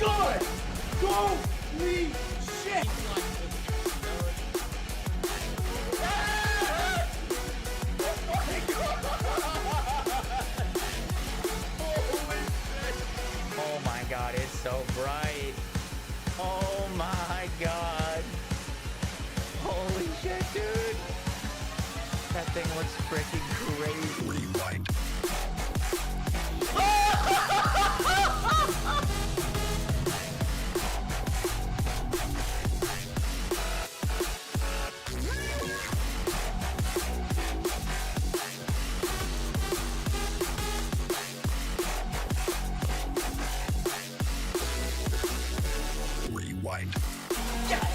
god! Holy shit! Oh my god, it's so bright. Oh my god. Holy shit, dude. That thing looks freaking crazy. Rewind. Rewind. Yes!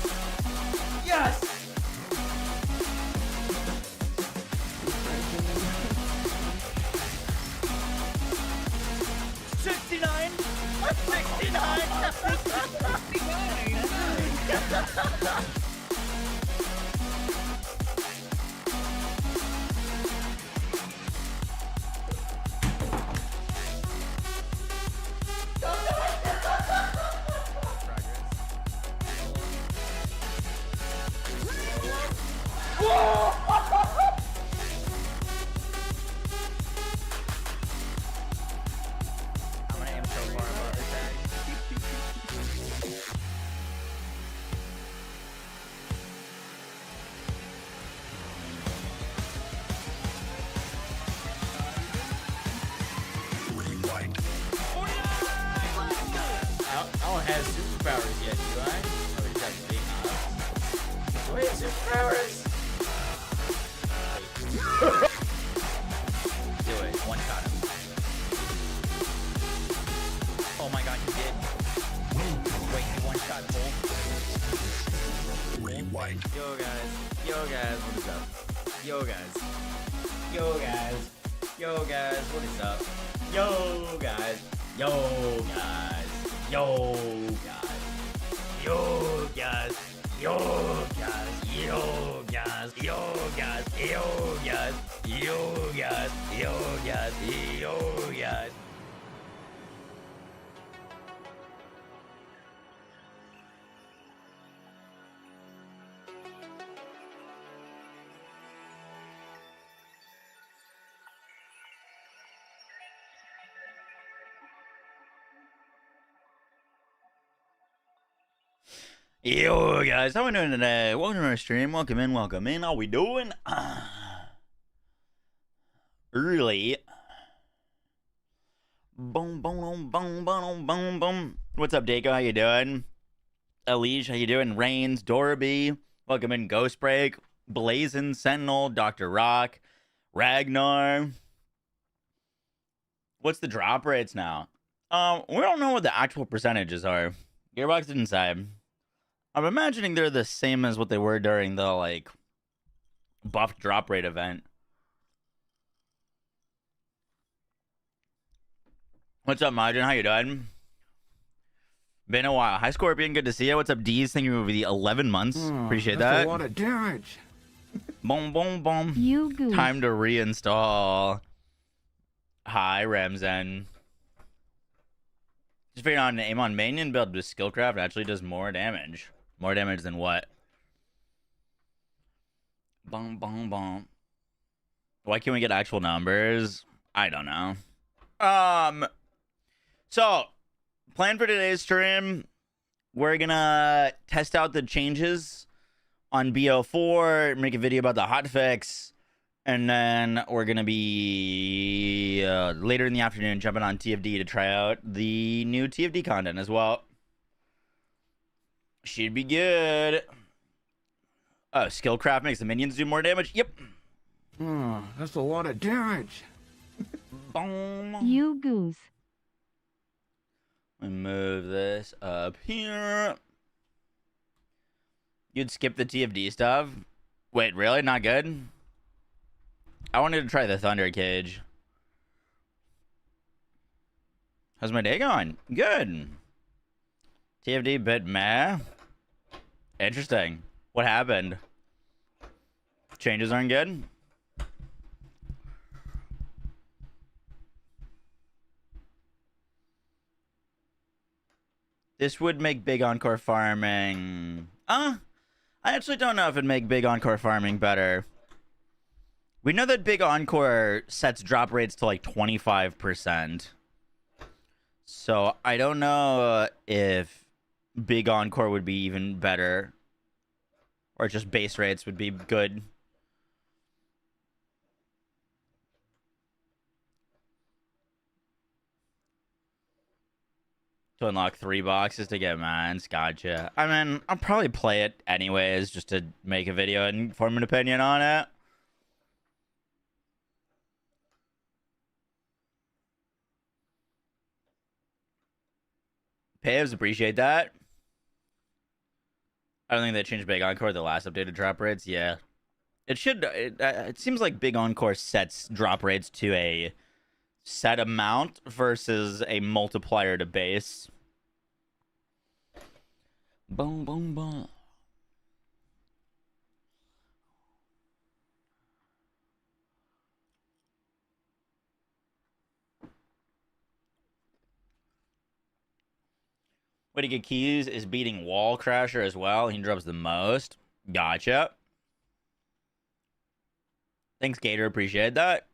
Yes! $69! I'm gonna aim so far above this thing. Rewind. I don't have superpowers yet, do I? Oh, he's got big eyes. Wait, superpowers! Do it. One shot him. Oh my god, you did. Wait, you one shot Cole. Rewind. Yo guys, what is up? Yo guys, what is up? Yo guys, yo guys, Yo guys, how we doing today? Welcome to our stream. Welcome in. How we doing? Early. Boom, boom, boom, boom, boom, boom. What's up, Daco? How you doing? Elige, how you doing? Reigns, Dorby. Welcome in, Ghost Break, Blazing, Sentinel, Dr. Rock, Ragnar. What's the drop rates now? We don't know what the actual percentages are. Gearbox didn't say. I'm imagining they're the same as what they were during the, like, buffed drop rate event. What's up, Margin? How you doing? Been a while. Hi, Scorpion. Good to see you. What's up, D's? Thank you for the 11 months. Appreciate that. That's a lot of damage. Boom, boom, boom. You goose. Time to reinstall. Hi, Ramzen. Just figured out an Amon Manion build with Skillcraft actually does more damage. More damage than what? Boom, boom, boom. Why can't we get actual numbers? I don't know. So, plan for today's stream. We're gonna test out the changes on BO4, make a video about the hotfix, and then we're gonna be later in the afternoon jumping on TFD to try out the new TFD content as well. Should be good. Oh, Skillcraft makes the minions do more damage? Yep. That's a lot of damage. Boom. You goose. Let me move this up here. You'd skip the TFD stuff? Wait, really? Not good? I wanted to try the Thunder Cage. How's my day going? Good. TFD bit meh. Interesting. What happened? Changes aren't good? This would make big encore farming. I actually don't know if it'd make big encore farming better. We know that big encore sets drop rates to like 25%. So I don't know if big encore would be even better, or just base rates would be good. To unlock 3 boxes to get mines. Gotcha. I mean, I'll probably play it anyways just to make a video and form an opinion on it. Pavs, appreciate that. I don't think they changed Big Encore the last updated drop rates. Yeah. It should. It seems like Big Encore sets drop rates to a set amount versus a multiplier to base. Boom, boom, boom. Way to get keys is beating Wall Crasher as well. He drops the most. Gotcha. Thanks, Gator. Appreciate that.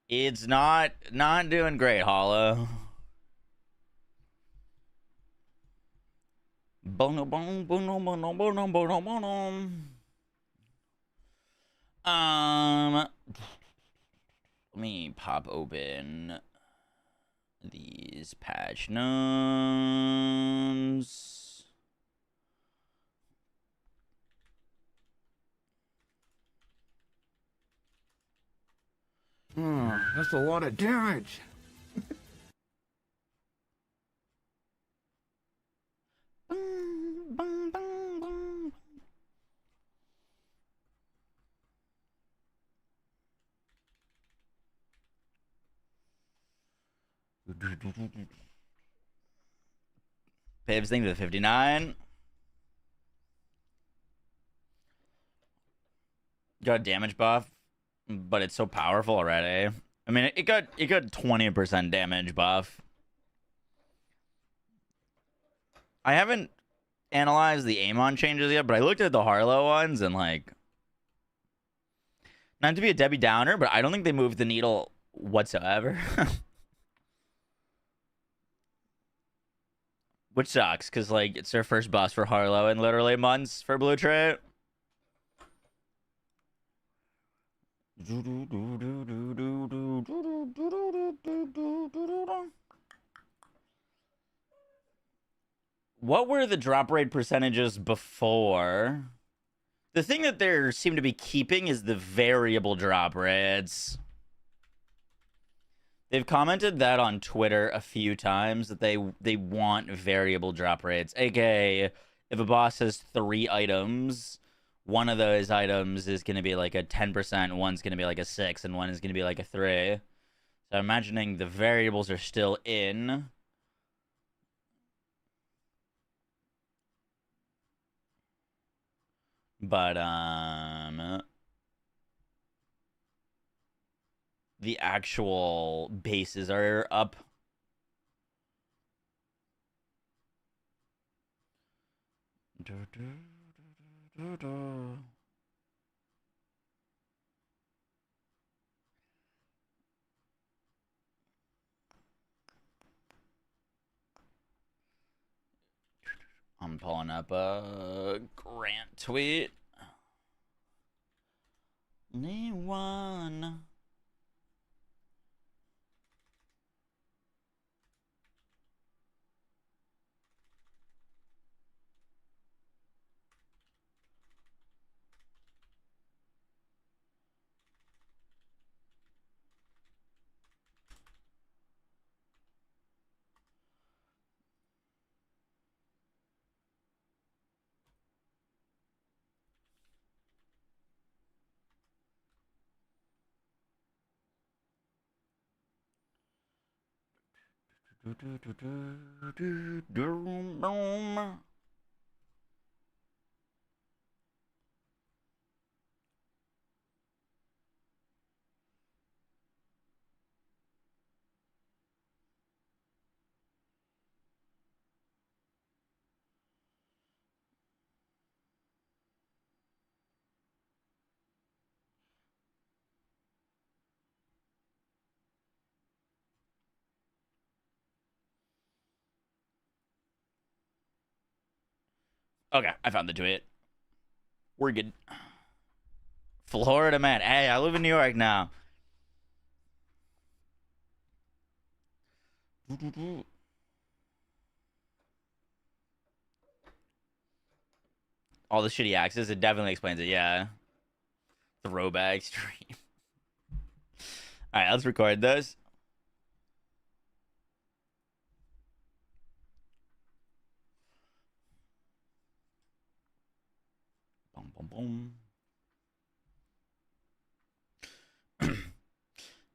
It's not doing great, Hollow. Bono, bono, bono, bono, bono, bono, bono. Let me pop open these patch notes. That's a lot of damage. Boom, boom, boom, boom. Paves thing to the 59. Got a damage buff, but it's so powerful already. I mean, it got 20% damage buff. I haven't analyzed the Amon changes yet, but I looked at the Harlowe ones and like, not to be a Debbie Downer, but I don't think they moved the needle whatsoever. Which sucks, because like it's their first boss for Harlowe in literally months for Blue Tray. What were the drop rate percentages before? The thing that they seem to be keeping is the variable drop rates. They've commented that on Twitter a few times that they want variable drop rates. AKA, if a boss has 3 items, one of those items is going to be like a 10%, one's going to be like a 6, and one is going to be like a 3. So I'm imagining the variables are still in. But, the actual bases are up. I'm pulling up a Grant tweet. Anyone? Okay, I found the tweet. We're good. Florida, man. Hey, I live in New York now. All the shitty axes, it definitely explains it, yeah. Throwback stream. Alright, let's record this. Boom, boom, boom.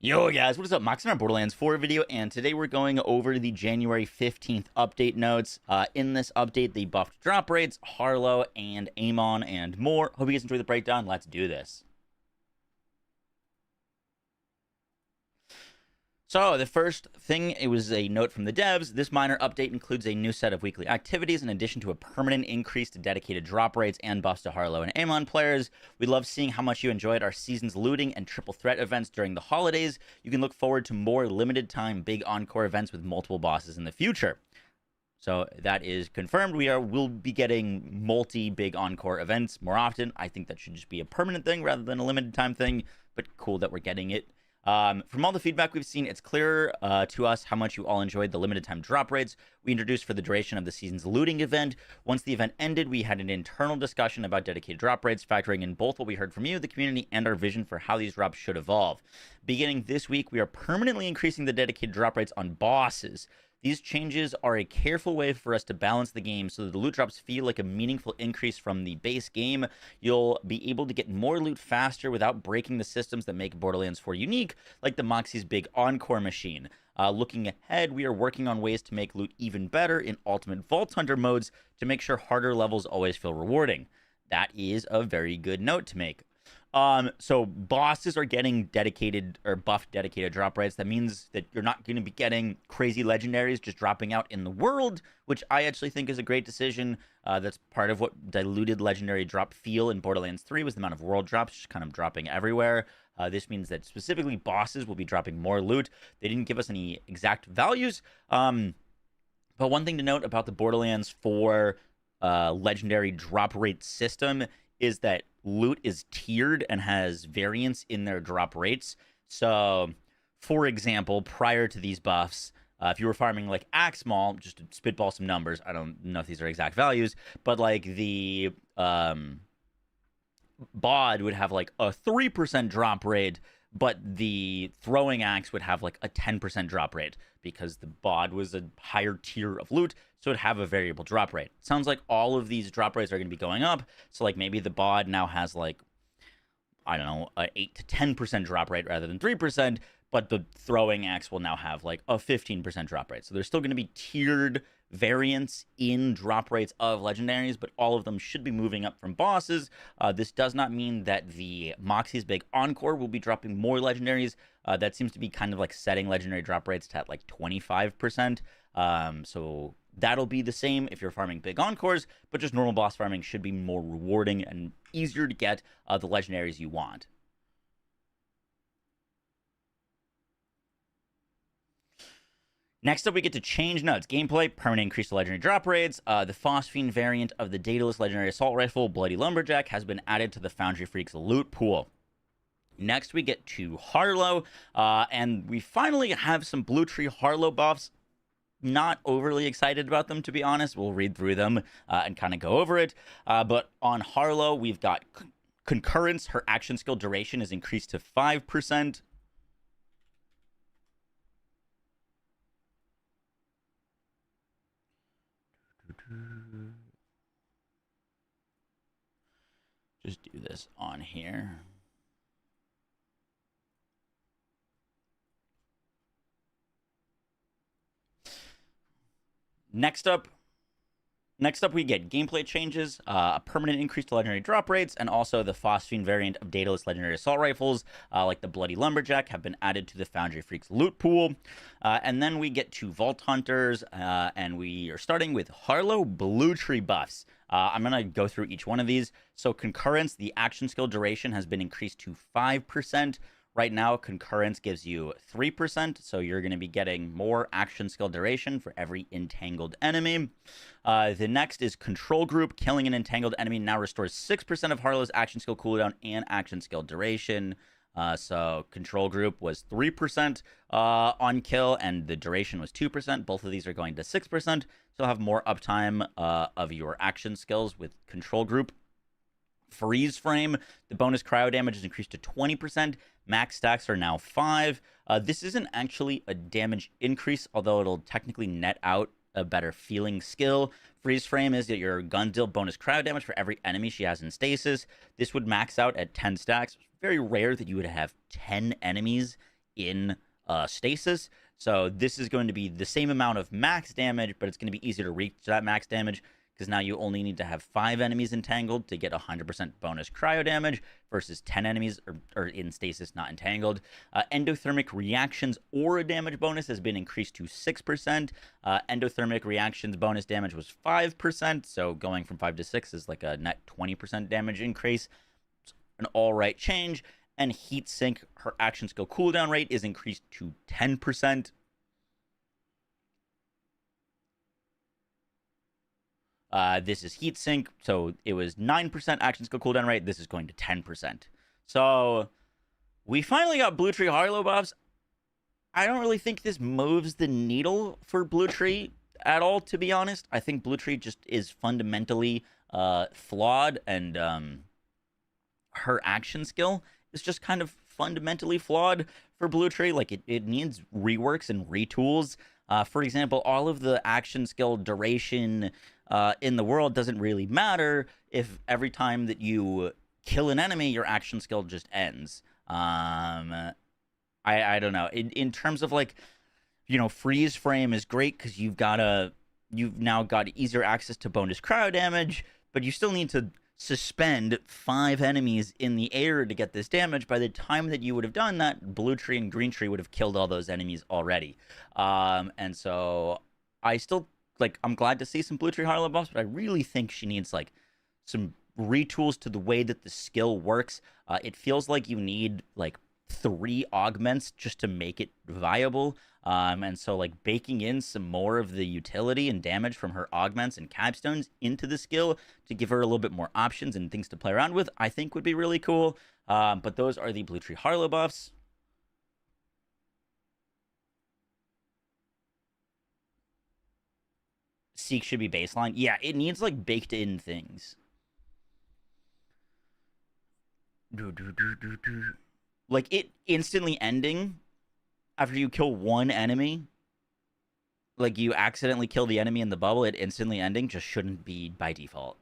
Yo guys, what is up? Mox in our Borderlands 4 video, and today we're going over the January 15th update notes. In this update, they buffed drop rates, Harlowe, and Amon, and more. Hope you guys enjoy the breakdown. Let's do this. So the first thing, it was a note from the devs. This minor update includes a new set of weekly activities in addition to a permanent increase to dedicated drop rates and buffs to Harlowe and Amon players. We love seeing how much you enjoyed our season's looting and triple threat events during the holidays. You can look forward to more limited time big encore events with multiple bosses in the future. So that is confirmed. We'll be getting multi big encore events more often. I think that should just be a permanent thing rather than a limited time thing, but cool that we're getting it. From all the feedback we've seen, it's clear to us how much you all enjoyed the limited time drop rates we introduced for the duration of the season's looting event. Once the event ended, we had an internal discussion about dedicated drop rates, factoring in both what we heard from you, the community, and our vision for how these drops should evolve. Beginning this week, we are permanently increasing the dedicated drop rates on bosses. These changes are a careful way for us to balance the game so that the loot drops feel like a meaningful increase from the base game. You'll be able to get more loot faster without breaking the systems that make Borderlands 4 unique, like the Moxie's big Encore machine. Looking ahead, we are working on ways to make loot even better in Ultimate Vault Hunter modes to make sure harder levels always feel rewarding. That is a very good note to make. So bosses are getting dedicated or buffed dedicated drop rates. That means that you're not going to be getting crazy legendaries just dropping out in the world, which I actually think is a great decision. That's part of what diluted legendary drop feel in Borderlands 3 was the amount of world drops just kind of dropping everywhere. This means that specifically bosses will be dropping more loot. They didn't give us any exact values. But one thing to note about the Borderlands 4 legendary drop rate system is that loot is tiered and has variance in their drop rates. So, for example, prior to these buffs, if you were farming like Axmal, just to spitball some numbers, I don't know if these are exact values, but like the bod would have like a 3% drop rate, but the throwing axe would have like a 10% drop rate because the bod was a higher tier of loot, so it'd have a variable drop rate. Sounds like all of these drop rates are going to be going up. So like maybe the bod now has like, I don't know, a 8 to 10% drop rate rather than 3%, but the throwing axe will now have like a 15% drop rate. So there's still going to be tiered variance in drop rates of legendaries, but all of them should be moving up from bosses. This does not mean that the Moxie's big Encore will be dropping more legendaries. That seems to be kind of like setting legendary drop rates to at like 25%. So that'll be the same if you're farming big Encores, but just normal boss farming should be more rewarding and easier to get the legendaries you want. Next up, we get to change notes. Gameplay, permanent increase to legendary drop rates. The Phosphine variant of the Daedalus legendary assault rifle, Bloody Lumberjack, has been added to the Foundry Freaks loot pool. Next, we get to Harlowe, and we finally have some Blue Tree Harlowe buffs. Not overly excited about them, to be honest. We'll read through them and kind of go over it. But on Harlowe, we've got Concurrence. Her action skill duration is increased to 5%. Just do this on here. Next up, we get gameplay changes, a permanent increase to legendary drop rates, and also the Phosphine variant of Daedalus legendary assault rifles, like the Bloody Lumberjack, have been added to the Foundry Freaks loot pool. And then we get to Vault Hunters, and we are starting with Harlowe Blue Tree buffs. I'm going to go through each one of these. So Concurrence, the action skill duration has been increased to 5%. Right now, concurrence gives you 3%, so you're going to be getting more action skill duration for every entangled enemy. The next is control group. Killing an entangled enemy now restores 6% of Harlowe's action skill cooldown and action skill duration. So control group was 3% on kill, and the duration was 2%. Both of these are going to 6%, so you'll have more uptime of your action skills with control group. Freeze frame, the bonus cryo damage is increased to 20%. Max stacks are now 5. This isn't actually a damage increase, although it'll technically net out a better feeling skill. Freeze frame is that your gun deal bonus cryo damage for every enemy she has in stasis. This would max out at 10 stacks. It's very rare that you would have 10 enemies in stasis. So this is going to be the same amount of max damage, but it's going to be easier to reach that max damage, because now you only need to have 5 enemies entangled to get 100% bonus cryo damage versus 10 enemies or in stasis not entangled. Endothermic reactions aura damage bonus has been increased to 6%. Endothermic reactions bonus damage was 5%, so going from 5 to 6 is like a net 20% damage increase. It's an all right change. And heat sink, her action skill cooldown rate is increased to 10%. This is heat sink, so it was 9% action skill cooldown rate. This is going to 10%. So we finally got Blue Tree Harlowe buffs. I don't really think this moves the needle for Blue Tree at all, to be honest. I think Blue Tree just is fundamentally flawed, and her action skill is just kind of fundamentally flawed for Blue Tree. Like, it needs reworks and retools. For example, all of the action skill duration in the world doesn't really matter if every time that you kill an enemy, your action skill just ends. I don't know. In terms of, like, you know, freeze frame is great because you've now got easier access to bonus cryo damage, but you still need to suspend 5 enemies in the air to get this damage. By the time that you would have done that, Blue Tree and Green Tree would have killed all those enemies already. And so I still, like, I'm glad to see some Blue Tree Harlowe buffs, but I really think she needs, like, some retools to the way that the skill works. It feels like you need, like, 3 augments just to make it viable. And so, like, baking in some more of the utility and damage from her augments and capstones into the skill to give her a little bit more options and things to play around with, I think would be really cool. But those are the Blue Tree Harlowe buffs. Seek should be baseline. Yeah, it needs, like, baked in things. Like, it instantly ending after you kill one enemy, like, you accidentally kill the enemy in the bubble, it instantly ending just shouldn't be by default.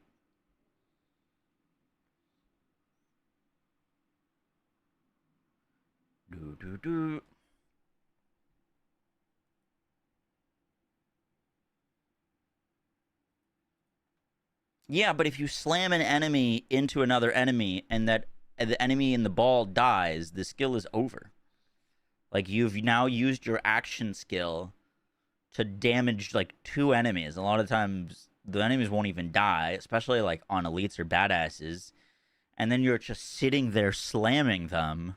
Yeah, but if you slam an enemy into another enemy and the enemy in the ball dies, the skill is over. Like, you've now used your action skill to damage, like, 2 enemies. A lot of times, the enemies won't even die, especially, like, on elites or badasses. And then you're just sitting there slamming them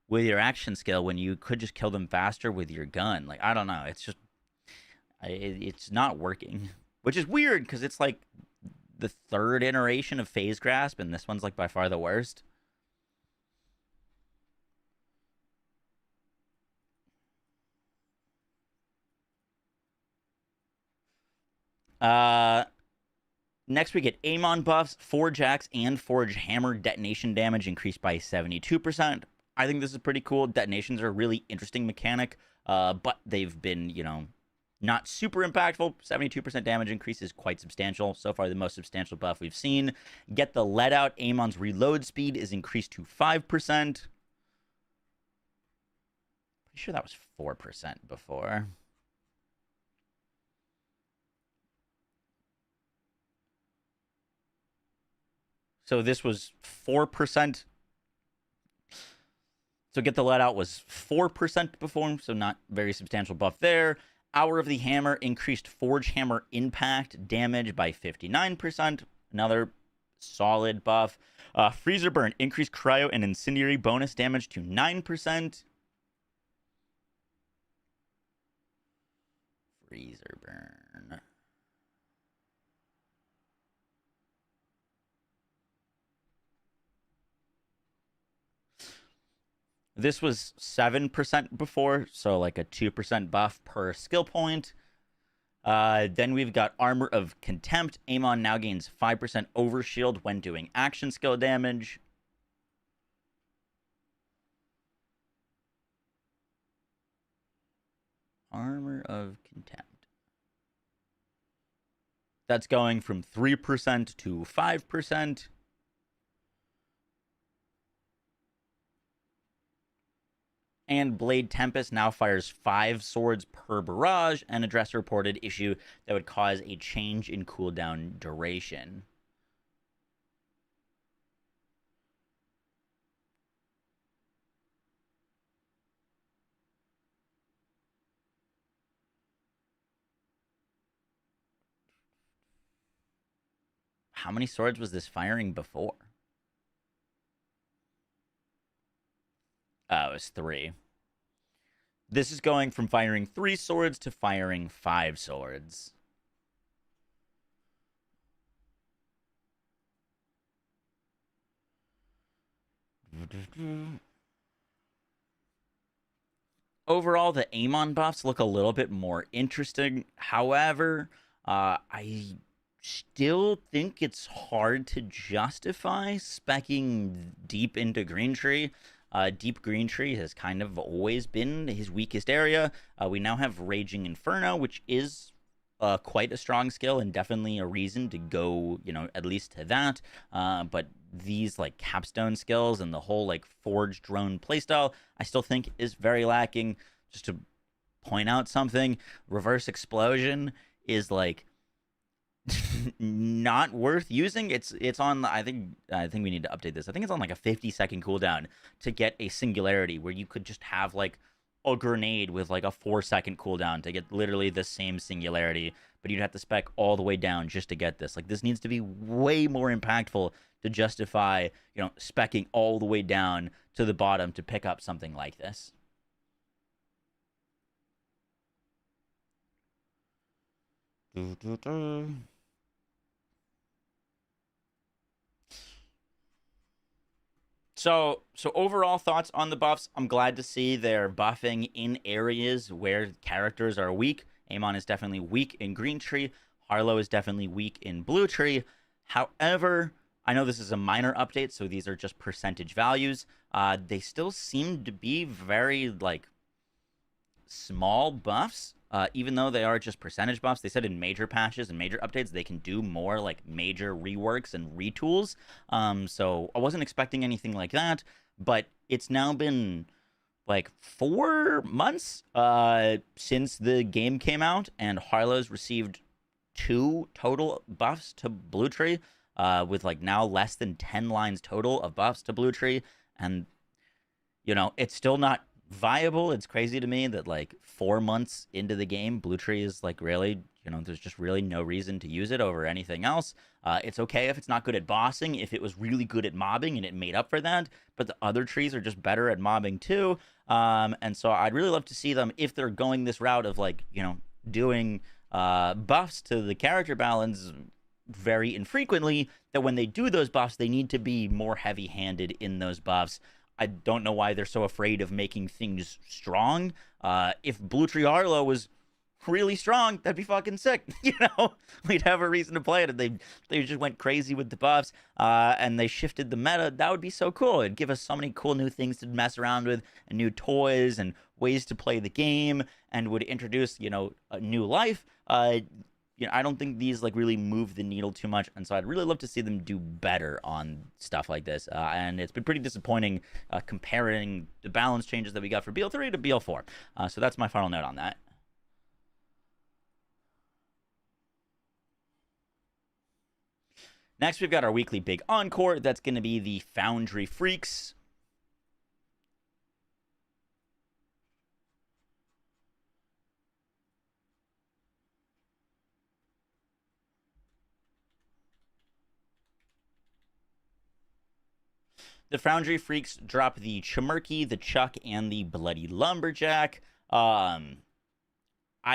with your action skill when you could just kill them faster with your gun. Like, I don't know. It's just, it's not working. Which is weird, because it's, like, the 3rd iteration of Phase Grasp, and this one's, like, by far the worst. Next we get Amon buffs. Forge Axe and Forge Hammer detonation damage increased by 72%. I think this is pretty cool. Detonations are a really interesting mechanic, but they've been, you know, not super impactful. 72% damage increase is quite substantial. So far, the most substantial buff we've seen. Get the Let Out. Amon's reload speed is increased to 5%. Pretty sure that was 4% before. So this was 4%. So Get the Let Out was 4% before, so not very substantial buff there. Hour of the Hammer increased Forge Hammer impact damage by 59%. Another solid buff. Freezer Burn, increased cryo and incendiary bonus damage to 9%. Freezer Burn. This was 7% before, so like a 2% buff per skill point. Then we've got Armor of Contempt. Amon now gains 5% overshield when doing action skill damage. Armor of Contempt. That's going from 3% to 5%. And Blade Tempest now fires 5 swords per barrage, and address a reported issue that would cause a change in cooldown duration. How many swords was this firing before? Oh, it was 3. This is going from firing 3 swords to firing 5 swords. Overall, the Amon buffs look a little bit more interesting. However, I still think it's hard to justify speccing deep into Green Tree. Deep Green Tree has kind of always been his weakest area. We now have Raging Inferno, which is quite a strong skill and definitely a reason to go, at least to that. But these like capstone skills and the whole like forged drone playstyle, I still think is very lacking. Just to point out something, Reverse Explosion is like not worth using. It's on, I think we need to update this. I think it's on like a 50-second cooldown to get a singularity where you could just have like a grenade with like a 4-second cooldown to get literally the same singularity, but you'd have to spec all the way down just to get this. Like, this needs to be way more impactful to justify, specking all the way down to the bottom to pick up something like this. So overall thoughts on the buffs. I'm glad to see they're buffing in areas where characters are weak. Amon is definitely weak in Green Tree. Harlowe is definitely weak in Blue Tree. However, I know this is a minor update, so these are just percentage values. They still seem to be very, like, small buffs. Even though they are just percentage buffs, they said in major patches and major updates they can do more like major reworks and retools. So I wasn't expecting anything like that, but it's now been like 4 months since the game came out, and Harlow's received 2 total buffs to Blue Tree, with like now less than 10 lines total of buffs to Blue Tree, and it's still not viable. It's crazy to me that like 4 months into the game, Blue Tree is like really, there's just really no reason to use it over anything else. It's okay if it's not good at bossing, if it was really good at mobbing and it made up for that, but the other trees are just better at mobbing too. And so I'd really love to see them, if they're going this route of like, doing buffs to the character balance very infrequently, that when they do those buffs, they need to be more heavy-handed in those buffs. I don't know why they're so afraid of making things strong. If Blue Tree Harlowe was really strong, that'd be fucking sick. We'd have a reason to play it. And they just went crazy with the buffs, and they shifted the meta. That would be so cool. It'd give us so many cool new things to mess around with, and new toys and ways to play the game, and would introduce, a new life. I don't think these like really move the needle too much, and so I'd really love to see them do better on stuff like this. And it's been pretty disappointing comparing the balance changes that we got for BL3 to BL4. So that's my final note on that. Next, we've got our weekly big encore. That's going to be the Foundry Freaks. the Foundry Freaks drop the Chimurky, the Chuck, and the Bloody Lumberjack. I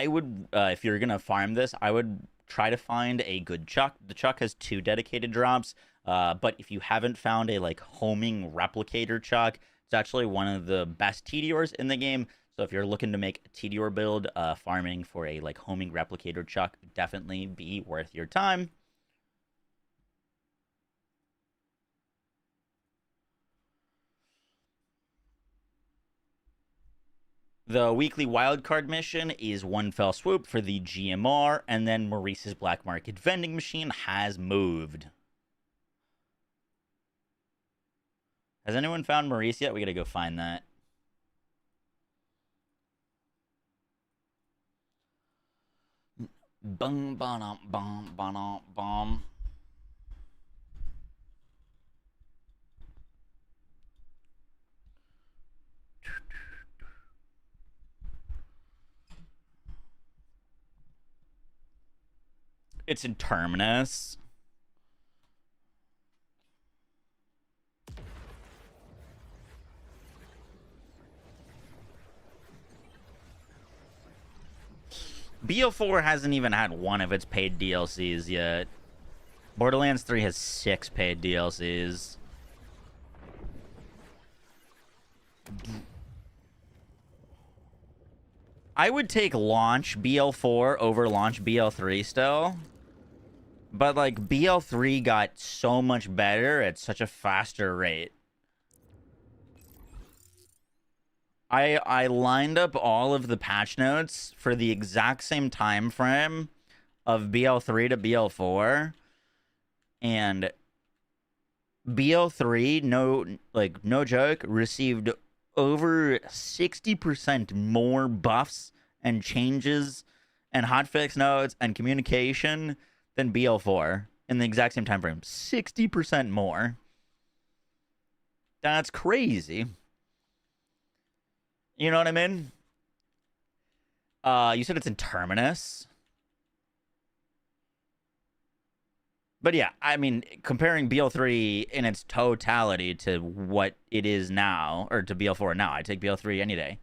would, if you're gonna farm this, I would try to find a good Chuck. The Chuck has 2 dedicated drops, but if you haven't found a like homing replicator Chuck, it's actually one of the best TDRs in the game. So if you're looking to make a TDR build, farming for a like homing replicator Chuck definitely be worth your time. The weekly wildcard mission is one fell swoop for the GMR, and then Maurice's Black Market vending machine has moved. Has anyone found Maurice yet? We gotta go find that. Bum, bum, bum, bum, bum. It's in Terminus. BO4 hasn't even had one of its paid DLCs yet. Borderlands 3 has 6 paid DLCs. I would take launch BL4 over launch BL3 still. But, like, BL3 got so much better at such a faster rate. I lined up all of the patch notes for the exact same time frame of BL3 to BL4. And BL3, no joke, received over 60% more buffs and changes and hotfix notes and communication than BL4 in the exact same time frame. 60% more. That's crazy. You know what I mean? You said it's in Terminus. But yeah, I mean, comparing BL3 in its totality to what it is now, or to BL4 now, I take BL3 any day.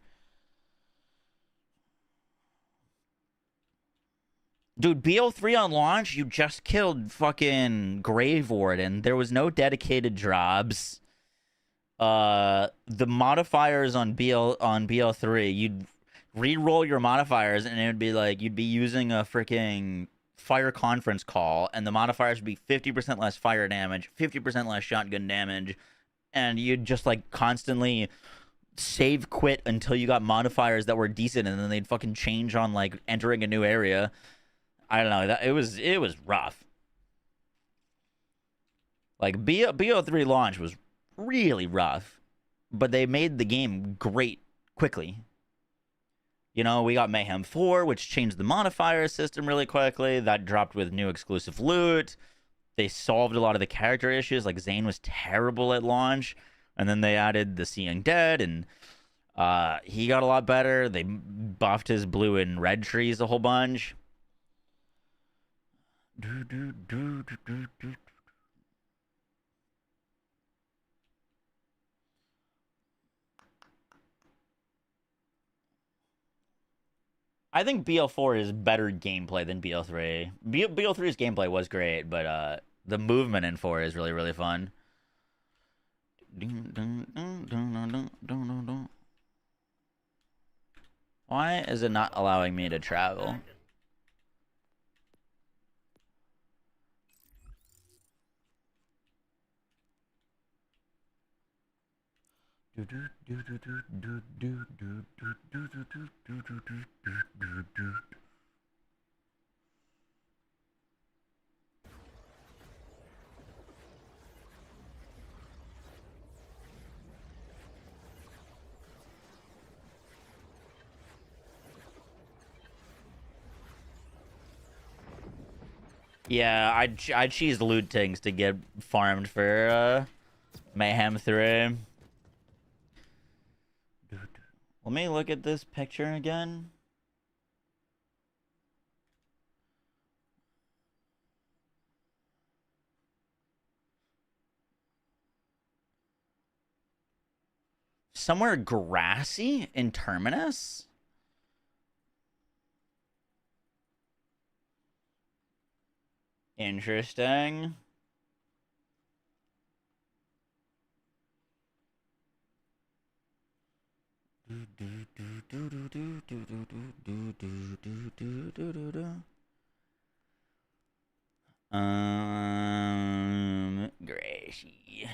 Dude, BL3 on launch, you just killed fucking Grave Warden. There was no dedicated jobs. The modifiers on BL3, you'd re-roll your modifiers, and it would be like you'd be using a freaking fire conference call, and the modifiers would be 50% less fire damage, 50% less shotgun damage, and you'd just like constantly save quit until you got modifiers that were decent, and then they'd fucking change on like entering a new area. I don't know, that it was rough. Like BO3 launch was really rough, but they made the game great quickly. You know, we got Mayhem 4, which changed the modifier system really quickly. That dropped with new exclusive loot. They solved a lot of the character issues. Like, Zane was terrible at launch. And then they added the Seeing Dead, and he got a lot better. They buffed his blue and red trees a whole bunch. I think BL4 is better gameplay than BL3. BL3's gameplay was great, but the movement in 4 is really, really fun. Why is it not allowing me to travel? Yeah, I'd cheese loot things to get farmed for Mayhem 3. Let me look at this picture again. somewhere grassy in Terminus. Interesting. Grassy.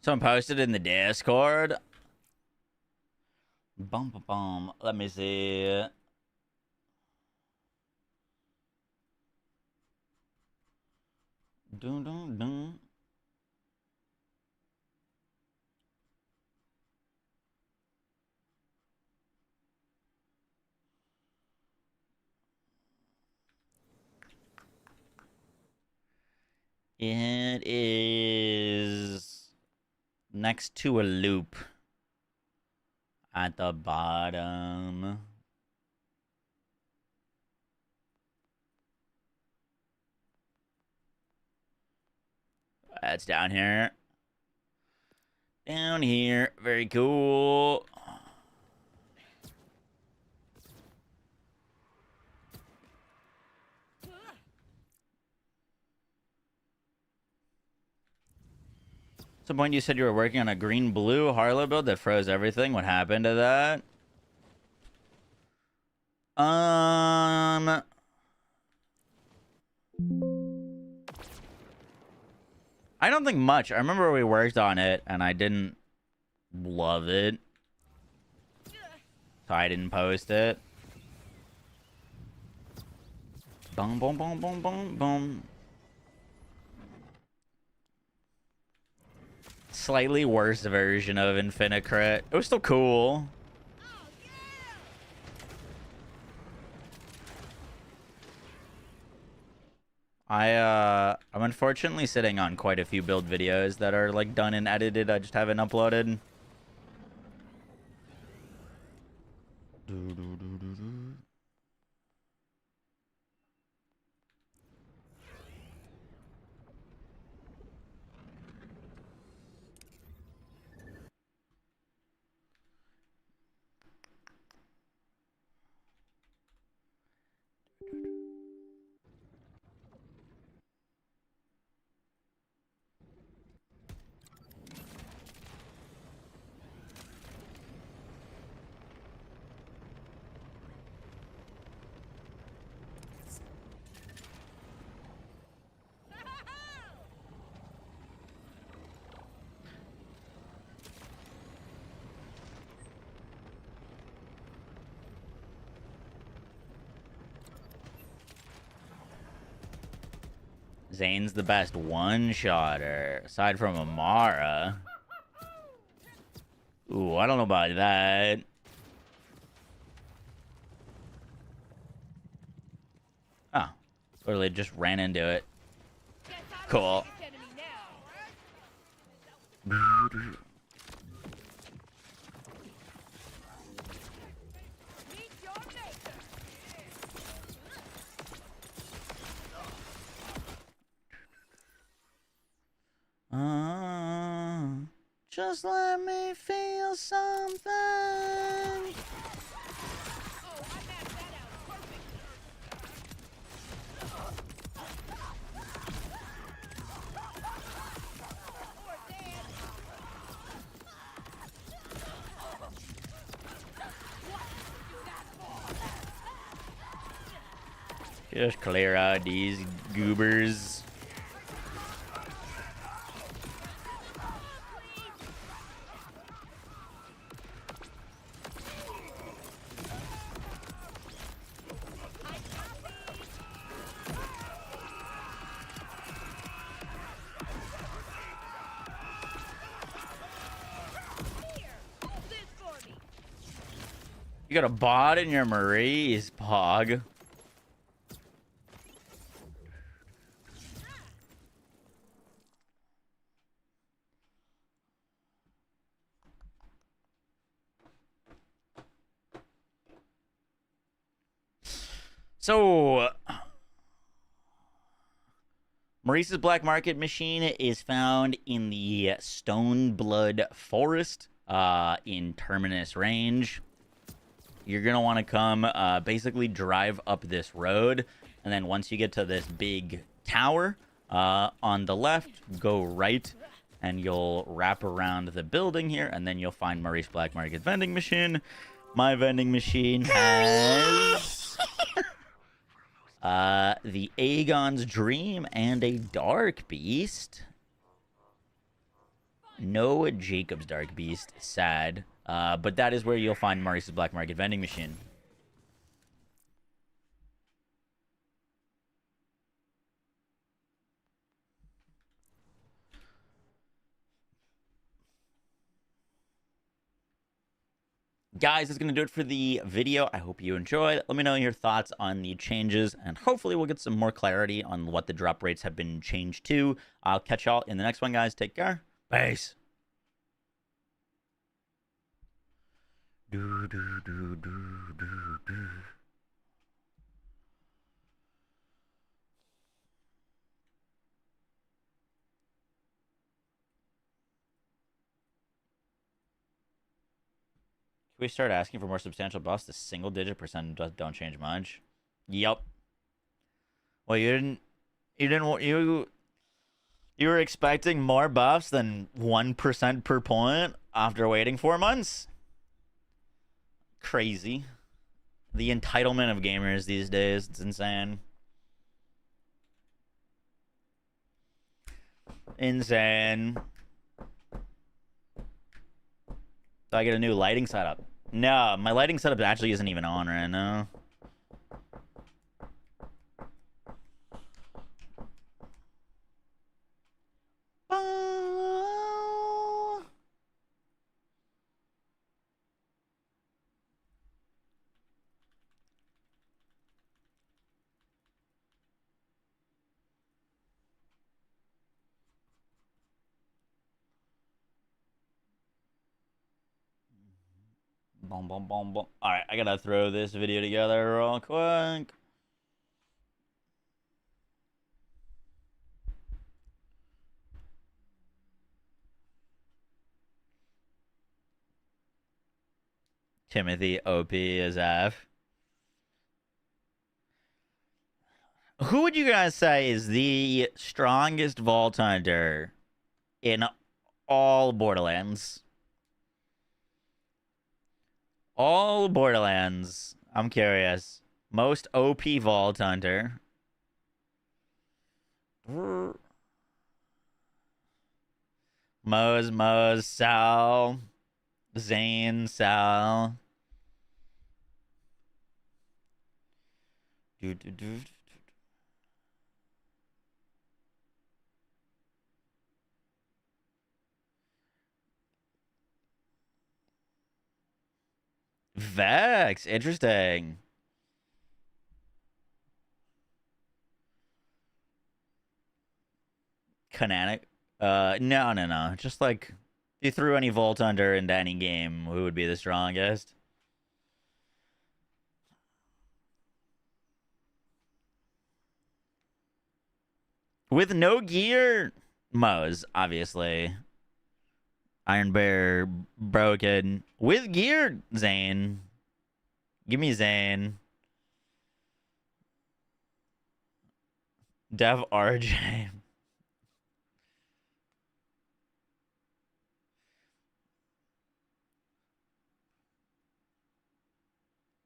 Someone posted in the Discord. Bum bum bum. Let me see. Dun dun dun. It is next to a loop at the bottom. That's down here. Down here. Very cool. At some point you said you were working on a green-blue Harlowe build that froze everything. What happened to that? I don't think much. I remember we worked on it and I didn't love it. So I didn't post it. Boom, boom, boom, boom, boom, boom. Slightly worse version of Infinite Crit. It was still cool. I'm unfortunately sitting on quite a few build videos that are like done and edited. I just haven't uploaded. Zane's the best one-shotter, aside from Amara. Ooh, I don't know about that. Oh, literally just ran into it. Cool. Just let me feel something. Just clear out these goobers. You got a bot in your Marie's, Pog. So, Maurice's Black Market machine is found in the Stoneblood Forest in Terminus Range. You're going to want to come basically drive up this road, and then once you get to this big tower on the left, go right, and you'll wrap around the building here, and then you'll find Maurice Black Market vending machine. My vending machine has... the Aegon's Dream and a Dark Beast. No Jacob's Dark Beast. Sad. But that is where you'll find Maurice's Black Market vending machine. Guys, that's going to do it for the video. I hope you enjoyed. Let me know your thoughts on the changes, and hopefully we'll get some more clarity on what the drop rates have been changed to. I'll catch y'all in the next one, guys. Take care. Peace. Do, do, do, do, do, do. Can we start asking for more substantial buffs? The single-digit percent don't change much. Yep. Well, you were expecting more buffs than 1% per point after waiting 4 months. Crazy. The entitlement of gamers these days, it's insane. Insane. Do I get a new lighting setup? No, my lighting setup actually isn't even on right now. Boom, boom, boom, boom. Alright, I gotta throw this video together real quick. Timothy OP is F. Who would you guys say is the strongest Vault Hunter in all Borderlands? All Borderlands. I'm curious. Most OP Vault Hunter. Moze, Sal. Zane, Sal. Vex, interesting. Canonic? No. Just like, if you threw any Vault Hunter into any game, who would be the strongest? With no gear? Moze, obviously. Iron Bear, broken. With gear, Zane. Give me Zane. Dev RJ.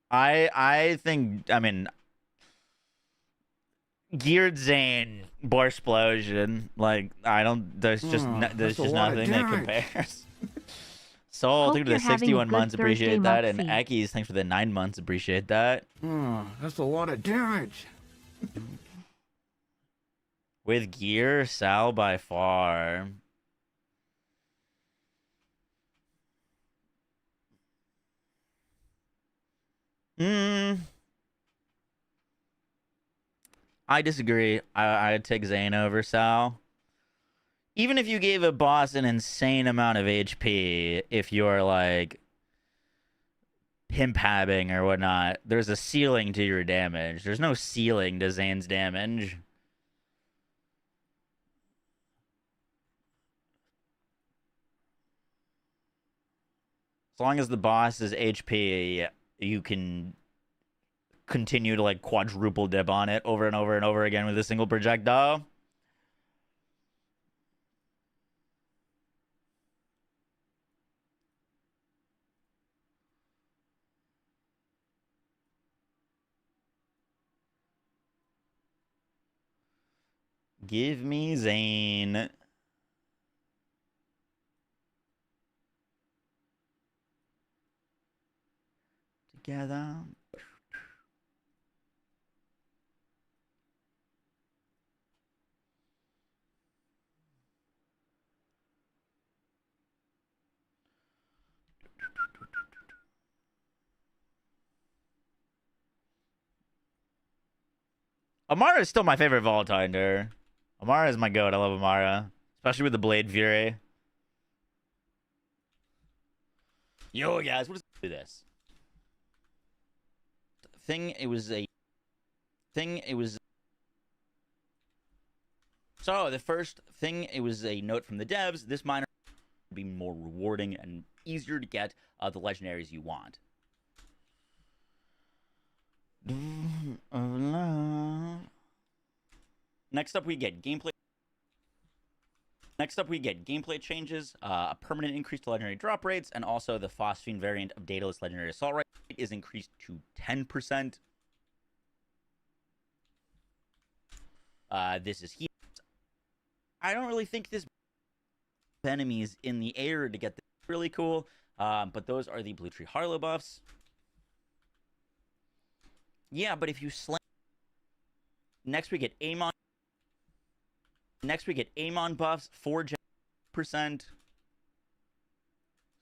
I think, I mean, geared Zane, Borsplosion. Like, I don't, there's just nothing that compares. Soul, thank you for the 61 months, appreciate that. And Ekis, thanks for the 9 months, appreciate that. That's a lot of damage. With gear, Sal by far. I disagree. I'd take Zane over Sal. Even if you gave a boss an insane amount of HP, if you're like pimp habbing or whatnot, there's a ceiling to your damage. There's no ceiling to Zane's damage. As long as the boss is HP, you can continue to like quadruple dip on it over and over and over again with a single projectile. Give me Zane. Together. Amara is still my favorite Volatinder. Amara is my goat. I love Amara. Especially with the Blade Fury. Yo, guys, what does do this? So, the first thing, it was a note from the devs. This miner will be more rewarding and easier to get the legendaries you want. Next up, we get gameplay. Changes, a permanent increase to legendary drop rates, and also the Phosphine variant of Daedalus legendary assault rate is increased to 10%. This is heat. I don't really think this enemies in the air to get this really cool, but those are the Blue Tree Harlowe buffs. Yeah, but if you slam... Next, we get Amon. Buffs, 4%.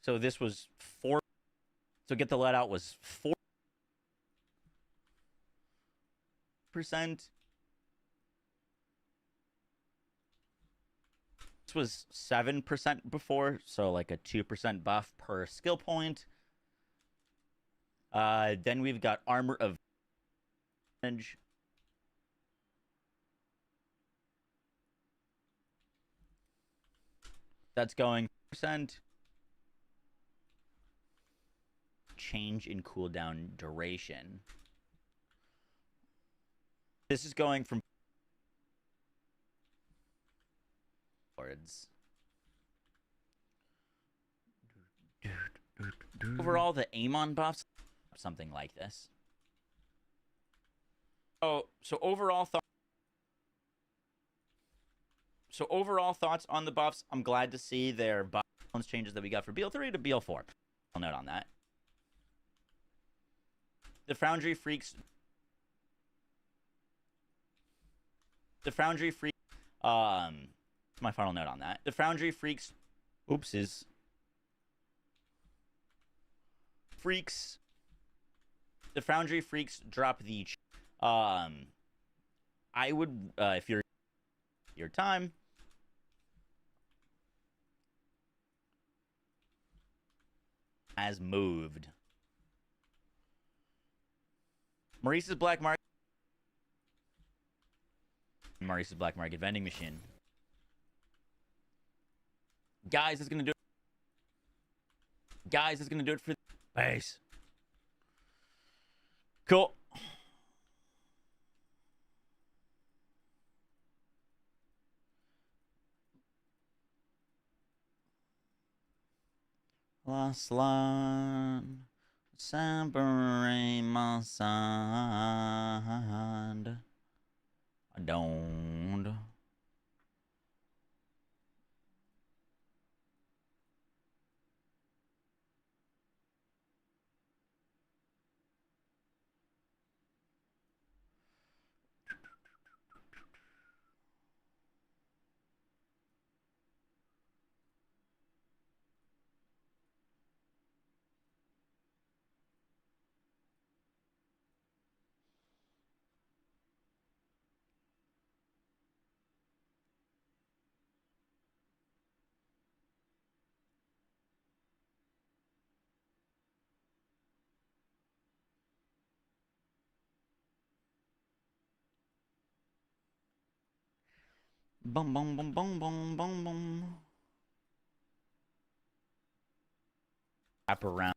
So this was 4. So get the let out was 4%. This was 7% before, so like a 2% buff per skill point. Then we've got Armor of Damage. That's going percent. Change in cooldown duration. This is going from overall the Amon buffs something like this. So overall thoughts on the buffs. I'm glad to see their buff changes that we got for BL3 to BL4. I'll note on that. The Foundry Freaks. My final note on that. The Foundry Freaks. Oopses. The Foundry Freaks drop the. I would, if you're your time. Has moved. Maurice's Black Market vending machine. Guys, that's gonna do it for the base. Cool. Last line. Separate my side. I don't. Boom, boom, boom, boom, boom, boom, boom. Wrap around.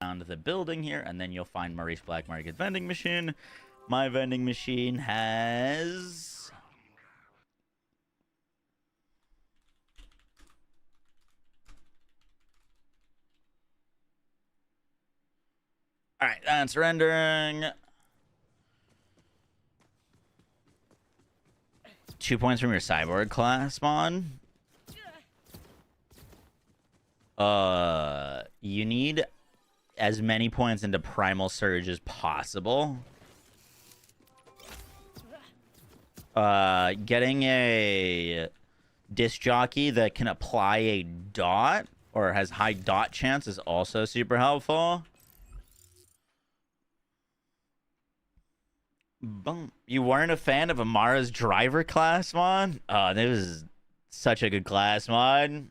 Around the building here, and then you'll find Murray's Black Market vending machine. My vending machine has... Alright, that's rendering. 2 points from your cyborg class mod. You need as many points into Primal Surge as possible. Getting a disc jockey that can apply a dot or has high dot chance is also super helpful. Boom. You weren't a fan of Amara's driver class mod? Oh, this is such a good class mod.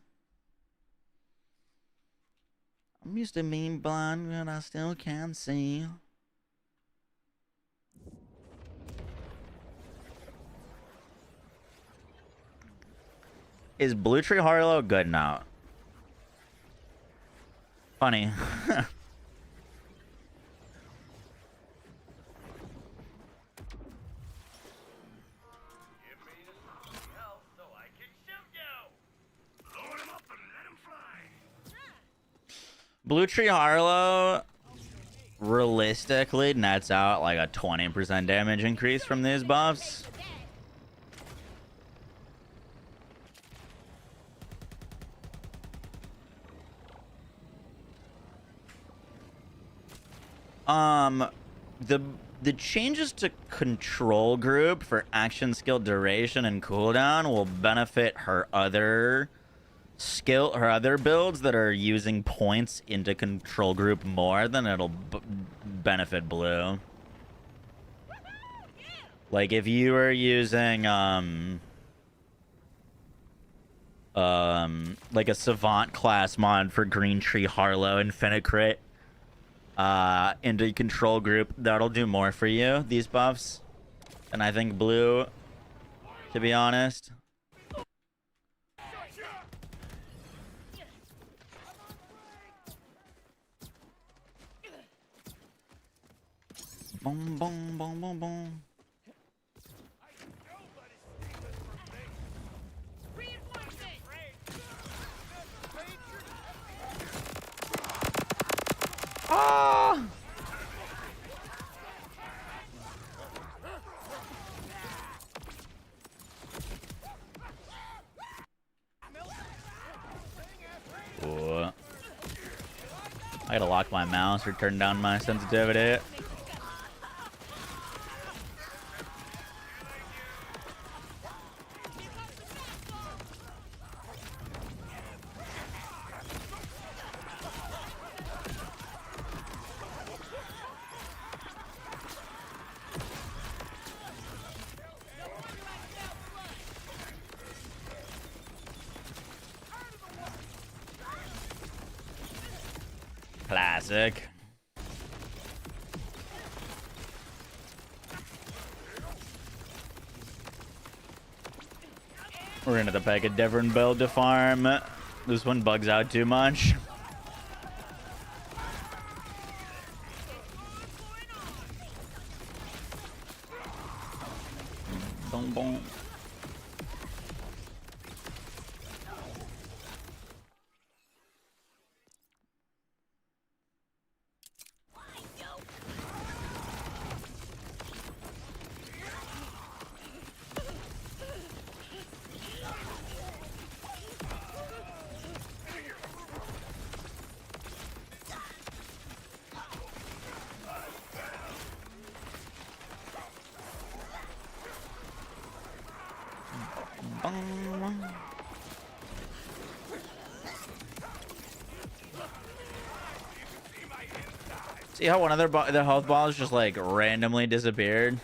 I'm used to being blind, but I still can see. Is Blue Tree Harlowe good now? Funny. Blue Tree Harlowe realistically nets out like a 20% damage increase from these buffs. The changes to control group for action skill duration and cooldown will benefit her other builds that are using points into control group more than it'll benefit Blue. Like if you were using like a Savant class mod for Green Tree Harlowe Infinite Crit into control group, that'll do more for you, these buffs, and I think Blue, to be honest. Boom, boom, boom, boom, boom. Ah! Ooh. I gotta lock my mouse or turn down my sensitivity. Classic. We're gonna have to pick a different build to farm. This one bugs out too much. Boom, boom. See how one of their health balls just like randomly disappeared?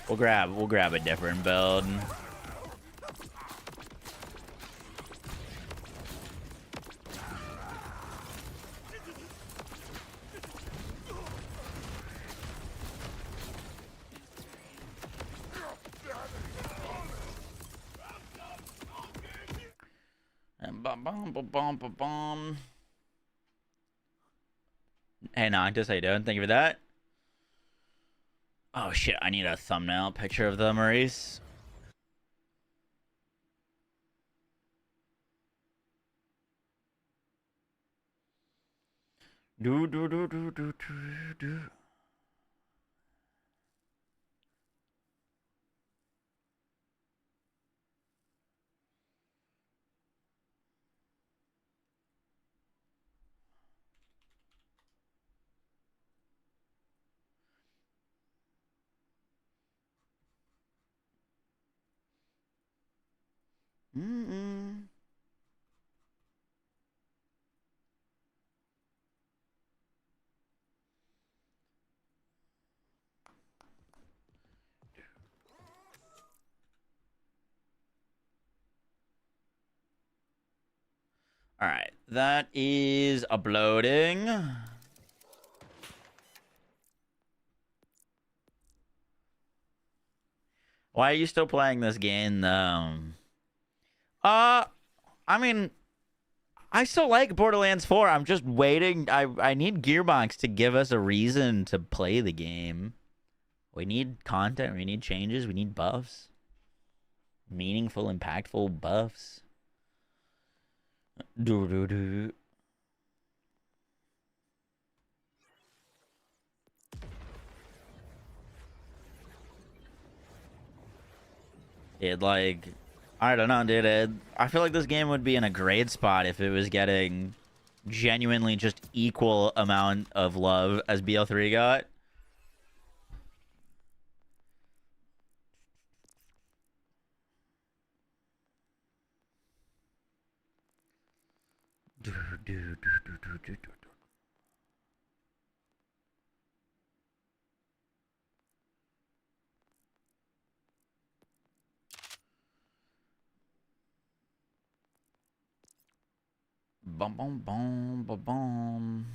We'll grab a different build. And bum. Hey Noctis, how you doing? Thank you for that. Oh shit, I need a thumbnail picture of the Maurice. Do. All right, that is uploading. Why are you still playing this game, though? I mean, I still like Borderlands 4. I'm just waiting. I need Gearbox to give us a reason to play the game. We need content. We need changes. We need buffs. Meaningful, impactful buffs. Do. It like, I don't know, dude. I feel like this game would be in a great spot if it was getting genuinely just equal amount of love as BL3 got. Do. Bum.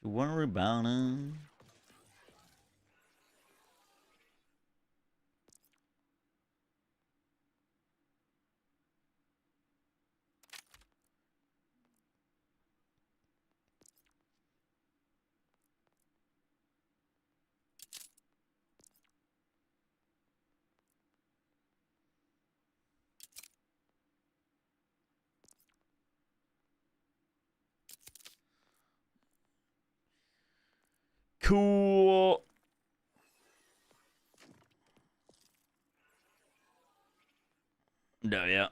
One rebounding. Cool. No, yeah.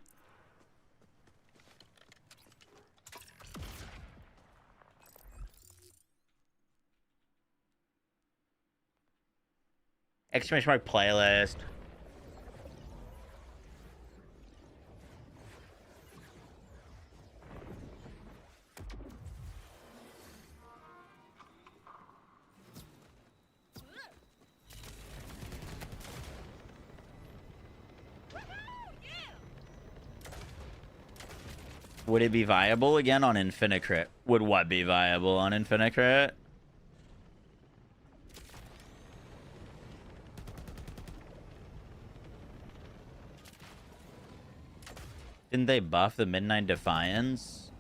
Exclamation mark playlist. Would it be viable again on Infinite? Would what be viable on Infinite? Didn't they buff the Midnight Defiance?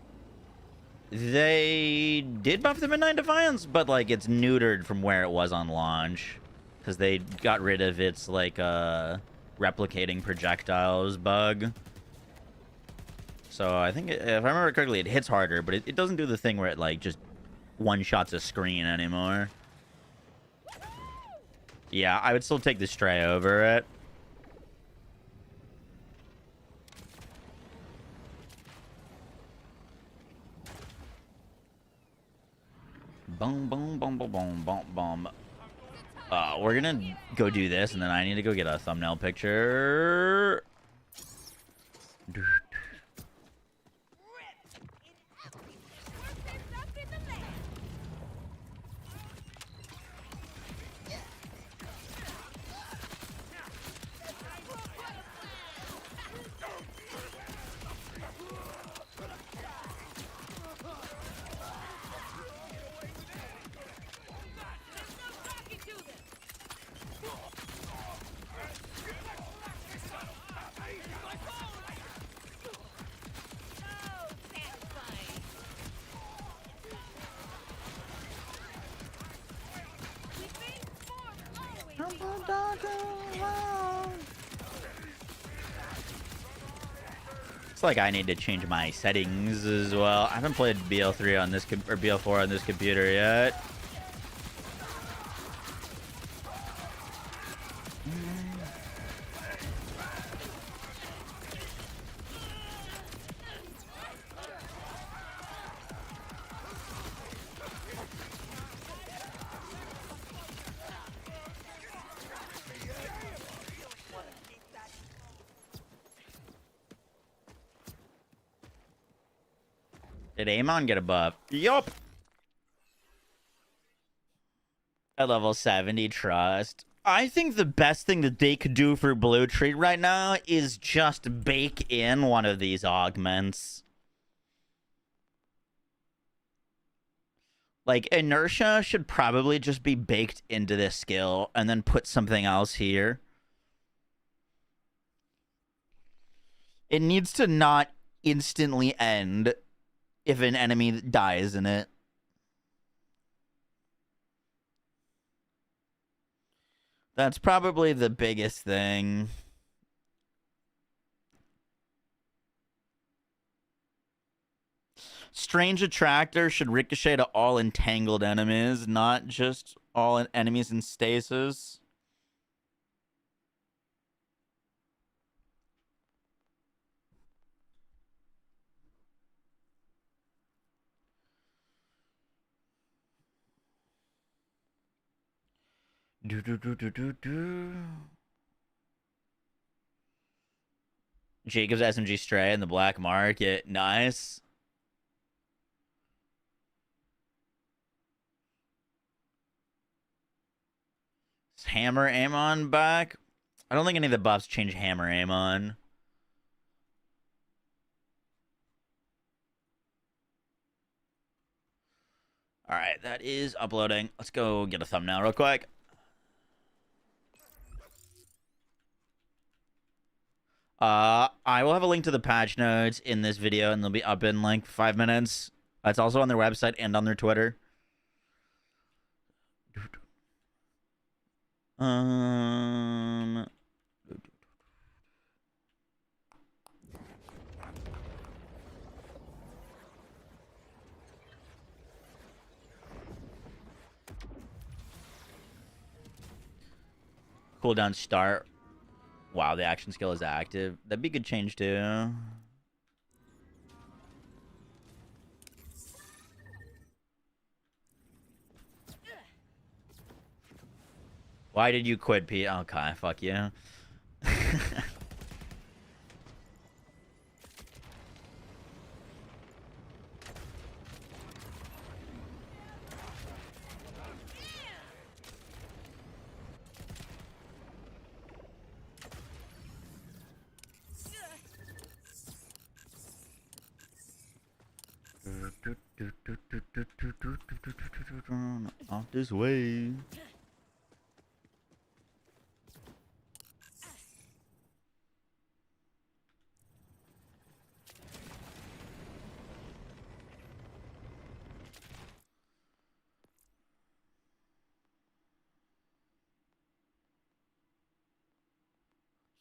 They did buff the Midnight Defiance, but like it's neutered from where it was on launch. Because they got rid of its like replicating projectiles bug. So I think, if I remember correctly, it hits harder, but it doesn't do the thing where it, like, just one-shots a screen anymore. Yeah, I would still take the Stray over it. We're gonna go do this, and then I need to go get a thumbnail picture. It's like I need to change my settings as well. I haven't played BL3 on this or BL4 on this computer yet. Did Amon get a buff? Yup. At level 70, trust. I think the best thing that they could do for Blue Tree right now is just bake in one of these augments. Like, Inertia should probably just be baked into this skill and then put something else here. It needs to not instantly end if an enemy dies in it. That's probably the biggest thing. Strange Attractor should ricochet to all entangled enemies, not just all enemies in stasis. Jacob's SMG Stray in the black market. Nice. Is Hammer Amon back? I don't think any of the buffs change Hammer Amon. All right, that is uploading. Let's go get a thumbnail real quick. I will have a link to the patch notes in this video, and they'll be up in like 5 minutes. It's also on their website and on their Twitter. Cooldown start. Wow, the action skill is active. That'd be a good change too. Why did you quit, Pete? Okay, fuck you. Off this way.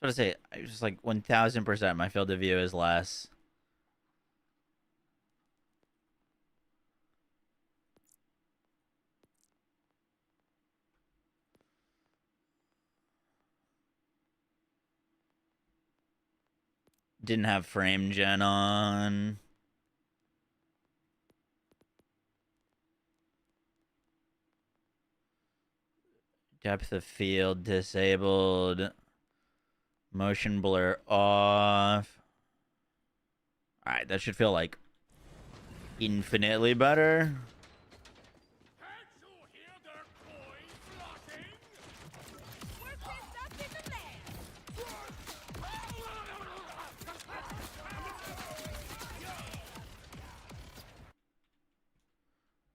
So to say, I was just like 1000% my field of view is less. Didn't have frame gen on. Depth of field disabled. Motion blur off. Alright, that should feel like infinitely better.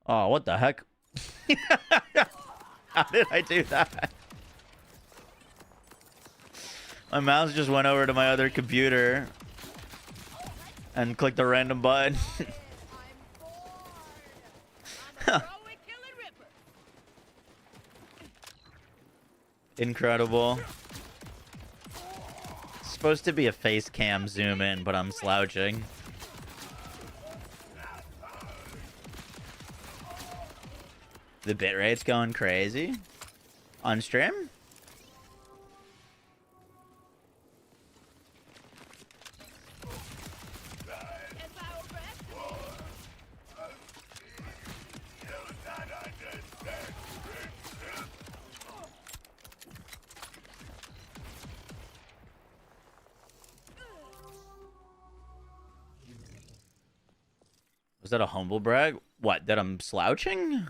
Oh, what the heck? How did I do that? My mouse just went over to my other computer and clicked a random button. Incredible. It's supposed to be a face cam zoom in, but I'm slouching. The bitrate's going crazy on stream. Was that a humble brag? What, that I'm slouching?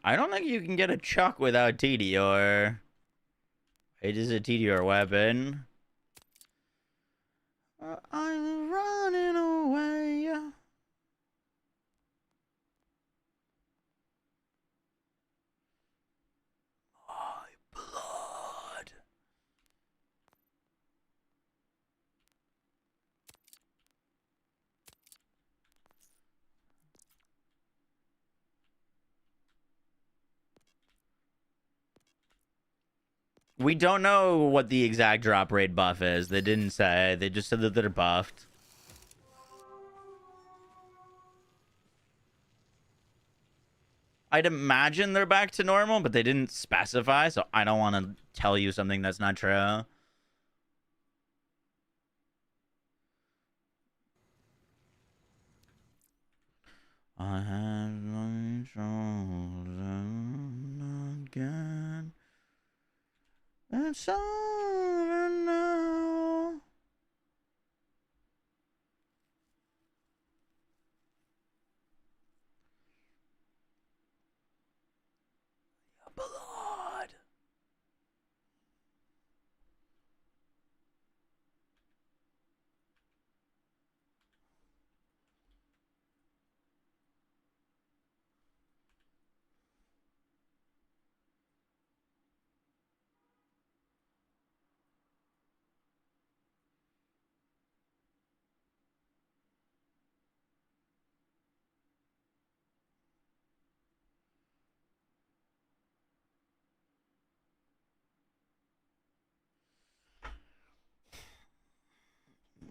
I don't think you can get a chuck without TDR. It is a TDR weapon. I'm running away. My blood. We don't know what the exact drop rate buff is. They didn't say. They just said that they're buffed. I'd imagine they're back to normal, but they didn't specify, so I don't want to tell you something that's not true. I have no chosen again. It's over now. Blood.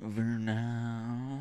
Over now.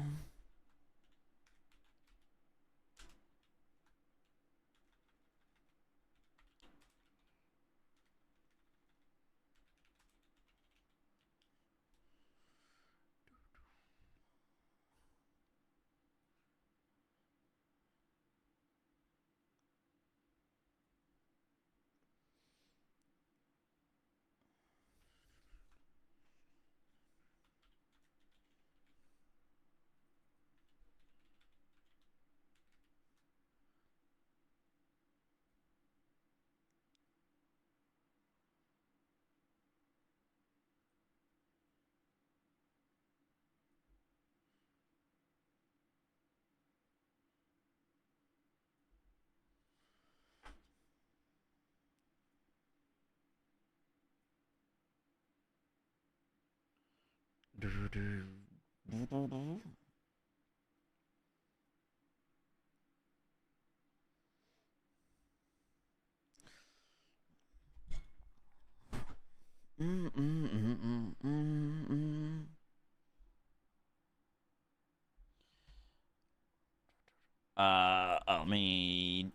Let me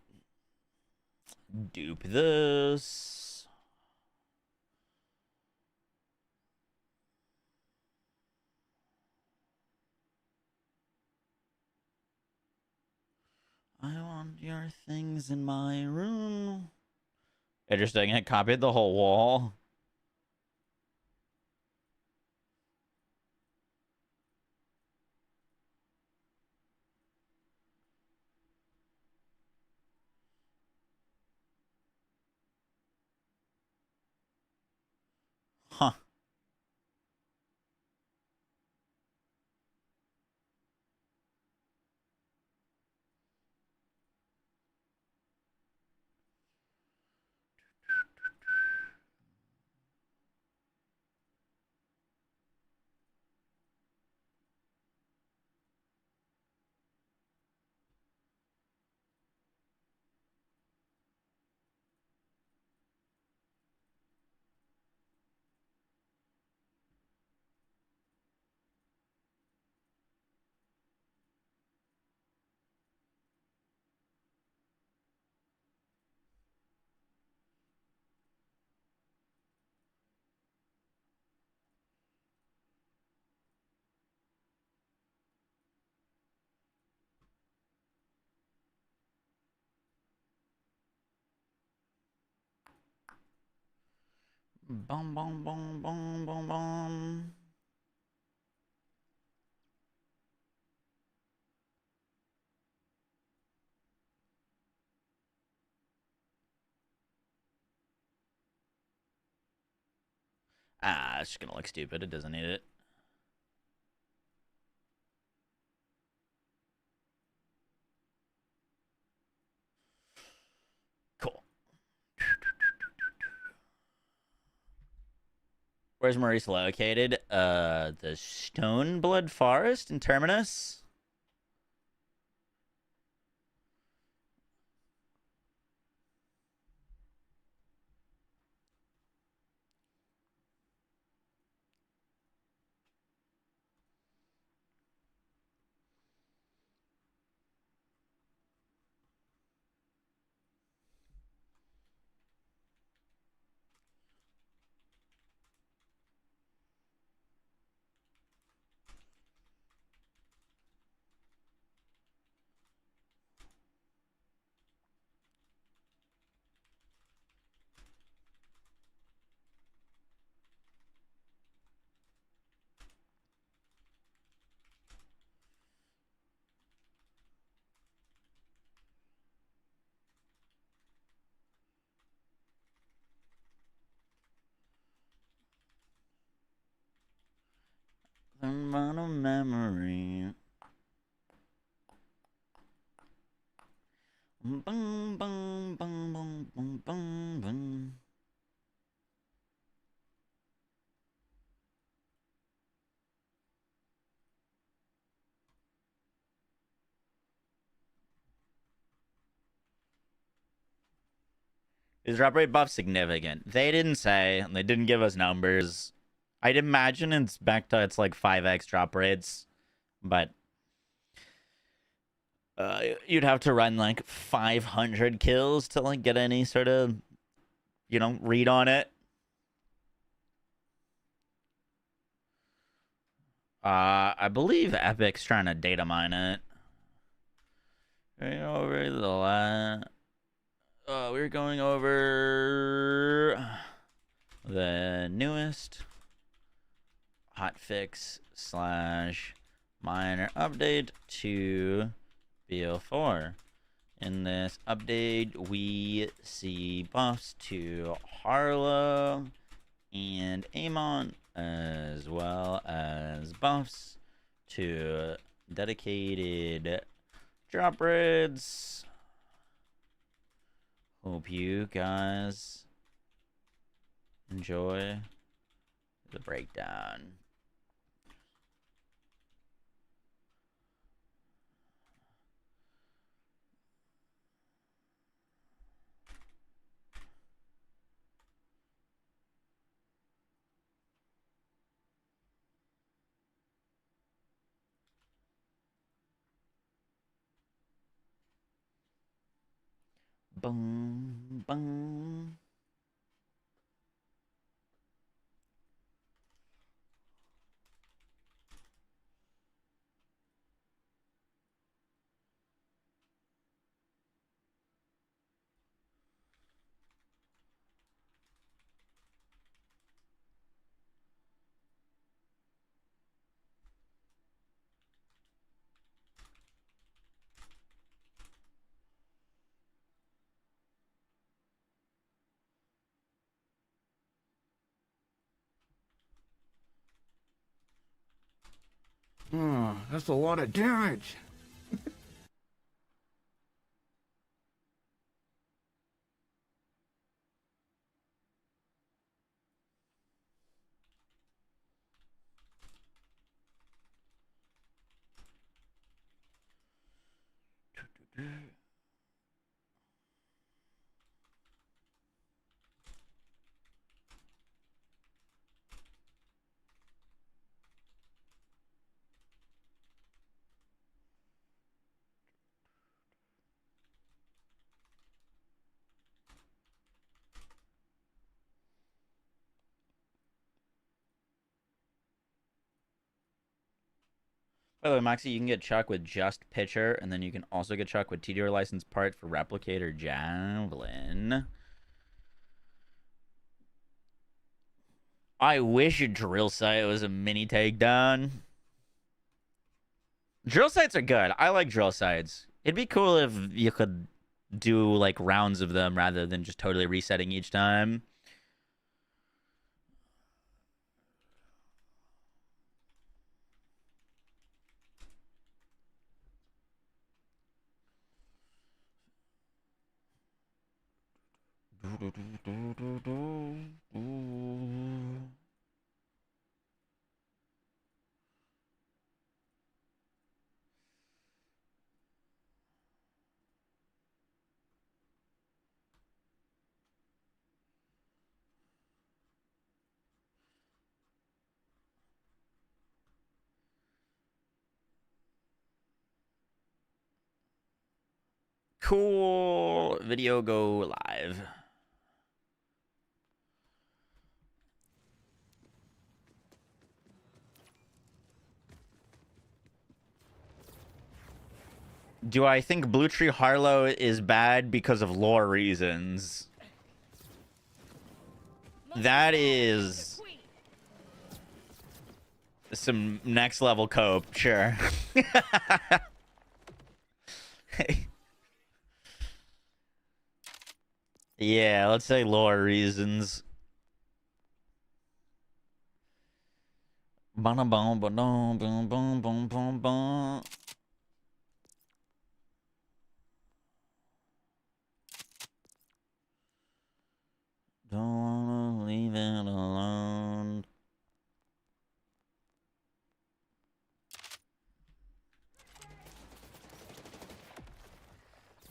dupe Copy this. I want your things in my room. Interesting. It copied the whole wall. Huh. Bum, bum, bum, bum, bum, bum. Ah, it's just gonna look stupid. It doesn't need it. Cool. Where's Maurice located? The Stoneblood Forest in Terminus. The amount of memory. Bum, bum, bum, bum, bum, bum, bum. Is drop rate buff significant? They didn't say. They didn't give us numbers. I'd imagine it's back to its like 5x drop rates, but you'd have to run like 500 kills to like get any sort of, read on it. I believe Epic's trying to data mine it. Over the last. We're going over the newest hotfix / minor update to BO4. In this update, we see buffs to Harlowe and Amon, as well as buffs to dedicated drop rates. Hope you guys enjoy the breakdown. Boom. Bum. Oh, that's a lot of damage. By the way, Moxie, you can get Chuck with just pitcher, and then you can also get Chuck with TDR license part for replicator javelin. I wish a drill site was a mini takedown. Drill sites are good. I like drill sites. It'd be cool if you could do like rounds of them rather than just totally resetting each time. Cool. Video go live. Do I think Blue Tree Harlowe is bad because of lore reasons? That is some next level cope, sure. Yeah, let's say lore reasons. Boom, boom, boom, boom, boom, boom, boom, boom. Don't wanna leave it alone.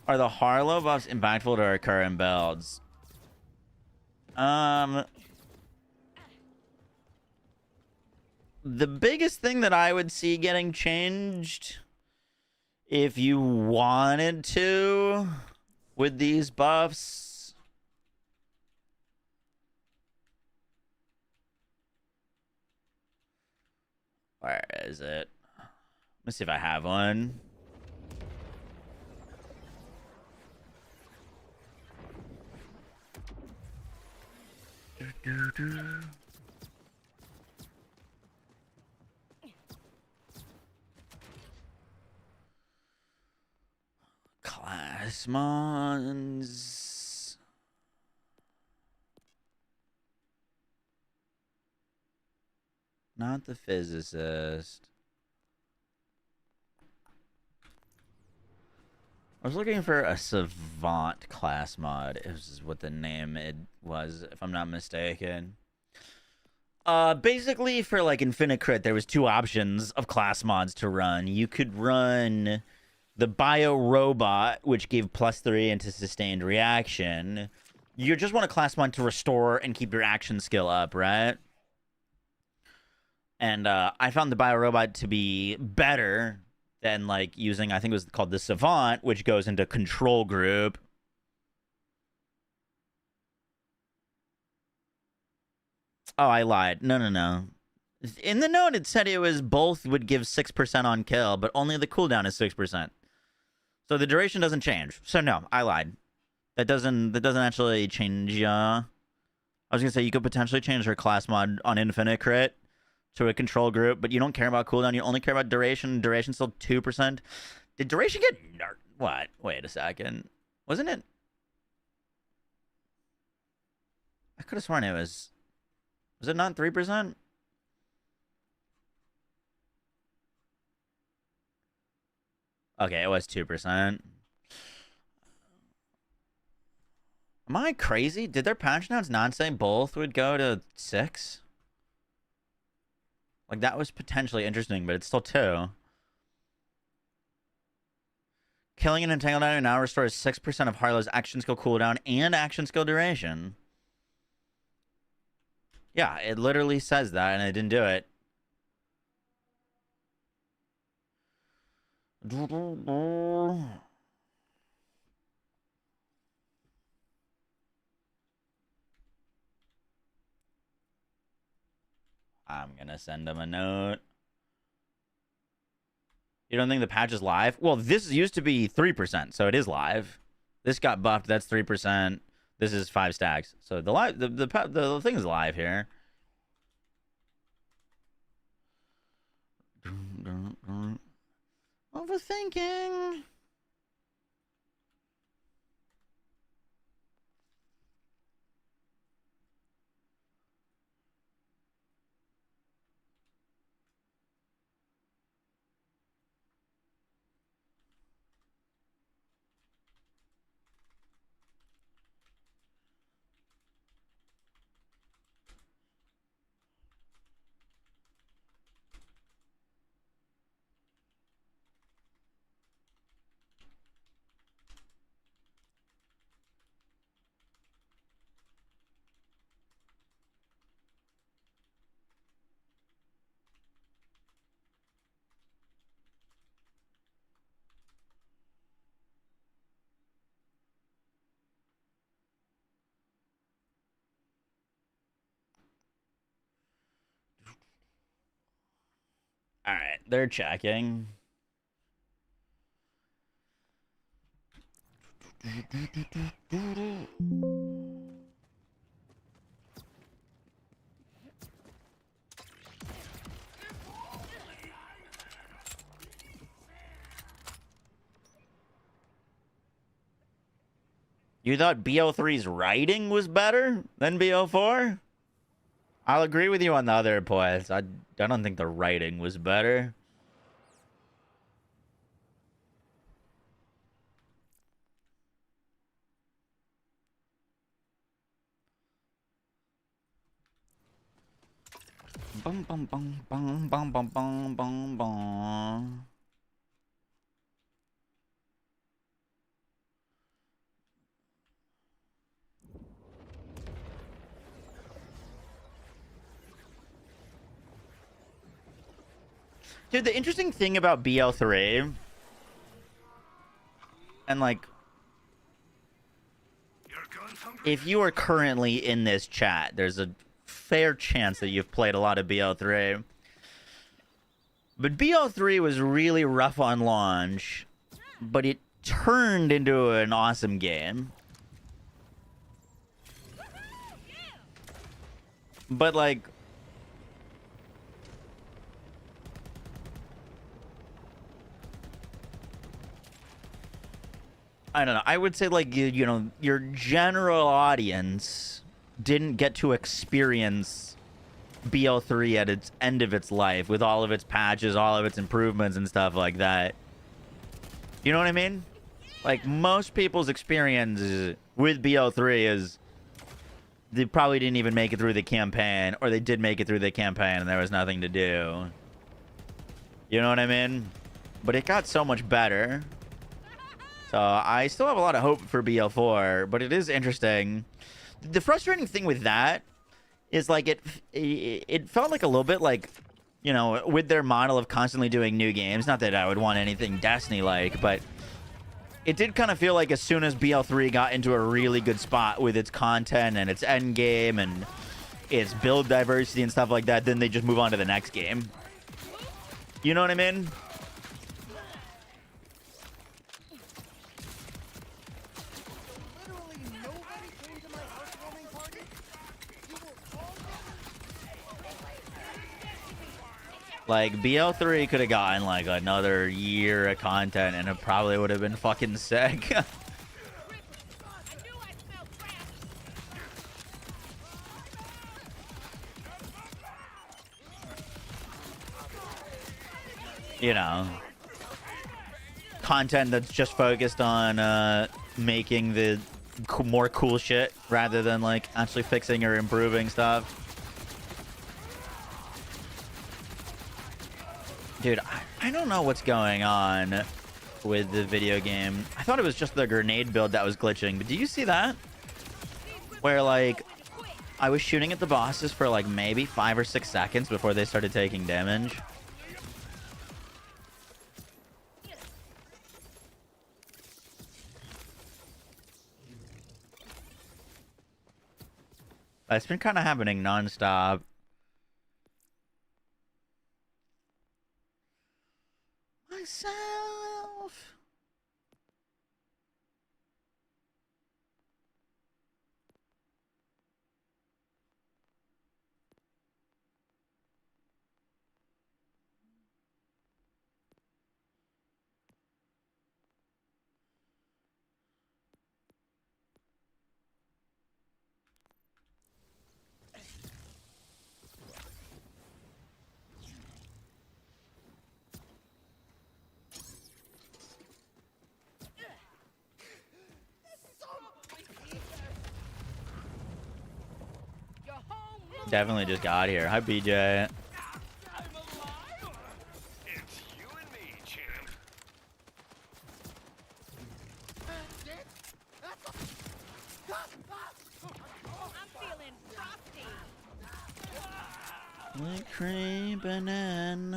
Are the Harlowe buffs impactful to our current builds? The biggest thing that I would see getting changed, if you wanted to, with these buffs, where is it? Let's see if I have one. Class mons. Not the physicist. I was looking for a savant class mod. It was what the name it was, if I'm not mistaken. Basically for like Infinite Crit, there was two options of class mods to run. You could run the Bio Robot, which gave +3 into sustained reaction. You just want a class mod to restore and keep your action skill up, right? And I found the Bio Robot to be better than like using, I think it was called the Savant, which goes into control group. Oh, I lied. No, no, no. In the note, it said it was both would give 6% on kill, but only the cooldown is 6%. So the duration doesn't change. So no, I lied. That doesn't actually change. I was gonna say you could potentially change her class mod on Infinite Crit to a control group, but you don't care about cooldown. You only care about duration. Duration's still 2%. Did duration get what? Wait a second. Wasn't it? I could have sworn it was. Was it not 3%? Okay, it was 2%. Am I crazy? Did their patch notes not say both would go to 6? Like, that was potentially interesting, but it's still 2. Killing an entangled enemy now restores 6% of Harlow's action skill cooldown and action skill duration. Yeah, it literally says that, and I didn't do it. I'm gonna send him a note. You don't think the patch is live? Well, this used to be 3%, so it is live. This got buffed. That's 3%. This is 5 stacks. So the thing is live here. Overthinking. All right, they're checking. You thought BO3's writing was better than BO4? I'll agree with you on the other points. I don't think the writing was better. Bum bum bum bum bum bum bum bum bum. Dude, the interesting thing about BL3 and like if you are currently in this chat, there's a fair chance that you've played a lot of BL3. But BL3 was really rough on launch, but it turned into an awesome game. But like I don't know. I would say like you know, your general audience didn't get to experience BL3 at its end of its life with all of its patches, all of its improvements and stuff like that. You know what I mean? Like most people's experience with BL3 is they probably didn't even make it through the campaign, or they did make it through the campaign and there was nothing to do. You know what I mean? But it got so much better. So I still have a lot of hope for BL4, but it is interesting. The frustrating thing with that is like it felt like a little bit like, you know, with their model of constantly doing new games. Not that I would want anything Destiny-like, but it did kind of feel like as soon as BL3 got into a really good spot with its content and its end game and it's build diversity and stuff like that, then they just move on to the next game. You know what I mean? Like, BL3 could have gotten, like, another year of content, and it probably would have been fucking sick. You know, content that's just focused on making the more cool shit rather than, like, actually fixing or improving stuff. Dude, I don't know what's going on with the video game. I thought it was just the grenade build that was glitching, but do you see that? Where, like, I was shooting at the bosses for, like, maybe 5 or 6 seconds before they started taking damage. It's been kind of happening nonstop. Myself. Definitely just got here. Hi, BJ. It's you and me, champ. I'm feeling frosty. We're creeping in.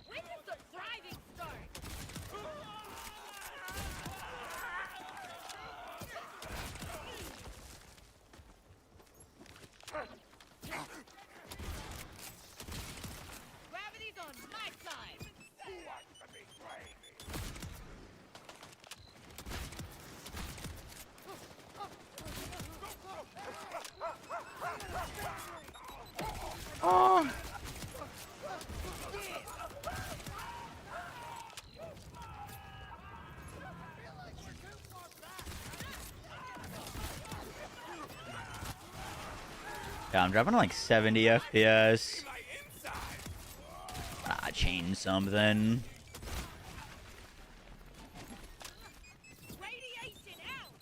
When does the driving start? Gravity's on my side. Who wants to be crazy? Oh. Yeah, I'm dropping to like 70 FPS. Change something. Radiation out.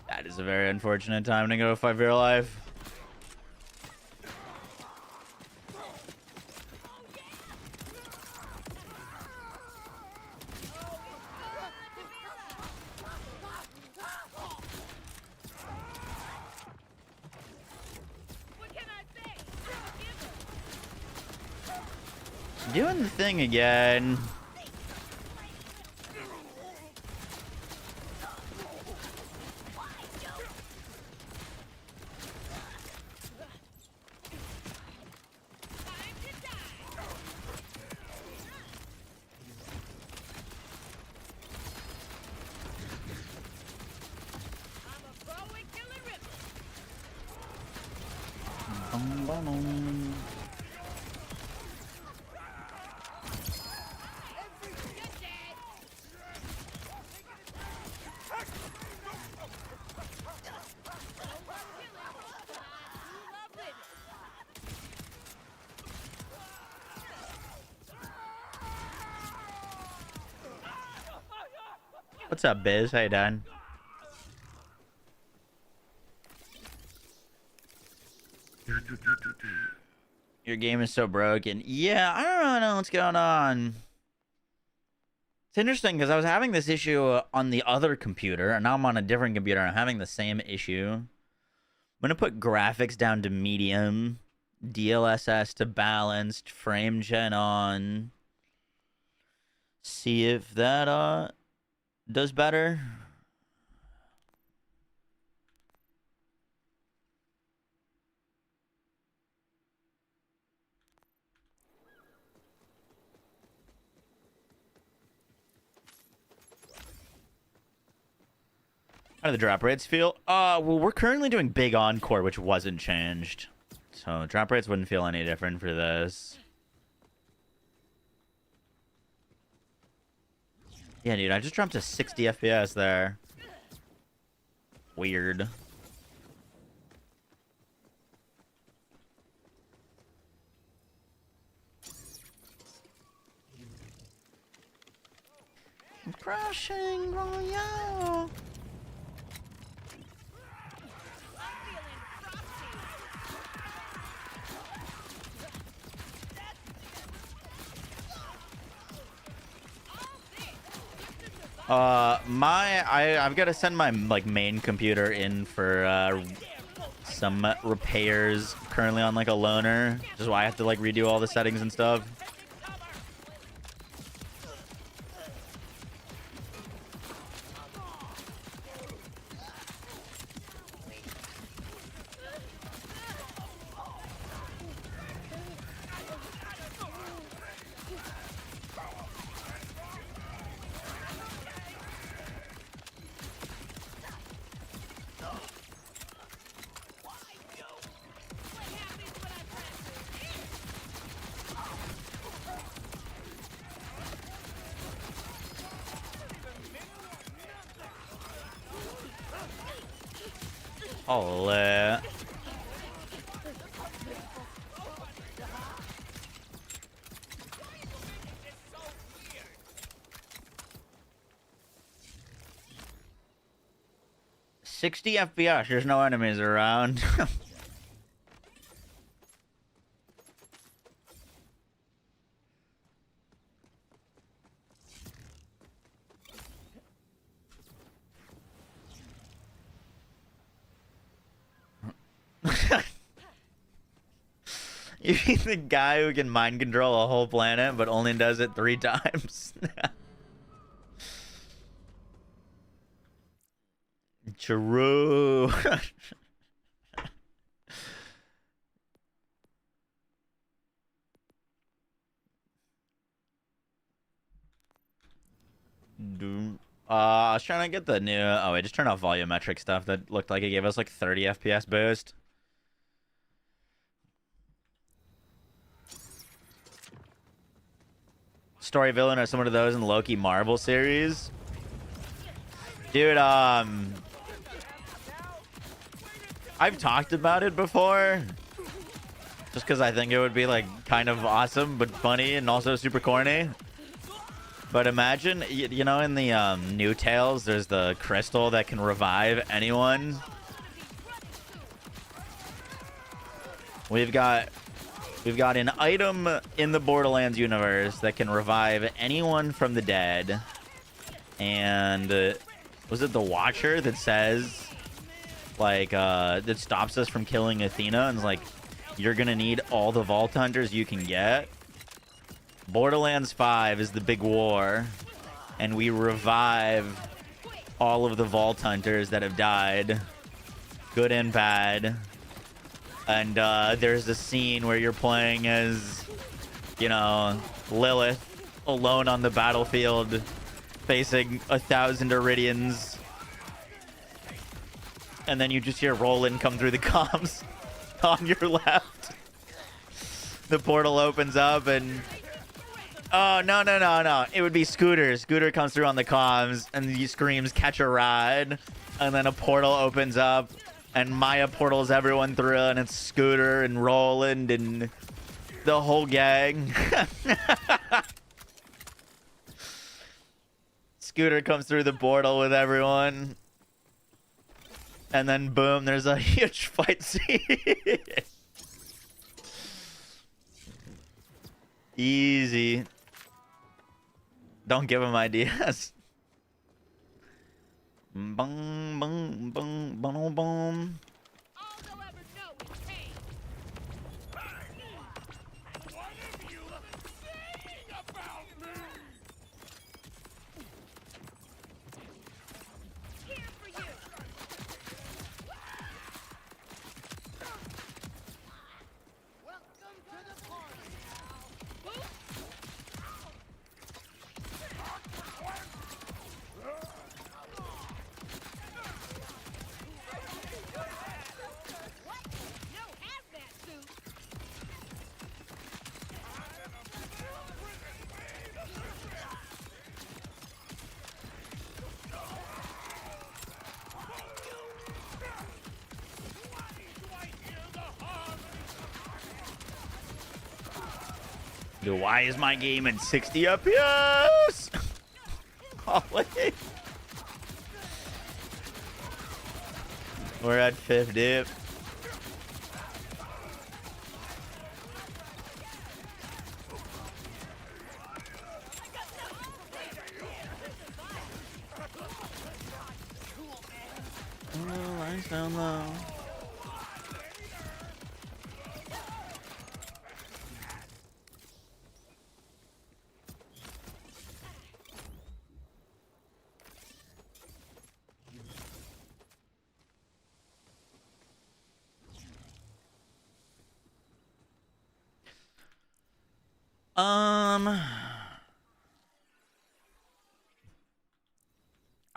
That is a very unfortunate time to go fight for your life. What can I say? Doing the thing again. Time to die. I'm a pro at killing ripples. Bum, bum, bum. You're dead. What's up, Biz? How you doing? Your game is so broken. Yeah, I don't really know what's going on. It's interesting because I was having this issue on the other computer, and now I'm on a different computer, and I'm having the same issue. I'm going to put graphics down to medium, DLSS to balanced, frame gen on. See if that does better. How do the drop rates feel? Well, we're currently doing big encore, which wasn't changed. So drop rates wouldn't feel any different for this. Yeah, dude, I just dropped to 60 FPS there. Weird. I'm crashing Royale. I've got to send my like main computer in for some repairs. Currently on like a loaner, which is why I have to like redo all the settings and stuff. Holy. "60 FPS, there's no enemies around." You mean the guy who can mind control a whole planet but only does it 3 times? True. I was trying to get the new... Oh, wait, just turn off volumetric stuff. That looked like it gave us like 30 FPS boost. Story villain or some of those in Loki Marvel series. Dude, I've talked about it before. Just because I think it would be like kind of awesome, but funny and also super corny. But imagine, you know, in the new Tales, there's the crystal that can revive anyone. We've got an item in the Borderlands universe that can revive anyone from the dead. And was it the Watcher that says, like, that stops us from killing Athena and is like, you're gonna need all the Vault Hunters you can get? Borderlands 5 is the big war, and we revive all of the Vault Hunters that have died, good and bad. And there's a scene where you're playing as, you know, Lilith, alone on the battlefield, facing 1,000 Iridians. And then you just hear Roland come through the comms on your left. The portal opens up and... Oh, no. It would be Scooter. Scooter comes through on the comms and he screams, "Catch a ride." And then a portal opens up and Maya portals everyone through, and it's Scooter and Roland and the whole gang. Scooter comes through the portal with everyone. And then boom, there's a huge fight scene. Easy. Don't give him ideas. Bum, bum, bum, bum, bum. All they'll ever know is pain. What have you been saying about me? Dude, why is my game at 60 FPS? Golly. We're at 50. Oh, lights down low.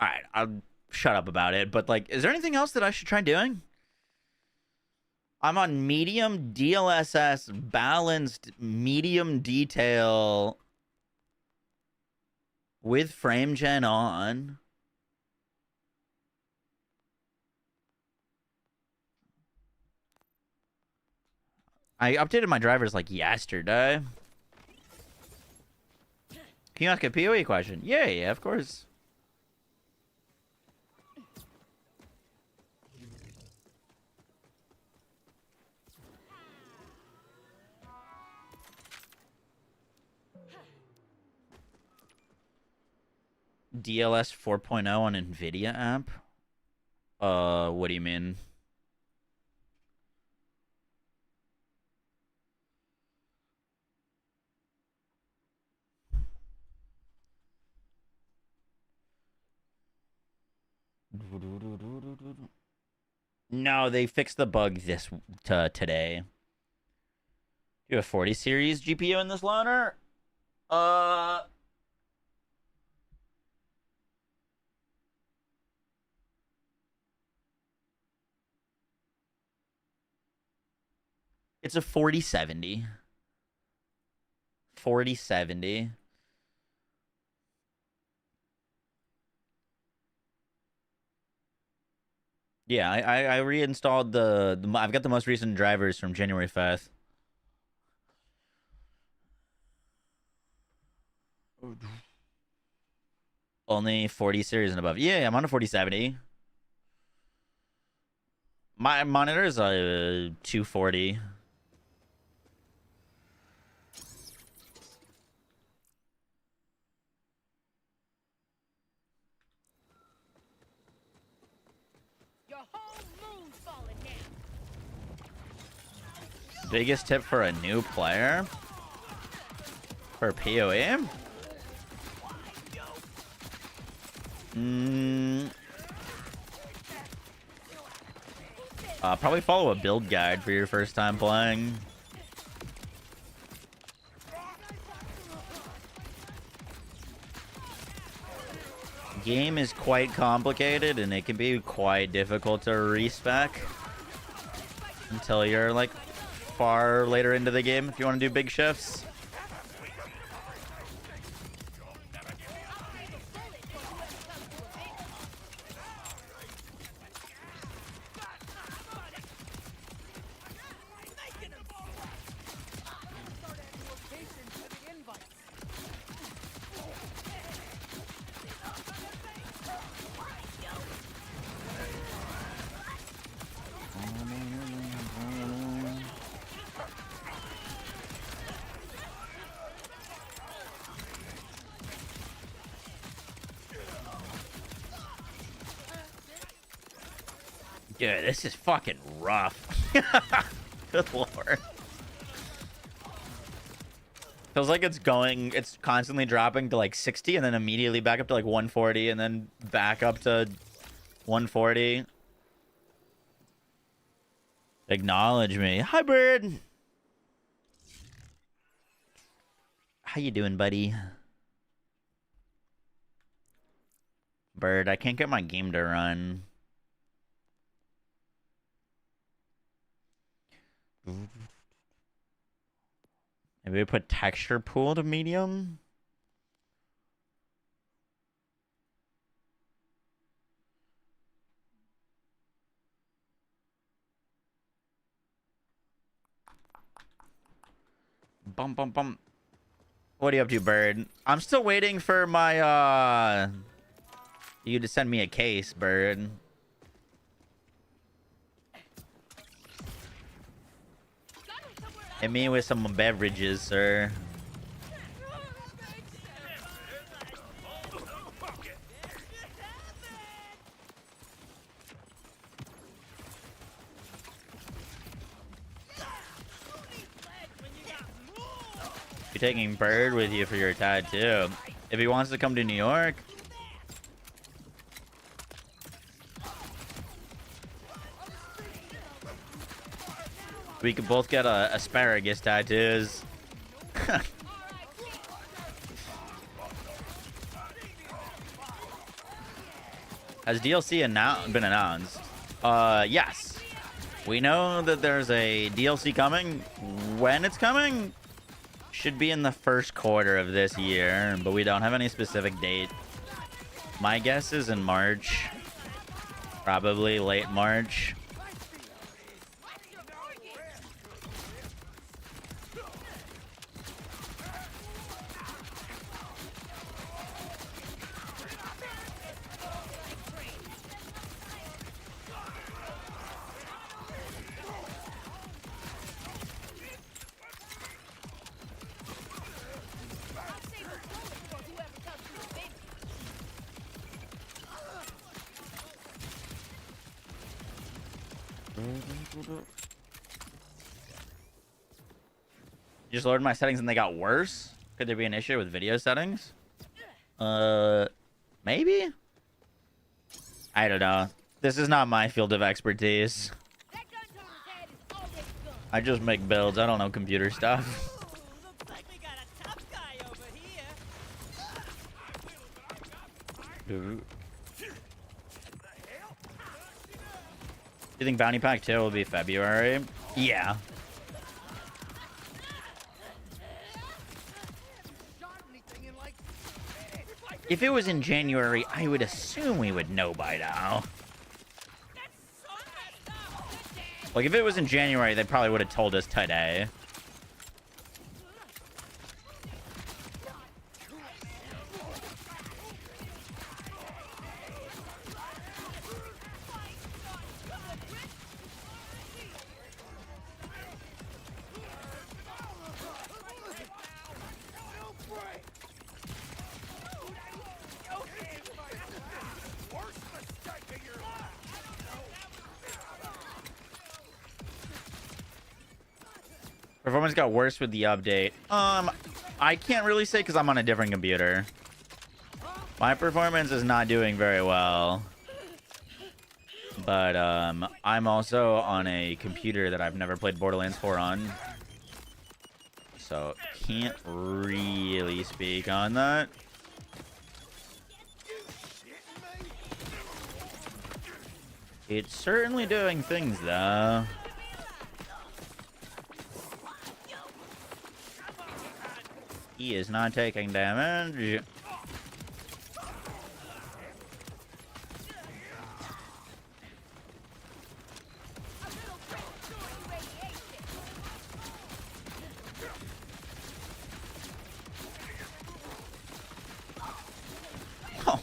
All right, I'll shut up about it. But like, is there anything else that I should try doing? I'm on medium DLSS, balanced medium detail with frame gen on. I updated my drivers like yesterday. Can you ask a PoE question? Yeah, of course. DLS 4.0 on NVIDIA app? What do you mean? No, they fixed the bug today. You have 40 series GPU in this loaner? It's a 4070. 4070. Yeah, I reinstalled the I've got the most recent drivers from January 5th. Only 40 series and above. Yeah, I'm on a 4070. My monitor is a 240. Your whole moon's falling now. Biggest tip for a new player for PoE? Probably follow a build guide for your first time playing. Game is quite complicated and it can be quite difficult to respec until you're like far later into the game if you want to do big shifts. Dude, this is fucking rough. Good lord. Feels like it's constantly dropping to like 60 and then immediately back up to like 140 and then back up to 140. Acknowledge me. Hi, Bird. How you doing, buddy? Bird, I can't get my game to run. Maybe we put texture pool to medium. Bum bum bum. What are you up to, Bird? I'm still waiting for my, you to send me a case, Bird. Hit me with some beverages, sir. You're taking Bird with you for your tattoo. If he wants to come to New York. We could both get asparagus tattoos. Has DLC been announced? Yes. We know that there's a DLC coming. When it's coming should be in the first quarter of this year, but we don't have any specific date. My guess is in March. Probably late March. You just lowered my settings and they got worse? Could there be an issue with video settings? Maybe? I don't know. This is not my field of expertise. I just make builds. I don't know computer stuff. Looks like we got a tough guy over here. You think Bounty Pack 2 will be February? Yeah. If it was in January, I would assume we would know by now. Like, if it was in January, they probably would have told us today. Performance got worse with the update. I can't really say because I'm on a different computer. My performance is not doing very well. But I'm also on a computer that I've never played Borderlands 4 on. So can't really speak on that. It's certainly doing things though. He is not taking damage. Oh.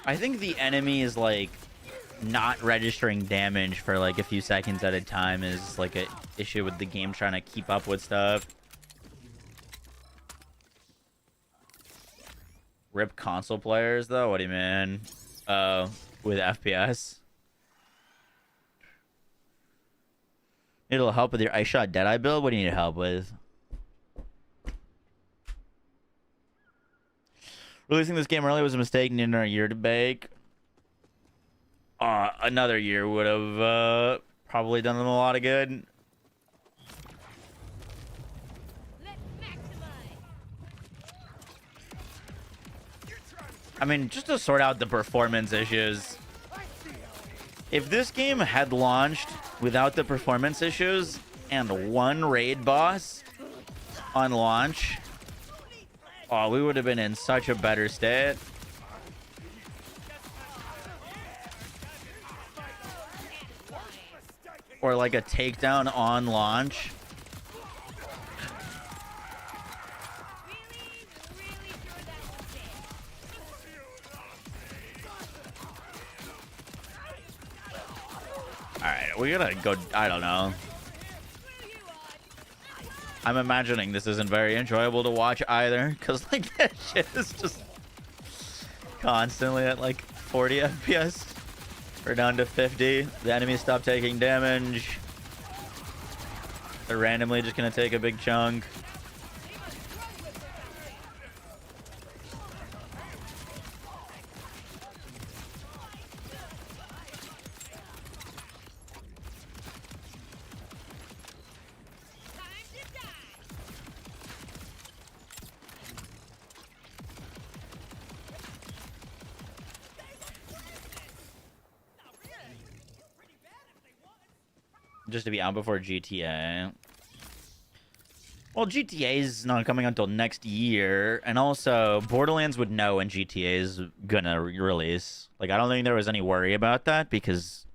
I think the enemy is like not registering damage for like a few seconds at a time is like an issue with the game trying to keep up with stuff. Rip console players though? What do you mean? With FPS? It'll help with your I Shot Deadeye build? What do you need help with? Releasing this game early was a mistake. Needing a year to bake. Another year would have probably done them a lot of good. Let's maximize. I mean, just to sort out the performance issues. If this game had launched without the performance issues and one raid boss on launch, oh, we would have been in such a better state. Or like a takedown on launch. Really sure that was it. Alright, we gotta go. I don't know. I'm imagining this isn't very enjoyable to watch either, because like that shit is just constantly at like 40 FPS. We're down to 50. The enemies stop taking damage. They're randomly just gonna take a big chunk. Just to be out before GTA. Well, GTA is not coming until next year, and also Borderlands would know when GTA is gonna release. Like, I don't think there was any worry about that because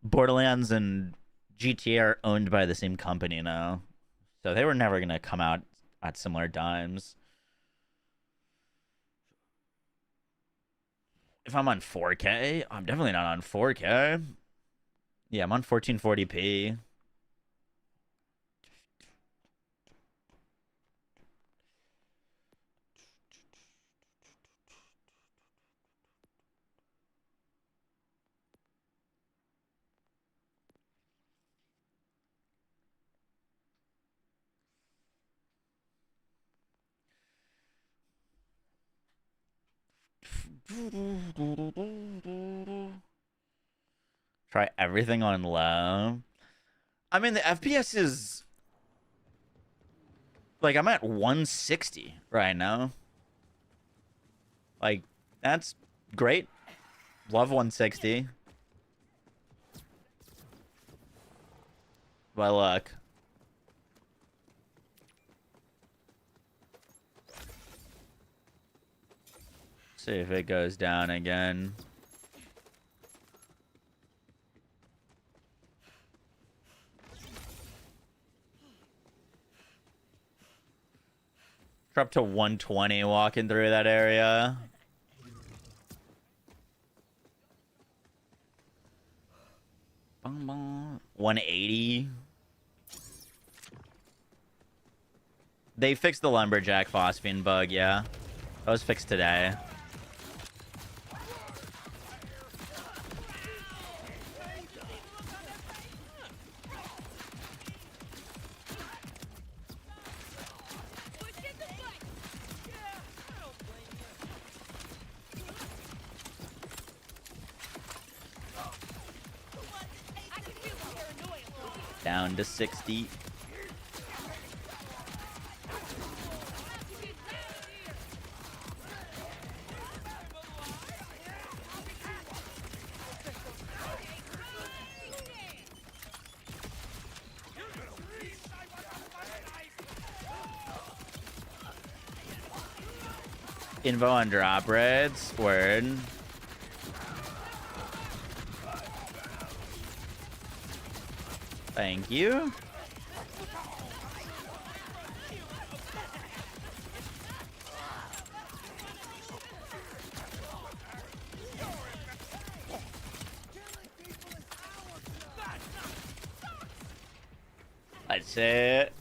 Borderlands and GTA are owned by the same company now, so they were never gonna come out at similar times. If I'm on 4K, I'm definitely not on 4K. Yeah, I'm on 1440p. Try everything on low. I mean, the FPS is like I'm at 160 right now. Like, that's great. Love 160. By luck. See if it goes down again. Up to 120 walking through that area. Bum, bum. 180. They fixed the lumberjack phosphine bug, yeah. That was fixed today. Down to 60. Info on drop reds. Word. Thank you. That's it.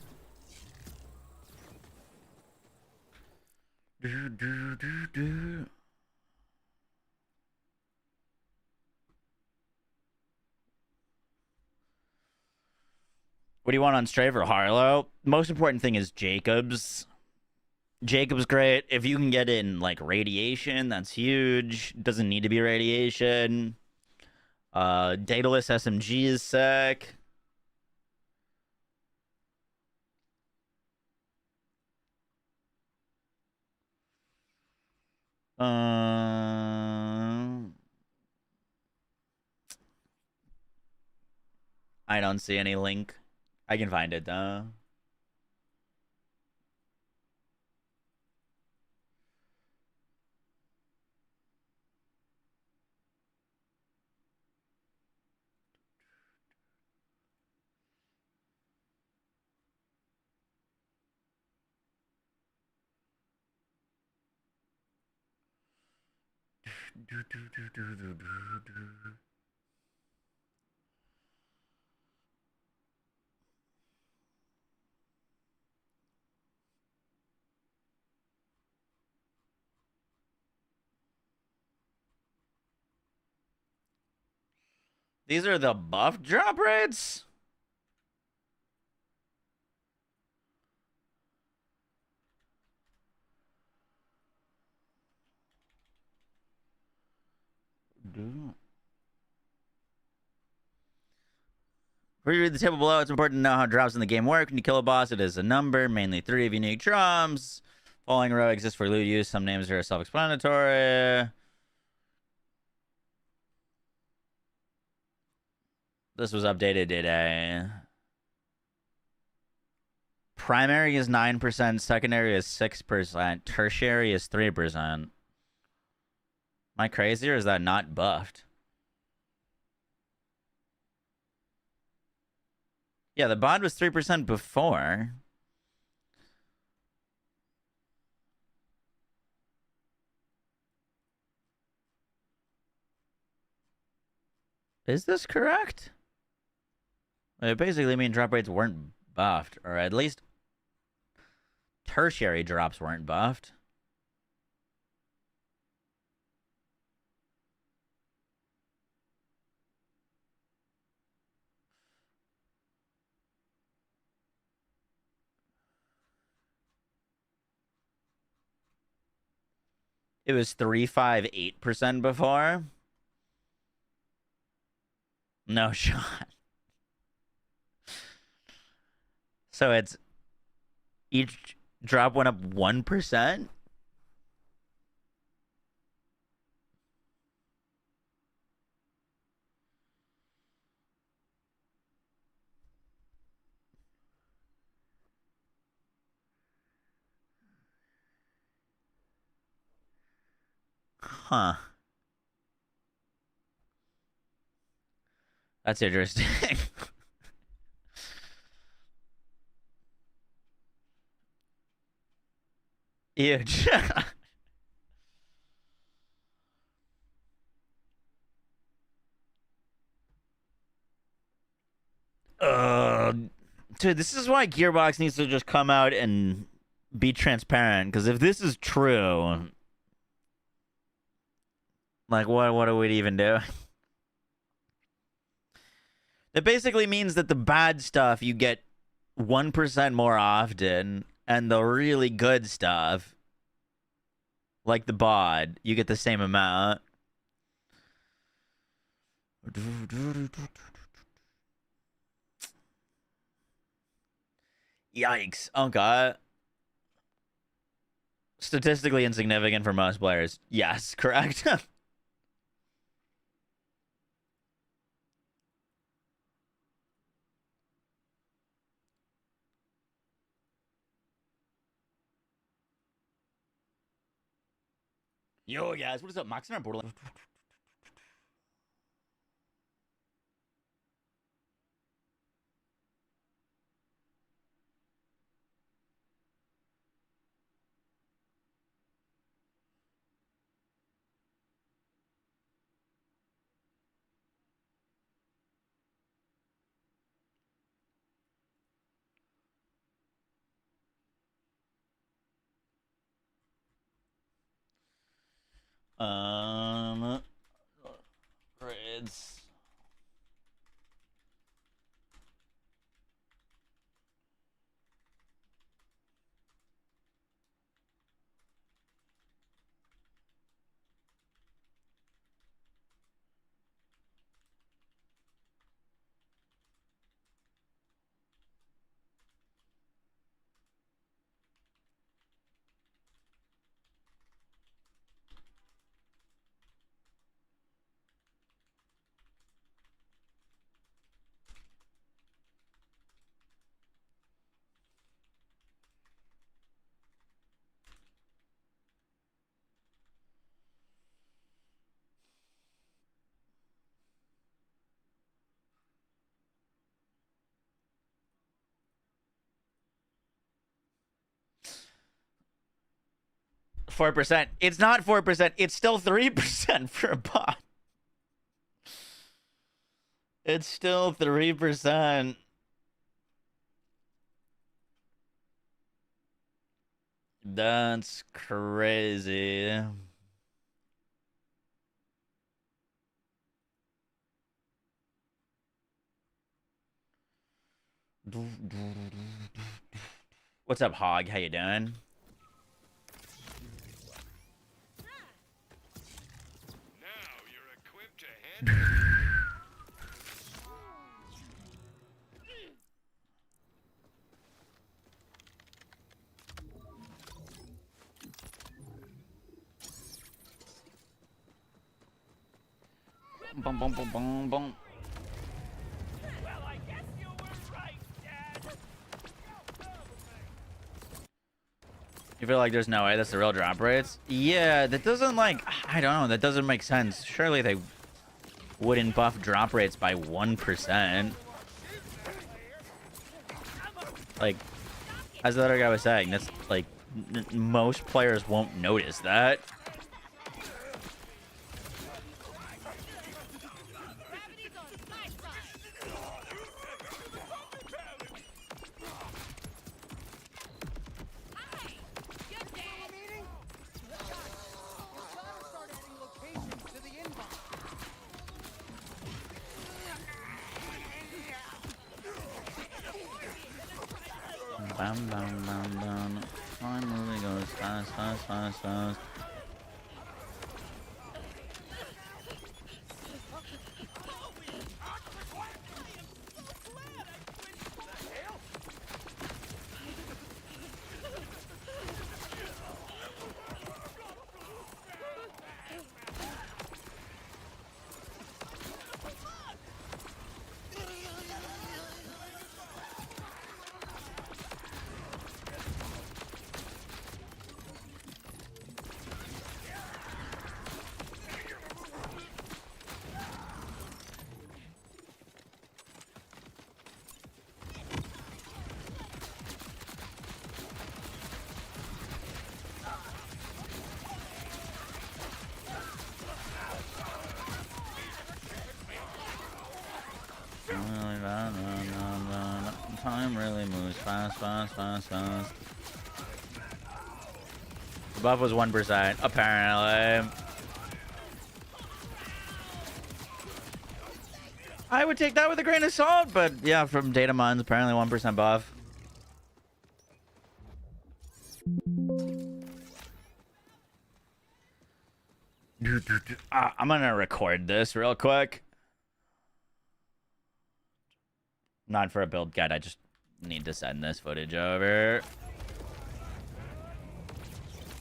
Do. What do you want on Stray for Harlowe? Most important thing is Jacobs. Jacob's great. If you can get in like radiation, that's huge. Doesn't need to be radiation. Daedalus SMG is sick. I don't see any link. I can find it though. These are the buff drop rates? Before you read the table below, it's important to know how drops in the game work. When you kill a boss, it is a number, mainly 3 of unique drums. Following row exists for loot use. Some names are self-explanatory. This was updated today. Primary is 9%, secondary is 6%, tertiary is 3%. Am I crazy or is that not buffed? Yeah, the bond was 3% before. Is this correct? It basically means drop rates weren't buffed, or at least tertiary drops weren't buffed. It was 358% before. No shot. So it's each drop went up 1%. Huh. That's interesting. Huge. Dude, this is why Gearbox needs to just come out and be transparent. Because if this is true, like, what are we even doing? It basically means that the bad stuff you get 1% more often, and the really good stuff, like the bod, you get the same amount. Yikes. Oh, God. Statistically insignificant for most players. Yes, correct. Yo, guys, what is up? Max and Borderlands. Grids. 4%. It's not 4%. It's still 3% for a bot. It's still 3%. That's crazy. What's up, Hog? How you doing? Now you're equipped to handle. Boom, boom, boom, boom, boom. Well, I guess you were right, Dad. You feel like there's no way that's the real drop rates? Yeah, that doesn't like, I don't know, that doesn't make sense. Surely they wouldn't buff drop rates by 1%. Like, as the other guy was saying, that's like, most players won't notice that. Gravity's on my side. Hi. You're dead. Bam, bam, bam, bam. Time really goes fast, fast, fast, fast. Time really moves fast, fast, fast, fast. The buff was 1%, apparently. I would take that with a grain of salt, but yeah, from data mines, apparently 1% buff. I'm gonna record this real quick. Not for a build guide, I just need to send this footage over.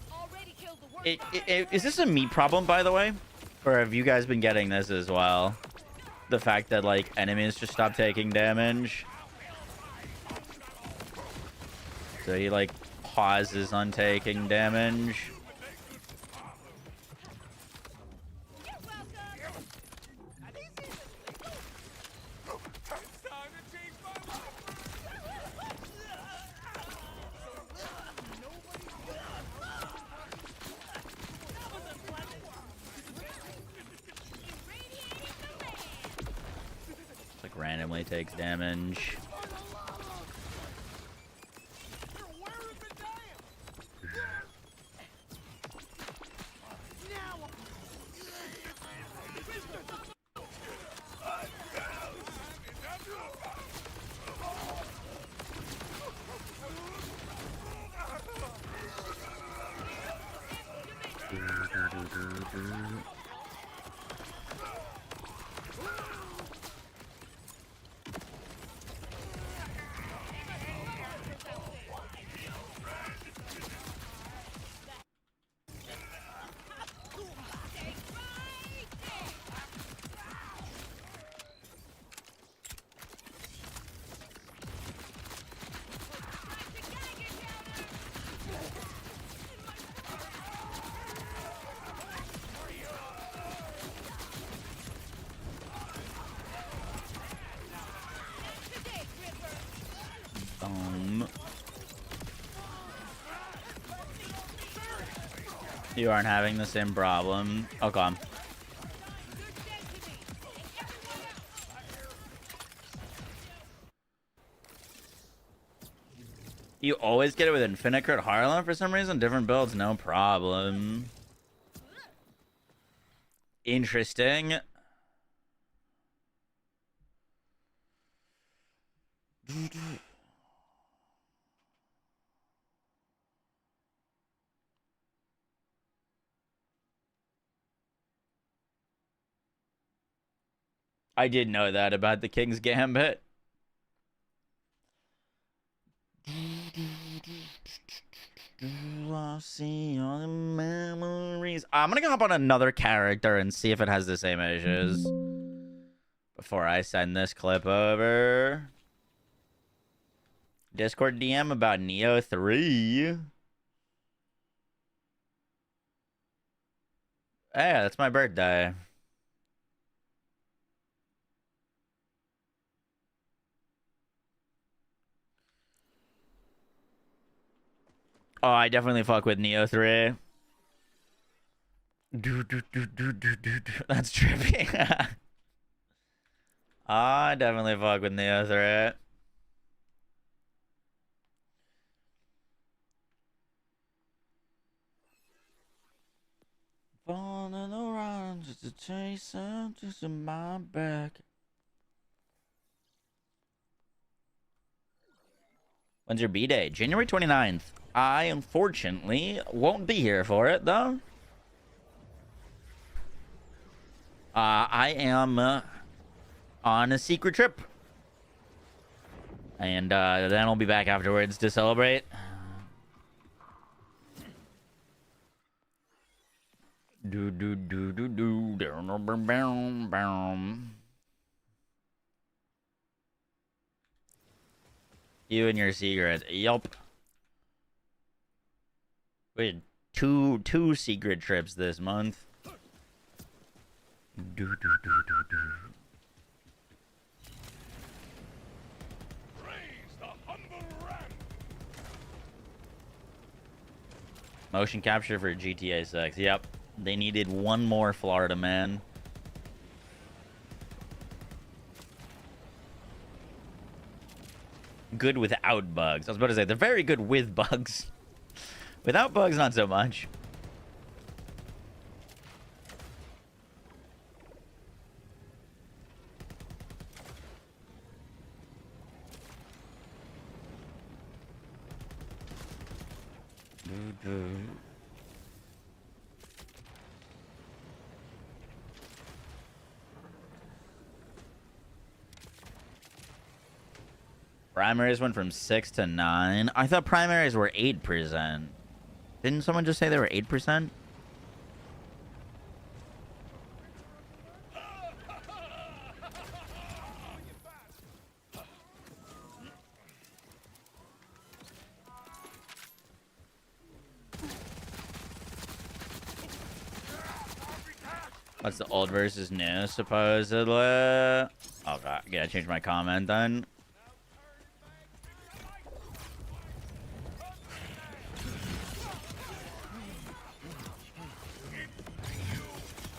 Already killed the worst. Is this a me problem, by the way? Or have you guys been getting this as well? The fact that, like, enemies just stop taking damage. So he, like, pauses on taking damage. You're welcome. It's like randomly takes damage. You aren't having the same problem. Oh, come. You always get it with Infinite Crit Harlowe for some reason? Different builds, no problem. Interesting. I did know that about the King's Gambit. I see all the memories. I'm gonna hop on another character and see if it has the same issues before I send this clip over. Discord DM about Neo 3. Hey, that's my birthday. Oh, I definitely fuck with Neo 3. That's trippy. I definitely fuck with Neo 3. Falling around just to chase up just in my back. When's your B-Day? January 29th. I, unfortunately, won't be here for it, though. I am on a secret trip. And then I'll be back afterwards to celebrate. Do do do do do down boom. You and your secret. Yup. We had two secret trips this month. Do do do do do. Raise the humble rank. Motion capture for GTA 6. Yep. They needed one more Florida man. Good without bugs. I was about to say, they're very good with bugs. Without bugs, not so much. Primaries went from 6 to 9. I thought primaries were 8%. Didn't someone just say they were 8%? What's the old versus new, supposedly? Oh, God. Yeah, I changed my comment then.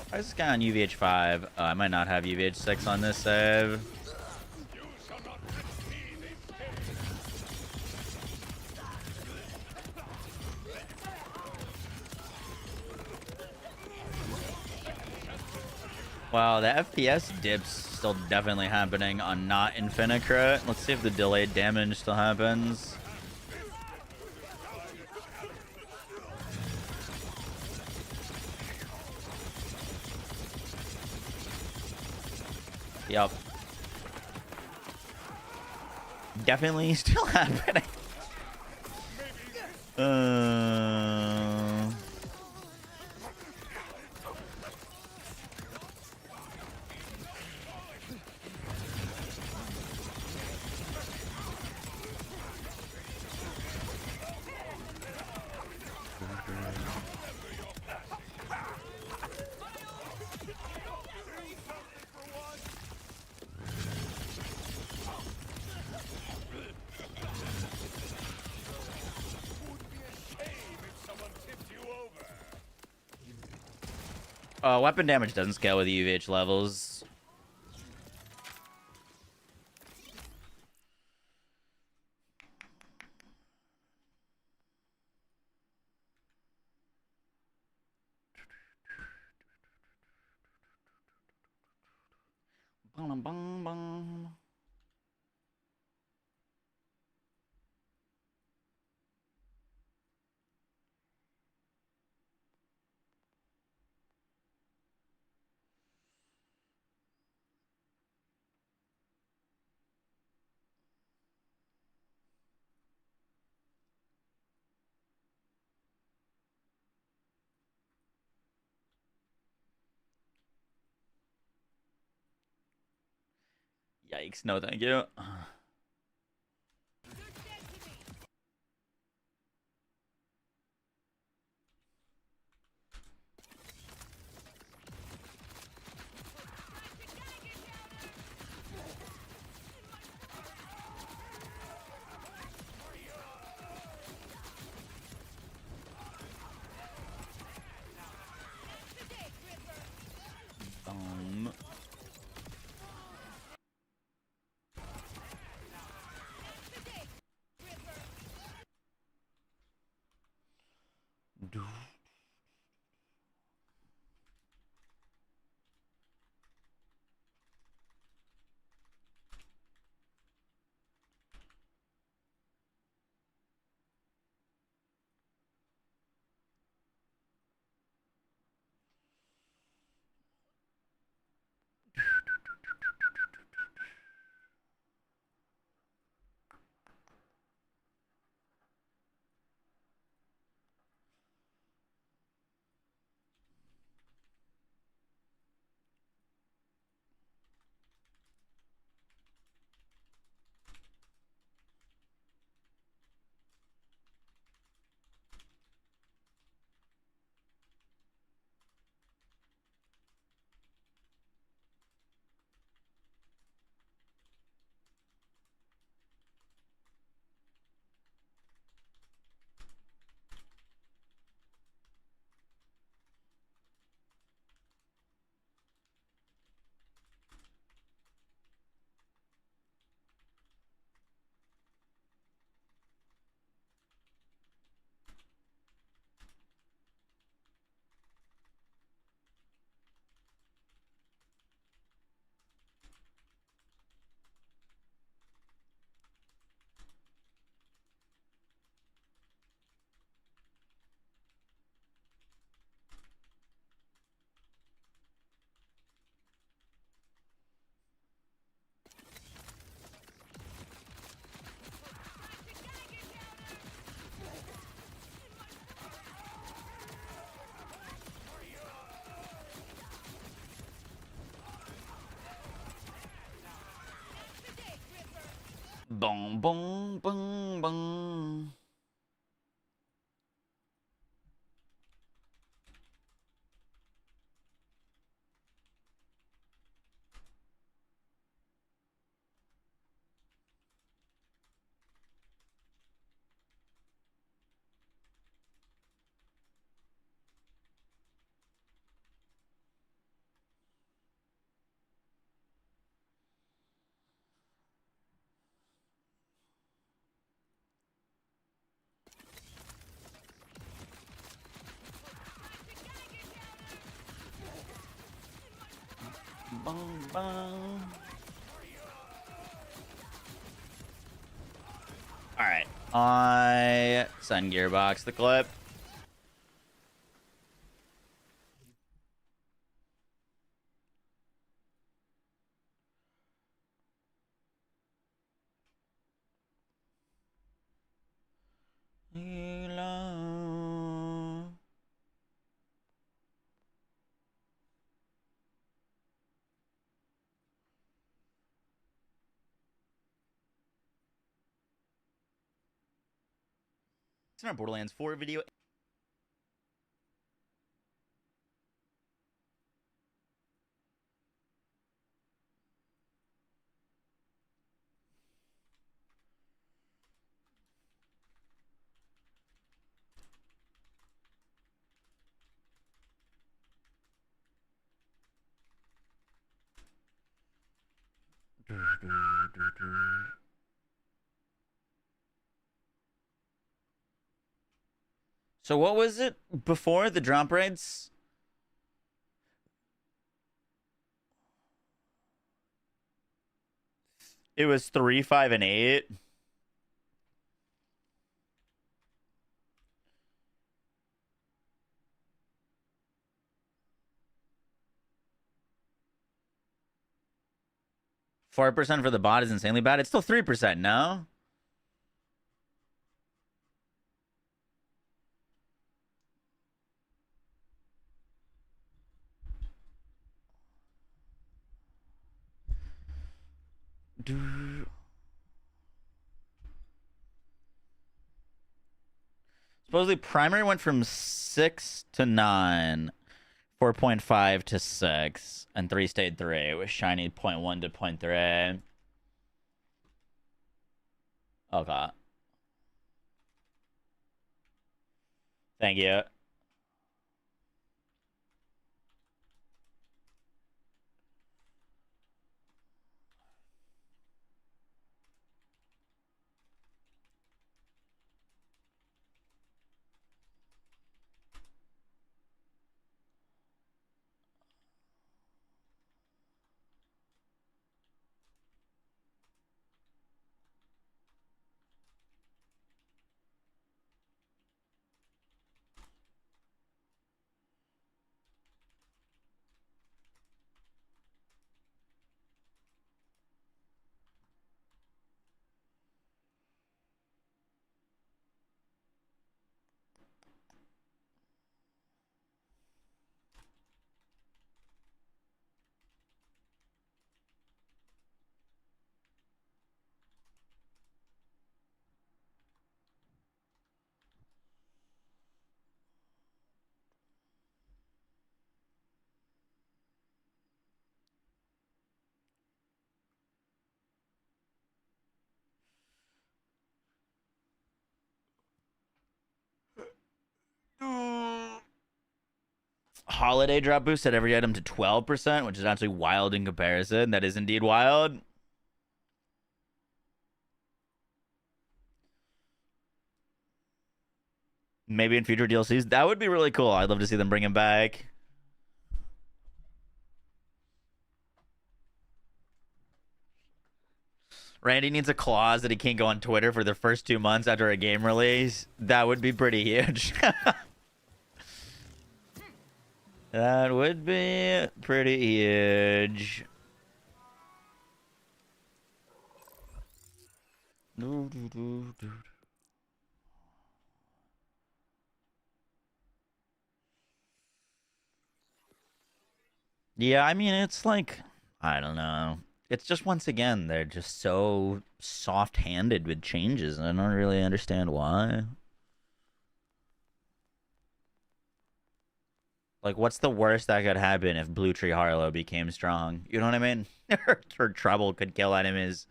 Why is this guy on UVH5? I might not have UVH6 on this save. Wow, the FPS dip's still definitely happening on not Infinite Crit. Let's see if the delayed damage still happens. Yep. Definitely still happening. Weapon damage doesn't scale with UVH levels. Bang, bang, bang. Yikes, no thank you. Boom, boom, boom, boom. Bang, bang. All right, I send Gearbox the clip. Hello. It's in our Borderlands 4 video. So what was it before the drop rates? It was 3, 5, and 8. $4% for the bot is insanely bad. It's still 3%, no? Supposedly primary went from 6 to 9, 4.5 to 6, and 3 stayed 3, with shiny 0.1 to 0.3. Okay. Thank you. Holiday drop boost at every item to 12%, which is actually wild in comparison. That is indeed wild. Maybe in future DLCs. That would be really cool. I'd love to see them bring him back. Randy needs a clause that he can't go on Twitter for the first 2 months after a game release. That would be pretty huge. That would be pretty huge. Yeah, I mean, it's like, I don't know. It's just, once again, they're just so soft-handed with changes, and I don't really understand why. Like, what's the worst that could happen if Blue Tree Harlowe became strong? You know what I mean? Her trouble could kill enemies.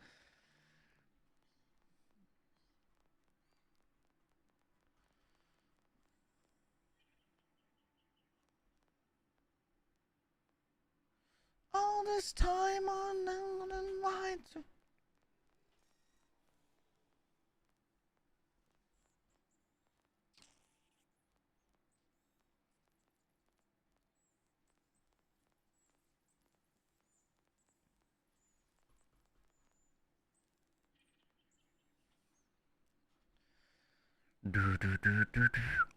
All this time on the lights.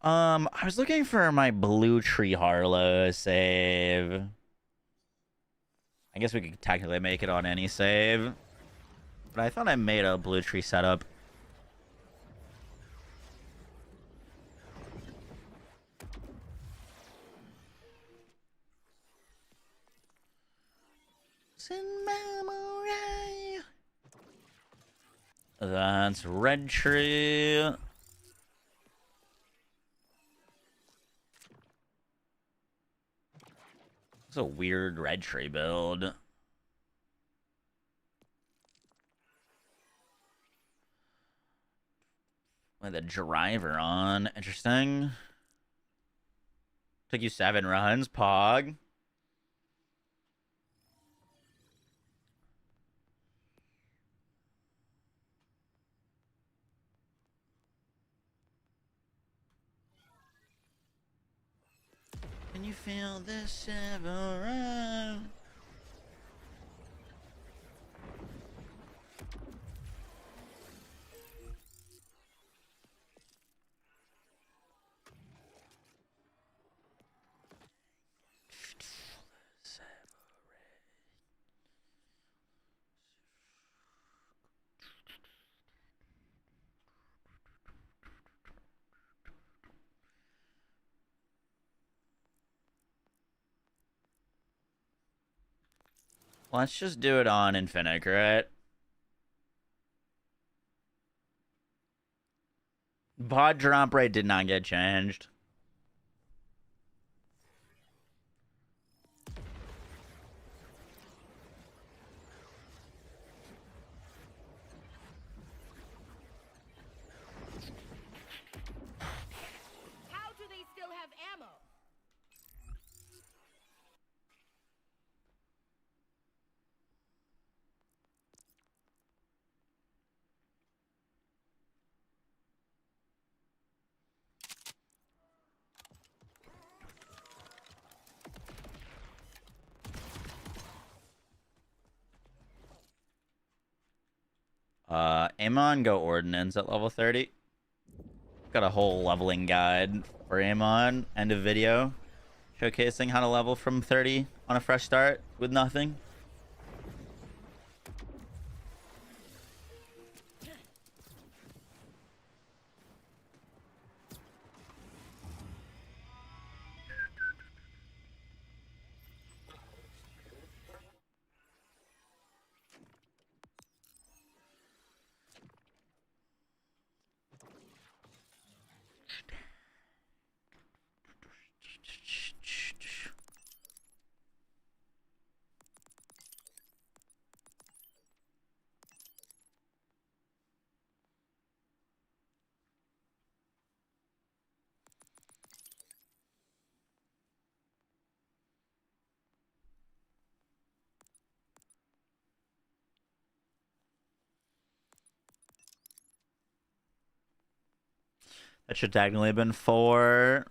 I was looking for my Blue Tree Harlowe save. I guess we could technically make it on any save. But I thought I made a Blue Tree setup. In memory. That's Red Tree. It's a weird Red Tree build. With a driver on. Interesting. Took you 7 runs, Pog. Can you feel this ever? Let's just do it on Infinite, right? Bod drop rate did not get changed. How do they still have ammo? Amon go Ordnance at level 30. Got a whole leveling guide for Amon. End of video. Showcasing how to level from 30 on a fresh start with nothing. That should technically have been 4.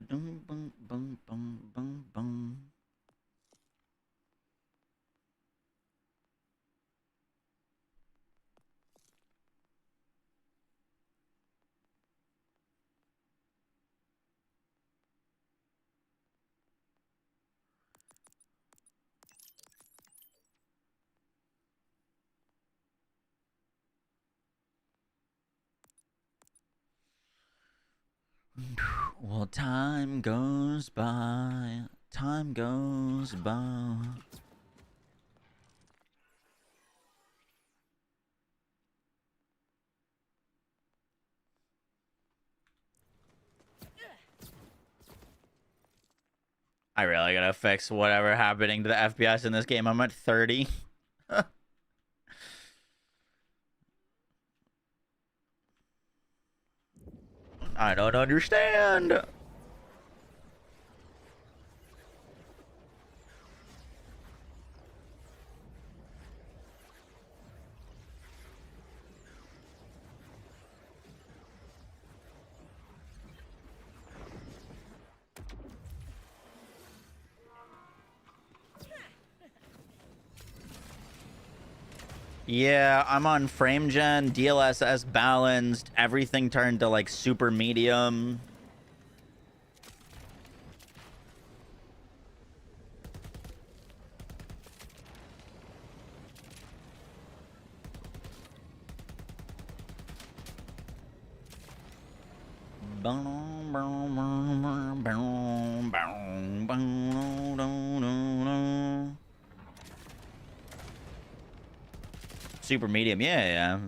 Boom, boom, boom, boom, boom, boom. Well, time goes by. Time goes by. I really gotta fix whatever happening to the FPS in this game. I'm at 30. I don't understand. Yeah, I'm on frame gen, DLSS balanced, everything turned to like super medium. Super medium, yeah.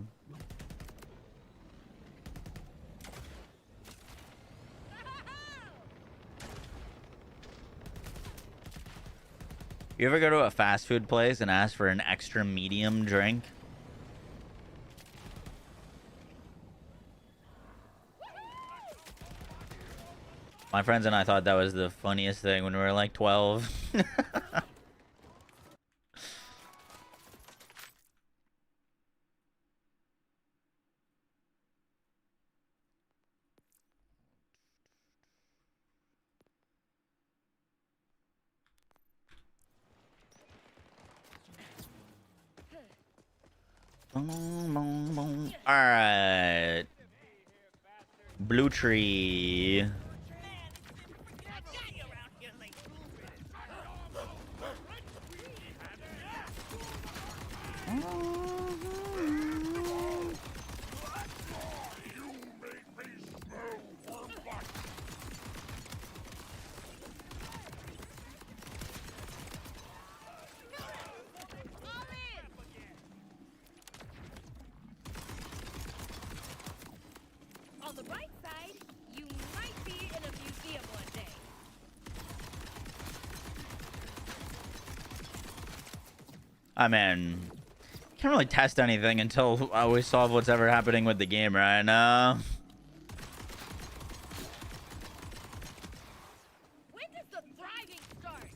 You ever go to a fast food place and ask for an extra medium drink? My friends and I thought that was the funniest thing when we were like 12. Alright. Blue tree. I got you around here late. On the bright side, you might be in a museum one day. I mean, can't really test anything until we solve what's ever happening with the game right now. When does the thriving start?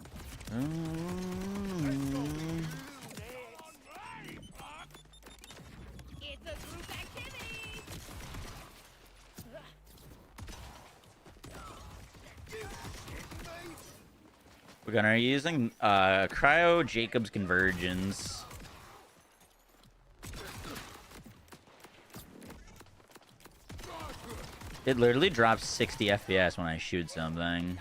It's a group activity. We're gonna be using Cryo Jacob's Convergence. It literally drops 60 FPS when I shoot something.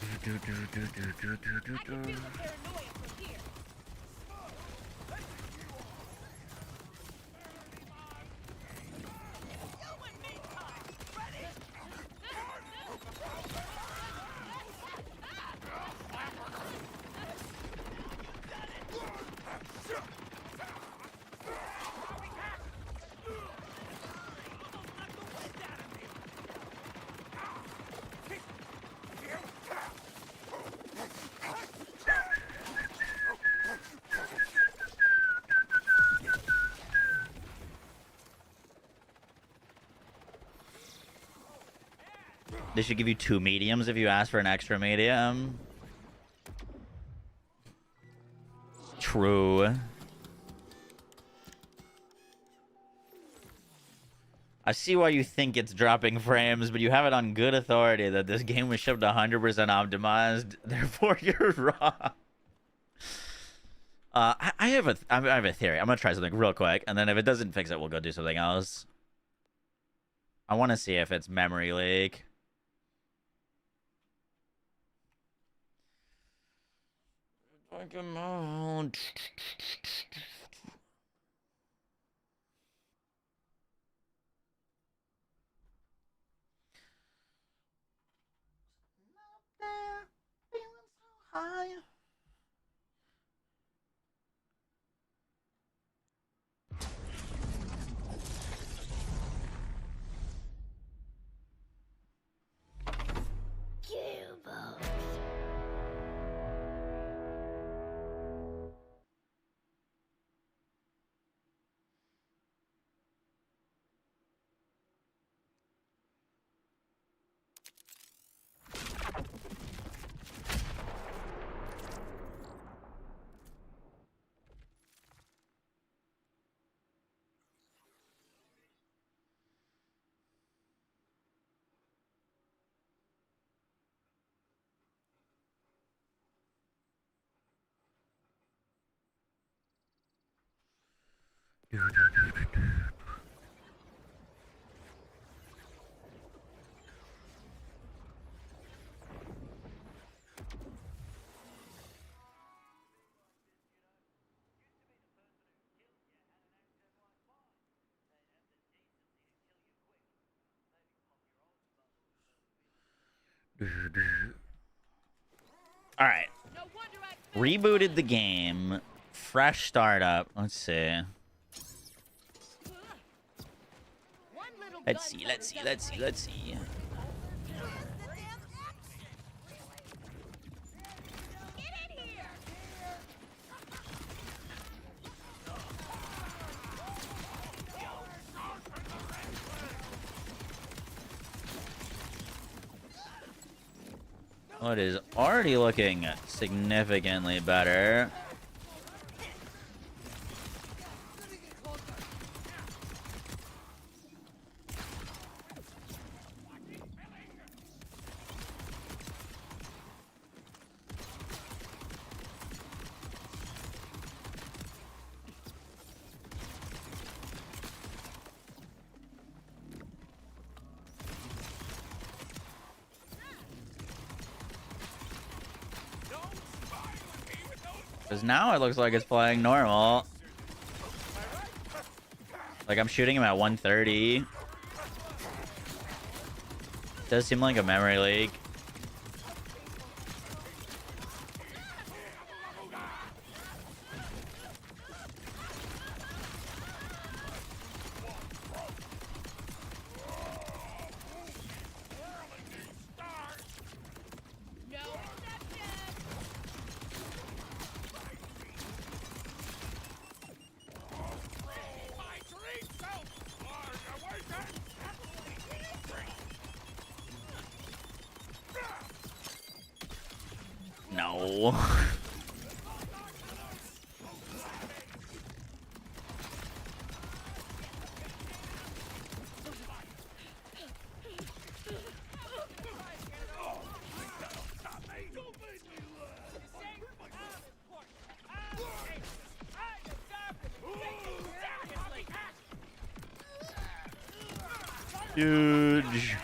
I can feel the paranoia from here. They should give you 2 mediums if you ask for an extra medium. True. I see why you think it's dropping frames, but you have it on good authority that this game was shipped 100% optimized. Therefore, you're wrong. I have a theory. I'm gonna try something real quick, and then if it doesn't fix it, we'll go do something else. I want to see if it's memory leak. Come on. High. All right. No wonder I Rebooted the game. Fresh startup. Let's see. one little Let's gun see. Let's see. powder Let's see. Let's see. Get in here! Oh, it is already looking significantly better. Because now it looks like it's playing normal. Like I'm shooting him at 130. Does seem like a memory leak. No exception! My dream self! Awaken! No. Huge.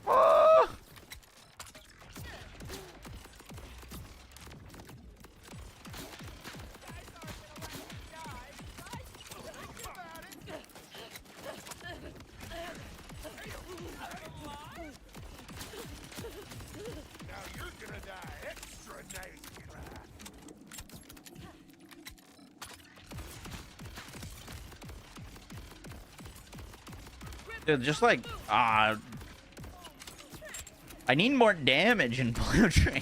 Ah. Now you're gonna die extra nice. Dude, just like, I need more damage in Blue Train.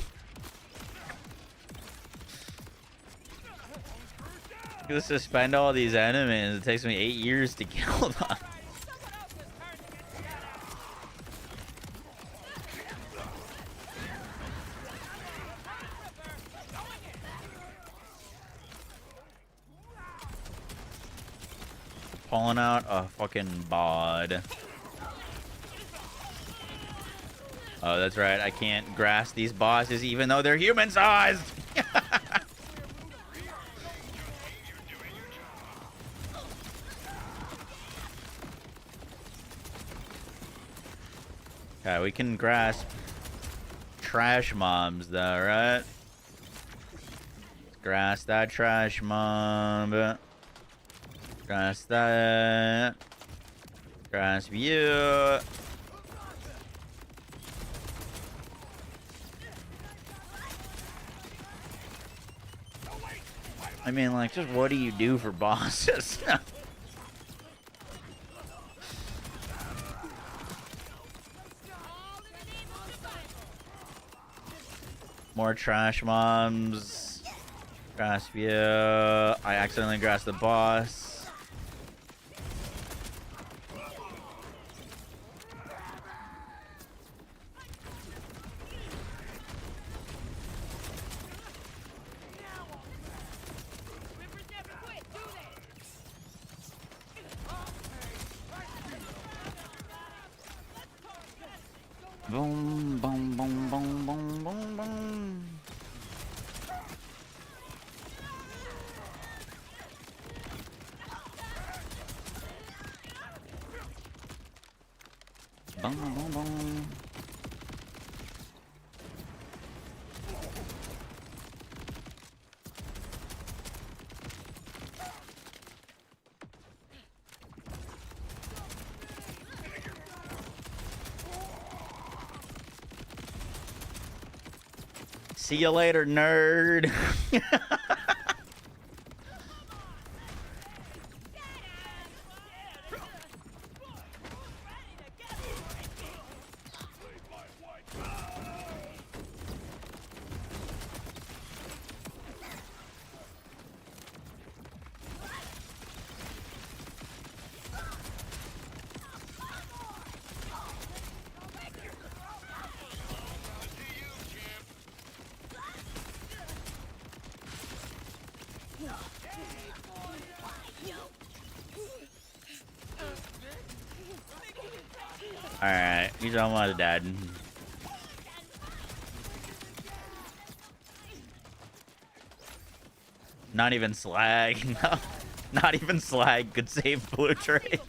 I'm gonna suspend all these enemies. It takes me 8 years to kill them. Pulling out a fucking bod. Oh, that's right. I can't grasp these bosses even though they're human-sized. Okay, we can grasp trash mobs though, right? Grasp that trash mob. Grasp that. Grasp you. I mean, like, just what do you do for bosses? More trash mobs. Grasp you. I accidentally grasped the boss. Rippers never quit, do they? Boom, boom, boom, boom, boom, boom, boom. Boom, boom, boom. See you later, nerd. Alright, he's almost dead. Not even slag. No. Not even slag could save Blue Tree.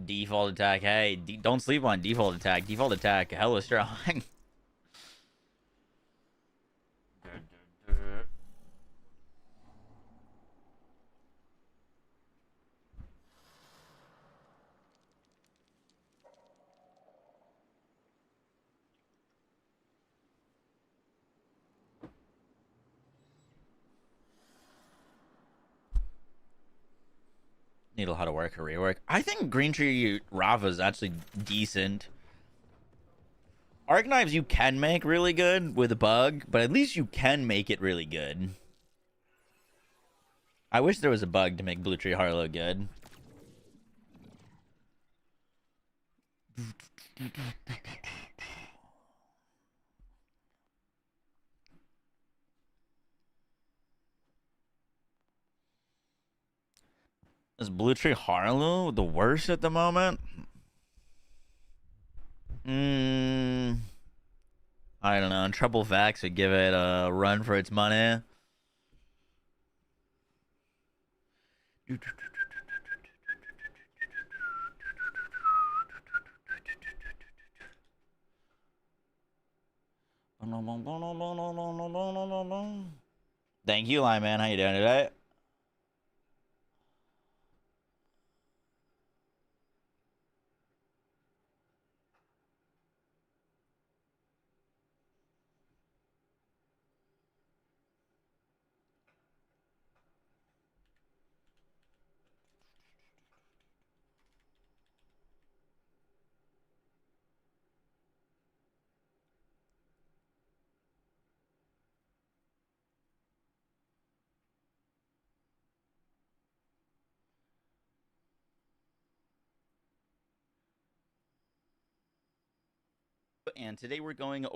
Default attack. Hey, don't sleep on default attack. Default attack, hella strong. Need a lot of work or rework. I think Green Tree Rava is actually decent. Arc knives you can make really good with a bug, but at least you can make it really good. I wish there was a bug to make Blue Tree Harlowe good. Is Blue Tree Harlowe the worst at the moment? I don't know. Trouble Facts would give it a run for its money. Thank you, Lyman. How you doing today? and today we're going over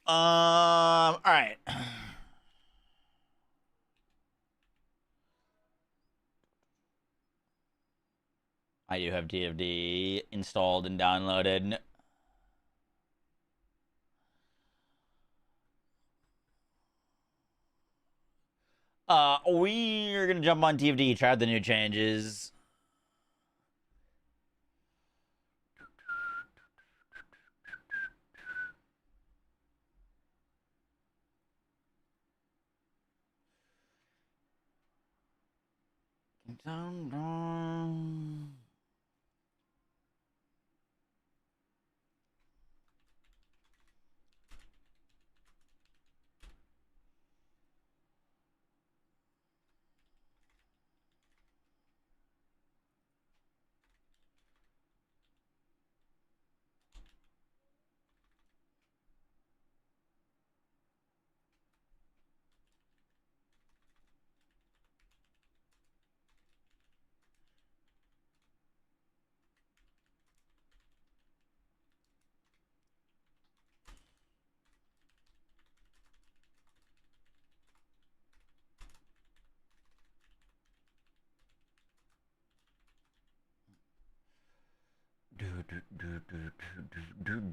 all right. I do have TFD installed and downloaded. We're gonna jump on TFD, try out the new changes.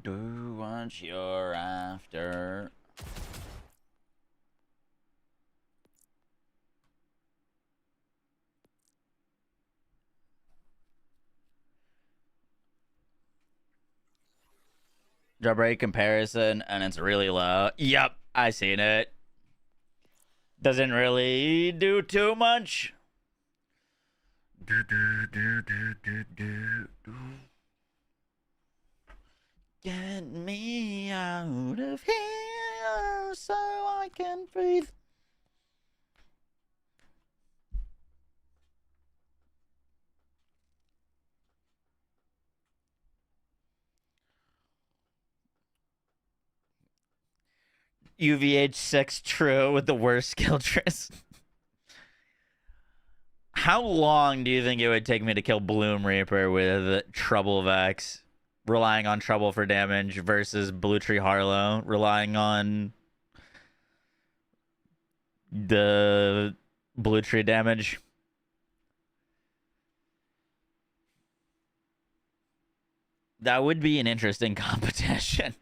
Do what you're after. Drop rate comparison, and it's really low. Yep, I seen it. Doesn't really do too much. Get me out of here so I can breathe. UVH 6 true with the worst skill tris. How long do you think it would take me to kill Bloom Reaper with Trouble Vex? Relying on Trouble for damage versus Blue Tree Harlowe, relying on the Blue Tree damage. That would be an interesting competition.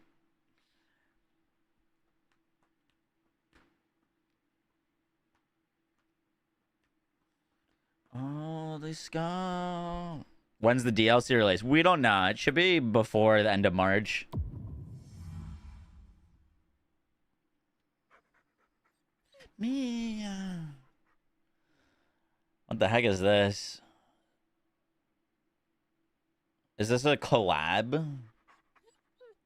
Oh, let's go. When's the DLC release? We don't know. It should be before the end of March. Mia. What the heck is this? Is this a collab?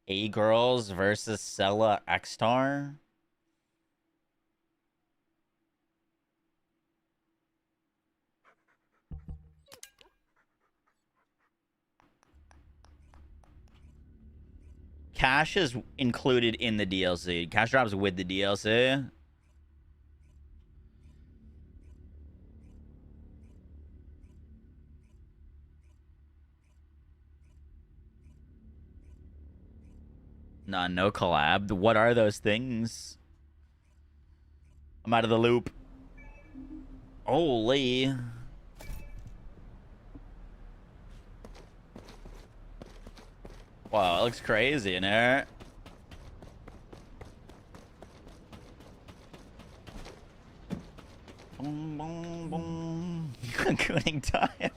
A-Girls versus Sella X-Star? Cash is included in the DLC. Cash drops with the DLC. Nah, no collab. What are those things? I'm out of the loop. Holy. Wow, it looks crazy in there. Boom, boom, boom. Cooning time.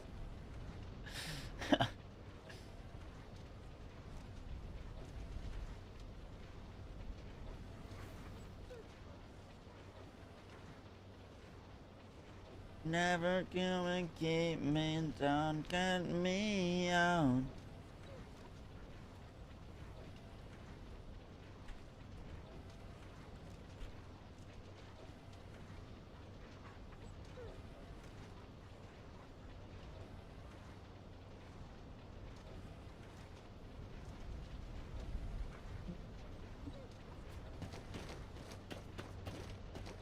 Never gonna keep me down, get me out.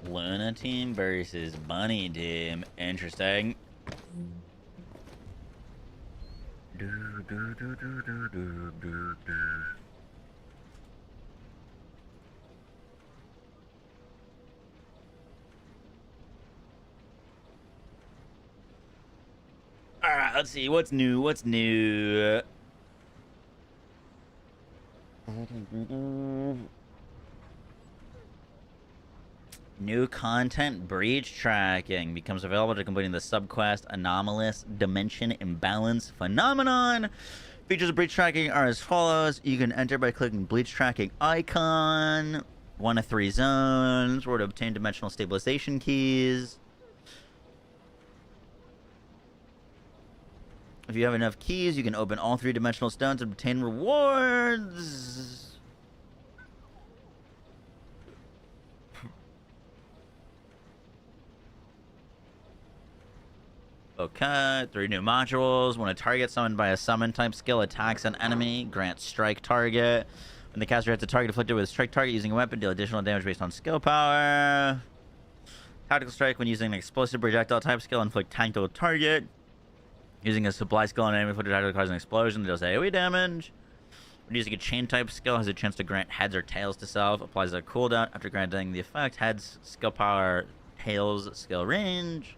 Luna team versus Bunny team. Interesting. Alright, let's see. What's new? What's new? New content breach tracking becomes available to completing the subquest Anomalous Dimension Imbalance Phenomenon. Features of breach tracking are as follows. You can enter by clicking breach tracking icon. 1 of 3 zones, or to obtain dimensional stabilization keys. If you have enough keys, you can open all 3 dimensional stones and obtain rewards. Okay, 3 new modules. When a target summoned by a summon type skill attacks an enemy, grant strike target. When the caster hits a target afflicted with a strike target using a weapon, deal additional damage based on skill power. Tactical strike when using an explosive projectile type skill, inflict tactical target. Using a supply skill on an enemy afflicted tactical cause an explosion, deals AoE damage. When using a chain type skill, has a chance to grant heads or tails to self. Applies a cooldown after granting the effect. Heads, skill power, tails, skill range.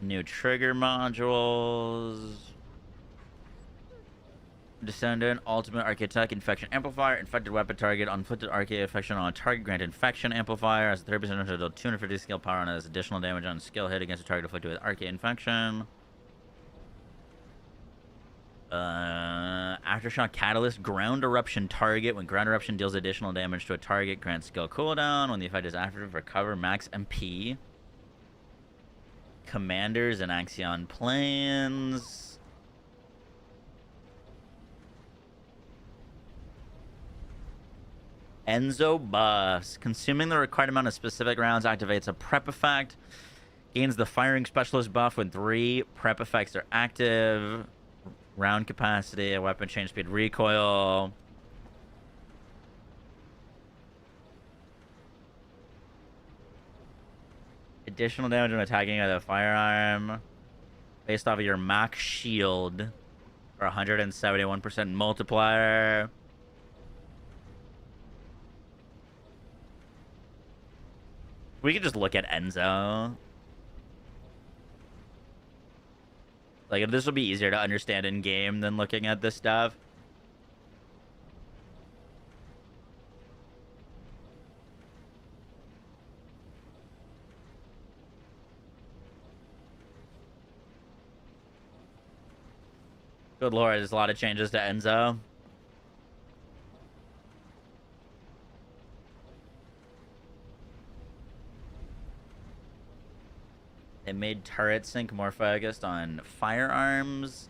New trigger modules. Descendant, Ultimate Architect, Infection Amplifier, Infected Weapon Target, Inflicted Archaic Infection on a target, grant Infection Amplifier, has a 30% until 250 skill power and has additional damage on skill hit against a target afflicted with Archaic Infection. Aftershock Catalyst, Ground Eruption Target. When Ground Eruption deals additional damage to a target, grant skill cooldown. When the effect is active, recover max MP. Commanders and Axion Planes. Enzo buffs. Consuming the required amount of specific rounds activates a prep effect. Gains the firing specialist buff when 3 prep effects are active. Round capacity, a weapon change speed, recoil. Additional damage when attacking with a firearm. Based off of your max shield. For 171% multiplier. We could just look at Enzo. Like, this will be easier to understand in game than looking at this stuff. Good lord, there's a lot of changes to Enzo. It made turret sync more focused on firearms.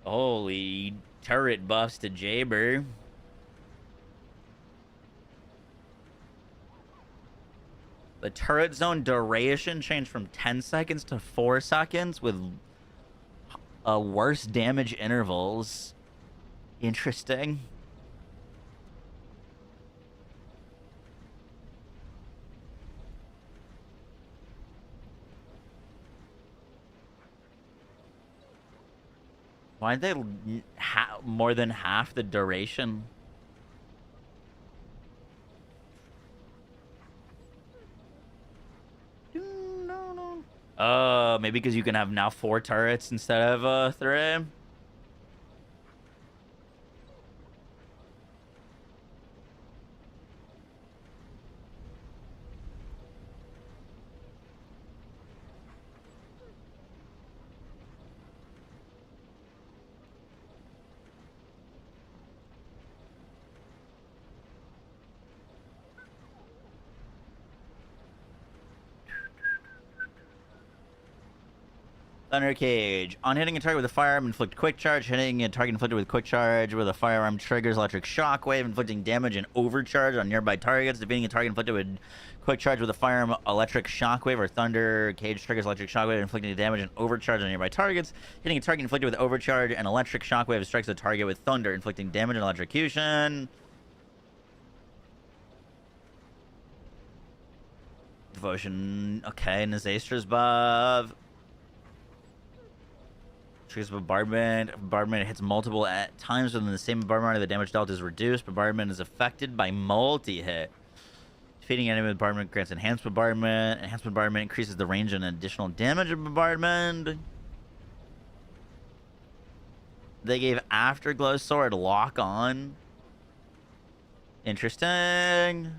Holy turret buffs to Jaber. The turret zone duration changed from 10 seconds to 4 seconds with worse damage intervals. Interesting. Why'd they more than half the duration? Maybe because you can have now 4 turrets instead of 3. Thunder Cage. On hitting a target with a firearm, inflict quick charge. Hitting a target inflicted with quick charge with a firearm triggers electric shockwave, inflicting damage and overcharge on nearby targets. Defeating a target inflicted with quick charge with a firearm, electric shockwave, or Thunder Cage triggers electric shockwave, inflicting damage and overcharge on nearby targets. Hitting a target inflicted with overcharge and electric shockwave strikes the target with thunder, inflicting damage and electrocution. Devotion. Okay, Nazastra's buff. Triggers bombardment. Bombardment hits multiple at times within the same bombardment. The damage dealt is reduced. Bombardment is affected by multi-hit. Defeating enemy with bombardment grants enhanced bombardment. Enhanced bombardment increases the range and additional damage of bombardment. They gave Afterglow Sword lock on. Interesting.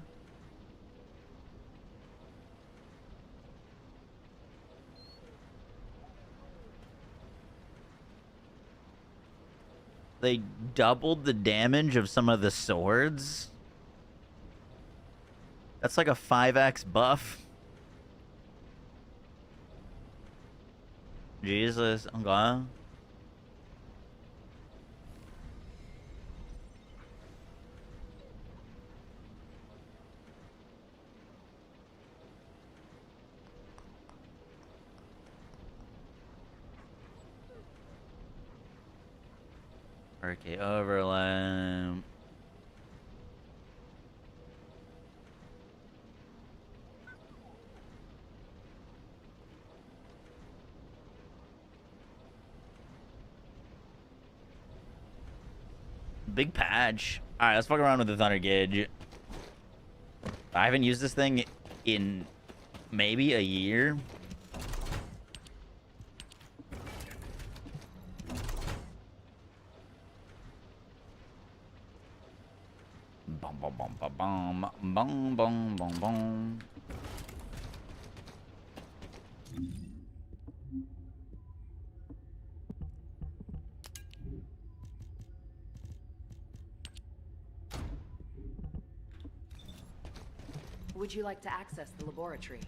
They doubled the damage of some of the swords. That's like a 5x buff. Jesus, okay. Okay, overlay. Big patch. Alright, let's fuck around with the Thunder Gauge. I haven't used this thing in maybe a year. Bum bum bum bum bum bum bum bum bum. Would you like to access the laboratory?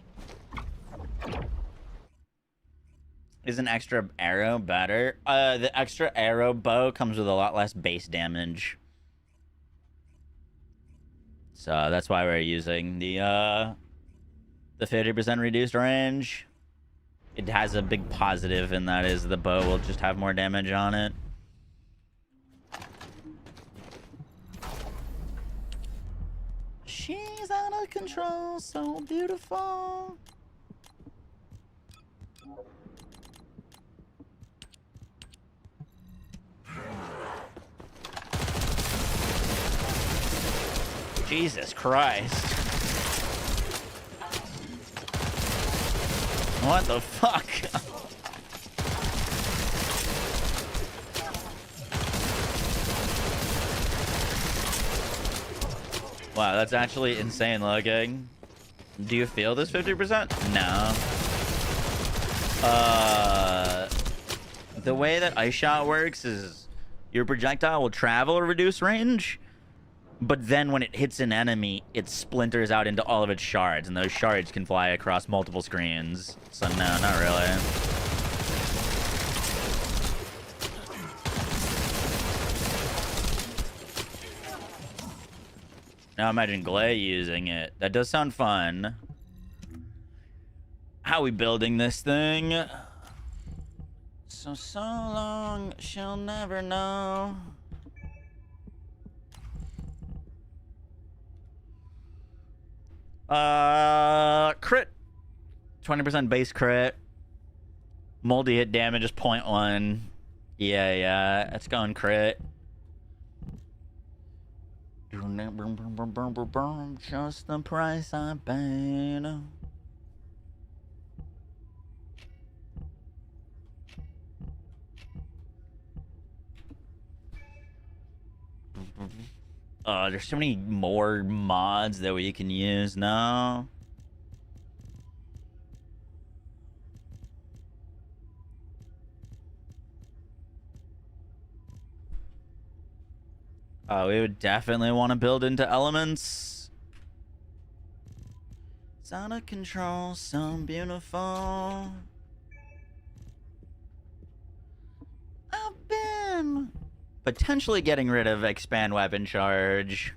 Is an extra arrow better? The extra arrow bow comes with a lot less base damage. So that's why we're using the 50% reduced range. It has a big positive, and that is the bow will just have more damage on it. She's out of control, so beautiful. Jesus Christ. What the fuck? Wow, that's actually insane looking. Do you feel this 50%? No. The way that Ice Shot works is your projectile will travel a reduced range, but then when it hits an enemy, it splinters out into all of its shards, and those shards can fly across multiple screens. So no, not really. Now imagine Glay using it. That does sound fun. How we building this thing? So long, she'll never know. Crit. 20% base crit. Multi-hit damage is 0.1. Yeah, it's going crit. Just the price I paid. There's so many more mods that we can use now. We would definitely want to build into elements. It's out of control, so beautiful. then potentially getting rid of expand weapon charge.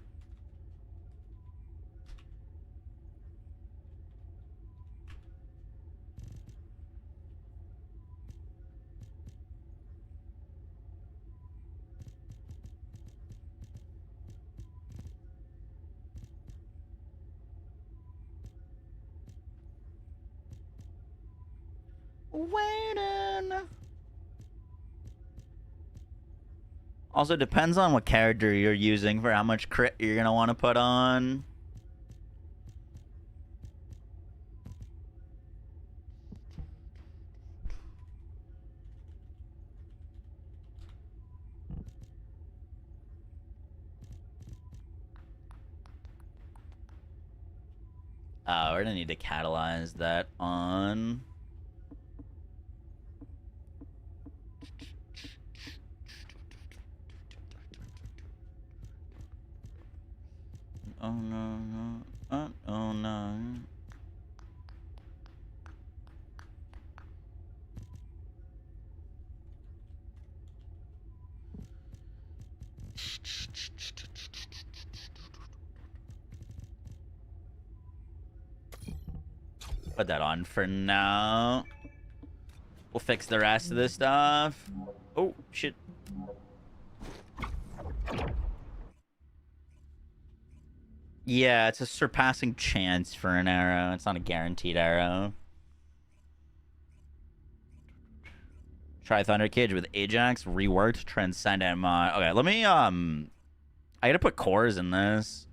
Waiting. Also depends on what character you're using for how much crit you're gonna want to put on. Oh, we're gonna need to catalyze that on. Oh no, no. Oh no. Put that on for now. We'll fix the rest of this stuff. Oh, shit. Yeah, it's a surpassing chance for an arrow. It's not a guaranteed arrow. Try Thunder Cage with Ajax. Reworked Transcendent mod. Okay, let me, I gotta put cores in this.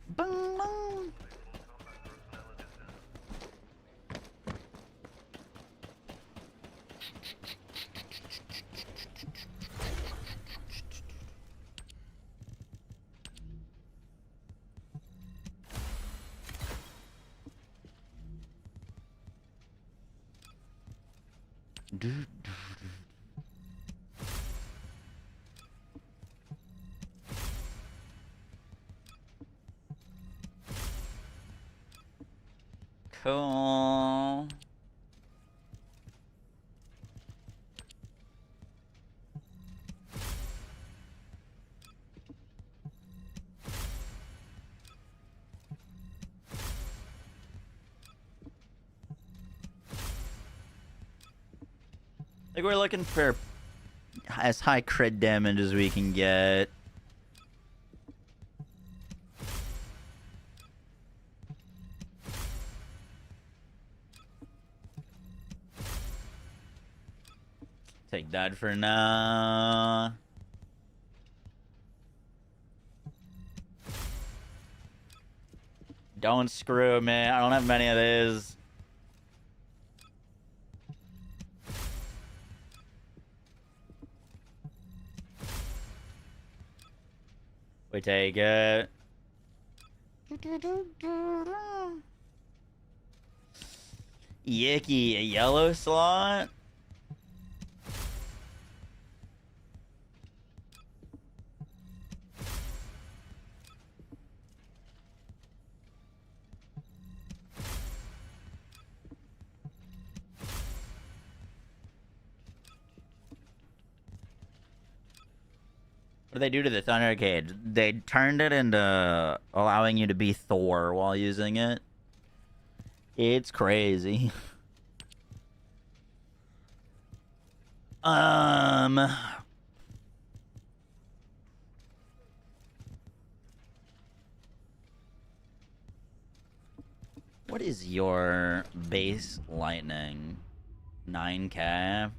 Boom, boom. Cool. Like we're looking for as high crit damage as we can get. Take that for now. Don't screw me. I don't have many of these. We take it. Yicky, a yellow slot? What did they do to the Thunder Cage? They turned it into allowing you to be Thor while using it. It's crazy. What is your base lightning? 9K?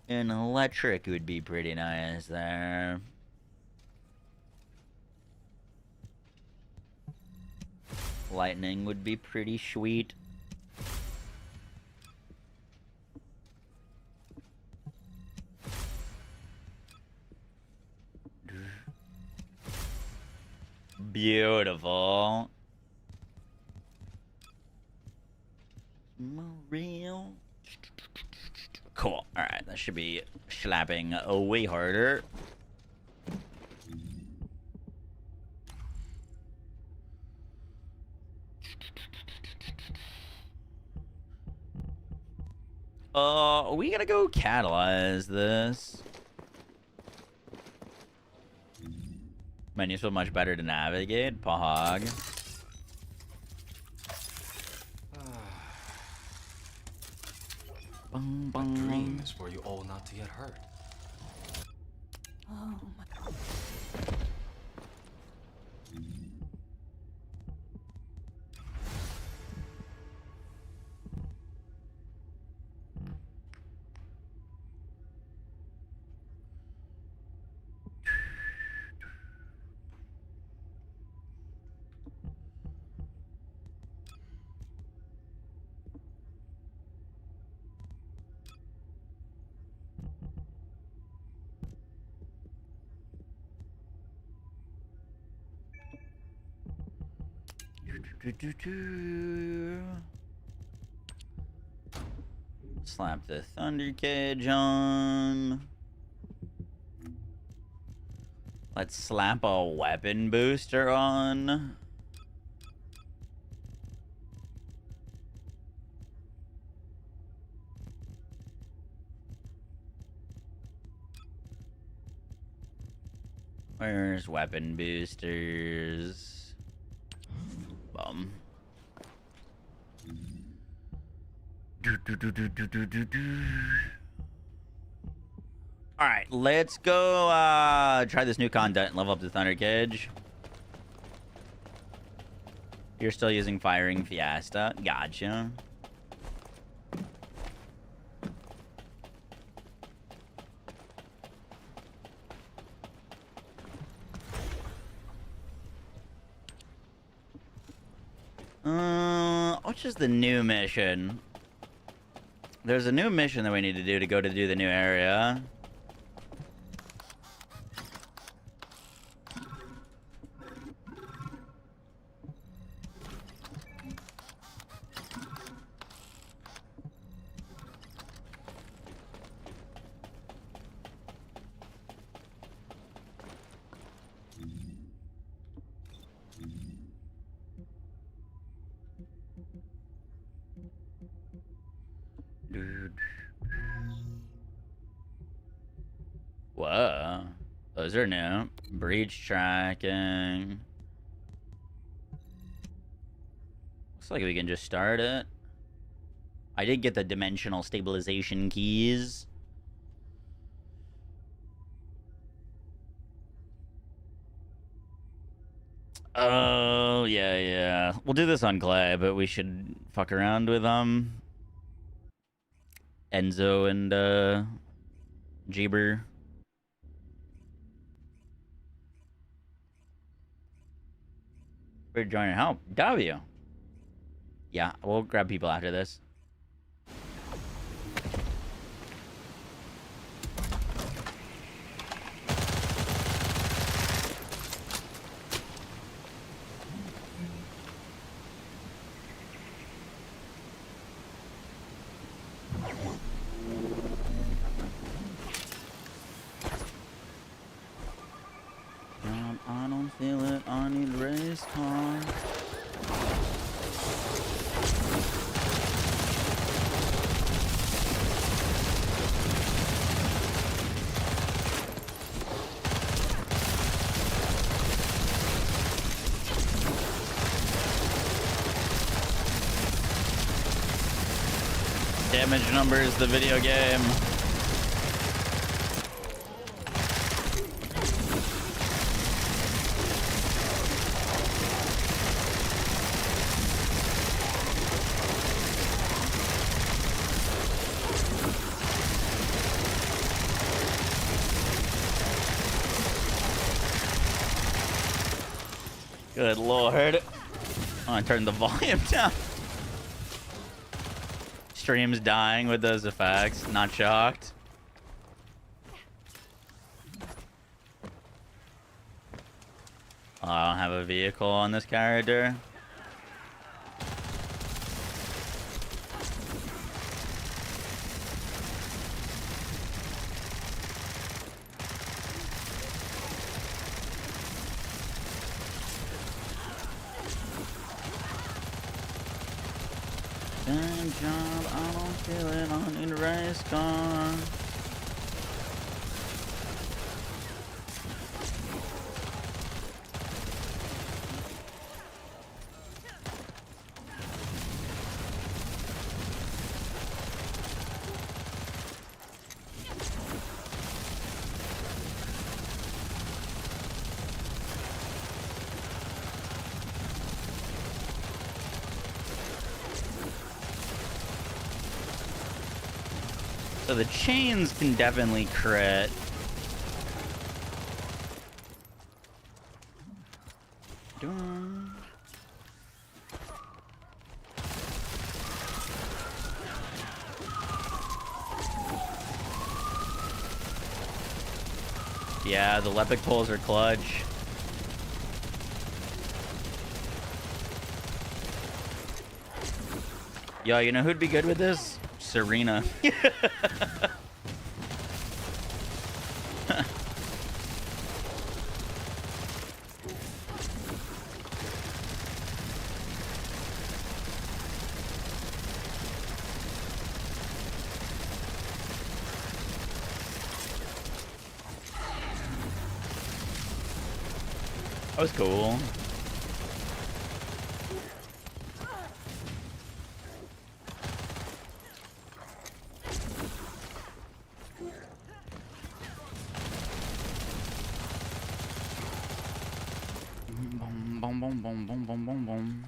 An electric would be pretty nice there. Lightning would be pretty sweet. Beautiful. Real. Cool. All right, that should be slapping way harder. We gotta go catalyze this. Menu's so much better to navigate. Pog. Bung, bung. Dream is for you all not to get hurt. Oh my. Slap the thunder cage on. Let's slap a weapon booster on. Where's weapon boosters? Bum. All right, let's go try this new content and level up the thunder cage. You're still using firing Fiesta. Gotcha. Which is the new mission? There's a new mission that we need to do to do the new area. Whoa. Those are new. Breach tracking. Looks like we can just start it. I did get the dimensional stabilization keys. Oh, yeah. We'll do this on Clay, but we should fuck around with Enzo and Jeeber. For joining help. W. Yeah, we'll grab people after this. I don't feel it. I need race car. Damage numbers, the video game. Good lord. I'm gonna turn the volume down. Stream's dying with those effects. Not shocked. Oh, I don't have a vehicle on this character. Good job, I don't feel it, I don't need a race car. So the chains can definitely crit. Yeah, the Lepic pulls are clutch. Yo, you know who'd be good with this? Serena. That was cool. Boom, boom, boom, boom, boom, boom, boom, boom.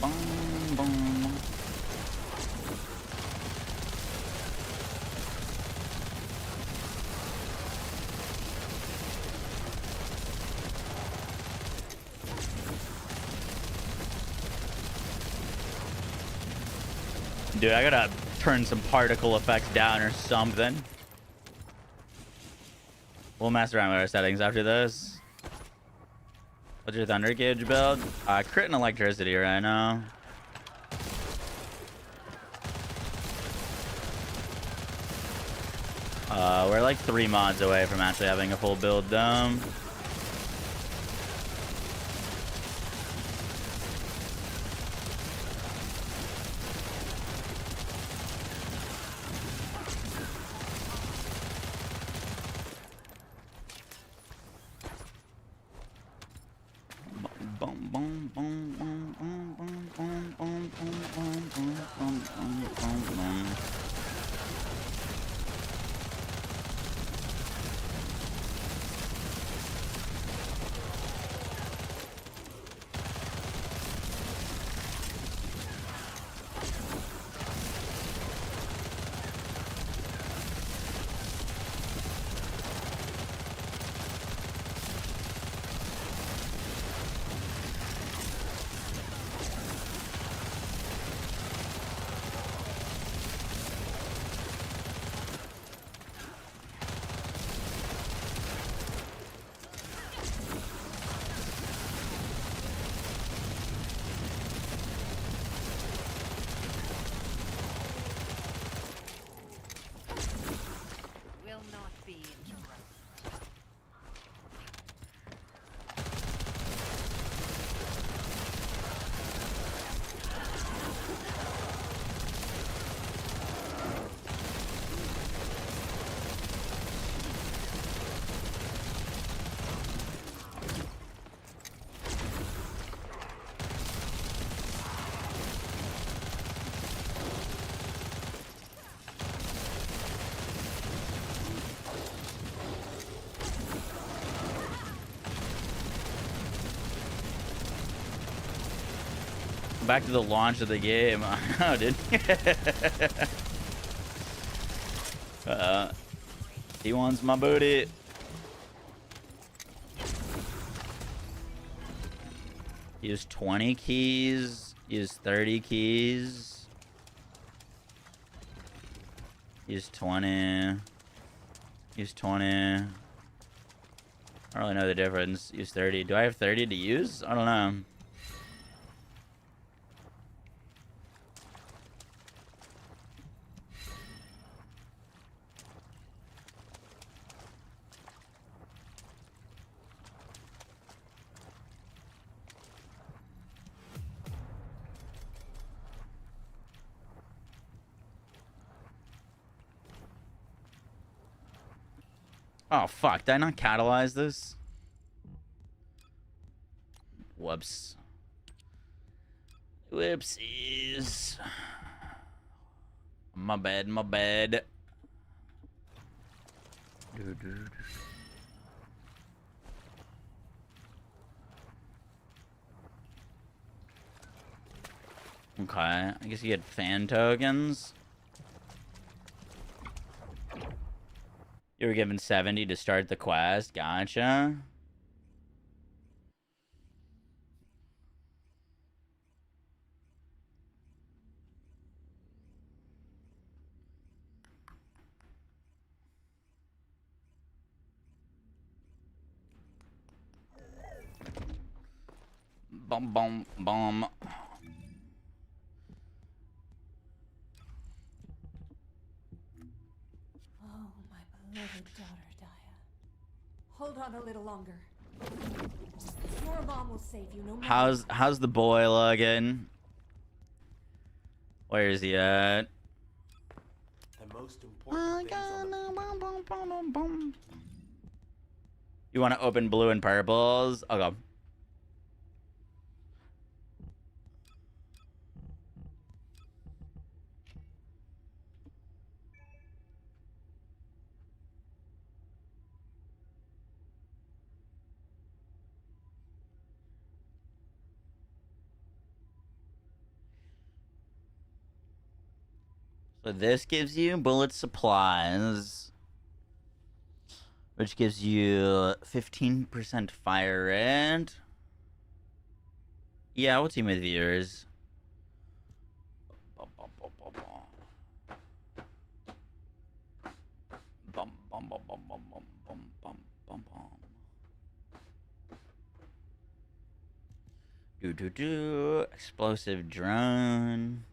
Boom, boom. Dude, I gotta turn some particle effects down or something. We'll mess around with our settings after this. What's your Thunder Cage build? Crit and electricity right now. We're like 3 mods away from actually having a full build dome. Will not be interrupted. Back to the launch of the game. Oh, dude. He wants my booty. Use 20 keys. Use 30 keys. Use 20. Use 20. I don't really know the difference. Use 30. Do I have 30 to use? I don't know. Oh, fuck. Did I not catalyze this? Whoops. Whoopsies. My bad, my bad. Okay, I guess you get fan tokens. You were given 70 to start the quest. Gotcha. Bum, bum, bum. Oh, my beloved daughter, Daya. Hold on a little longer. Your mom will save you no matter. How's the boy looking? Where is he at? The most important things on the You want to open blue and purples? Okay. So this gives you bullet supplies, which gives you 15% fire rate. Yeah, we'll team with viewers. Explosive drone.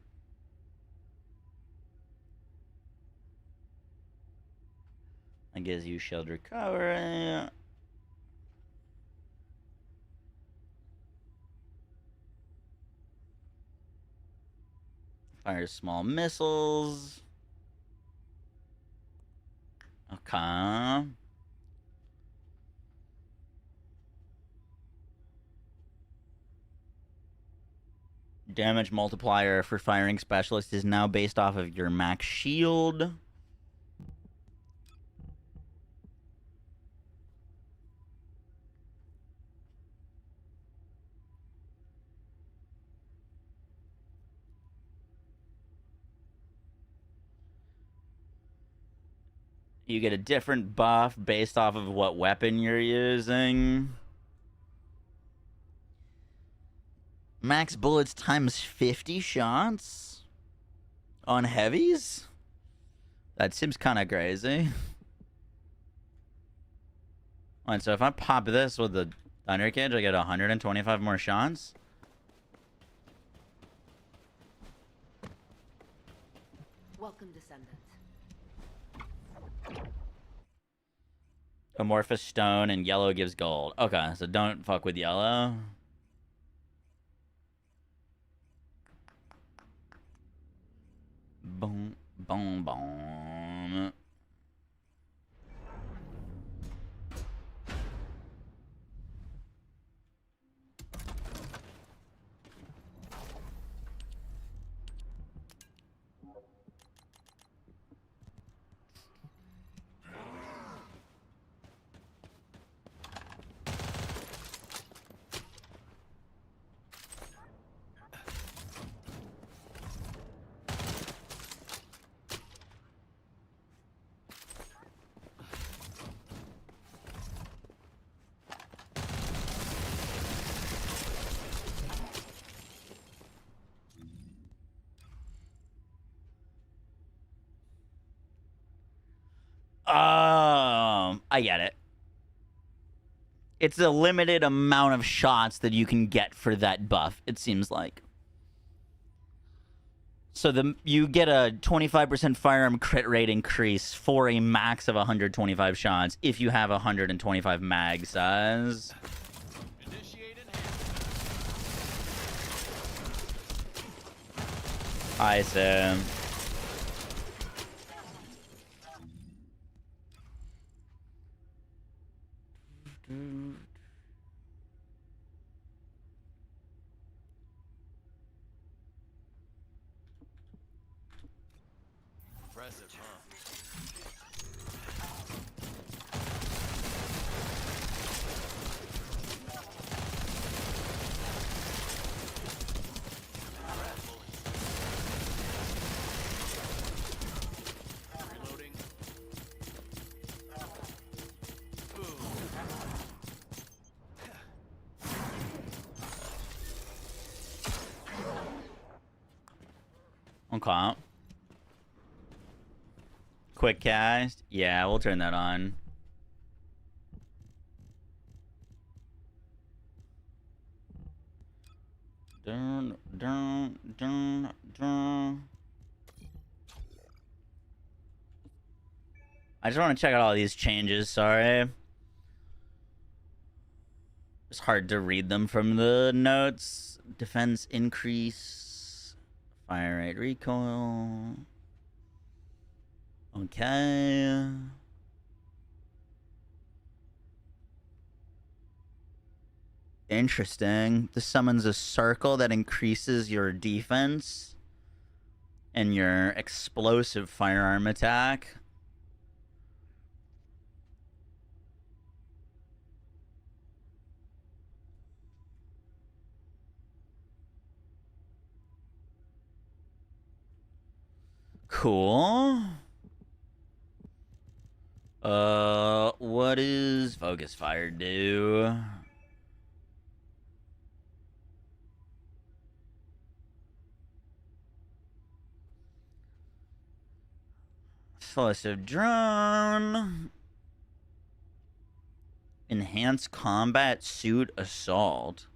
That gives you shield recovery. Fire small missiles. Okay. Damage multiplier for firing specialist is now based off of your max shield. You get a different buff based off of what weapon you're using. Max bullets times 50 shots on heavies? That seems kind of crazy. Alright, so if I pop this with the Thunder Cage, I get 125 more shots. Welcome, Descendant. Amorphous stone and yellow gives gold. Okay, so don't fuck with yellow. Boom, boom, boom. I get it. It's a limited amount of shots that you can get for that buff, it seems like. So you get a 25% firearm crit rate increase for a max of 125 shots if you have 125 mag size. I see. Impressive, huh? Reloading. Okay. Quick cast. Yeah, we'll turn that on. Dun, dun, dun, dun. I just want to check out all these changes, sorry. It's hard to read them from the notes. Defense increase. Fire rate recoil. Okay. Interesting. This summons a circle that increases your defense and your explosive firearm attack. Cool. What does focus fire do? Explosive drone. Enhanced combat suit assault.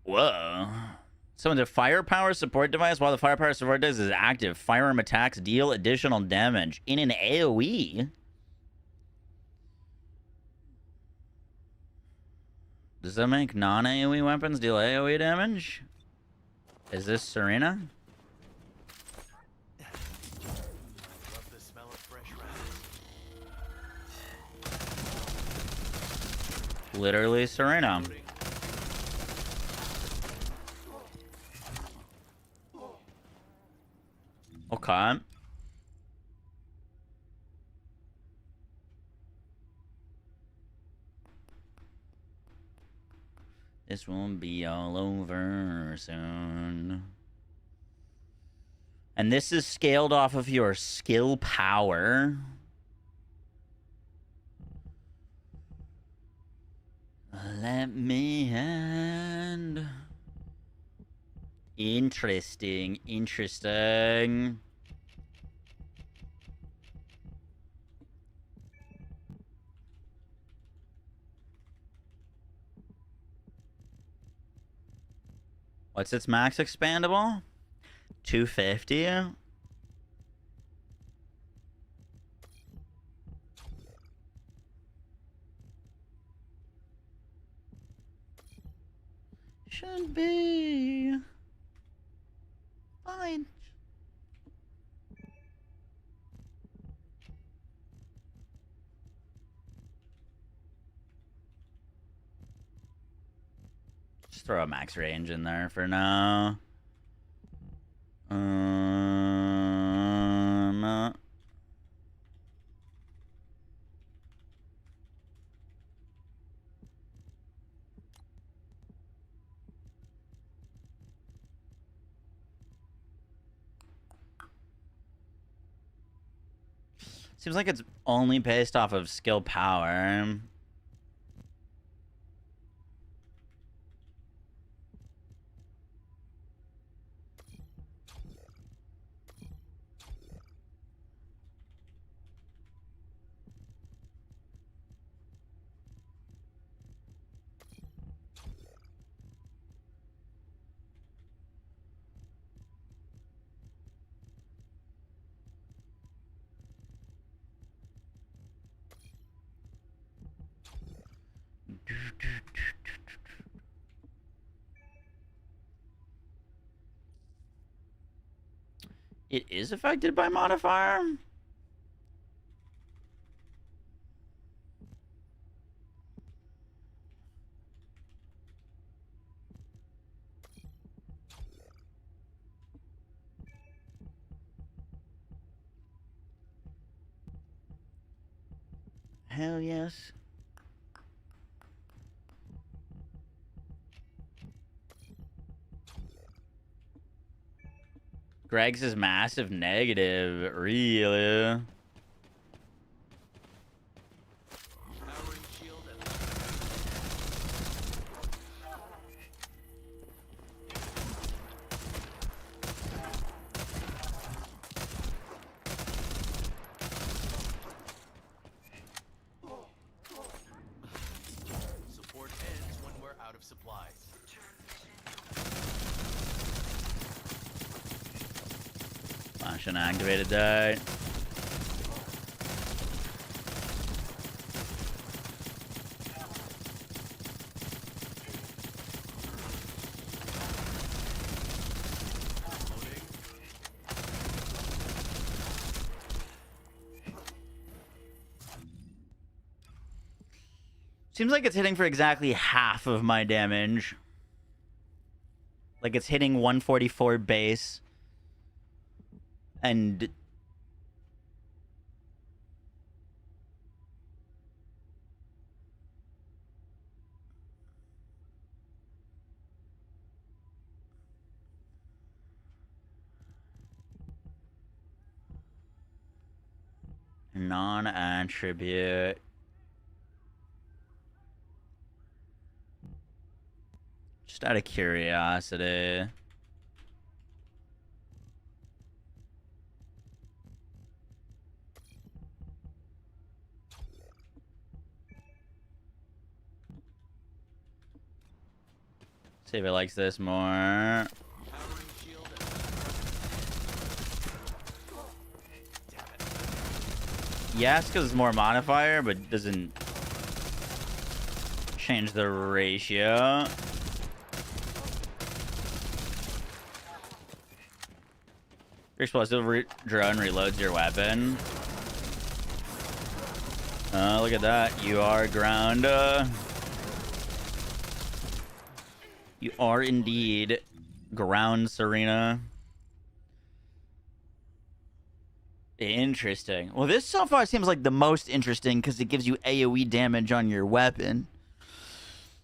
Whoa. Summons a firepower support device while the firepower support device is active. Firearm attacks deal additional damage in an AoE. Does that make non-AoE weapons deal AoE damage? Is this Serena? Love the smell of fresh rabbits. Literally Serena. Okay. This will be all over soon. And this is scaled off of your skill power. Let me hand. Interesting, interesting. What's its max expandable? 250? Should be fine. Just throw a max range in there for now. Seems like it's only based off of skill power. It is affected by modifier? Hell yes. Greg's is massive negative, really. Powering shield and support ends when we're out of supplies. I shouldn't have activated that. Seems like it's hitting for exactly half of my damage. Like it's hitting 144 base. And non-attribute. Just out of curiosity. See if it likes this more. Powering shield and damn it. Yes, because it's more modifier, but doesn't change the ratio. Your explosive drone reloads your weapon. Oh, look at that. You are ground. You are indeed ground, Serena. Interesting. Well, this so far seems like the most interesting because it gives you AoE damage on your weapon.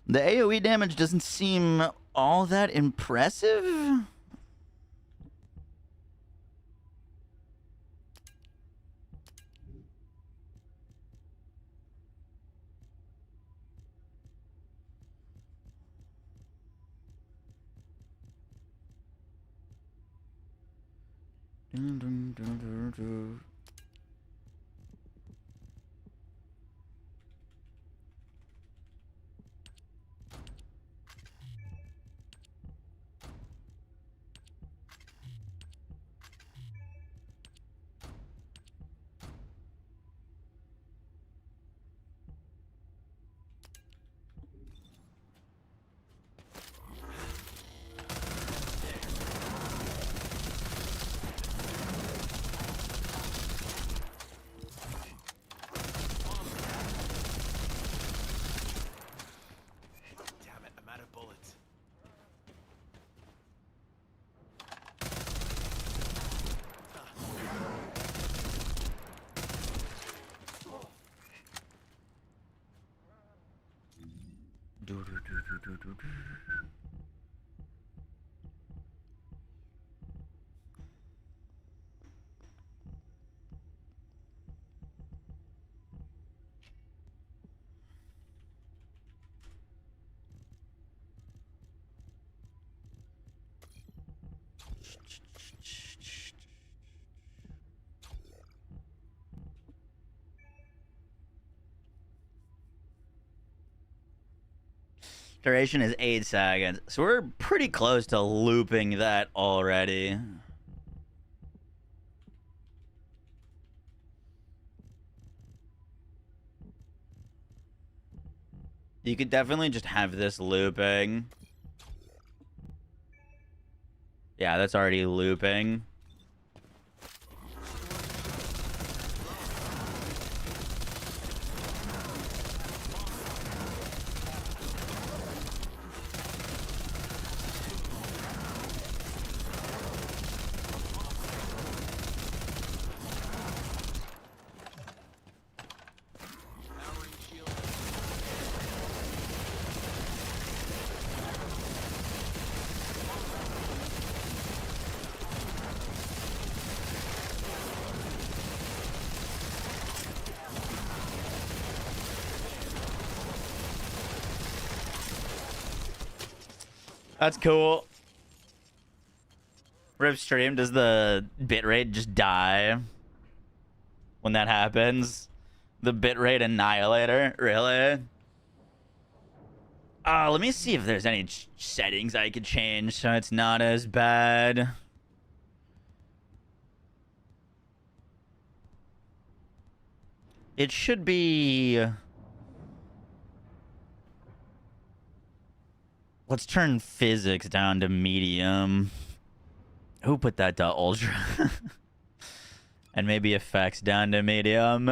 The AoE damage doesn't seem all that impressive. Damn it, I'm out of bullets. Duration is 8 seconds. So we're pretty close to looping that already. You could definitely just have this looping. Yeah, that's already looping. That's cool. Rip stream, does the bitrate just die when that happens? The bitrate annihilator? Really? Let me see if there's any settings I could change so it's not as bad. It should be... Let's turn physics down to medium. Who put that to ultra? And maybe effects down to medium.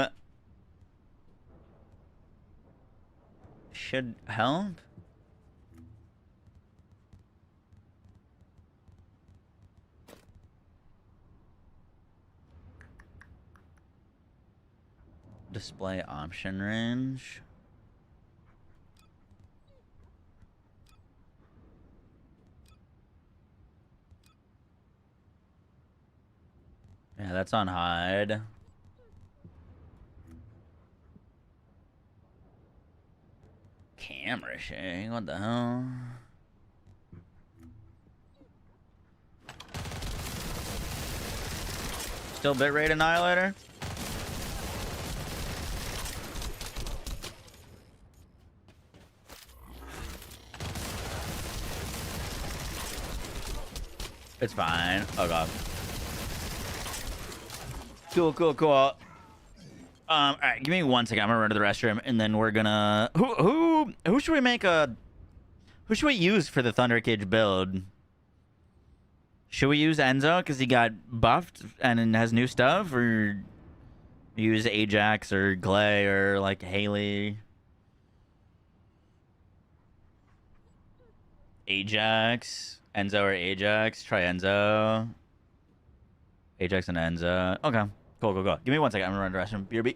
Should help. Display option range. Yeah, that's on hide. Camera shake, what the hell? Still bitrate annihilator? It's fine. Oh god. Cool, cool, cool. All right, give me 1 second. I'm gonna run to the restroom, and then we're gonna. Who should we make a? Who should we use for the Thunder Cage build? Should we use Enzo because he got buffed and has new stuff, or use Ajax or Glay or like Haley? Ajax, Enzo or Ajax? Try Enzo. Ajax and Enzo. Okay. Cool, cool, cool. Give me 1 second. I'm gonna run to the restroom. BRB.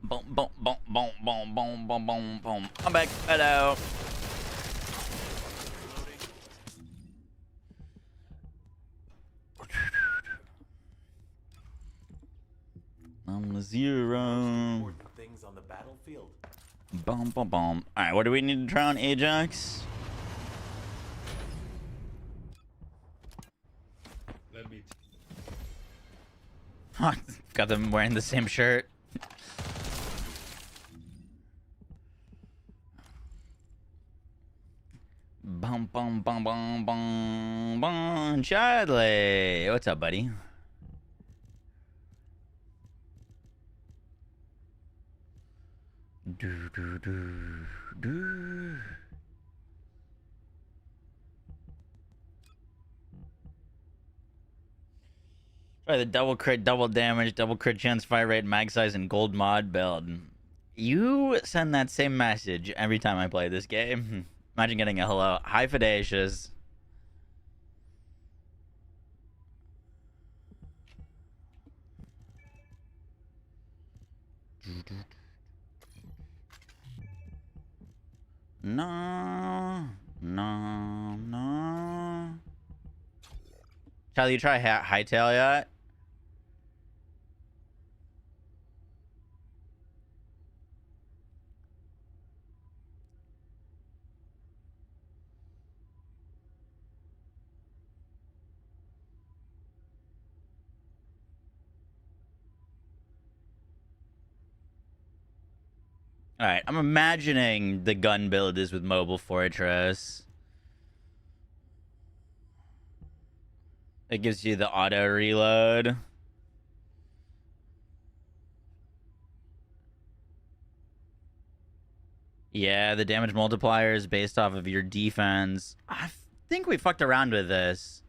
Boom, boom, boom, boom, boom, boom, boom, boom, boom. I'm back. Hello. I'm the zero. Important things on the battlefield. Boom, boom, boom. All right, what do we need to try on Ajax? Let me. Got them wearing the same shirt. Bum bum bum bum bum bum. Chadley, what's up, buddy? Do do do do. Try the double crit, double damage, double crit chance, fire rate, mag size, and gold mod build. You send that same message every time I play this game. Imagine getting a hello. Hi, Fadacious. No, no, no. Charlie, you try hightail yet? Alright, I'm imagining the gun build is with Mobile Fortress. It gives you the auto reload. Yeah, the damage multiplier is based off of your defense. I think we fucked around with this.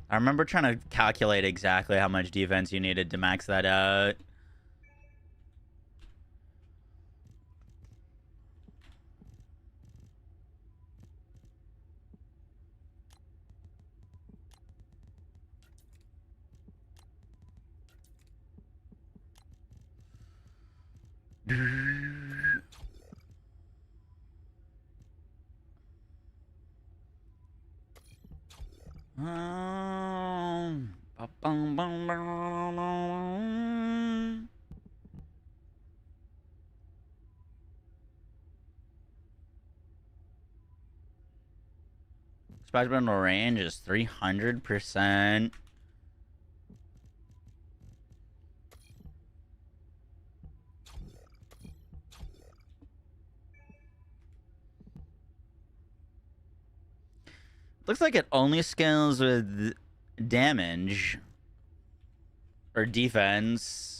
I remember trying to calculate exactly how much defense you needed to max that out. Experimental range is 300%. Looks like it only scales with damage or defense.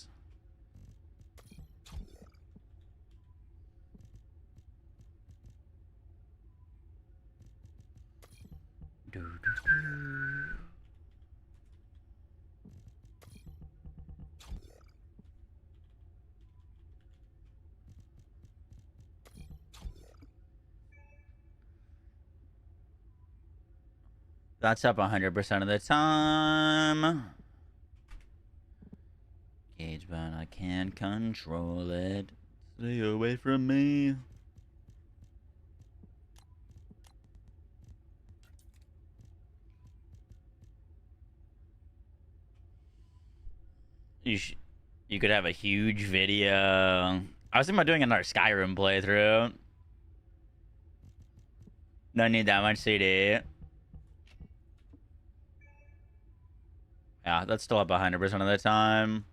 That's up 100% of the time. Gauge, but I can't control it. Stay away from me. You could have a huge video. I was thinking about doing another Skyrim playthrough. Don't need that much CD. Yeah, that's still up 100% of the time.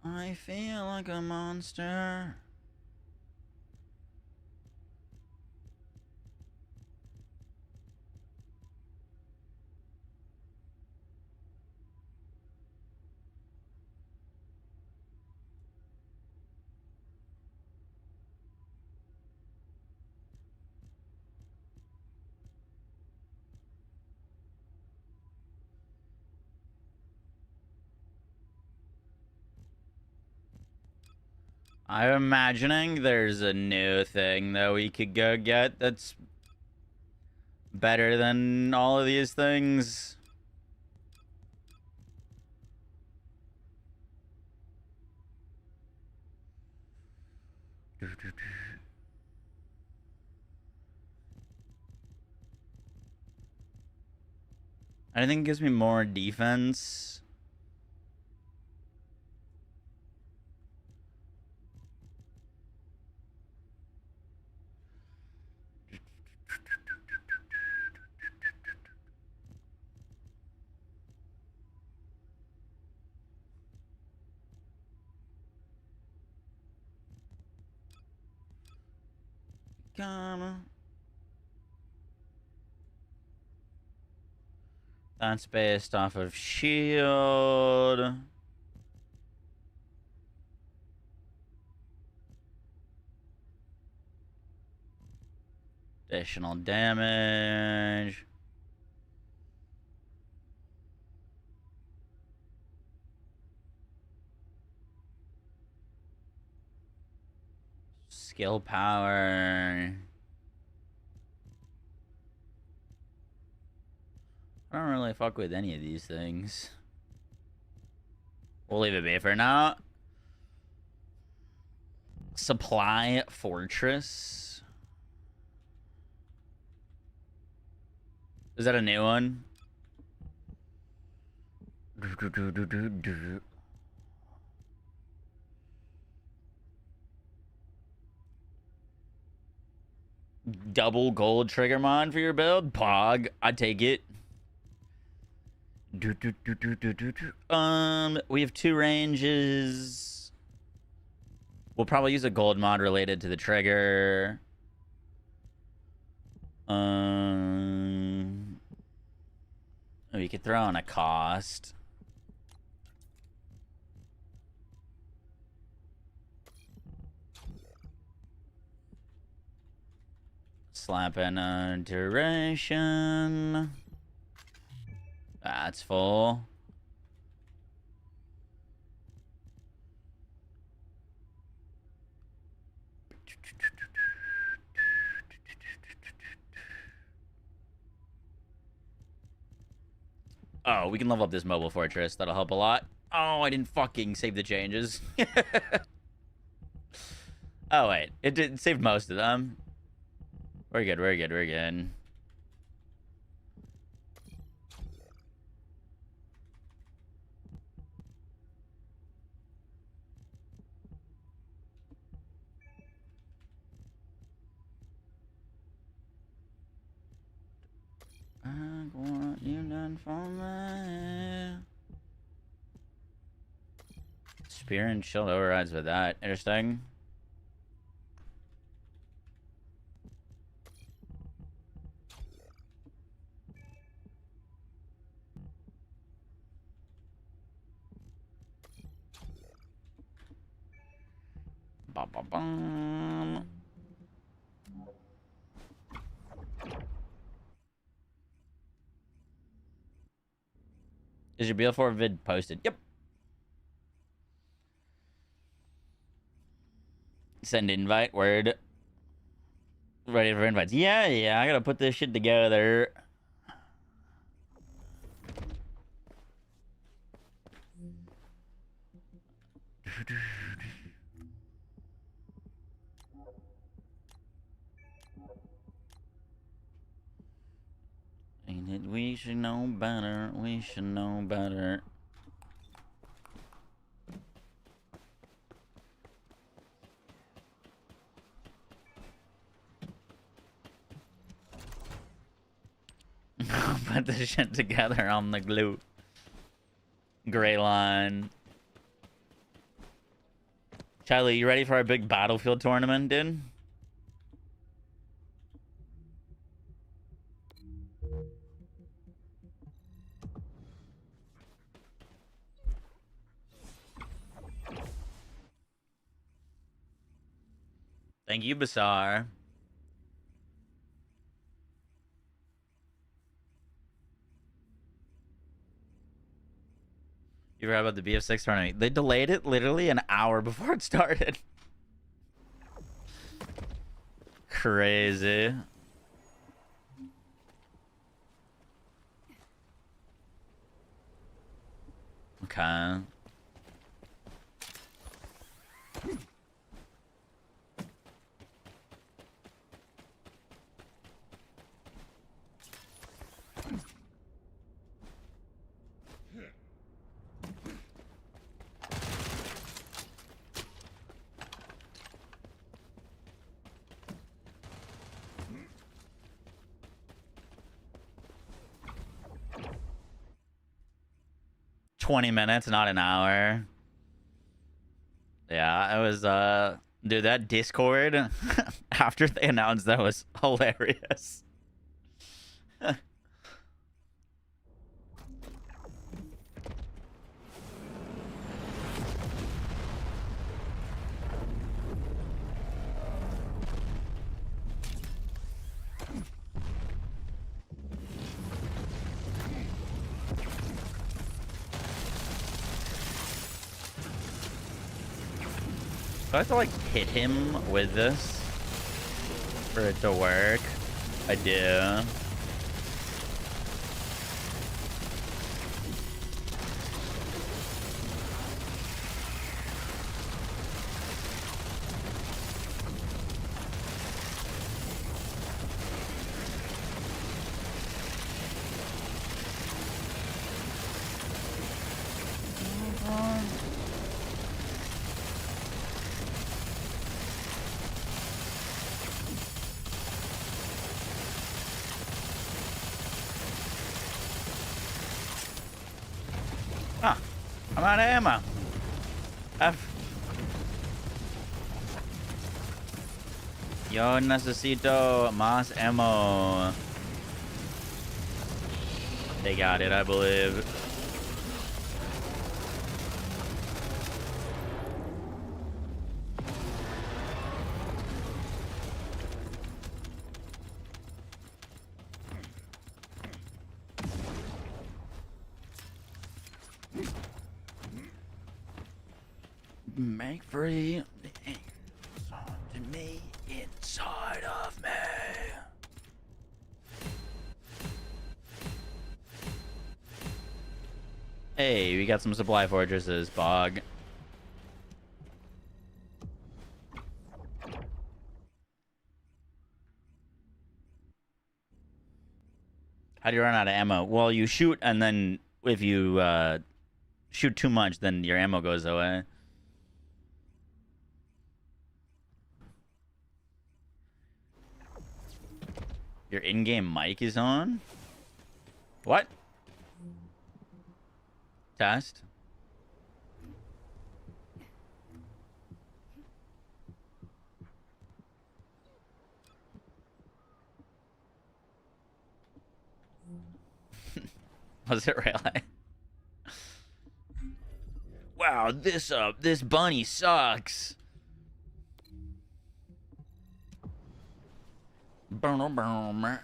I feel like a monster. I'm imagining there's a new thing that we could go get that's better than all of these things. I think it gives me more defense. Come. That's based off of shield. Additional damage. Skill power. I don't really fuck with any of these things. We'll leave it be for now. Supply Fortress. Is that a new one? Double gold trigger mod for your build? Pog. I'd take it. We have 2 ranges. We'll probably use a gold mod related to the trigger. We could throw in a cost. Slap in a duration. That's full. Oh, we can level up this mobile fortress. That'll help a lot. Oh, I didn't fucking save the changes. Oh, wait. It did save most of them. We're good, we're good, we're good. I want you done for me. Spear and shield overrides with that. Interesting. Ba-ba-bum. Is your BL4 vid posted? Yep. Send invite, word. Ready for invites. Yeah, I gotta put this shit together. Ain't it? We should know better. We should know better. Put this shit together on the glue. Gray line. Charlie, you ready for our big battlefield tournament, dude? Thank you, Basar. You heard about the BF6 tournament? They delayed it literally an hour before it started. crazy. Okay. $20, not an hour. Yeah, it was dude, that Discord after they announced that was hilarious. Do I have to like hit him with this for it to work? I do. Ah, I'm out of ammo. Yo necesito más ammo. They got it, I believe. Make free to me inside of me. Hey, we got some supply fortresses, Bog. How do you run out of ammo? Well, you shoot, and then if you shoot too much, then your ammo goes away. Your in-game mic is on? What? Test? Was it really? Wow, this bunny sucks. Boom, boom.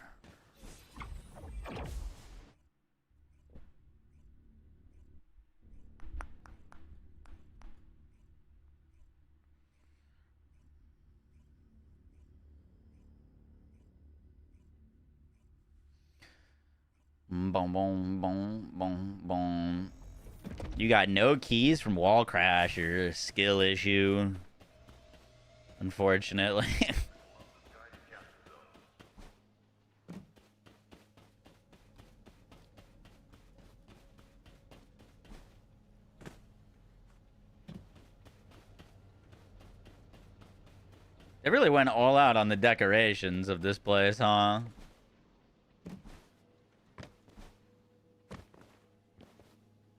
Boom, boom, boom, boom, boom. You got no keys from Wall Crash or a skill issue, unfortunately. They really went all out on the decorations of this place, huh?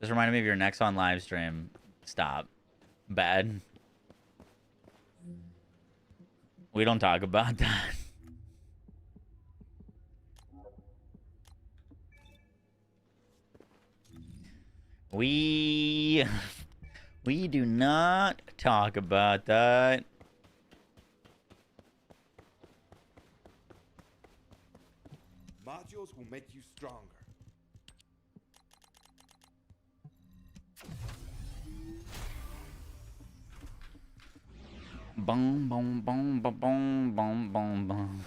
This reminded me of your next on live stream. Stop. Bad. We don't talk about that. We do not talk about that. Modules will make you stronger. Boom, boom, boom, boom, boom, boom, boom, boom.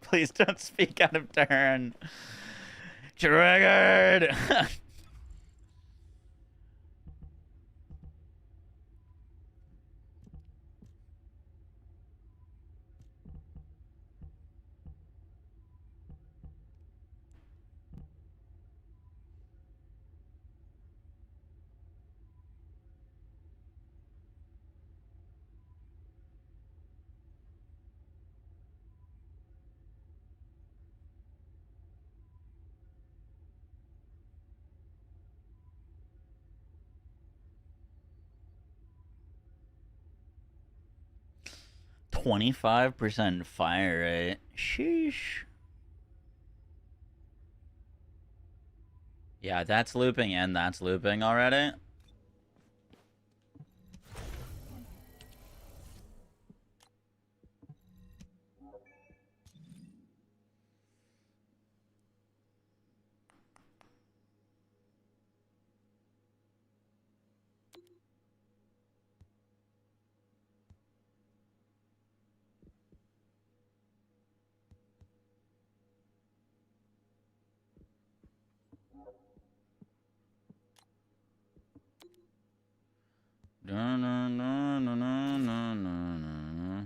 Please don't speak out of turn. Triggered. 25% fire rate. Sheesh. Yeah, that's looping and that's looping already. No, no, no, no, no, no, no, no.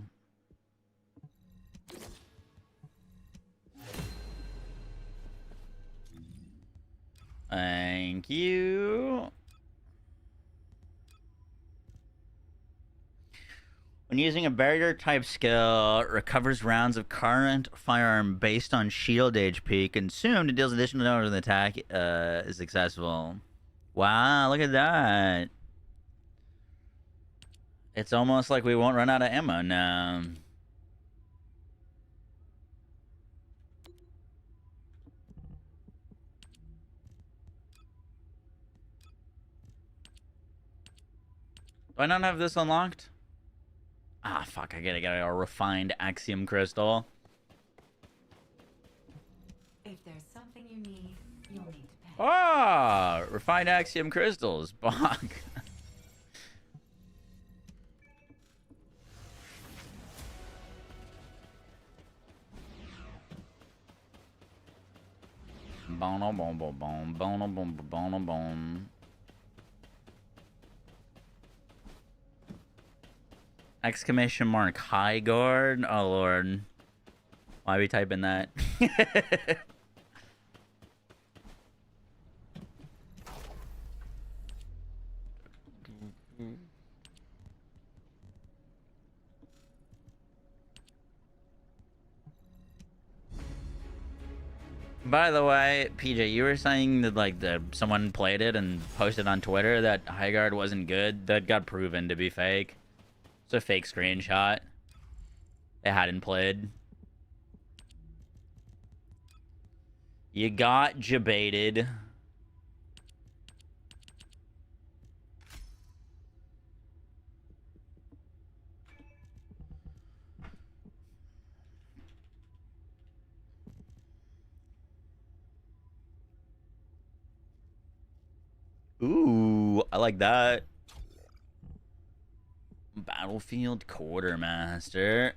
Thank you. When using a barrier type skill, it recovers rounds of current firearm based on shield HP consumed and deals additional damage when the attack is successful. Wow, look at that. It's almost like we won't run out of ammo now. Do I not have this unlocked? Ah, fuck, I gotta get a refined axiom crystal. If there's something you need, you'll need to pay. Ah, refined axiom crystals. Fuck. Boom, boom, boom, boom, boom, boom, boom, boom. Exclamation mark high guard. Oh lord, why are we typing that? By the way, PJ, you were saying that like someone played it and posted on Twitter that high guard wasn't good. That got proven to be fake. It's a fake screenshot. It hadn't played. You got jebaited. Ooh, I like that. Battlefield Quartermaster.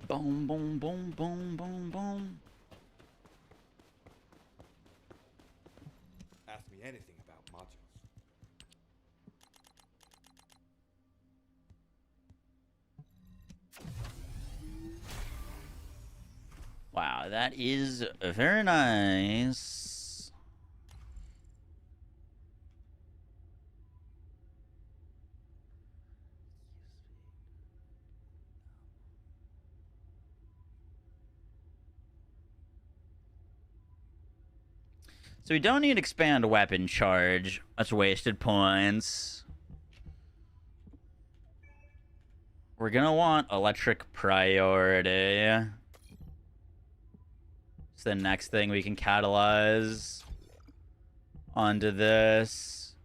Boom, boom, boom, boom, boom, boom. Ask me anything about modules. Wow, that is very nice. So we don't need expand weapon charge. That's wasted points. We're gonna want electric priority. It's the next thing we can catalyze onto this.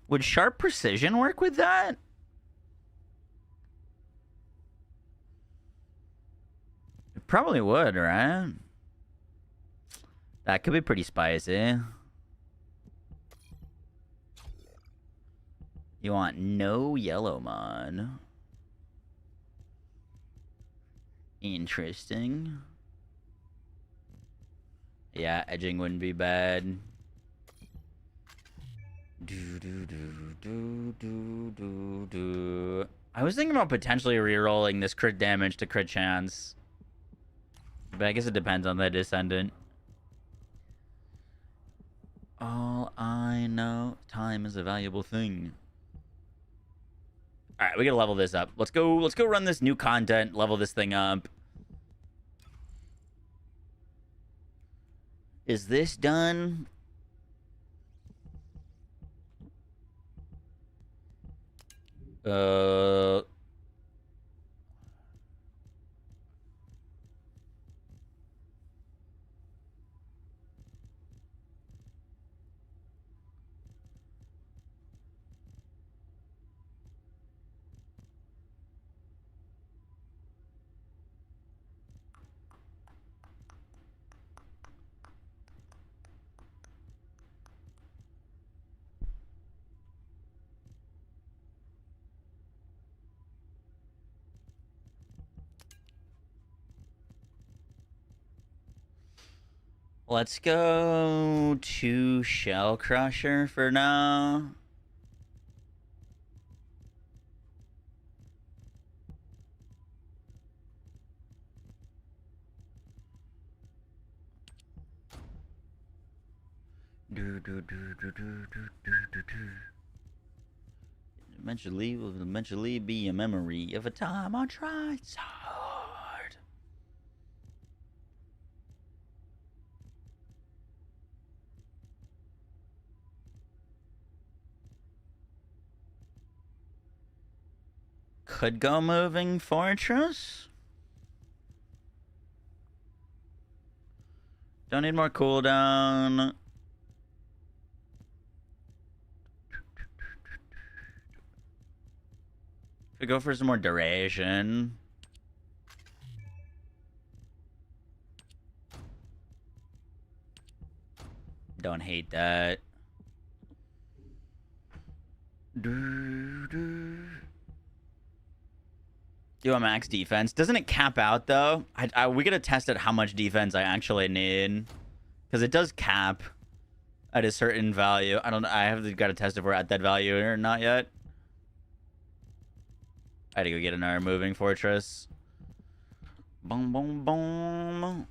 Would sharp precision work with that? It probably would, right? That could be pretty spicy. You want no yellow mod. Interesting. Yeah, edging wouldn't be bad. I was thinking about potentially re-rolling this crit damage to crit chance. But I guess it depends on the Descendant. All I know, time is a valuable thing. All right, we gotta level this up. Let's go run this new content, level this thing up. Is this done? Let's go to Shell Crusher for now. Eventually will eventually be a memory of a time I tried so hard. Could go moving fortress. Don't need more cooldown. Could go for some more duration. Don't hate that. Do a max defense. Doesn't it cap out though? We gotta test at how much defense I actually need, because it does cap at a certain value. I don't know. I have got to test if we're at that value or not yet. I had to go get another moving fortress. Boom, boom, boom.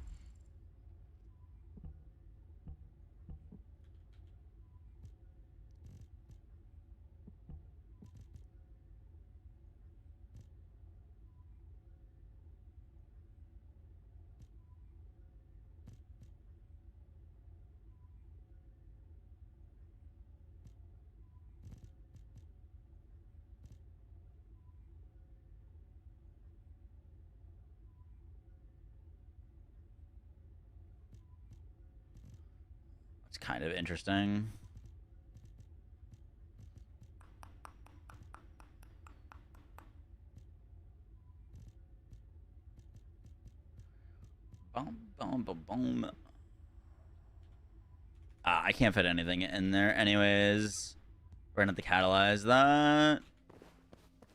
It's kind of interesting. Boom, boom, boom, boom. I can't fit anything in there. Anyways, we're gonna have to catalyze that.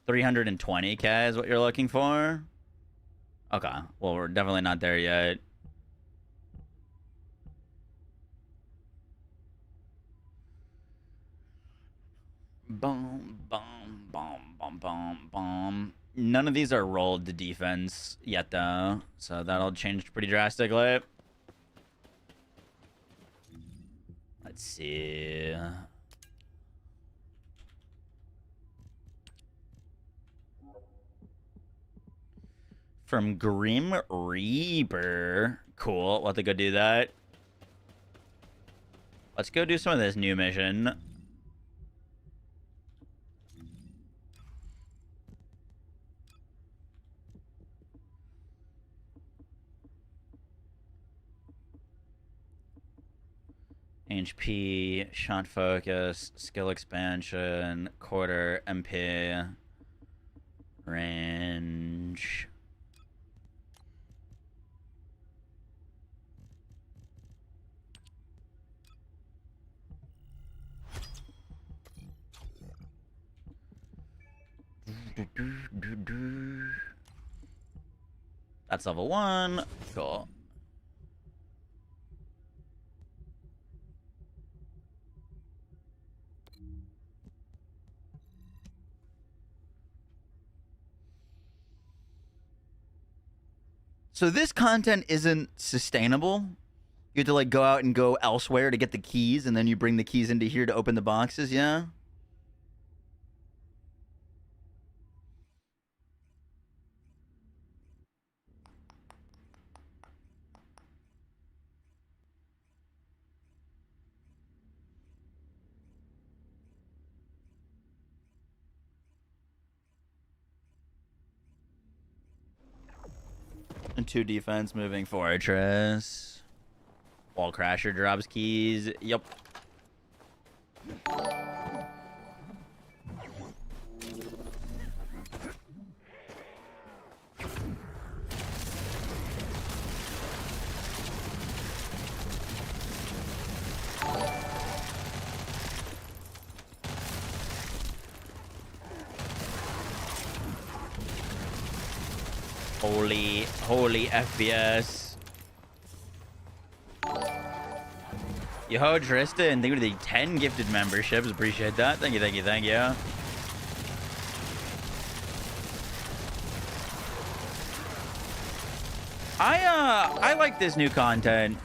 320k is what you're looking for. Okay, well, we're definitely not there yet. Boom, boom, boom, boom, boom, boom. None of these are rolled to defense yet, though, so that'll change pretty drastically. Let's see. From Grim Reaper. Cool. We'll have to go do that. Let's go do some of this new mission. HP, shot focus, skill expansion, quarter, MP, range. That's level 1. Cool. So this content isn't sustainable. You have to like go out and go elsewhere to get the keys, and then you bring the keys into here to open the boxes, yeah? And 2 defense moving fortress. Wall crasher drops keys. Yep. Holy FPS. Yo, Tristan, thank you for the 10 gifted memberships. Appreciate that. Thank you, thank you, thank you. I like this new content.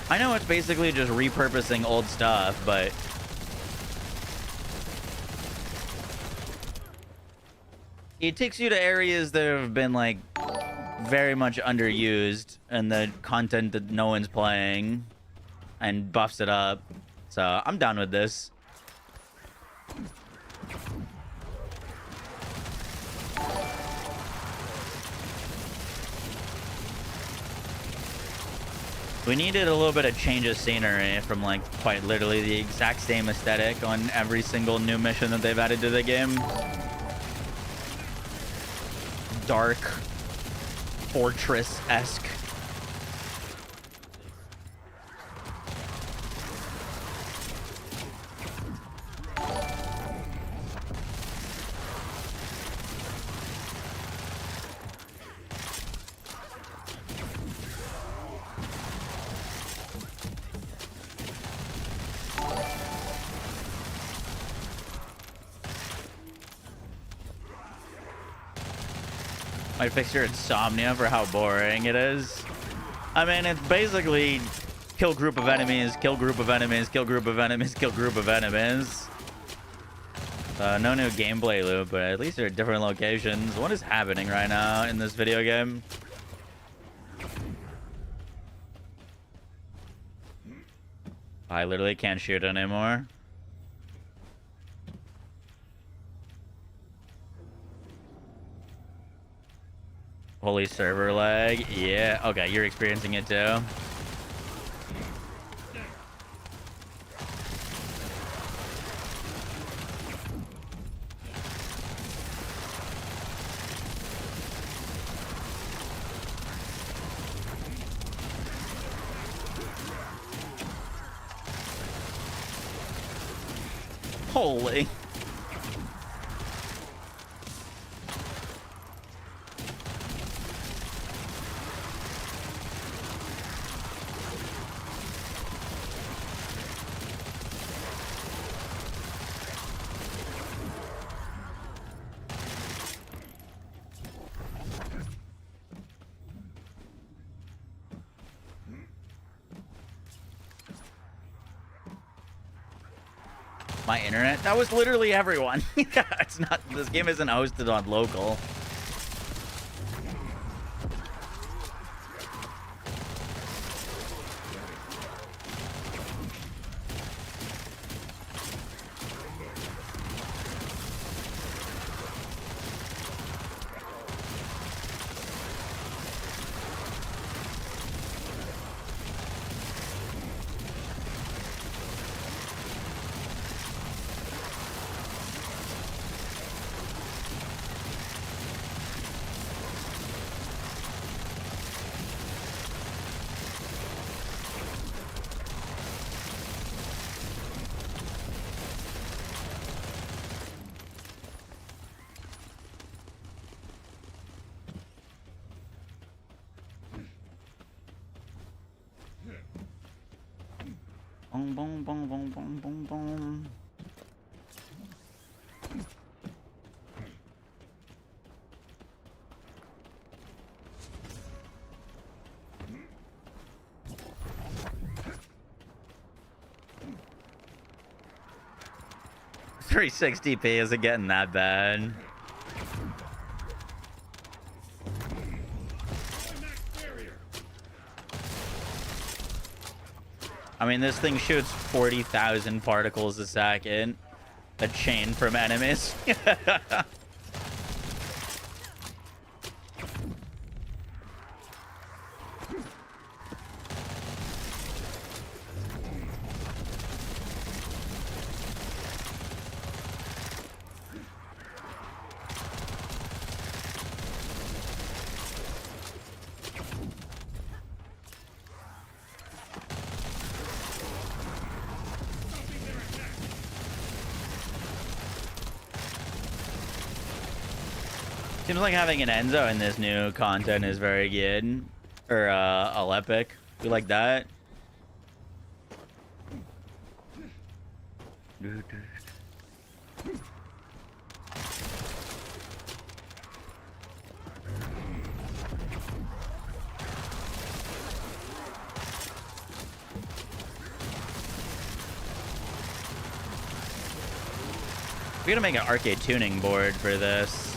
I know it's basically just repurposing old stuff, but it takes you to areas that have been like very much underused and the content that no one's playing and buffs it up. So I'm down with this. We needed a little bit of change of scenery from like quite literally the exact same aesthetic on every single new mission that they've added to the game. Dark, fortress-esque. Might fix your insomnia for how boring it is. I mean, it's basically kill group of enemies, kill group of enemies, kill group of enemies, kill group of enemies. No new gameplay loop, but at least they're at different locations. What is happening right now in this video game? I literally can't shoot anymore. Holy server lag. Yeah. Okay, you're experiencing it too. Holy. My internet? That was literally everyone. It's not, this game isn't hosted on local. Boom, boom, boom, boom, boom, boom, boom. $360p isn't getting that bad. I mean, this thing shoots 40,000 particles a second. A chain from enemies. Seems like having an Enzo in this new content is very good. Or, all epic. We like that. We're gonna make an arcade tuning board for this.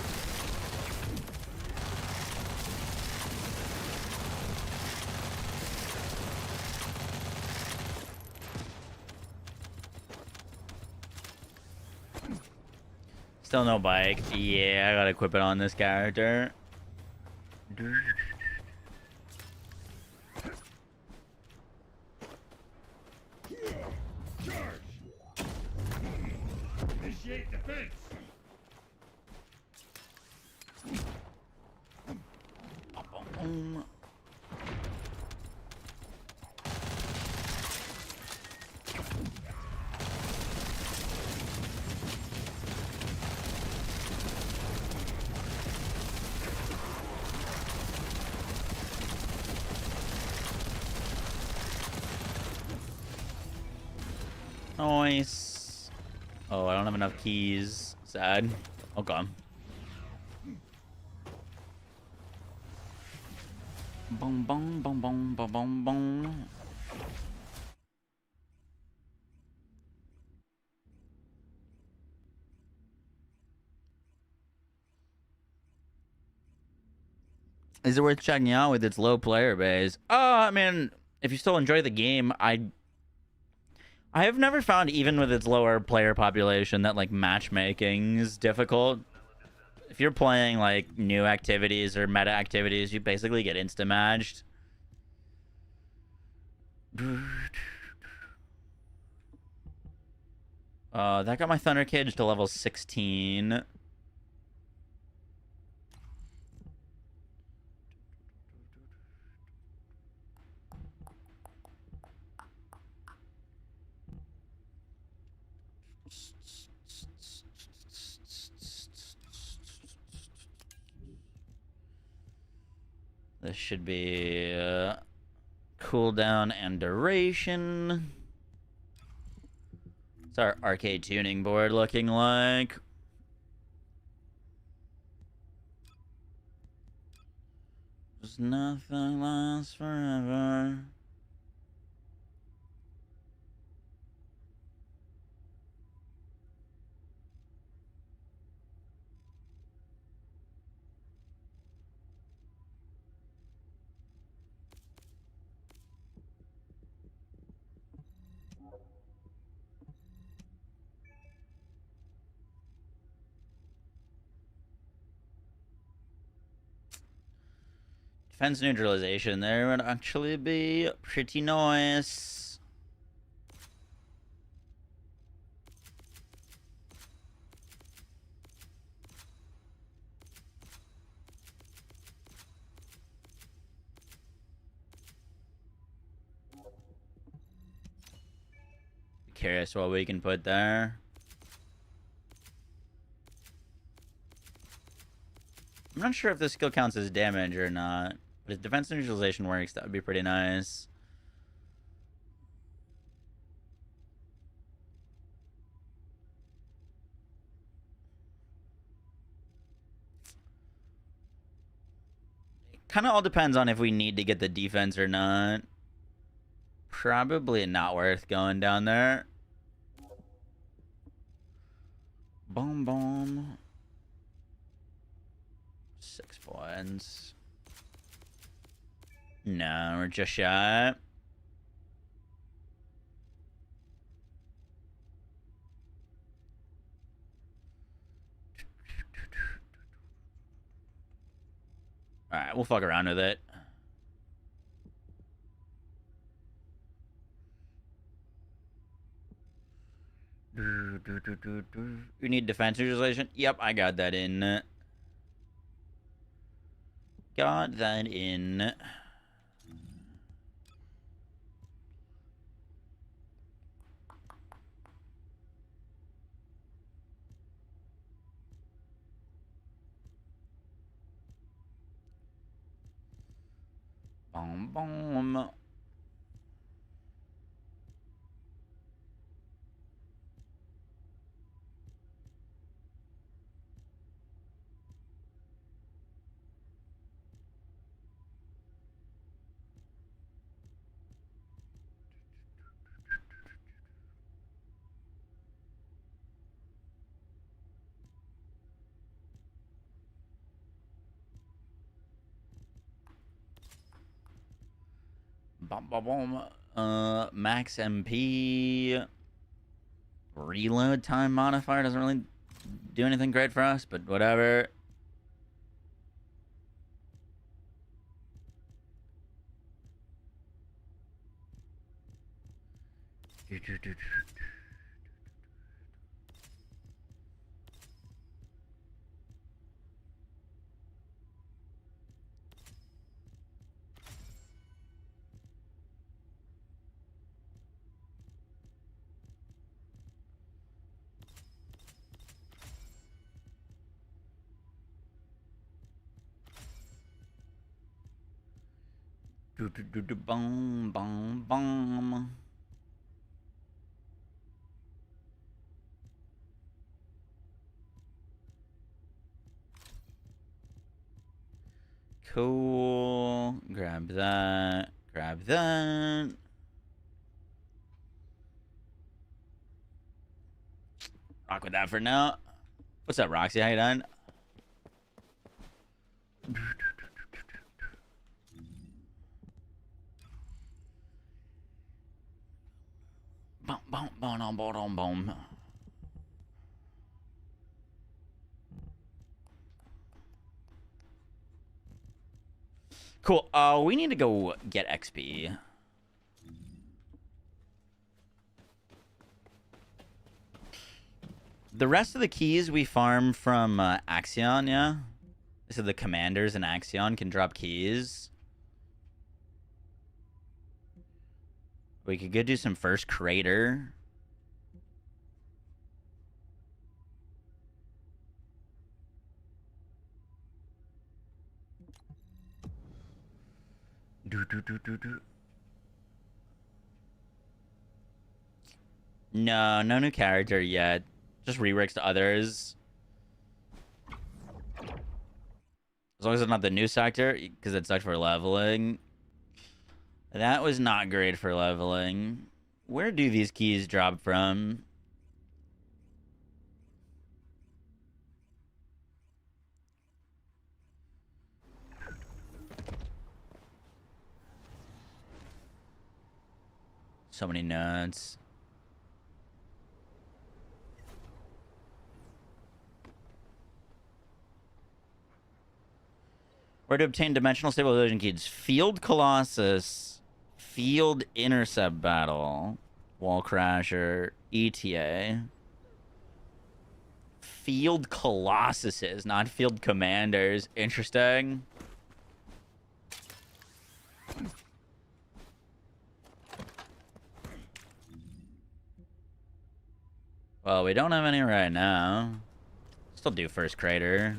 Still no bike. Yeah, I gotta equip it on this character. Charge! Initiate defense! Nice. Oh, I don't have enough keys. Sad. Okay. Boom, boom, boom, boom, boom, boom, boom. Is it worth checking out with its low player base? I mean, if you still enjoy the game, I have never found, even with its lower player population, that like matchmaking is difficult. If you're playing like new activities or meta activities, you basically get insta matched. That got my Thunder Cage to level 16. This should be cooldown and duration. What's our arcade tuning board looking like? Just nothing lasts forever. Defense neutralization there would actually be pretty nice. Curious what we can put there. I'm not sure if this skill counts as damage or not. But if defense neutralization works, that would be pretty nice. kind of all depends on if we need to get the defense or not. Probably not worth going down there. Boom, boom. 6 points. No, we're just shy. Alright, we'll fuck around with it. You need defense neutralization? Yep, I got that in. Got that in. Boom, boom. Boom, boom, boom. Max MP. Reload time modifier doesn't really do anything great for us, but whatever. Boom, boom, boom. Cool. Grab that. Grab that. Rock with that for now. What's up, Roxy? How you doing? Boom, boom, boom, boom, boom, boom. Cool. We need to go get XP. The rest of the keys we farm from Axion, yeah? So the commanders in Axion can drop keys. We could go do some first crater. No new character yet. Just reworks to others. As long as it's not the new sector, because it sucked for leveling. That was not great for leveling. Where do these keys drop from? So many notes. Where to obtain dimensional stabilization keys? Field Colossus, Field Intercept Battle, Wall Crasher, ETA. Field Colossuses, not Field Commanders. Interesting. Well, we don't have any right now. Still do first crater.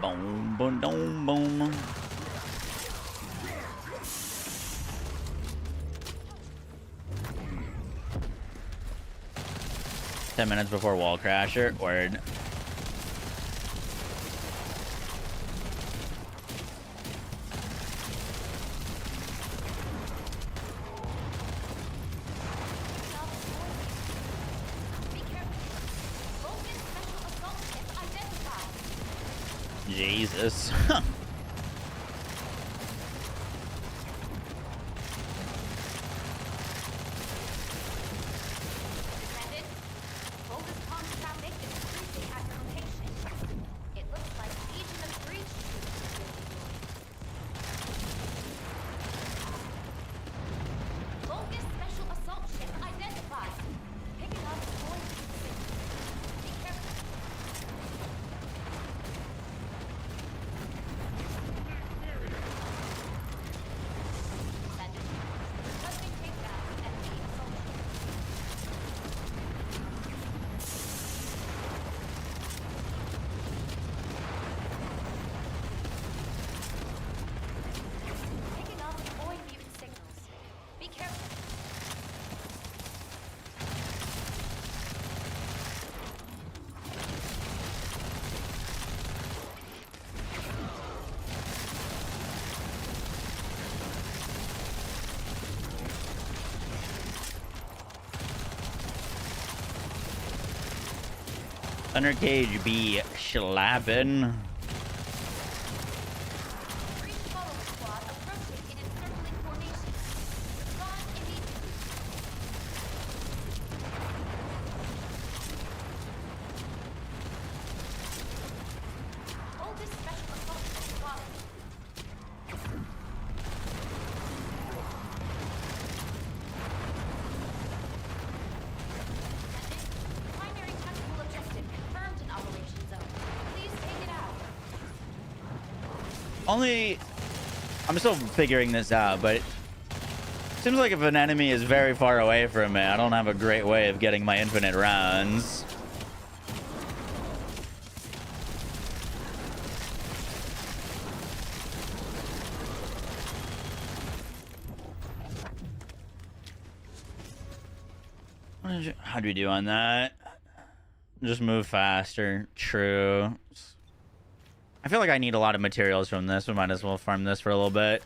Boom, boom, boom, boom. 10 minutes before wall crasher. Word. Jesus. Thunder Cage be schlappin'. I'm still figuring this out, but it seems like if an enemy is very far away from me, I don't have a great way of getting my infinite rounds. How do we do on that? Just move faster. True. I feel like I need a lot of materials from this. We might as well farm this for a little bit.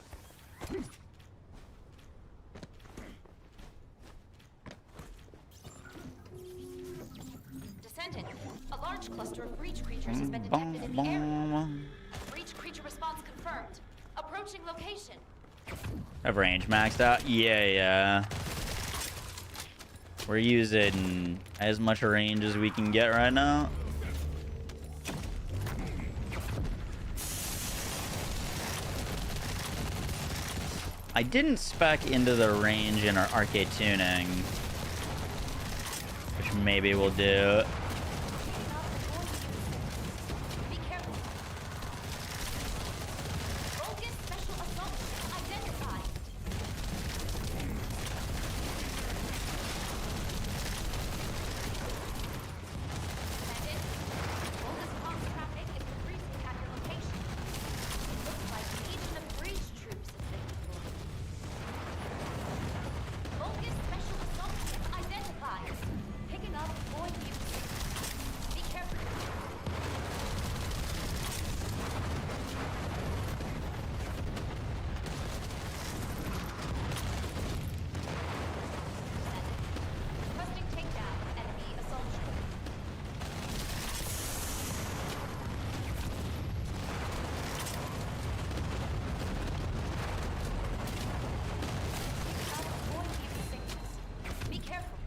Descendant, a large cluster of breach creatures has been detected in the area. Breach creature response confirmed. Approaching location. Have range maxed out? Yeah. We're using as much range as we can get right now. I didn't spec into the range in our arcade tuning, which maybe we'll do. Be careful. Focus special assault identified. Descendant, focus comms traffic is increasing at your location. It looks like Legion of Breach troops has been deployed. Focus special assault ship identified. Picking up void use. Be careful. Requesting takedown enemy assault ship. Void use signals. Be careful.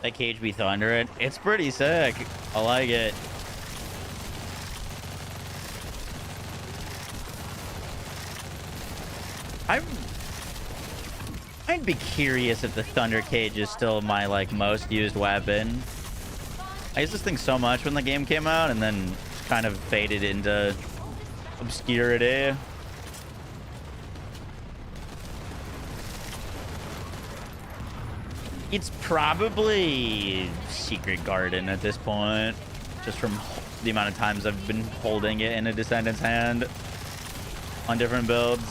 That cage be thundering. It's pretty sick. I like it. I'd be curious if the thunder cage is still my most used weapon. I used this thing so much when the game came out, and then kind of faded into obscurity. It's probably Secret Garden at this point, just from the amount of times I've been holding it in a Descendant's hand on different builds.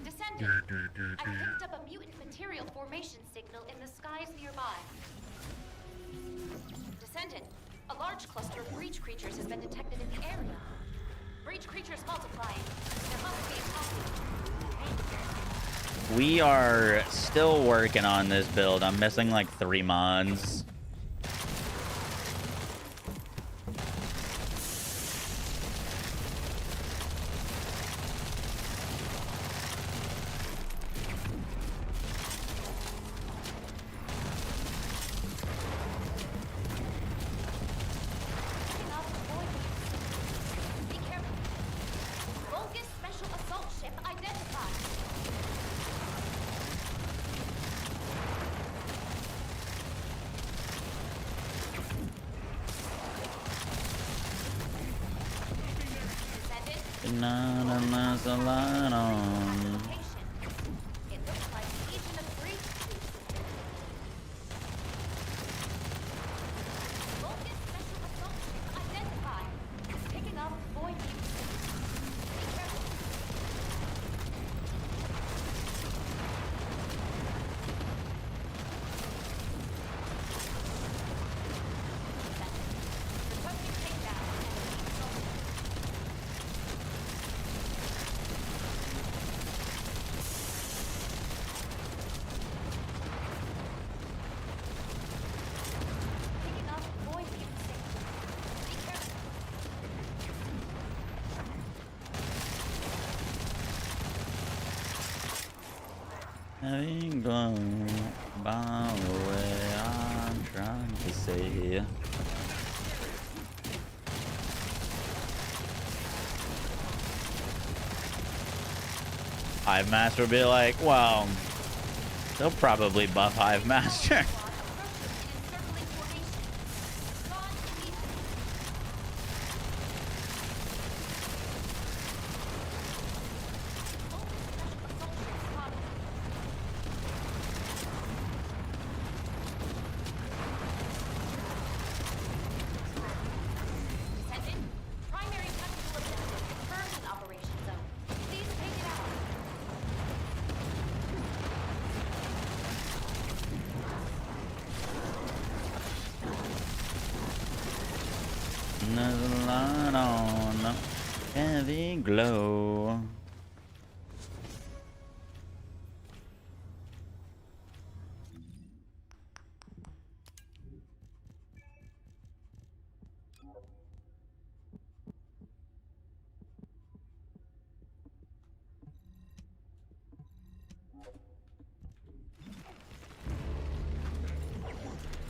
Descendant, I picked up a mutant material formation signal in the skies nearby. Descendant, a large cluster of breach creatures has been detected in the area. Breach creatures multiplying. There must be a copy. We are still working on this build. I'm missing like 3 mons. Be careful. Vulgus special assault ship identified. Descendant, location. It looks like Legion of Breach troops. Vulgus special assault ship identified. Picking up void mutants. Be careful. Requesting takedown. Enemy assault. Picking up void mutant signal. Be careful. Having gone by the way I'm trying to say. Hive Master will be like, well, they'll probably buff Hive Master. Encircling formation. Gone immediately. Descendant, primary tactical objective confirmed in operation zone. Please take it out. There's a light on, heavy glow.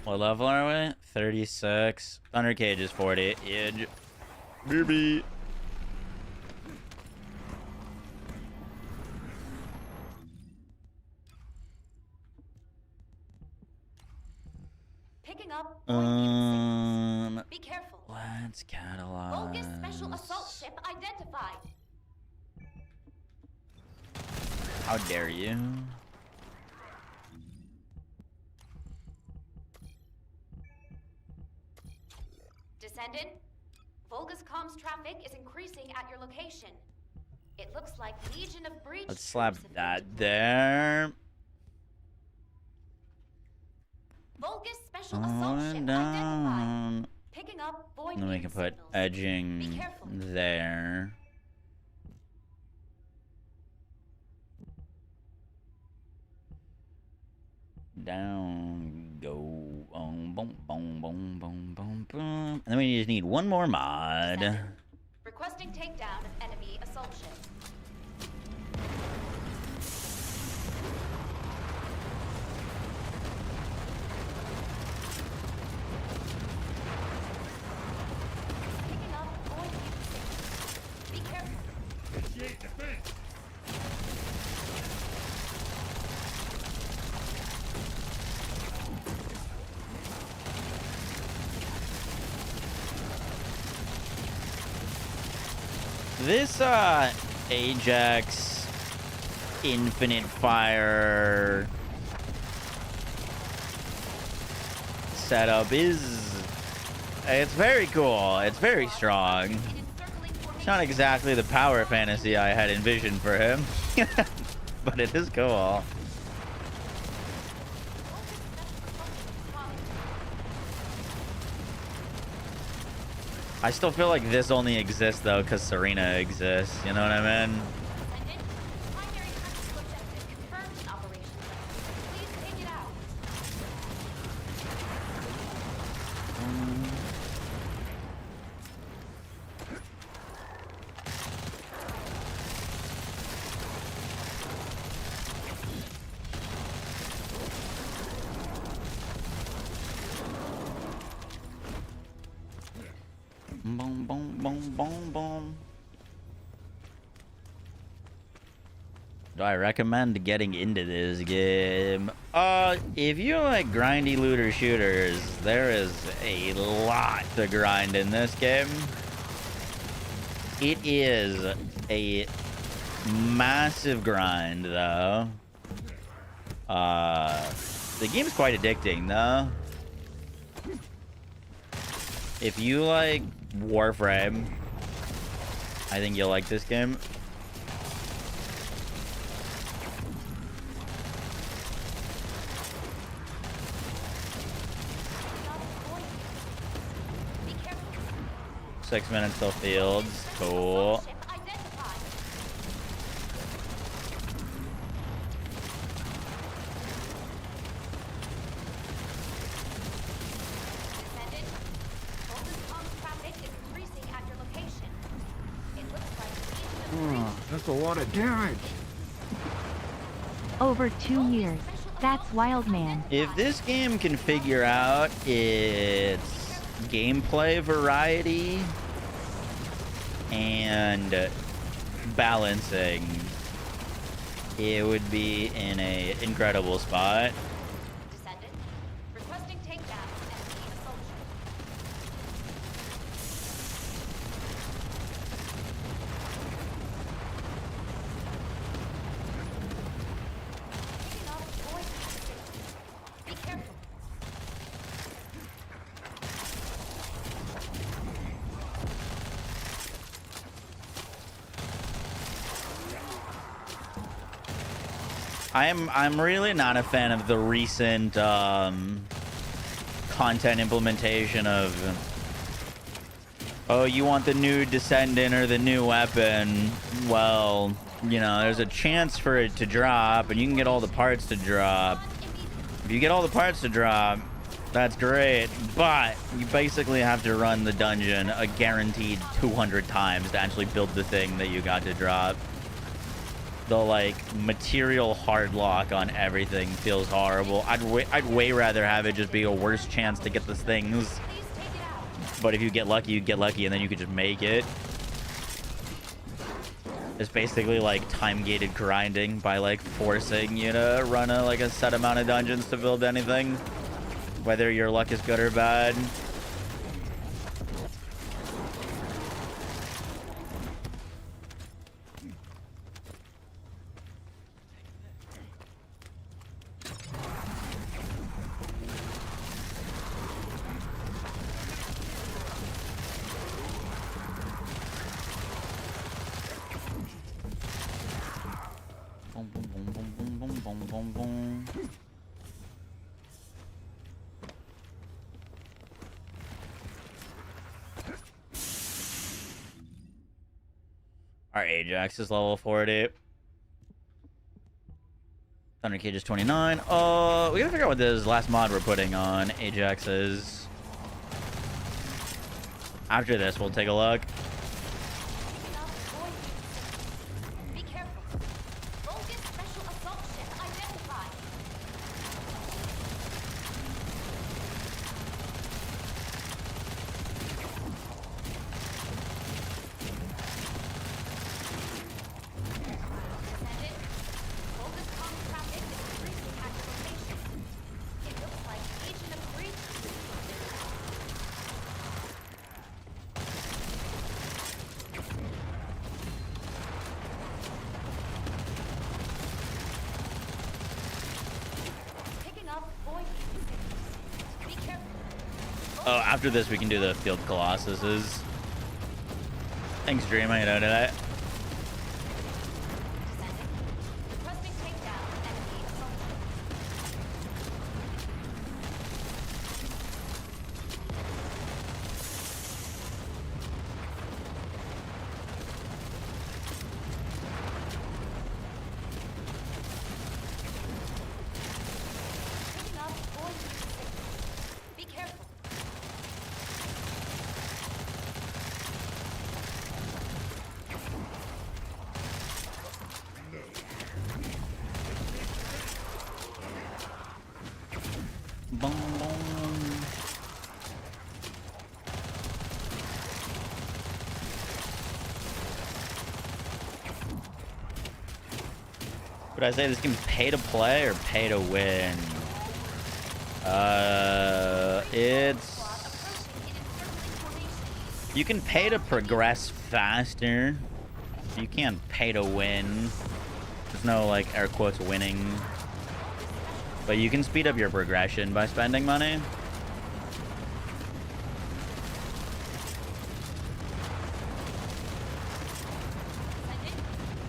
What level are we? 36. Thunder Cage is 40. Edge. Booby. Picking up void mutant signals. Be careful. Let's catalog. Vulgus special assault ship identified. How dare you? Descendant, Vulgus comms traffic is increasing at your location. It looks like Legion of Breach. Let's slap troops have that been there. Vulgus special assault ship On identified. down. Picking up void And then we can mutant put signals. edging Be careful. there. Down, go, boom, boom, boom, boom, boom, boom, boom. And then we just need one more mod. Descendant, requesting takedown of enemy assault ship. This Ajax infinite fire setup it's very cool. It's very strong. It's not exactly the power fantasy I had envisioned for him, but it is cool. I still feel like this only exists though because Serena exists. You know what I mean? Primary tactical objective confirmed in Operation Zone. Please take it out. Boom, boom, boom, boom, boom. Do I recommend getting into this game? If you like grindy looter shooters, there is a lot to grind in this game. It is a massive grind, though. The game's quite addicting, though. If you like Warframe, I think you'll like this game. Be careful. 6 minutes till fields. Cool. Ship identified. Descendant, Hoze's comms traffic is increasing at your location. It looks like the Legion of That's a lot of damage. Over 2 years. That's wild, man. If this game can figure out its gameplay variety and balancing, it would be in an incredible spot. Descendant, requesting takedown enemy assault ship. Taking off voice activity. Be careful. I'm really not a fan of the recent content implementation of, oh, you want the new Descendant or the new weapon? Well, you know, there's a chance for it to drop, and you can get all the parts to drop. If you get all the parts to drop, that's great, but you basically have to run the dungeon a guaranteed 200 times to actually build the thing that you got to drop. The like material hard lock on everything feels horrible. I'd way rather have it just be a worse chance to get the things. Please take it out. But if you get lucky, you get lucky, and then you could just make it. It's basically like time-gated grinding by like forcing you to run a set amount of dungeons to build anything, whether your luck is good or bad. Boom, boom, boom, boom, boom, boom, boom, boom. Our Ajax is level 40. Thunder Cage is 29. We gotta figure out what this last mod we're putting on Ajax is. After this, we'll take a look. Taking off voice. Be careful. Bogus special assault ship identified. Descendant, bogus comms traffic is increasing at your location. It looks like Legion of Breach. Oh, after this we can do the field colossuses. Thanks, Dream. I know that. Requesting takedown enemy opponent. Picking up going to be safe. Be careful. Boom, boom. Would I say this game's pay to play or pay to win? It's... You can pay to progress faster. You can't pay to win. There's no, like, air quotes, winning. But you can speed up your progression by spending money.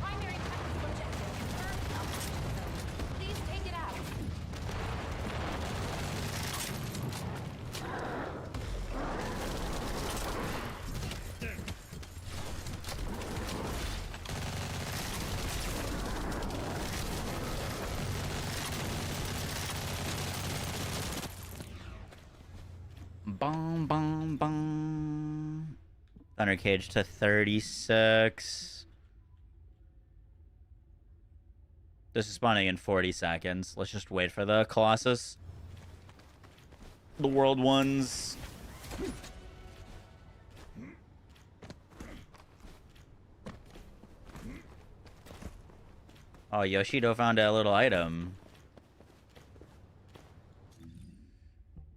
Primary tactical objective confirmed in operation zone. Please take it out. Boom, boom, boom. Thunder Cage to 36. This is spawning in 40 seconds. Let's just wait for the Colossus. The world ones. Oh, Yoshido found a little item.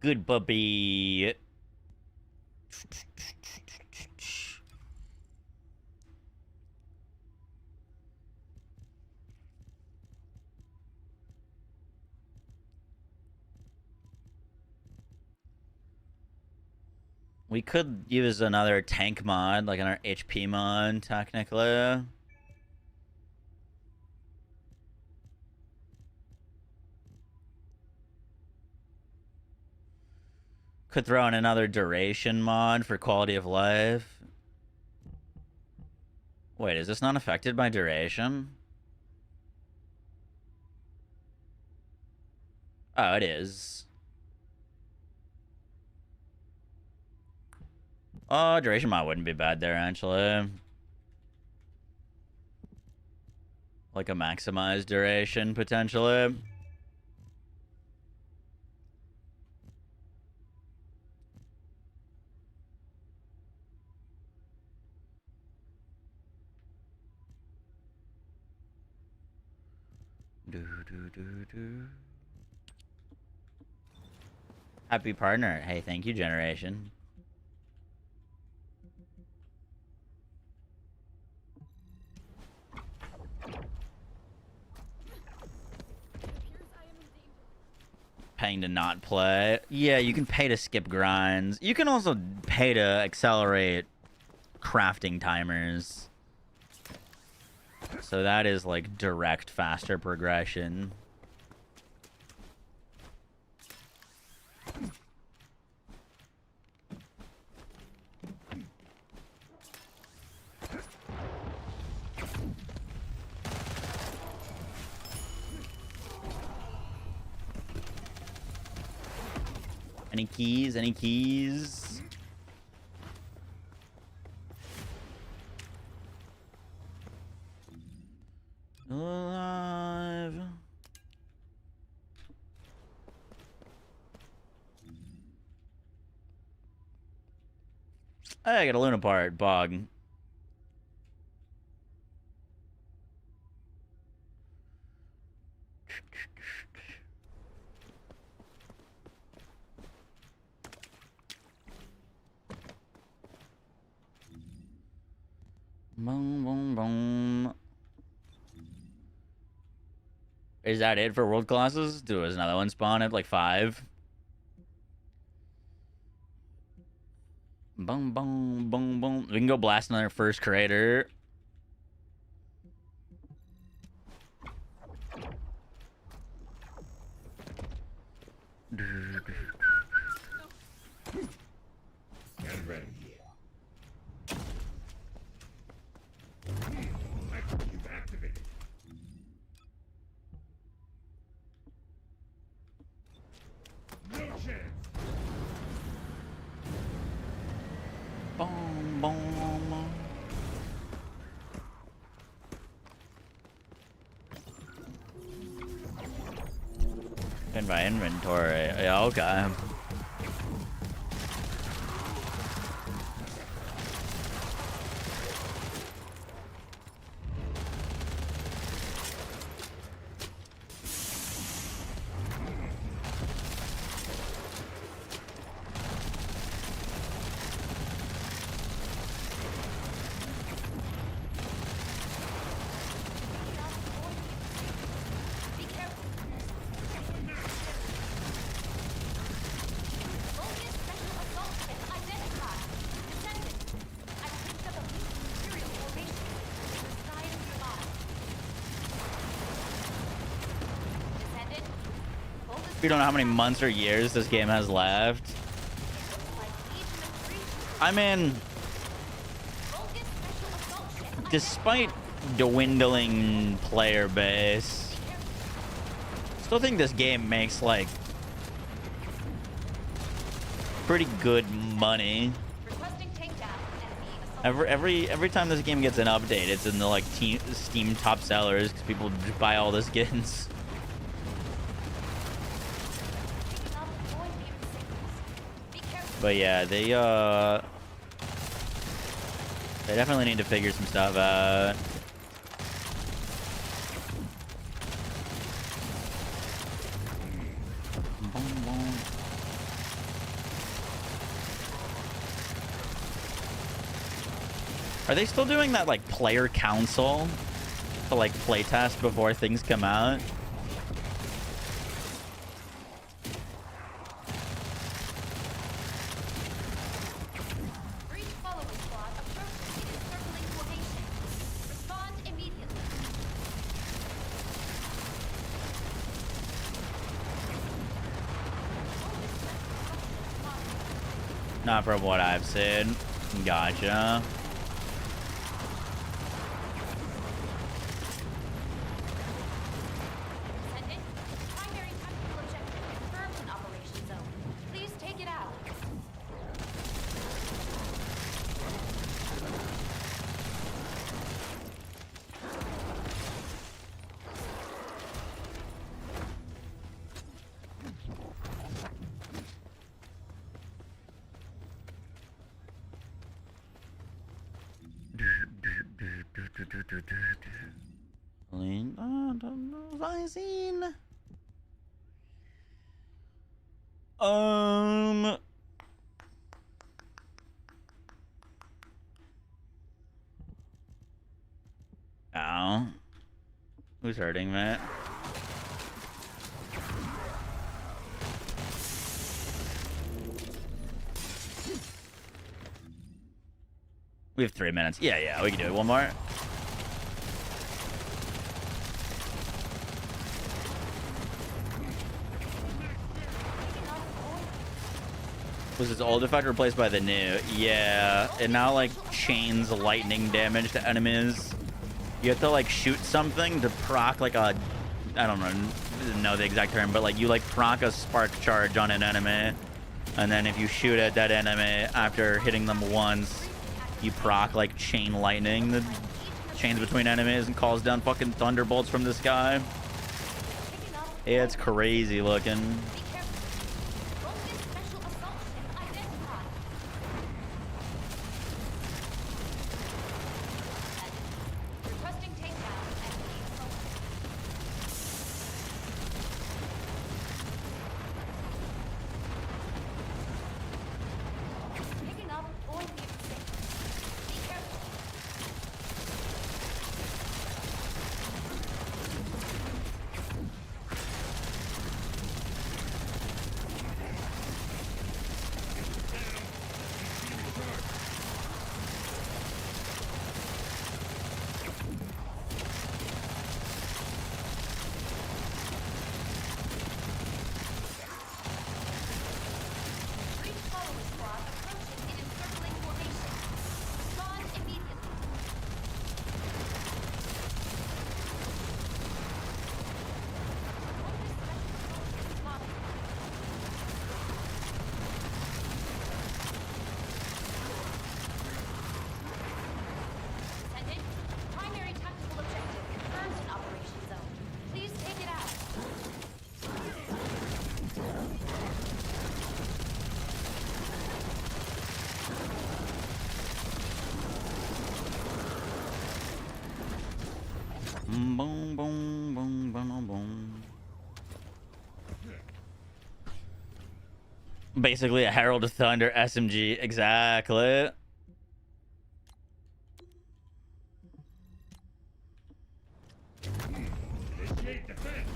Good puppy. We could use another tank mod, like another HP mod, technically. Could throw in another duration mod for quality of life. Wait, is this not affected by duration? Oh, it is. Oh, duration mod wouldn't be bad there, actually. Like a maximized duration, potentially. Happy partner. Hey, thank you, Generation. Paying to not play. Yeah, you can pay to skip grinds. You can also pay to accelerate crafting timers. So that is like direct faster progression. Any keys? Any keys? Alive. Hey, I got a Luna part, bog. Boom, boom, boom. Is that it for world classes? Do us another one spawn at like 5? Boom, boom, boom, boom. We can go blast another first creator. Get ready. You've activated. No chance. Boom, boom, boom. In my inventory. Yeah, okay. Be careful. Focus special assault kit identified. Descendant. I picked up a piece of material formation in the side of your eye. Descendant. Focus We don't know how many months or years this game has left. like Legion of Breach. I mean, Focus special assault kit despite dwindling player base, still think this game makes like pretty good money. requesting takedown. Enemy assault. Every time this game gets an update, it's in the like Steam top sellers because people just buy all the skins. Picking up void mutant signals. Be careful. But yeah, they definitely need to figure some stuff out. Are they still doing that like player council to like playtest before things come out? Breach following squad approaching in encircling formation. Respond immediately. Not from what I've seen. Gotcha. Descendant. Primary tactical objective confirmed in operation zone. Please take it out. Visine. Ow. Who's hurting, Matt? We have 3 minutes. Yeah, we can do it. One more. Was its old effect replaced by the new? Yeah, it now like chains lightning damage to enemies. You have to like shoot something to proc like a, I don't know the exact term, but like you like proc a spark charge on an enemy, and then if you shoot at that enemy after hitting them once, you proc like chain lightning that chains between enemies and calls down fucking thunderbolts from the sky. Yeah, it's crazy looking. Be careful. Focus special assault ship identified. Requesting takedown. Enemy assault. Picking up void mutant signals. Be careful. Basically a Herald of Thunder SMG. Exactly. Initiate defense.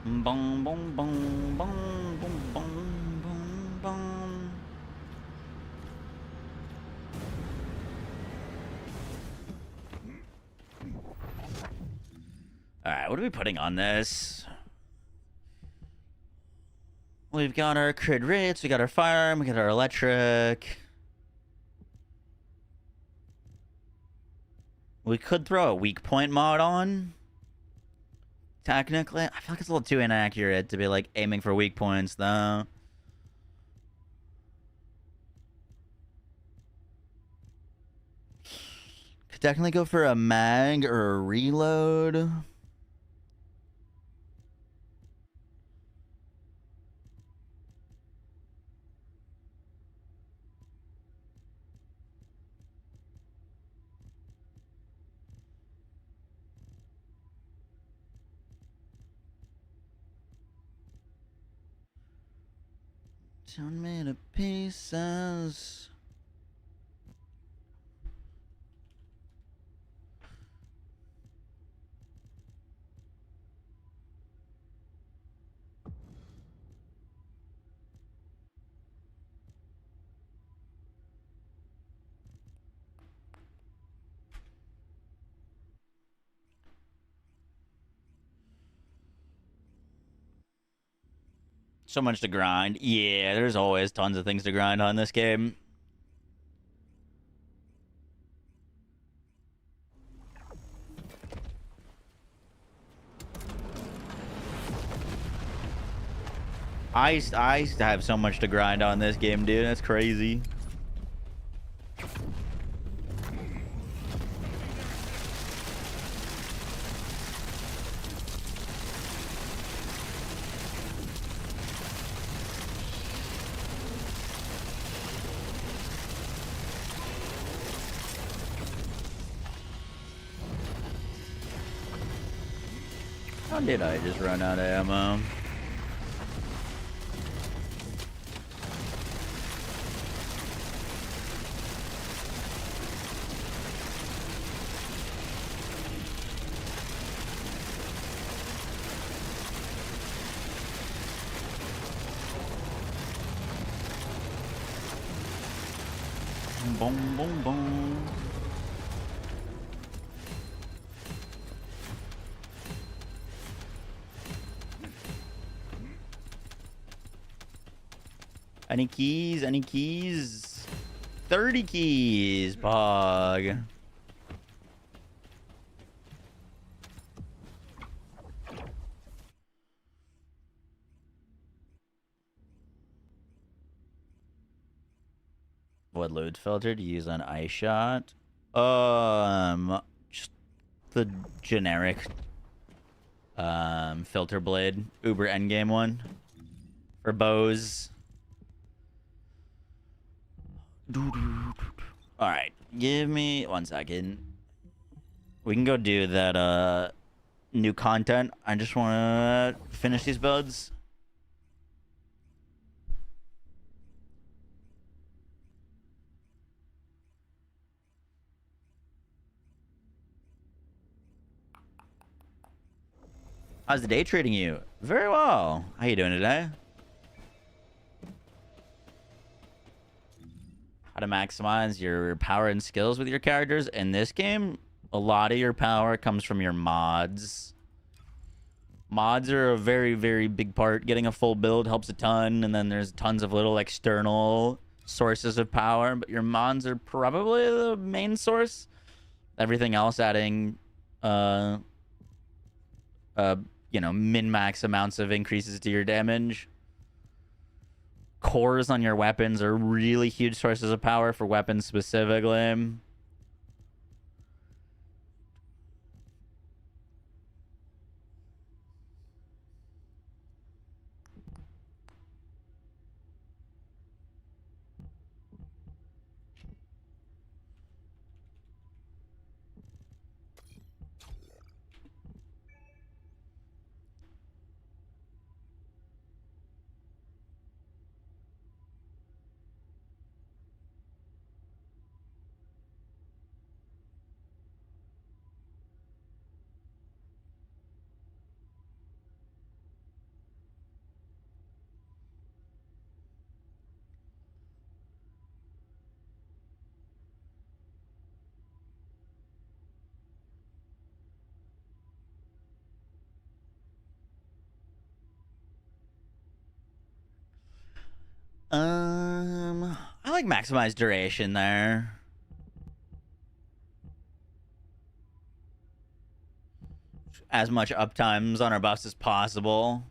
Boom, boom, boom, boom, boom, boom, boom, boom. All right, what are we putting on this? We've got our crit rates, we got our firearm, we got our electric. We could throw a weak point mod on. Technically, I feel like it's a little too inaccurate to be like aiming for weak points though. Could technically go for a mag or a reload. Torn me to pieces. So much to grind. Yeah, there's always tons of things to grind on this game. I used to have so much to grind on this game, dude. That's crazy. How did I just run out of ammo? Boom, boom, boom. Any keys? Any keys? 30 keys, Pog. What load filter to use on ice shot? Just the generic filter blade, Uber endgame one for bows. All right, give me 1 second. We can go do that new content. I just want to finish these builds. How's the day treating you? Very well. How you doing today? How to maximize your power and skills with your characters. In this game, a lot of your power comes from your mods. Mods are a very, very big part. Getting a full build helps a ton, and then there's tons of little external sources of power, but your mods are probably the main source. Everything else adding you know, min-max amounts of increases to your damage. Cores on your weapons are really huge sources of power for weapons specifically. I like maximize duration there. As much uptimes on our buffs as possible.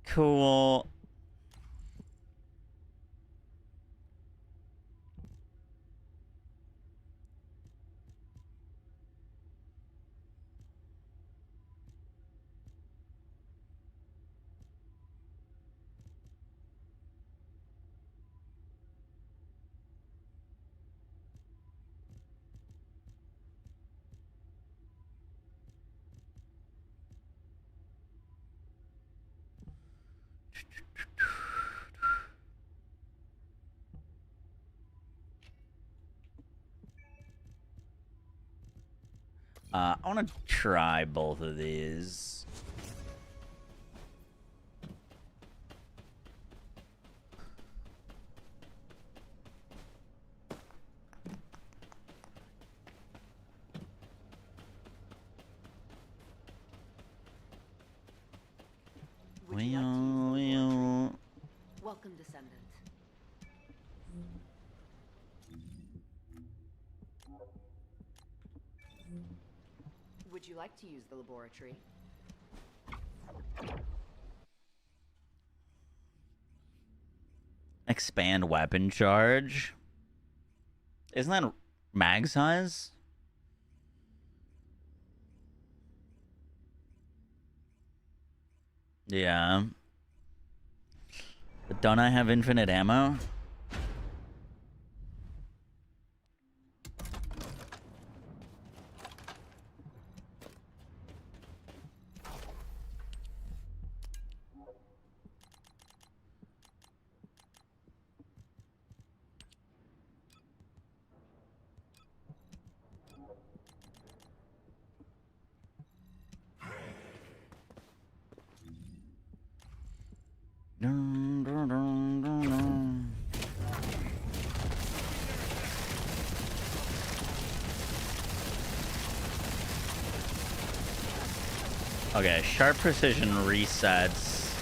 Cool. I want to try both of these. Welcome, Descendant. Would you like to use the laboratory? Expand weapon charge. Isn't that mag size? Yeah. But don't I have infinite ammo? Dun, dun, dun, dun, dun. Okay, sharp precision resets.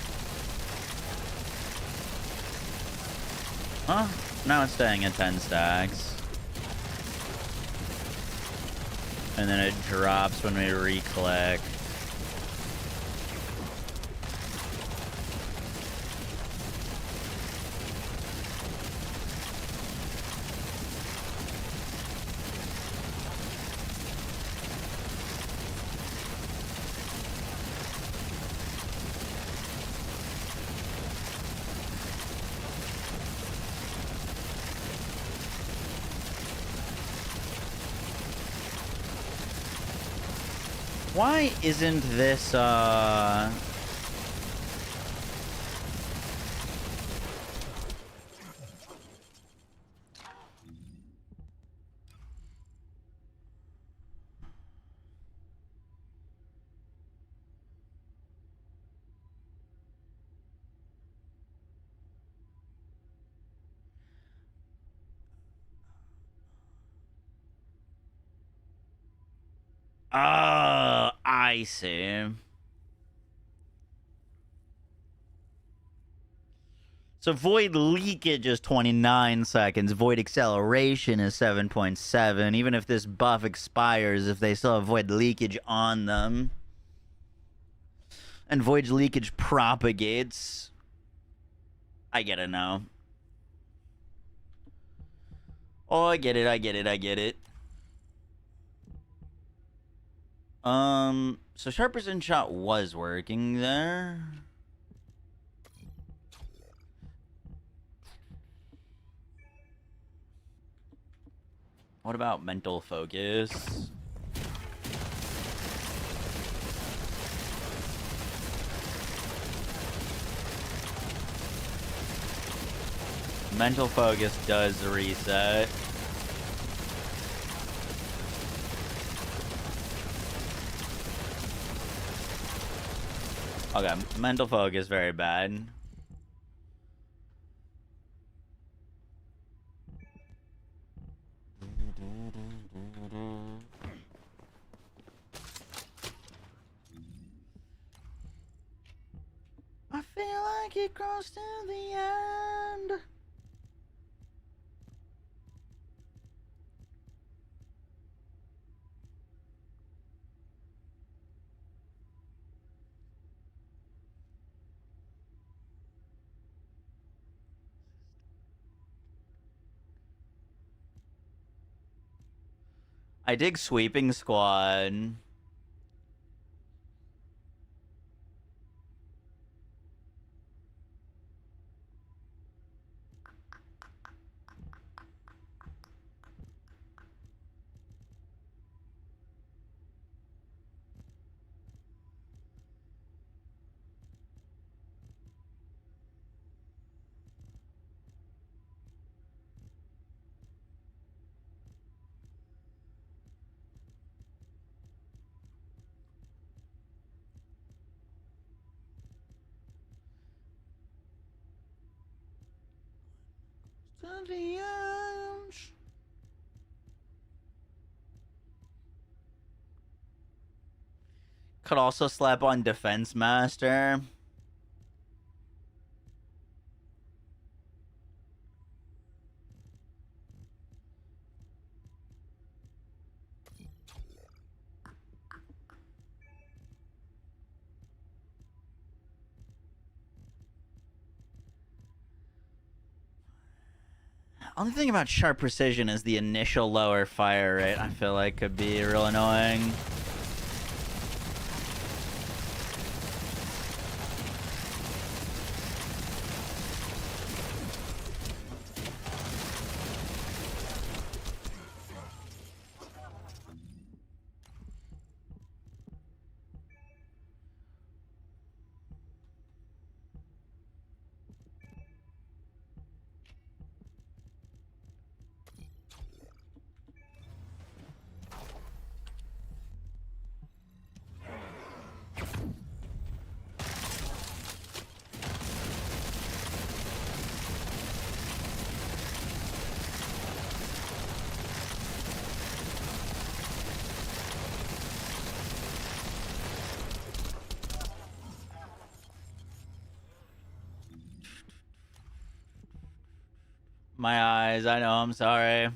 Huh? Now it's staying at 10 stacks. And then it drops when we re-click. Why isn't this, I see. So void leakage is 29 seconds. Void acceleration is 7.7. Even if this buff expires, if they still have void leakage on them. And void leakage propagates. I get it now. Oh, I get it, I get it, I get it. So sharp precision shot was working there. What about mental focus? Mental focus does reset. Okay, mental focus very bad. I feel like it crossed to the end. I dig sweeping squad. To the edge. Could also slap on Defense Master. Only thing about sharp precision is the initial lower fire rate. I feel like could be real annoying. My eyes, I know, I'm sorry.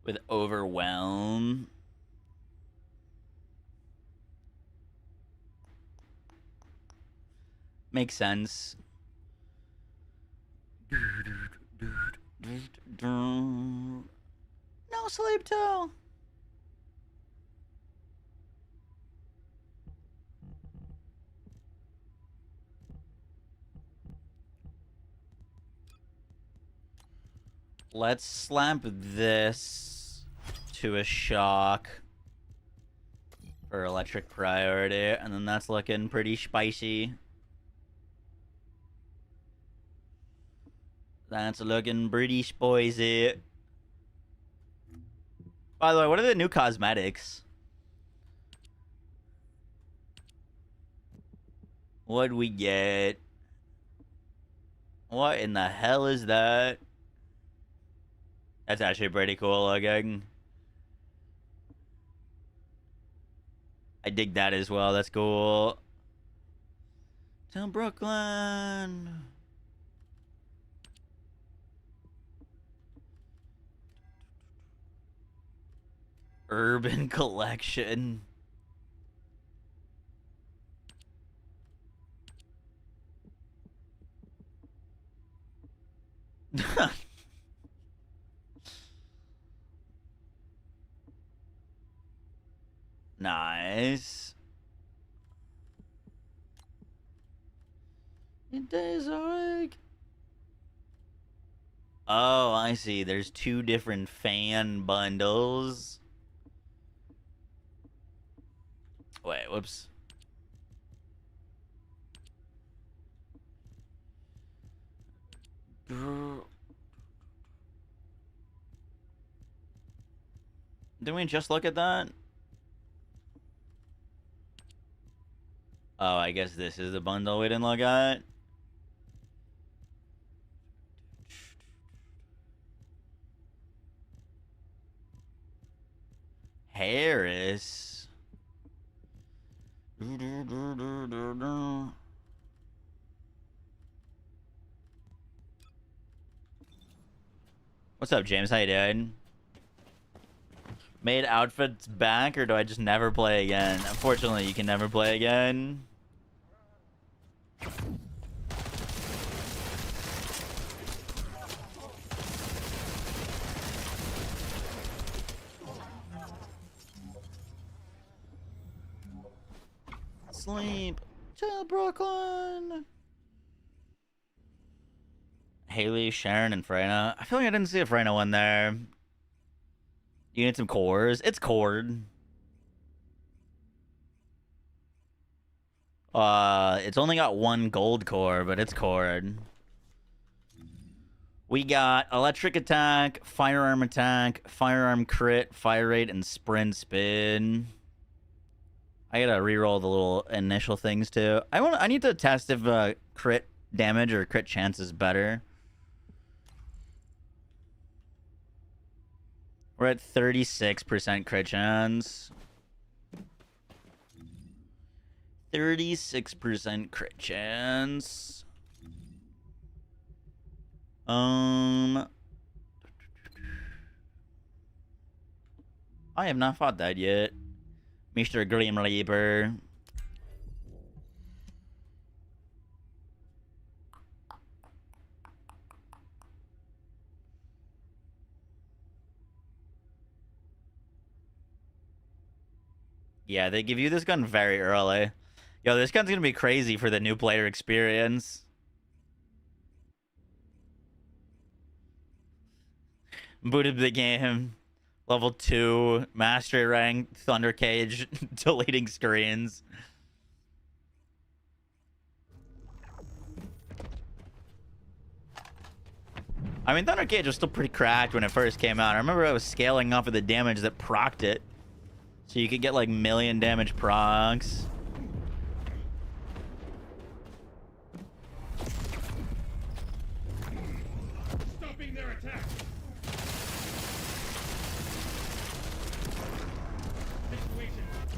With overwhelm. Makes sense. No sleep till. Let's slap this to a shock for electric priority, and then that's looking pretty spicy. That's looking pretty spicy. By the way, what are the new cosmetics? What'd we get? What in the hell is that? That's actually pretty cool looking. I dig that as well. That's cool. To Brooklyn. Urban collection. Nice. It is like Oh, I see. There's two different fan bundles. Wait, whoops. Didn't we just look at that? Oh, I guess this is the bundle we didn't look at. Harris. What's up, James? How you doing? Made outfits back, or do I just never play again? Unfortunately, you can never play again. Sleep to Brooklyn. Haley, Sharon, and Freyna. I feel like I didn't see a Freyna one there. You need some cores. It's cored. It's only got one gold core, but it's cored. We got electric attack, firearm crit, fire rate, and sprint spin. I gotta reroll the little initial things too. I need to test if crit damage or crit chance is better. We're at 36% crit chance. 36% crit chance. I have not fought that yet. Mr. Grim Reaper. Yeah, they give you this gun very early. Yo, this gun's gonna be crazy for the new player experience. Booted the game. Level 2, Mastery Rank, Thunder Cage, deleting screens. I mean, Thunder Cage was still pretty cracked when it first came out. I remember I was scaling off of the damage that procced it. So you could get like million damage procs. Stopping their attack.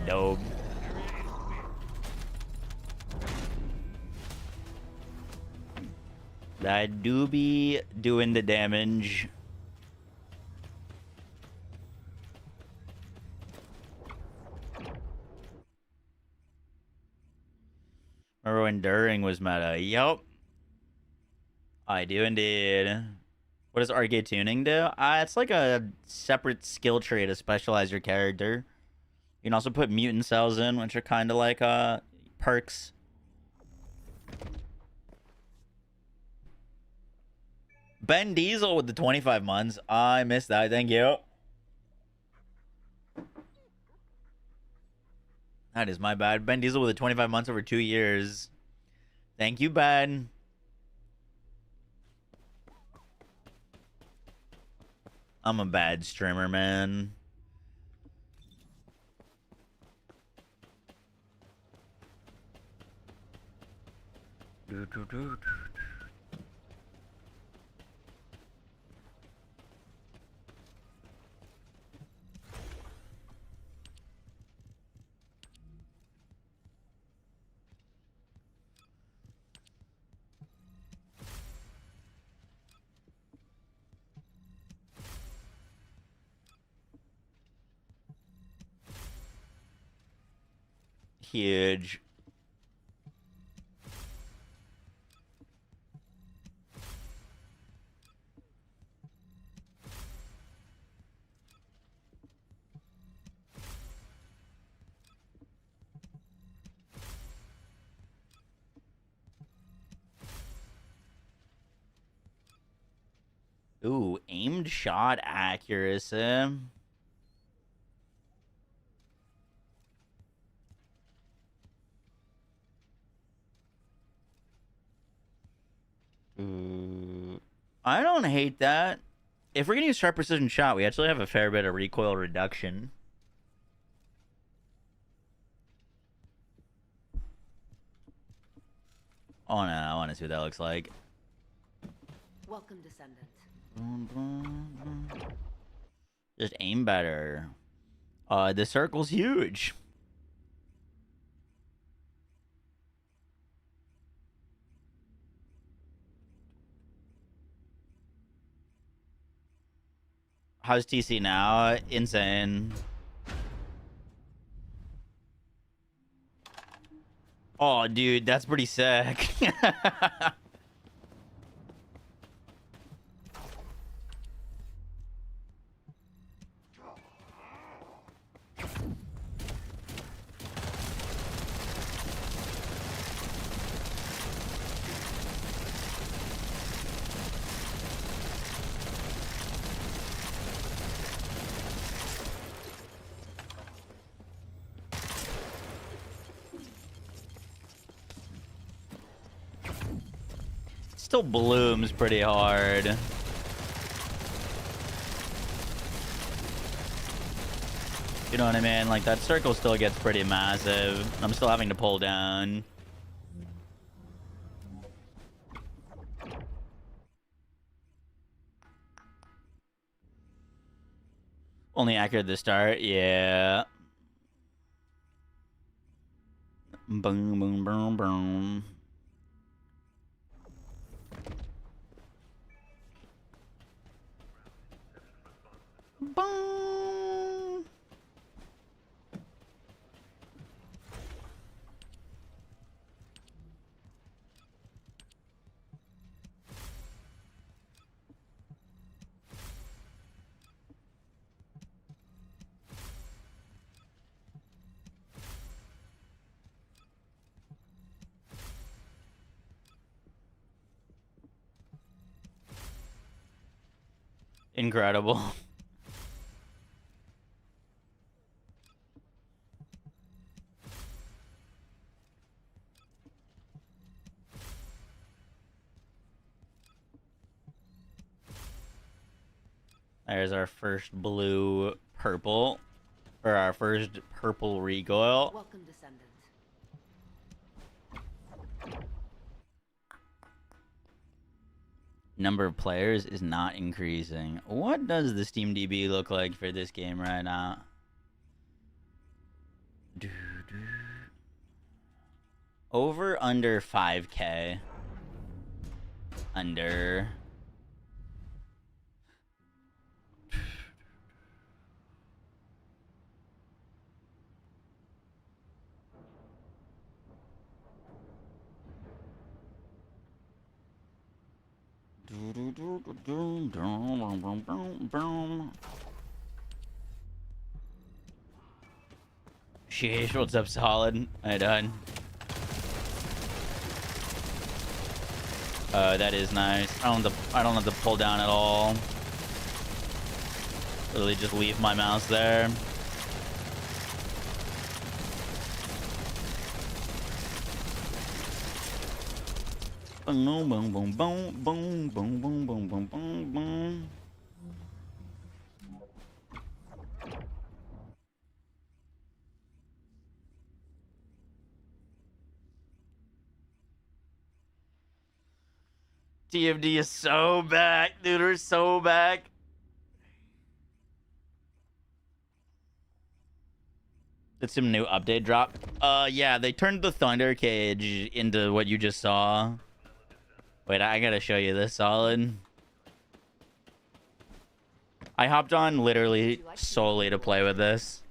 Nope. I do be doing the damage. Remember when Enduring was meta? Yup. I do indeed. What does arcade tuning do? It's like a separate skill tree to specialize your character. You can also put mutant cells in, which are kind of like perks. Ben Diesel with the 25 months. I missed that. Thank you. That is my bad. Ben Diesel with the 25 months over 2 years. Thank you, Ben. I'm a bad streamer, man. Huge. Ooh, aimed shot accuracy. Ooh, I don't hate that. If we're gonna use sharp precision shot, we actually have a fair bit of recoil reduction. Oh no, I want to see what that looks like. Welcome, Descendant. Just aim better. The circle's huge. How's TC now? Insane. Oh, dude, that's pretty sick. Still blooms pretty hard. You know what I mean? Like, that circle still gets pretty massive. I'm still having to pull down. Only accurate at the start? Yeah. Boom, boom, boom, boom. Boom. Incredible. There's our first blue purple, or our first purple recoil. Welcome, Descendant. Number of players is not increasing. What does the Steam DB look like for this game right now? Over under 5K. Under. Sheesh, what's up, Solid? I done. That is nice. I don't have to pull down at all. Literally just leave my mouse there. Boom, boom, boom, boom, boom, boom, boom, boom, boom, boom, boom. TFD is so back, dude. We're so back. Did some new update drop? Yeah, they turned the Thunder Cage into what you just saw. Wait, I gotta show you this, Solid. I hopped on literally solely to play with this.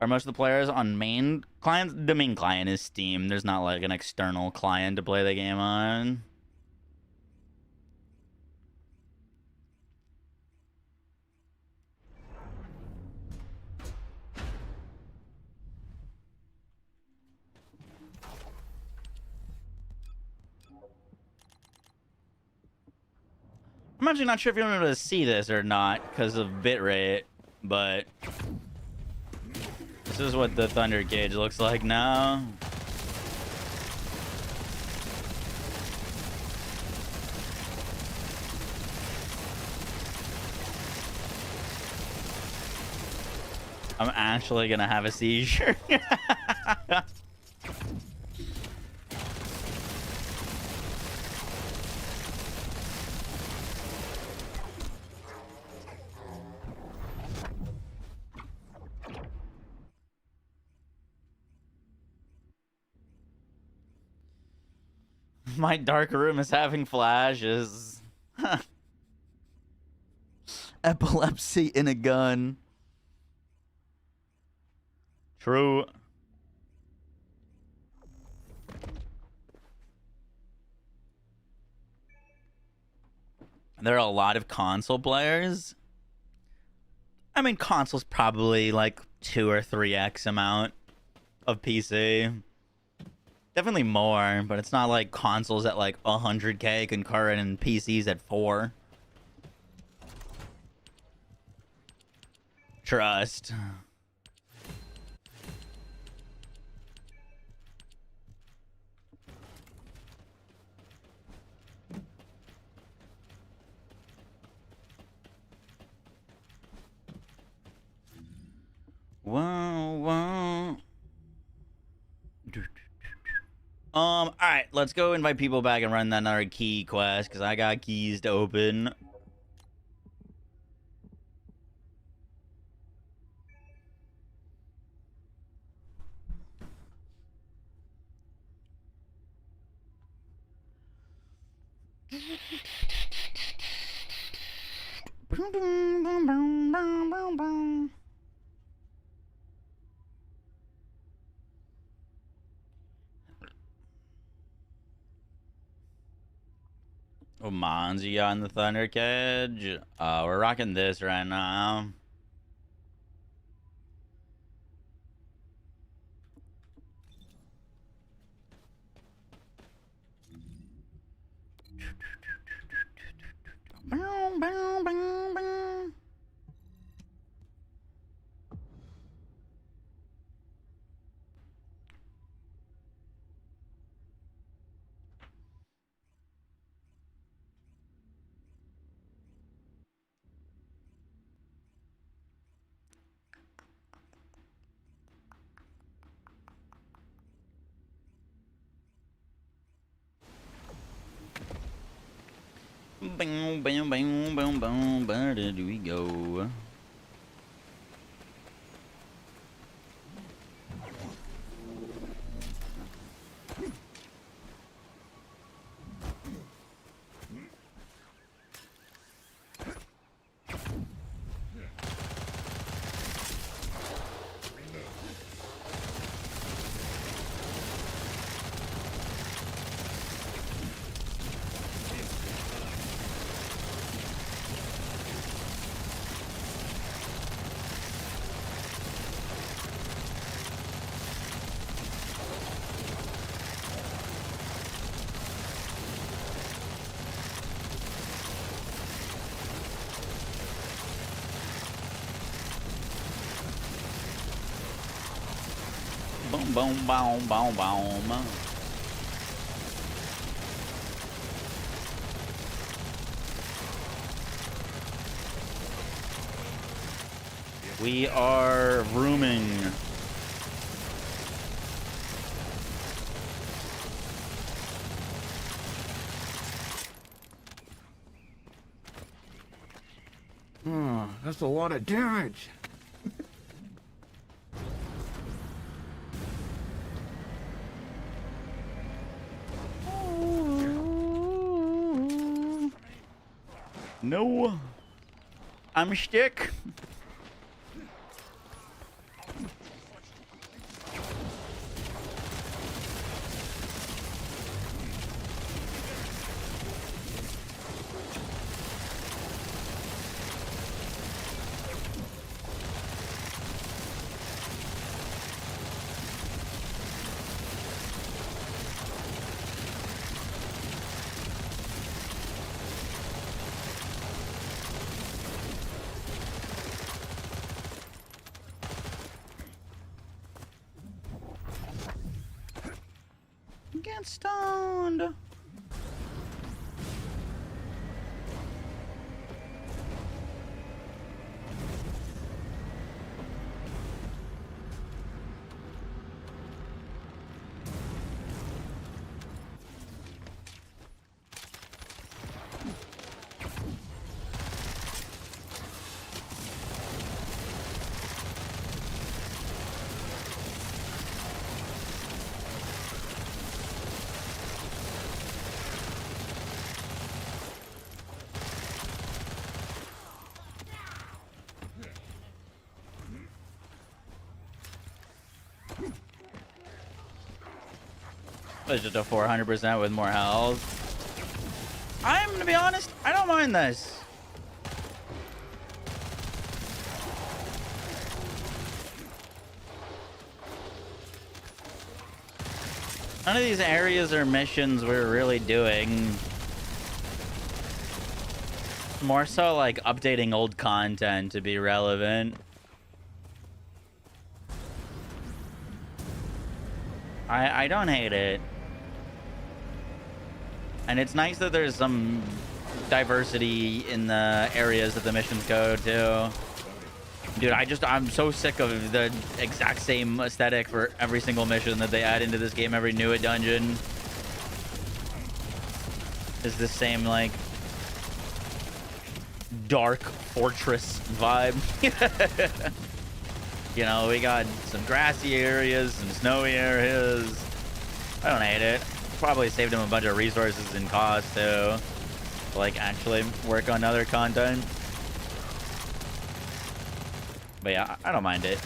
Are most of the players on main clients? The main client is Steam. There's not like an external client to play the game on. I'm actually not sure if you're able to see this or not because of bitrate, but this is what the thunder gauge looks like now. I'm actually gonna have a seizure. My dark room is having flashes. Epilepsy in a gun. True. There are a lot of console players. I mean, console's probably like 2 or 3x amount of PC. Definitely more, but it's not like consoles at like 100k concurrent and PCs at 4. Trust. Whoa. All right, let's go invite people back and run that another key quest because I got keys to open. Oh, Monzy on the Thunder Cage. We're rocking this right now. Bam, bam, bam, bam, bam. Where did we go? Boom, boom, boom, boom, boom. We are rooming. Oh, that's a lot of damage. No, I'm shtick. get stoned. It's just a 400% with more health. I'm gonna be honest, I don't mind this. None of these areas or missions we're really doing. More so like updating old content to be relevant. I don't hate it. And it's nice that there's some diversity in the areas that the missions go to. Dude, I'm so sick of the exact same aesthetic for every single mission that they add into this game. Every new dungeon is the same, like, dark fortress vibe. You know, we got some grassy areas, some snowy areas. I don't hate it. Probably saved him a bunch of resources and cost too, to like actually work on other content. But yeah, I don't mind it.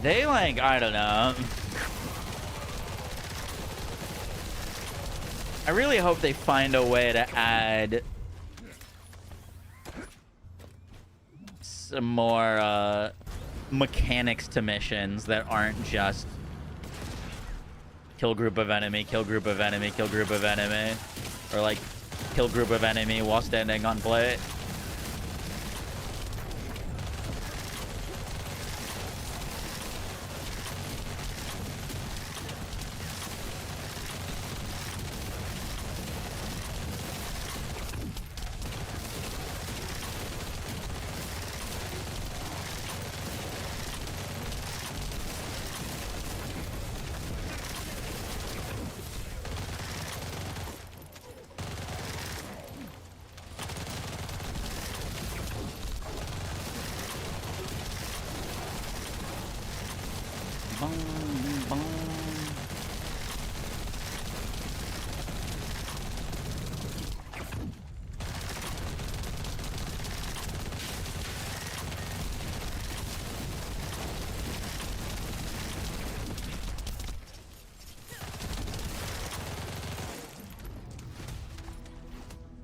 They like, I don't know. I really hope they find a way to add some more mechanics to missions that aren't just kill group of enemy, kill group of enemy, kill group of enemy, or like kill group of enemy while standing on plate.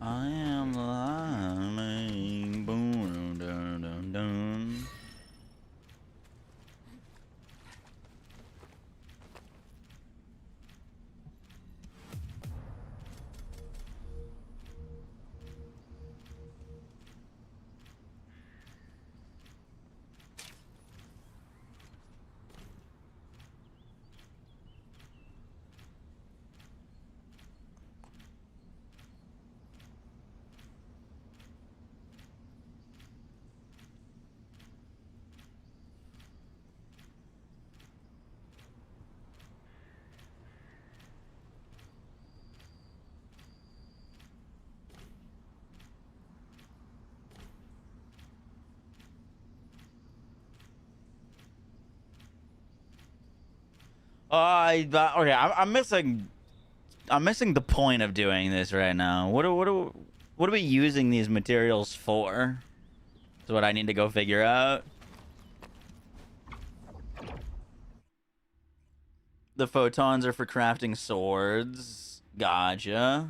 I am lying. Boom, dun, dun, dun. Okay, I'm missing the point of doing this right now. What are we using these materials for? Is what I need to go figure out. The photons are for crafting swords. Gotcha.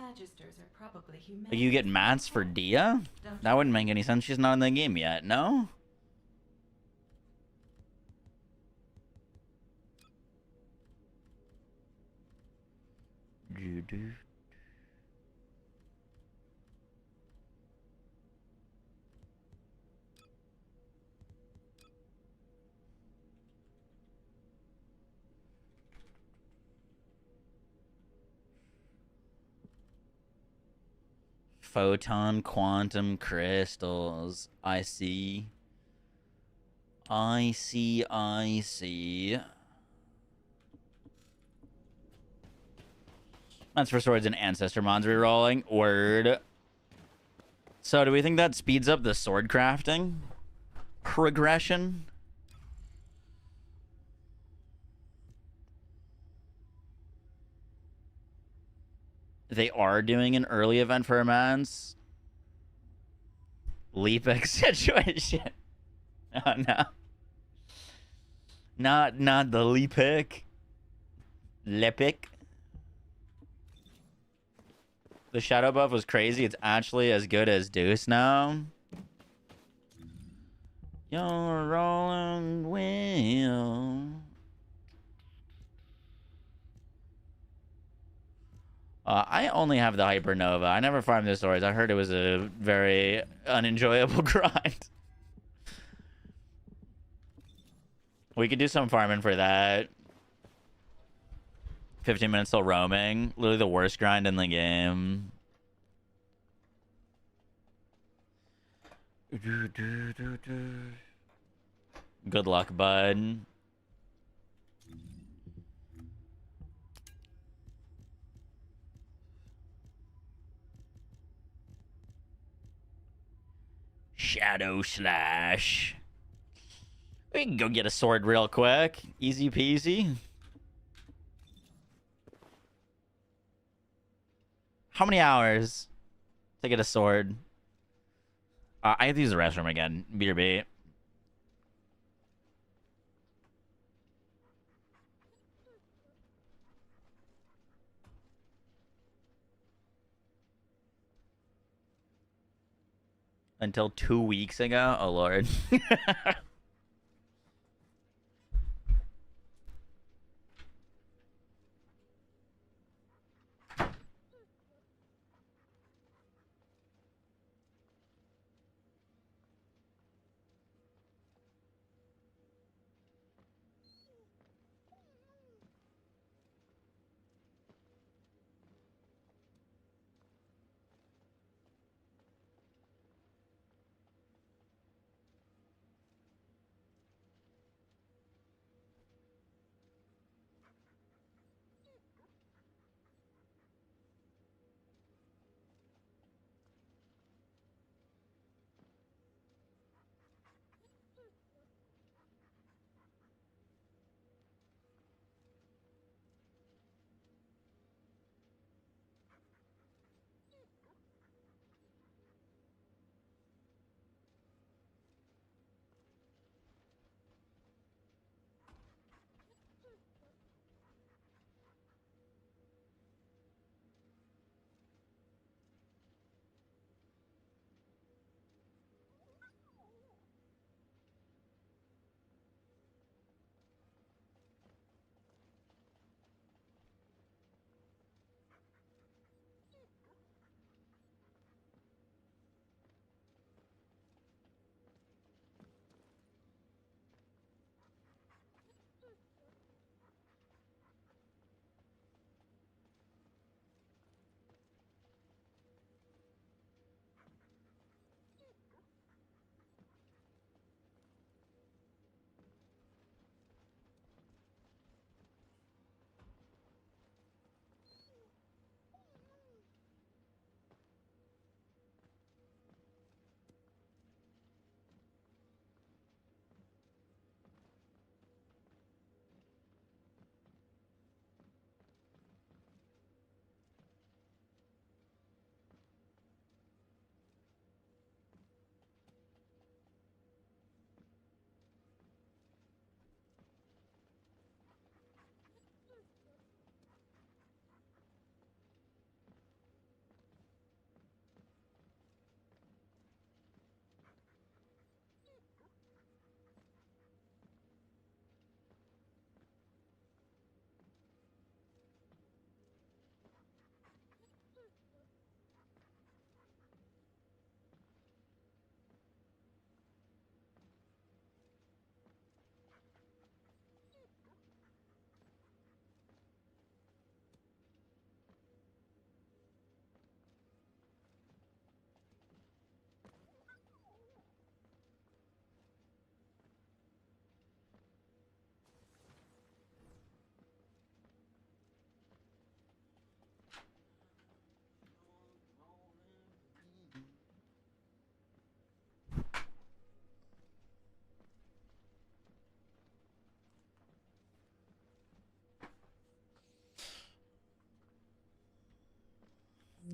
Magisters are probably human. You get mats for Dia? That wouldn't make any sense. She's not in the game yet, no? Photon quantum crystals. I see. I see. I see. That's for swords and ancestor mods rerolling. Word. So do we think that speeds up the sword crafting progression? They are doing an early event for Amans. Leapix situation. Oh no. Not the Leapic. Lepic. The shadow buff was crazy. It's actually as good as Deuce now. You're rolling wheel. I only have the Hypernova. I never farmed the swords. I heard it was a very unenjoyable grind. We could do some farming for that. 15 minutes till roaming. Literally the worst grind in the game. Good luck, bud. Shadow Slash. We can go get a sword real quick. Easy peasy. How many hours to get a sword? I have to use the restroom again. BRB. Until 2 weeks ago? Oh, Lord.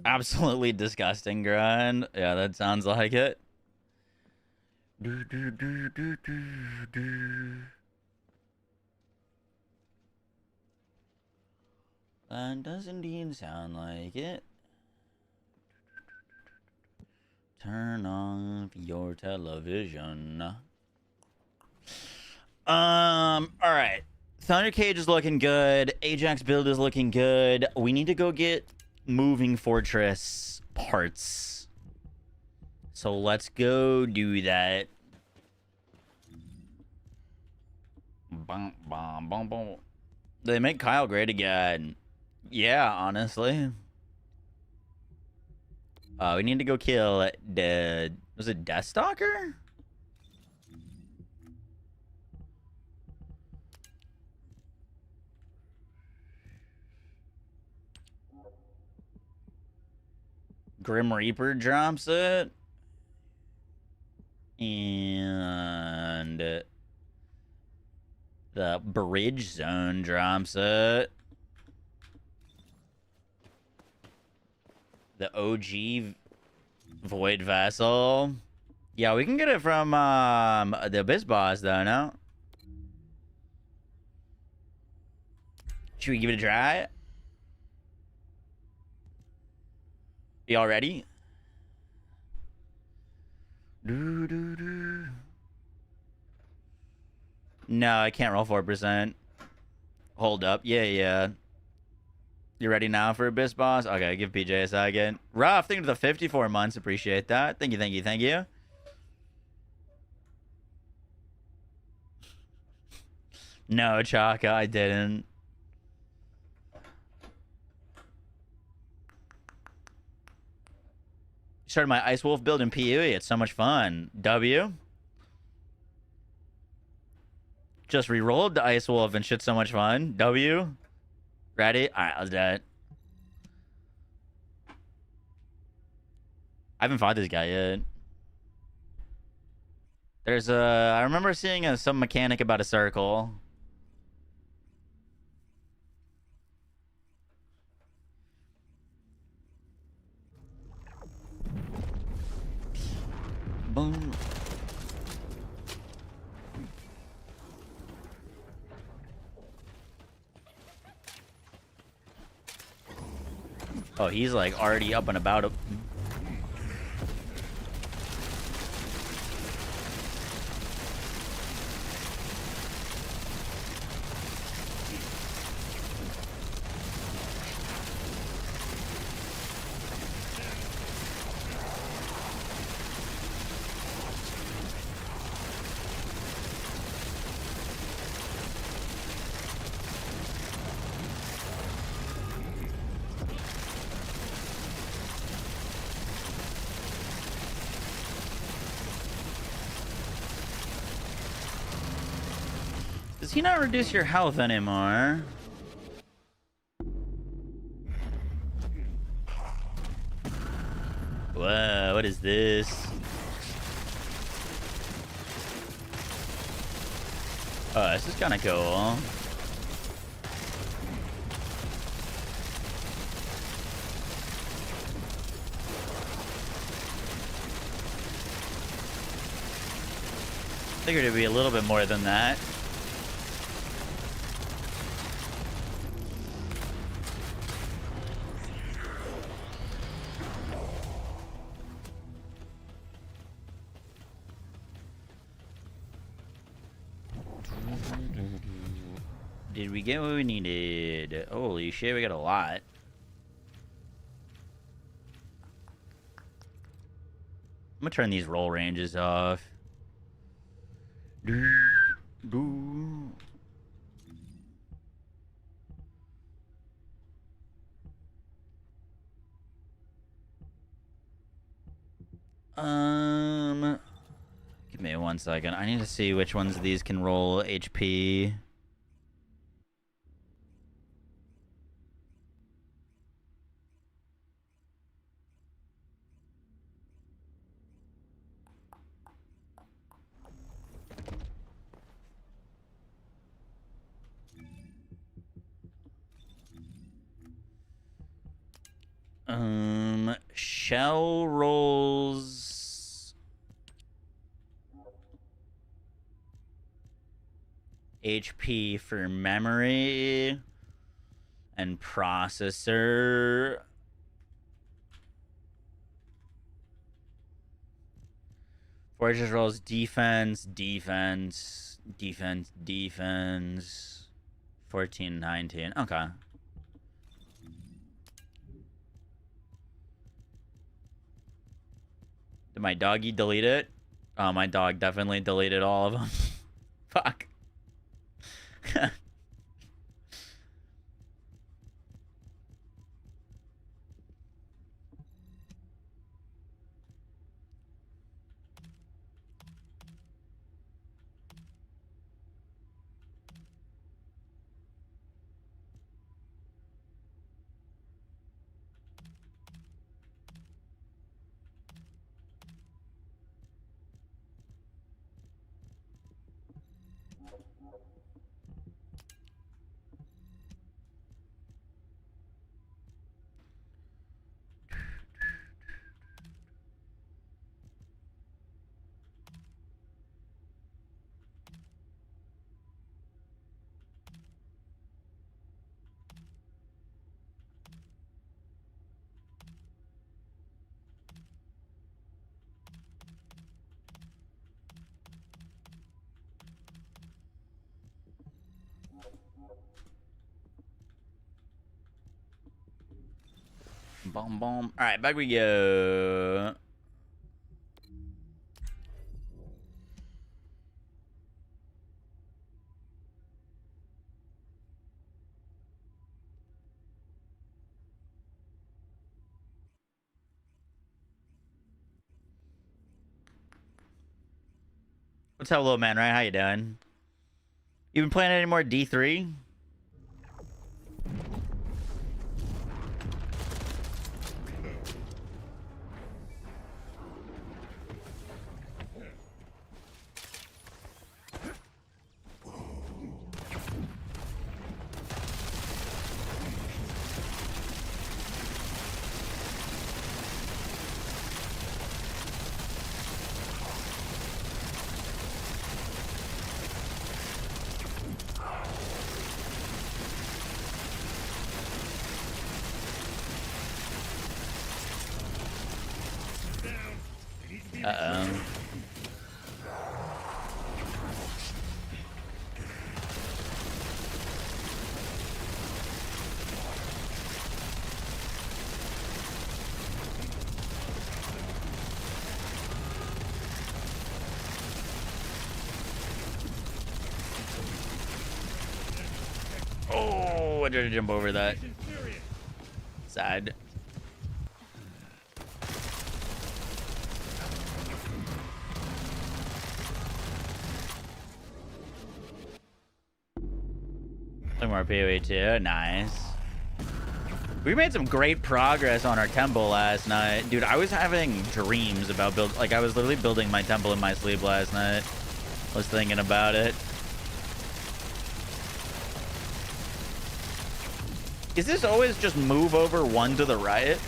Absolutely disgusting, Grunt. Yeah, that sounds like it. Do, do, do, do, do, do. That does indeed sound like it. Turn off your television. Alright. Thunder Cage is looking good. Ajax build is looking good. We need to go get Moving Fortress parts. So let's go do that. Bum, bum, bum, bum. They make Kyle great again. Yeah, honestly. We need to go kill the... Was it Deathstalker? Grim Reaper drops it. And... the Bridge Zone drops it. The OG Void Vessel. Yeah, we can get it from the Abyss Boss, though, no? Should we give it a try? Y'all ready? Do, do, do. No, I can't roll 4%. Hold up. Yeah. You ready now for Abyss Boss? Okay, give PJ a second. Rough, thank you to the 54 months. Appreciate that. Thank you. No, Chaka, I didn't. Started my Ice Wolf build in PUE. It's so much fun. W. Just re-rolled the Ice Wolf and shit's so much fun. W. Ready? Alright, let's do it. I haven't fought this guy yet. There's I remember seeing some mechanic about a circle. Boom. Oh, he's like already up and about. Does he not reduce your health anymore? Whoa, what is this? Oh, this is kind of cool. Figured it'd be a little bit more than that. Did we get what we needed? Holy shit, we got a lot. I'm gonna turn these roll ranges off. Give me 1 second. I need to see which ones of these can roll HP. shell rolls. HP for memory and processor. Fortress rolls defense, defense, defense, defense. 14, 19. Okay. Did my doggy delete it? Oh, my dog definitely deleted all of them. Fuck. Boom, boom. All right, back we go. What's up, little man, right? How you doing? You been playing any more D3? Uh-oh. Oh, I tried to jump over that. Sad. Some more PoE too. Nice. We made some great progress on our temple last night. Dude, I was having dreams about like I was literally building my temple in my sleep last night. I was thinking about it. Is this always just move over one to the right?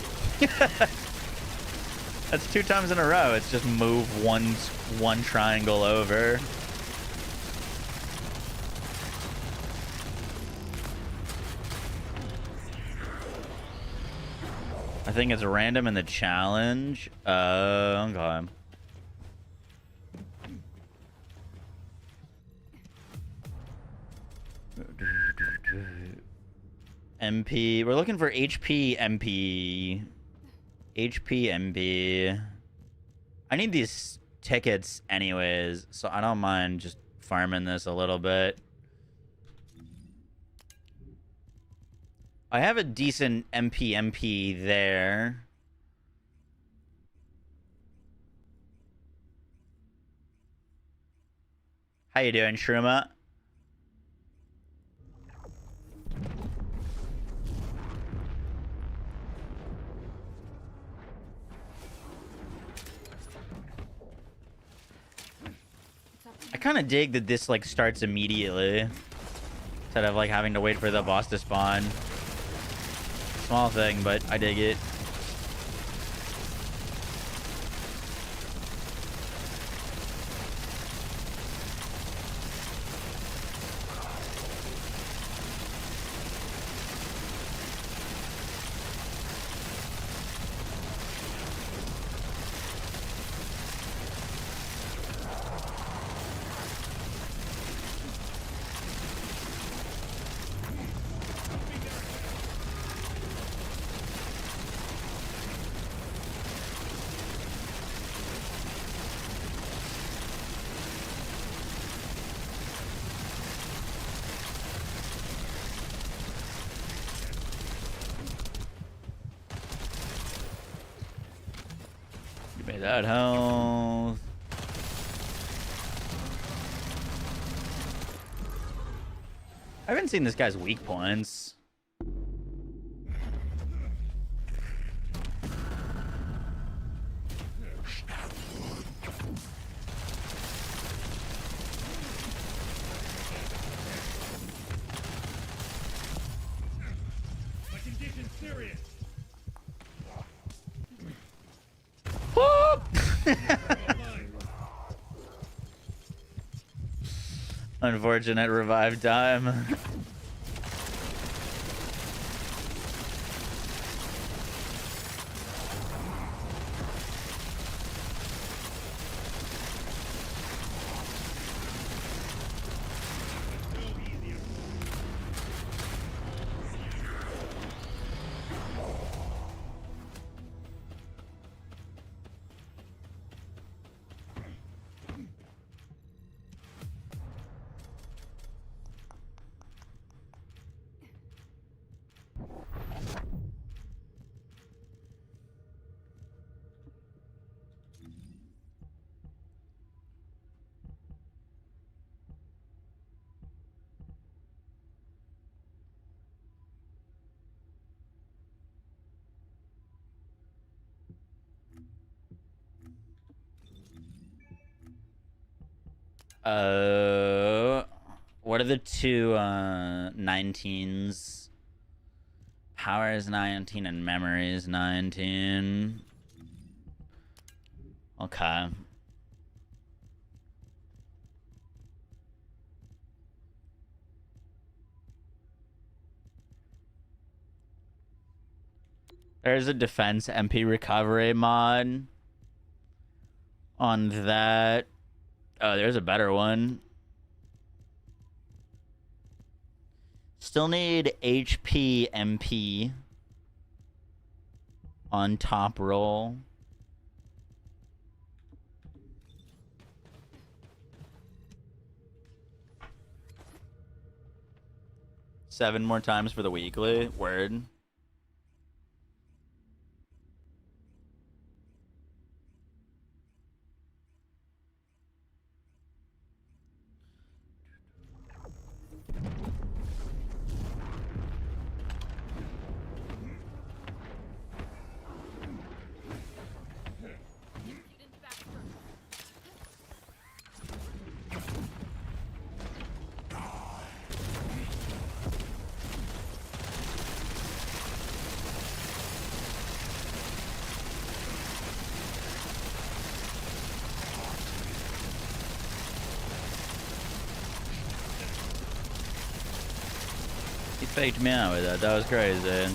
That's 2 times in a row. It's just move one triangle over. I think it's random in the challenge. Okay. MP. We're looking for HP MP. HP MP. I need these tickets anyways, so I don't mind just farming this a little bit. I have a decent MP there. How you doing, Shruma? I kind of dig that this like starts immediately instead of like having to wait for the boss to spawn. Small thing, but I dig it. Get that health. I haven't seen this guy's weak points. My condition's serious. Unfortunate revive time. What are the two 19s? Power is 19 and memory is 19. Okay. There's a defense MP recovery mod on that. Oh, there's a better one. Still need HP MP on top roll. Seven more times for the weekly. Word. He faked me out with that. That was crazy.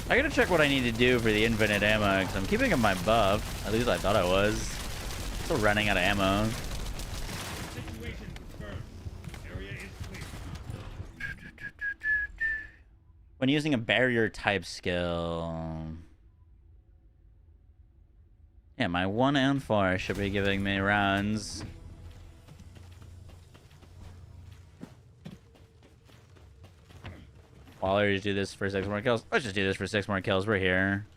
I gotta check what I need to do for the infinite ammo, because I'm keeping up my buff. At least I thought I was. Still running out of ammo. Situation confirmed. Area is clear. When using a barrier type skill. Yeah, my 1 and 4 should be giving me rounds. Well, I'll just do this for 6 more kills. Let's just do this for 6 more kills. We're here.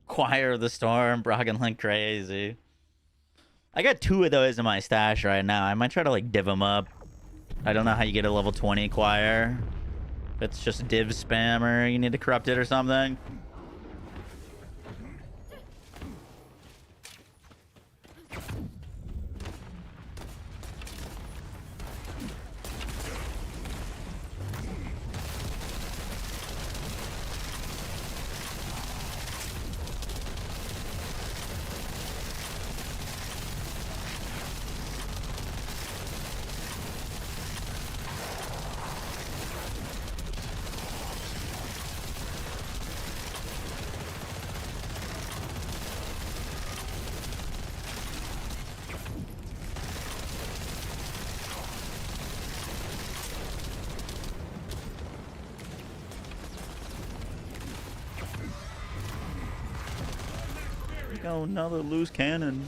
Choir of the Storm, Brogan like crazy. I got 2 of those in my stash right now. I might try to like div them up. I don't know how you get a level 20 choir. It's just div spam or you need to corrupt it or something. Oh, another loose cannon.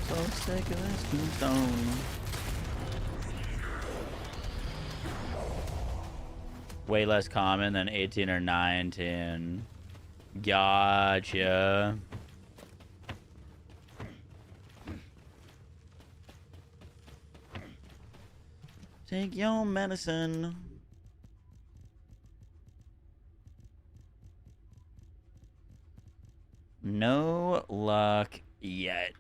So sick of this tombstone. Way less common than 18 or 19. Gotcha. Take your medicine. No luck yet.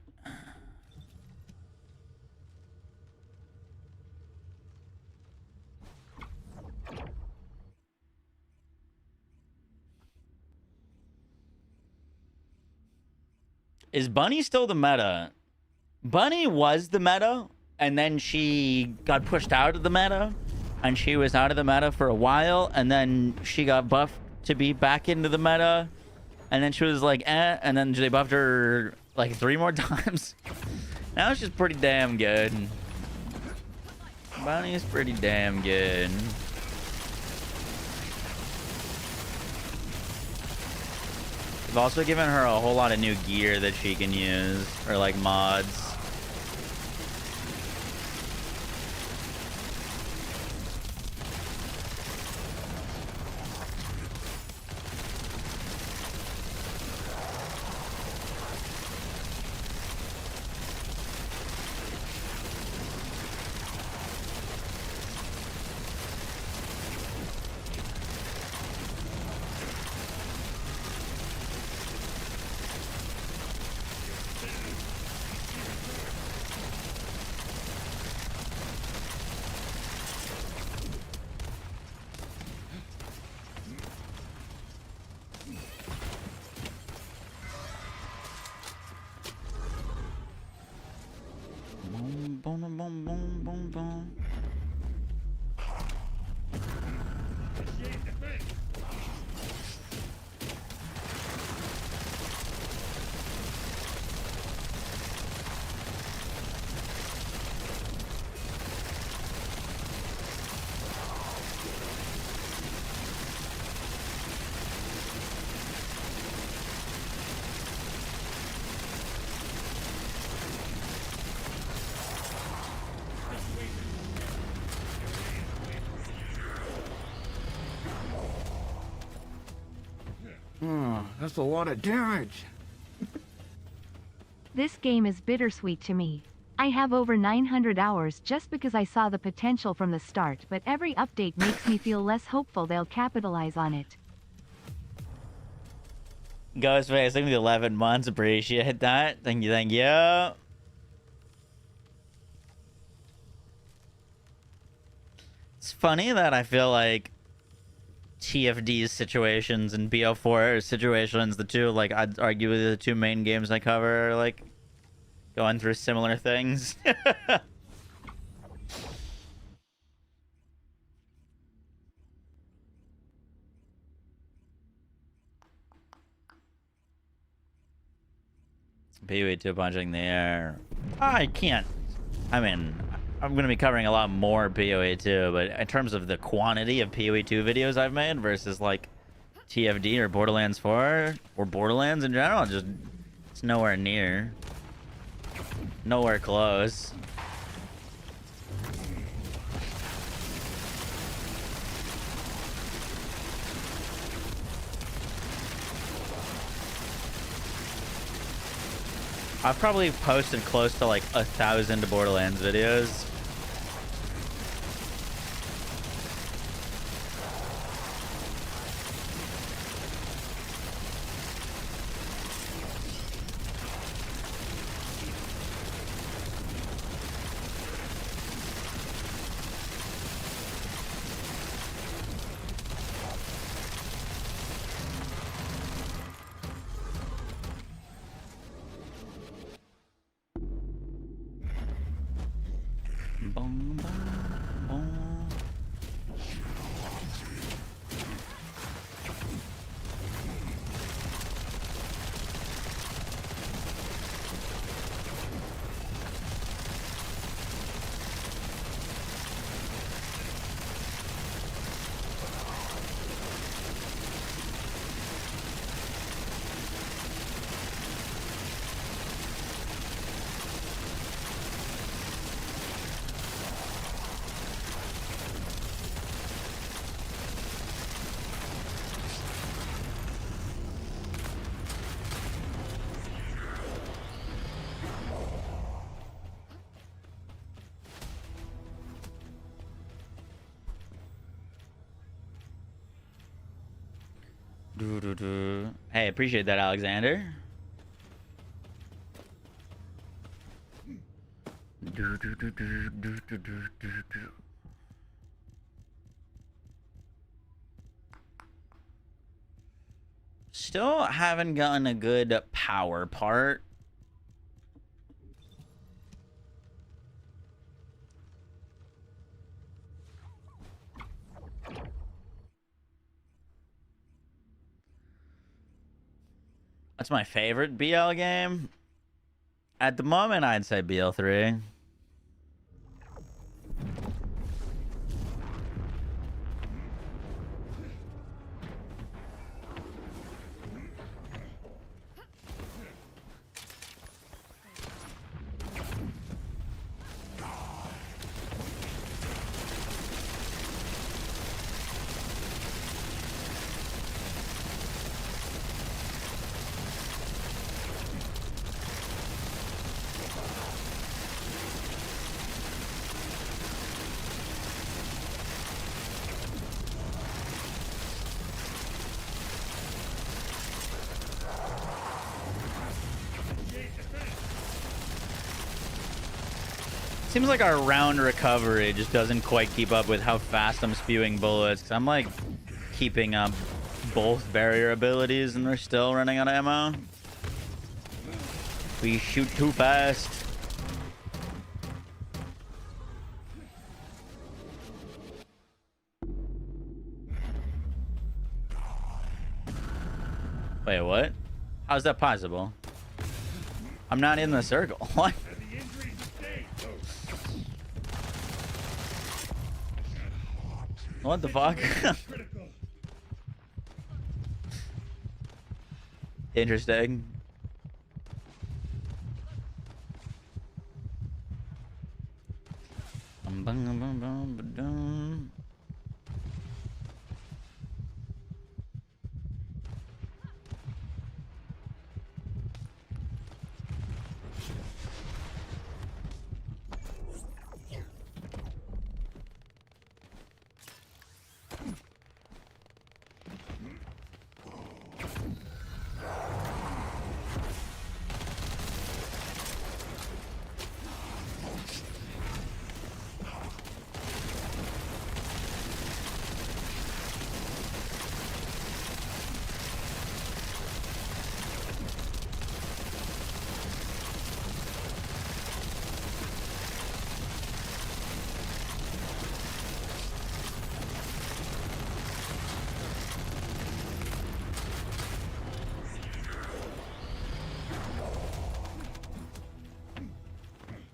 Is Bunny still the meta? Bunny was the meta, and then she got pushed out of the meta, and she was out of the meta for a while, and then she got buffed to be back into the meta, and then she was like, eh, and then they buffed her like 3 more times. Now she's pretty damn good. Bunny is pretty damn good. They've also given her a whole lot of new gear that she can use, or like mods. That's a lot of damage. This game is bittersweet to me. I have over 900 hours just because I saw the potential from the start, but every update makes me feel less hopeful they'll capitalize on it. Ghostface, thank you for the 11 months. Appreciate that. Thank you, thank you. It's funny that I feel like TFD's situations and BO4 situations, the two, like, I'd argue the two main games I cover are, like, going through similar things. PoE 2 punching the air. I can't. I mean, I'm going to be covering a lot more PoE 2, but in terms of the quantity of PoE 2 videos I've made versus, like, TFD or Borderlands 4 or Borderlands in general, just it's nowhere near. Nowhere close. I've probably posted close to like 1,000 Borderlands videos. Boom, boom, boom. Hey, appreciate that, Alexander. Still haven't gotten a good power part. That's my favorite BL game. At the moment, I'd say BL3. Seems like our round recovery just doesn't quite keep up with how fast I'm spewing bullets. Cause I'm like keeping up both barrier abilities and we're still running out of ammo. We shoot too fast. Wait, what? How's that possible? I'm not in the circle. What? What the fuck? Interesting.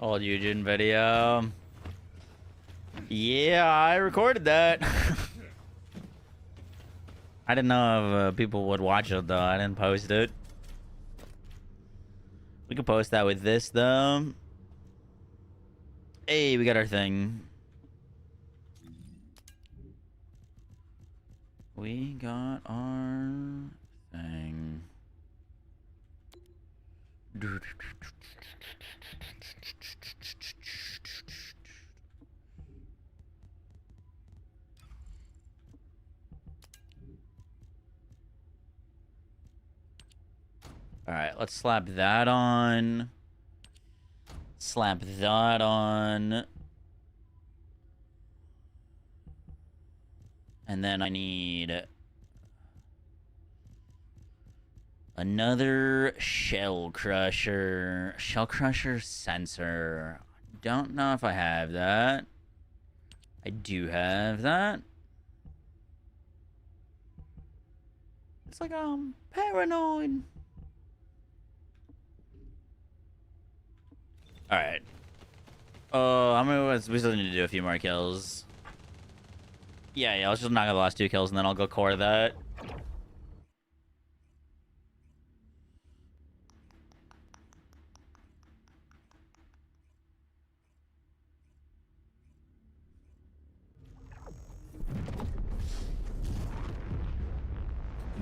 Old Eugene video. Yeah, I recorded that. I didn't know if people would watch it though. I didn't post it. We could post that with this though. Hey, we got our thing. We got our thing. All right, let's slap that on. Slap that on. And then I need another shell crusher. Shell crusher sensor. Don't know if I have that. I do have that. It's like I'm paranoid. All right. We still need to do a few more kills. Yeah, let's just knock out the last 2 kills and then I'll go core that.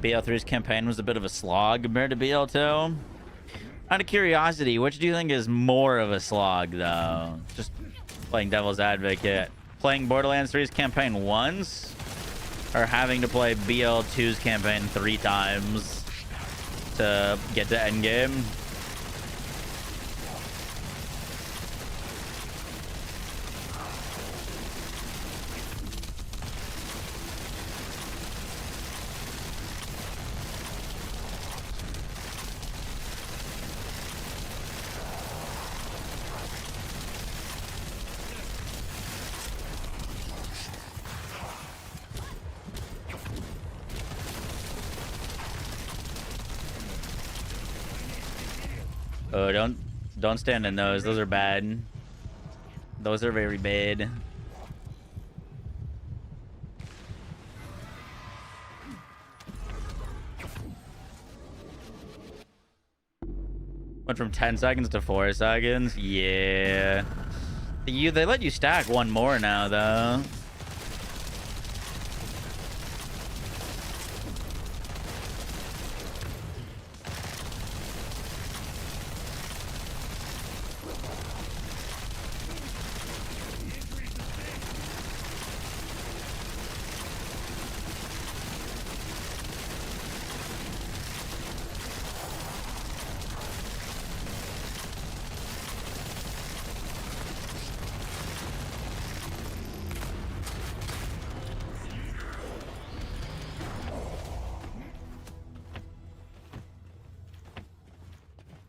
BL3's campaign was a bit of a slog compared to BL2. Out of curiosity, which do you think is more of a slog, though? Just playing devil's advocate. Playing Borderlands 3's campaign once? Or having to play BL2's campaign 3 times to get to endgame? Oh, don't stand in those. Those are bad. Those are very bad. Went from 10 seconds to 4 seconds. Yeah. They let you stack one more now, though.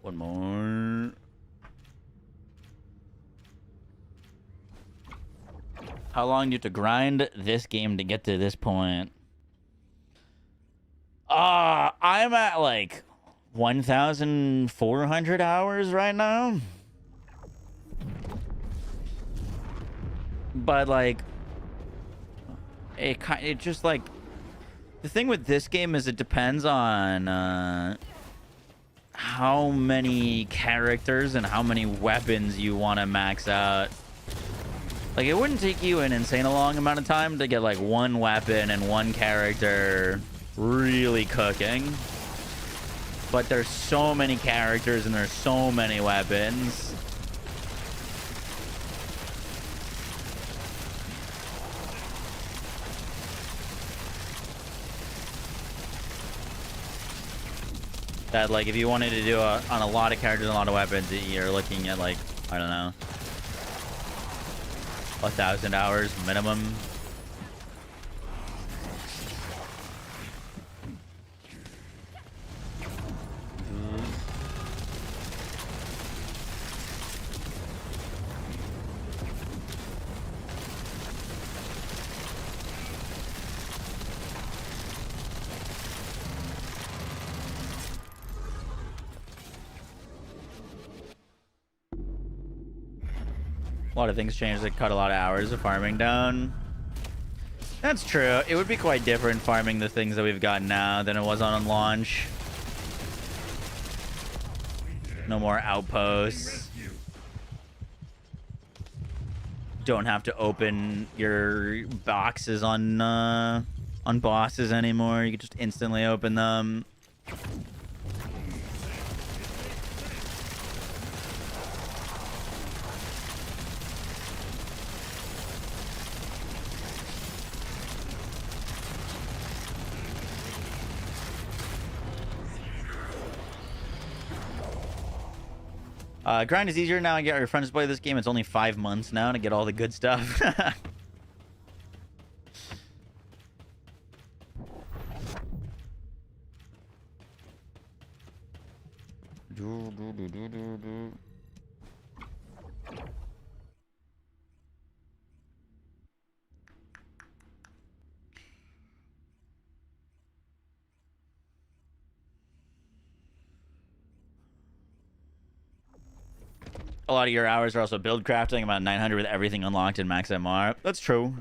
One more. How long do you have to grind this game to get to this point? I'm at like 1,400 hours right now. But like, it just like, the thing with this game is it depends on how many characters and how many weapons you want to max out. Like, it wouldn't take you an insane long amount of time to get like one weapon and one character really cooking. But there's so many characters and there's so many weapons. That, like, if you wanted to do on a lot of characters and a lot of weapons, you're looking at, like, I don't know, 1,000 hours minimum. A lot of things changed that cut a lot of hours of farming down. That's true. It would be quite different farming the things that we've got now than it was on launch. No more outposts. Don't have to open your boxes on bosses anymore. You can just instantly open them. Grind is easier now. I get your friends to play this game. It's only 5 months now to get all the good stuff. A lot of your hours are also build crafting. About 900 with everything unlocked in Max MR. That's true.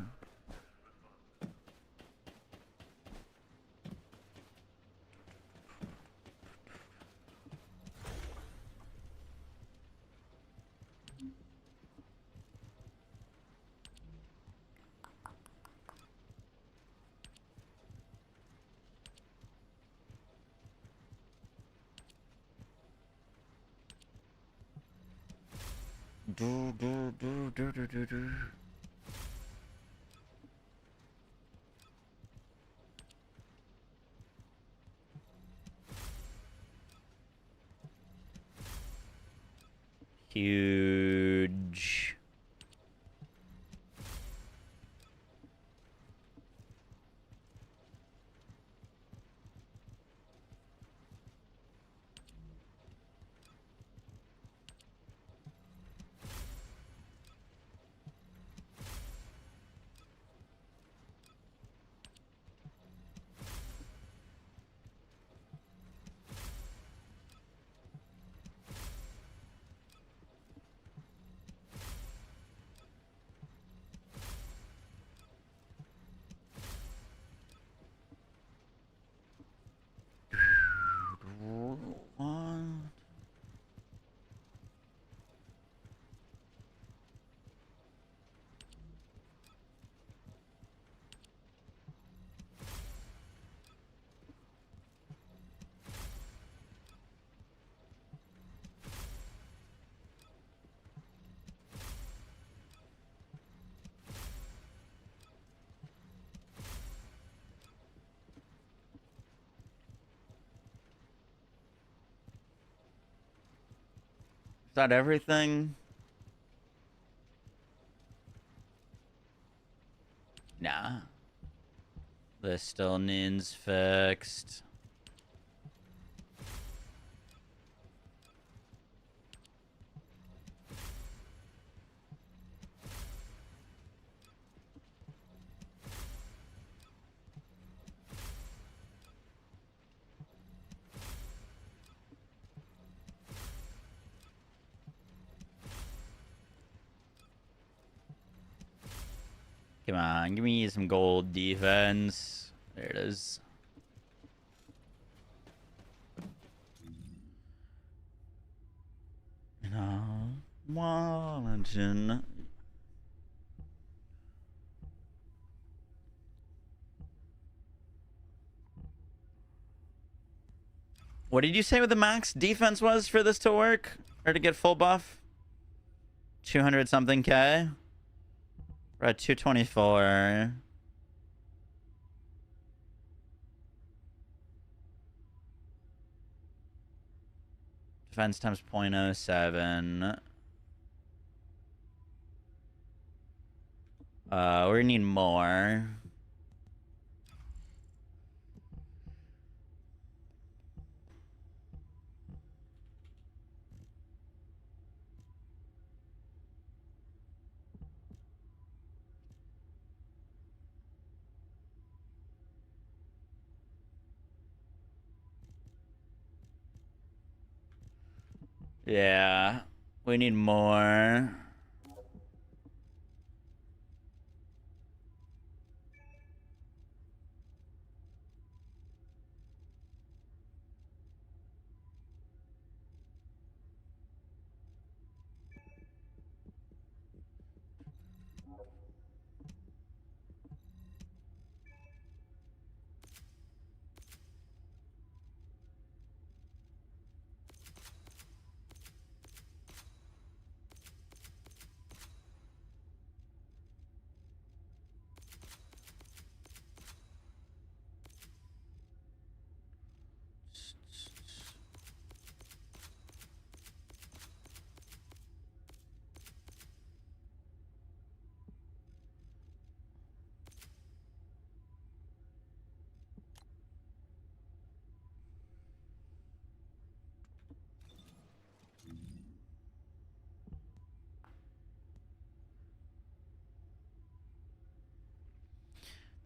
Huge. Is that everything? Nah. This still needs fixed. Come on, give me some gold defense. There it is. No, Wallington. What did you say what the max defense was for this to work? Or to get full buff? 200 something K? We're at 224. Defense times 0.07. We need more. Yeah, we need more.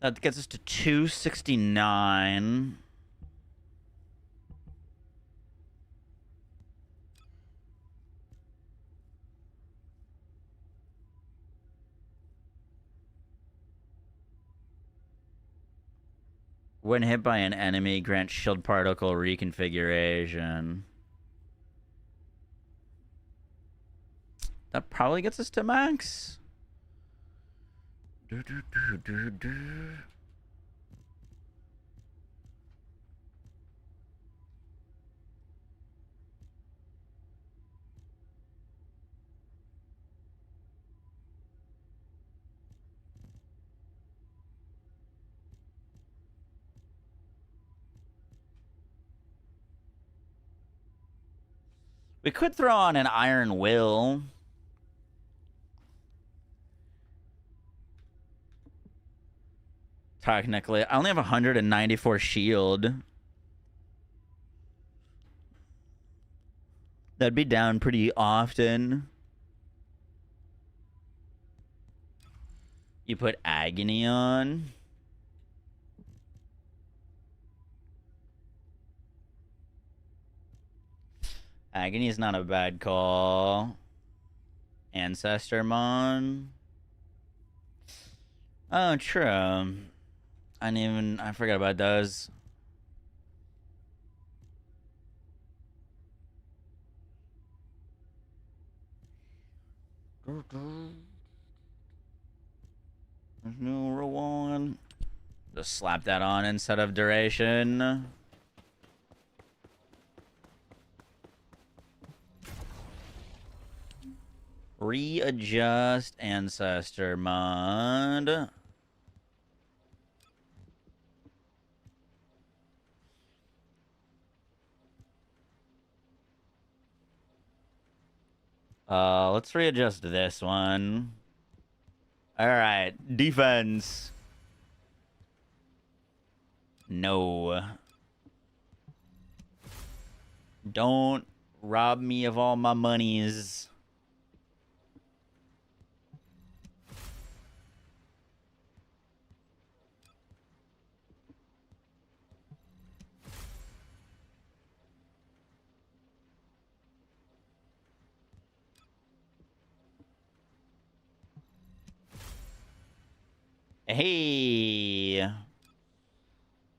That gets us to 269. When hit by an enemy, grant shield particle reconfiguration. That probably gets us to max. We could throw on an Iron Will. Technically, I only have 194 shield. That'd be down pretty often. You put Agony on. Agony is not a bad call. Ancestor Mon. Oh, true. I forgot about those. There's no rewind. Just slap that on instead of duration. Readjust Ancestor Mod. Let's readjust this one. All right, defense. No. Don't rob me of all my monies. Hey,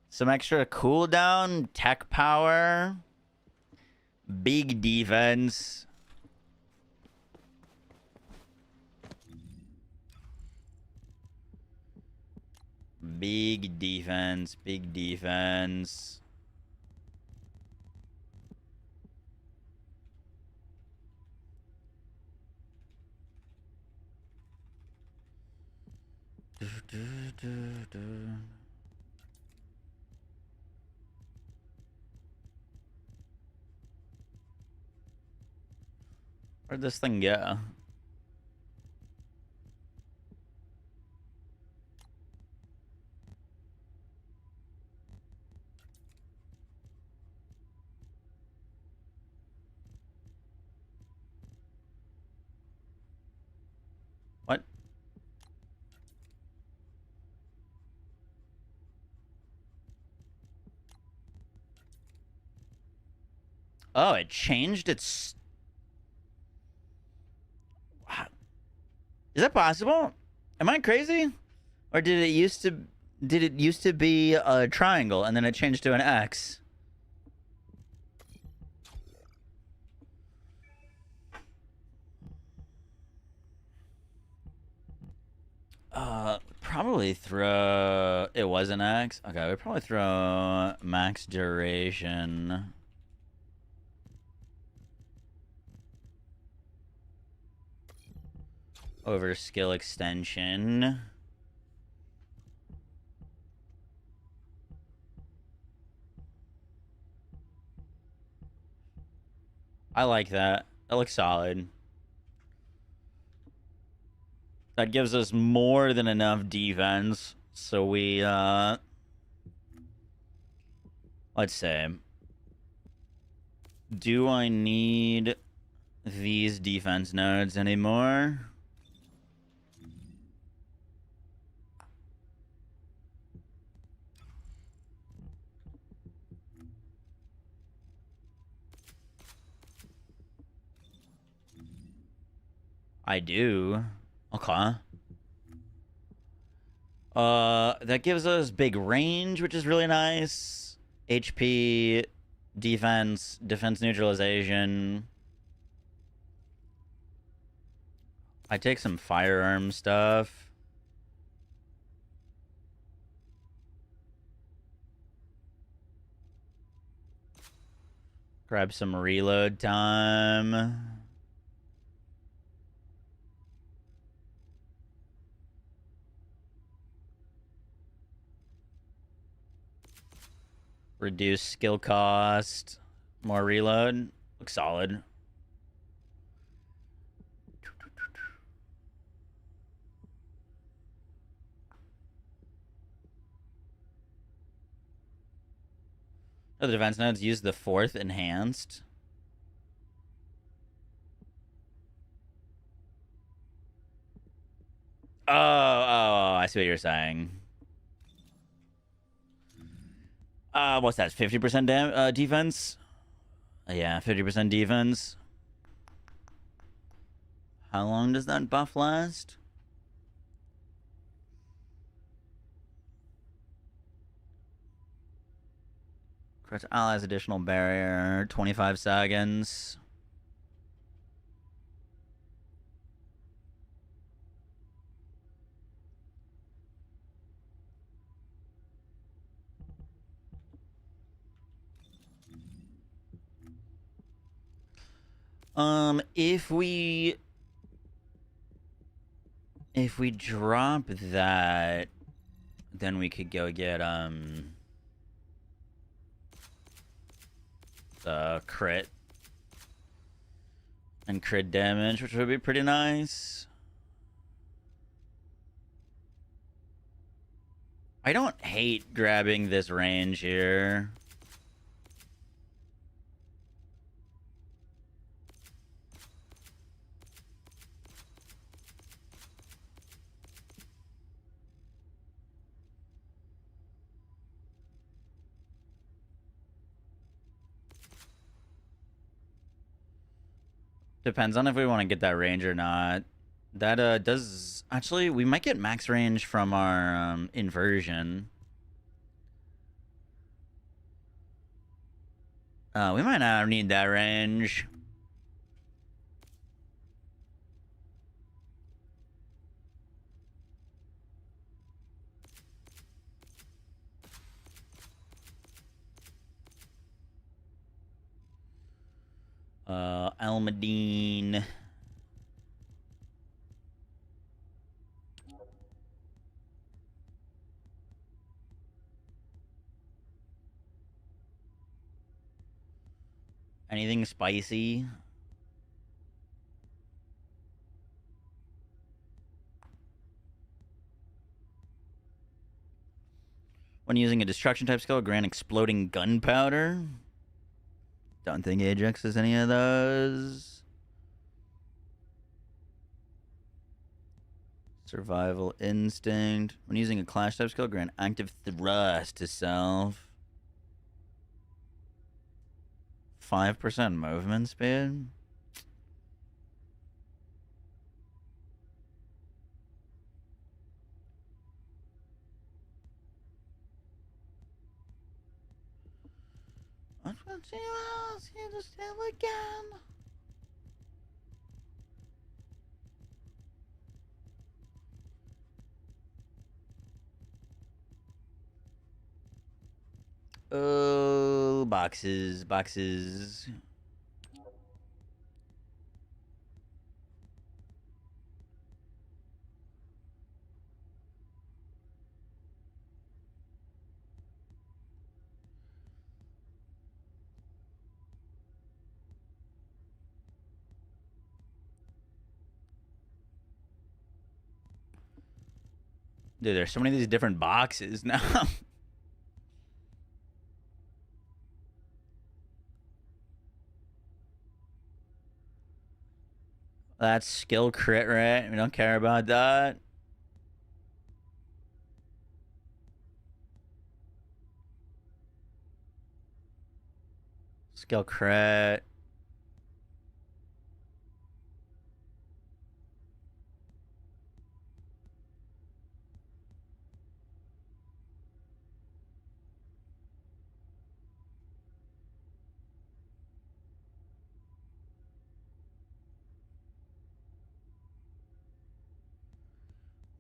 some extra cooldown, tech power, big defense. Big defense, big defense. Where'd this thing go? What? Oh, it changed its... Wow. Is that possible? Am I crazy? Or did it used to be a triangle and then it changed to an X? Probably throw... It was an X? Okay, we'd probably throw max duration. Over skill extension. I like that. That looks solid. That gives us more than enough defense. So we, let's say, do I need these defense nodes anymore? I do. Okay. That gives us big range, which is really nice. HP, defense neutralization. I take some firearm stuff. Grab some reload time. Reduce skill cost. More reload. Looks solid. Other defense nodes use the 4th enhanced. Oh, I see what you're saying. What's that? 50% defense? Yeah, 50% defense. How long does that buff last? Correct allies additional barrier, 25 seconds. If we drop that, then we could go get the crit and crit damage, which would be pretty nice. I don't hate grabbing this range here. Depends on if we want to get that range or not. That does... Actually, we might get max range from our inversion. We might not need that range. Almadine. Anything spicy? When using a destruction type skill, grant exploding gunpowder. Don't think Ajax has any of those. Survival instinct. When using a clash type skill, grant active thrust to self. 5% movement speed. What would you ask you to steal again? Oh, boxes. Dude, there's so many of these different boxes now. That's skill crit, right? We don't care about that. Skill crit.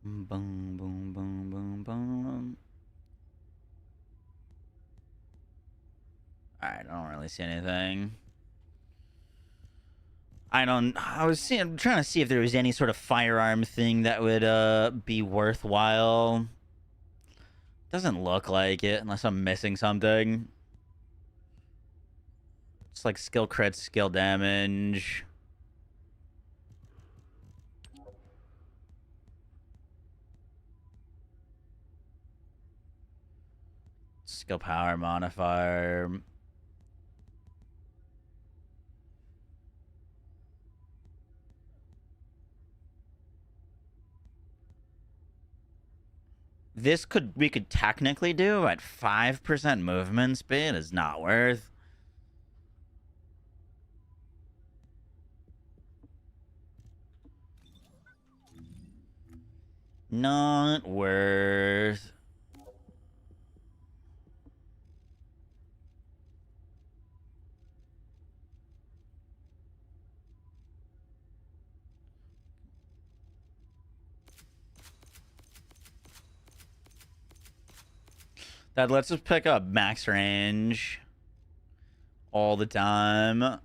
Boom, boom, boom, boom, boom. Alright, I don't really see anything. I was trying to see if there was any sort of firearm thing that would be worthwhile. Doesn't look like it unless I'm missing something. It's like skill crit, skill damage. Skill power modifier. We could technically do at 5% movement speed is not worth. Not worth. That lets us pick up max range all the time.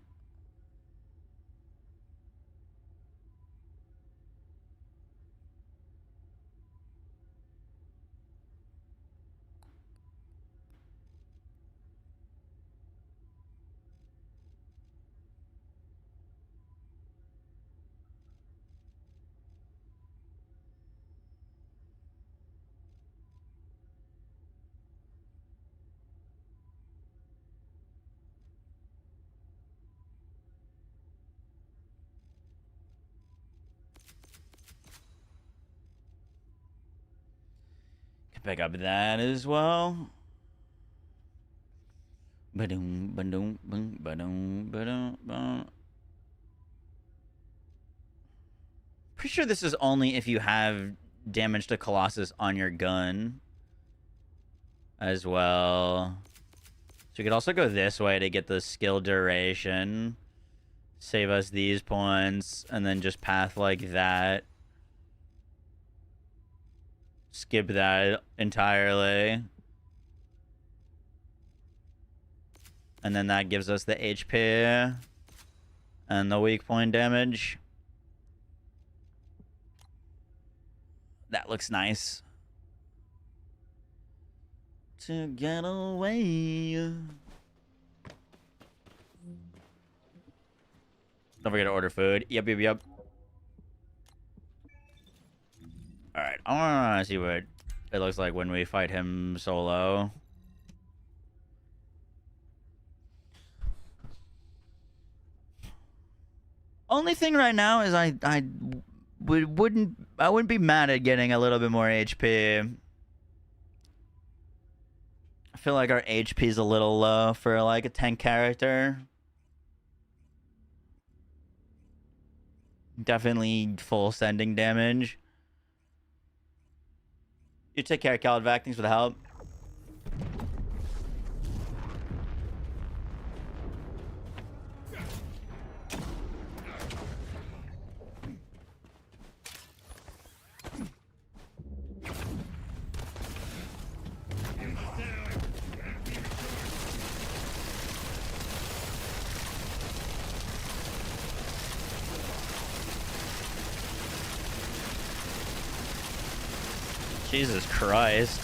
Can pick up that as well. Ba-doom, ba-doom, boom, ba-doom, ba-doom, ba. Pretty sure this is only if you have damage to Colossus on your gun as well. So you could also go this way to get the skill duration. Save us these points, and then just path like that. Skip that entirely. And then that gives us the HP and the weak point damage. That looks nice. To get away. Don't forget to order food. Yep. Alright, I wanna see what it looks like when we fight him solo. Only thing right now is I wouldn't be mad at getting a little bit more HP. I feel like our HP is a little low for like a tank character. Definitely full sending damage. You take care, Calvac. Thanks for the help. Jesus Christ.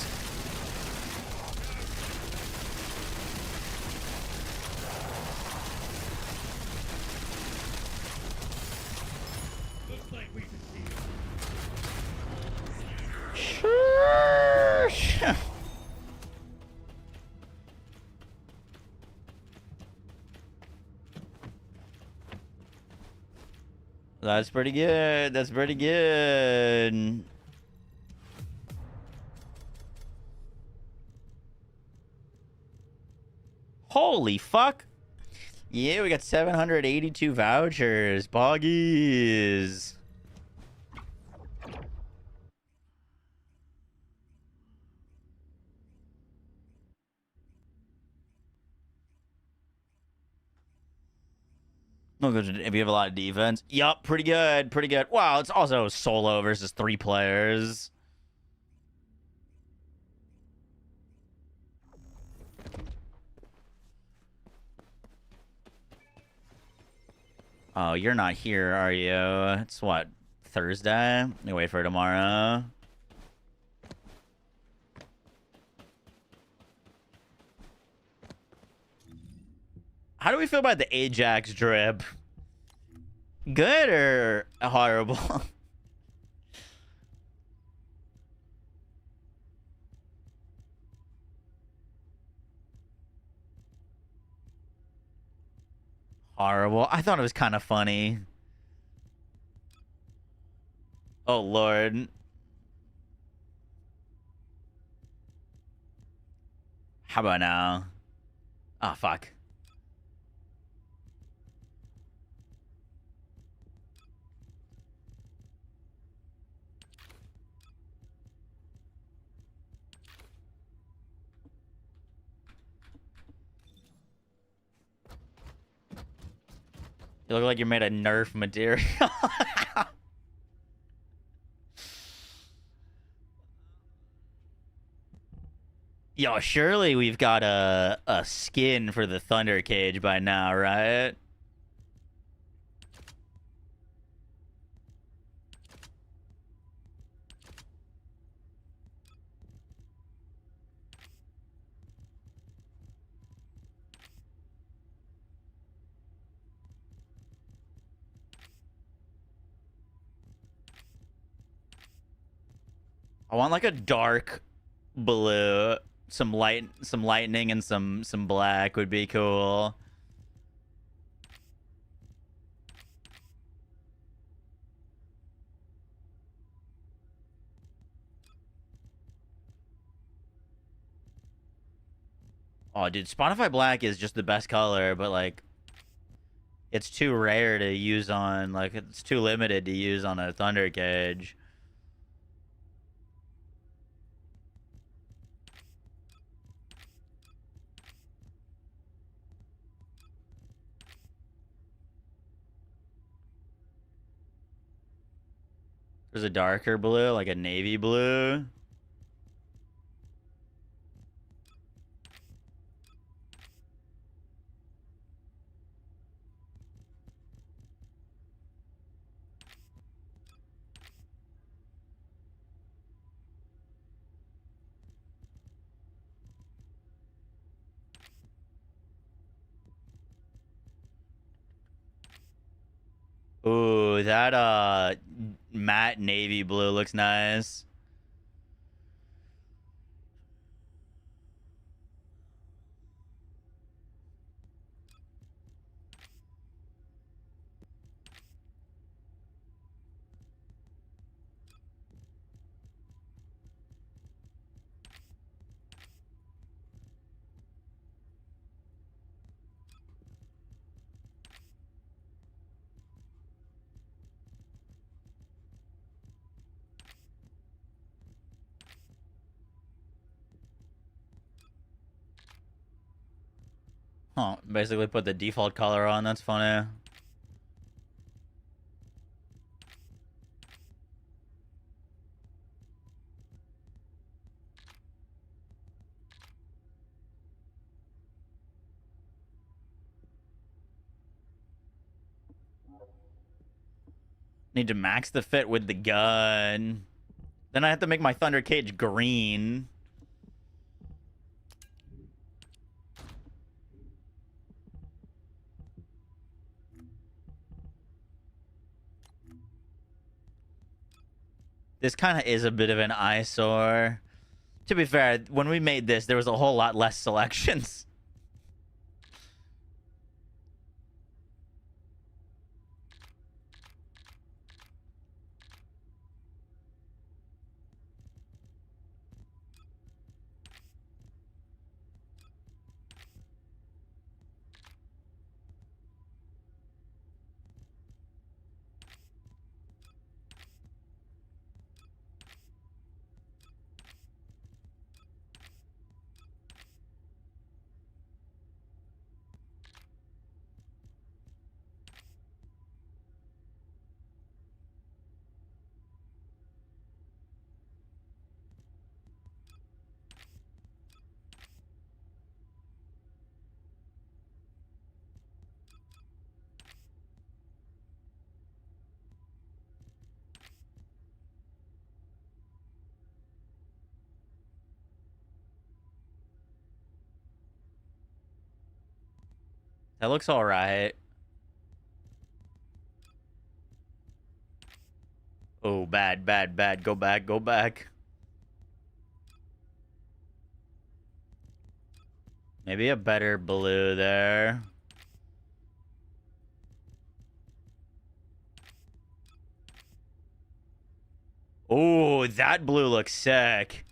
Looks like we succeeded. Sure. That's pretty good. That's pretty good. Holy fuck. Yeah, we got 782 vouchers. Boggies. Look, if you have a lot of defense, yup, pretty good, pretty good. Wow, it's also solo versus 3 players. Oh, you're not here, are you? It's what, Thursday? You wait for tomorrow. How do we feel about the Ajax drip? Good or horrible? Horrible. I thought it was kind of funny. Oh, Lord. How about now? Oh, fuck. You look like you're made of Nerf material. Yo, surely we've got a skin for the Thunder Cage by now, right? I want like a dark blue, some lightning, and some black would be cool. Oh, dude, Spotify Black is just the best color, but like, it's too rare to use on, like, it's too limited to use on a Thunder Cage. There's a darker blue, like a navy blue. Ooh, that matte navy blue looks nice. Huh, basically put the default color on, that's funny. Need to max the fit with the gun. Then I have to make my Thunder Cage green. This kind of is a bit of an eyesore. To be fair, when we made this, there was a whole lot less selections. That looks all right. Oh, bad, bad, bad. Go back, go back. Maybe a better blue there. Oh, that blue looks sick.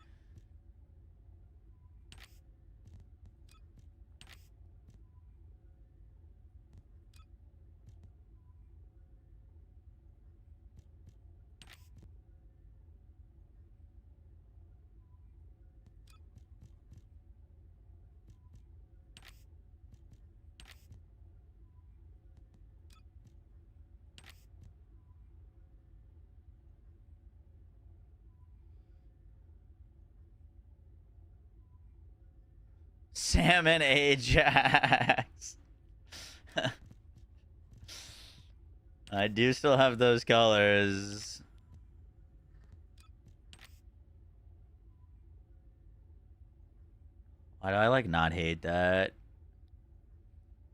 Salmon Ajax. I do still have those colors. Why do I like not hate that?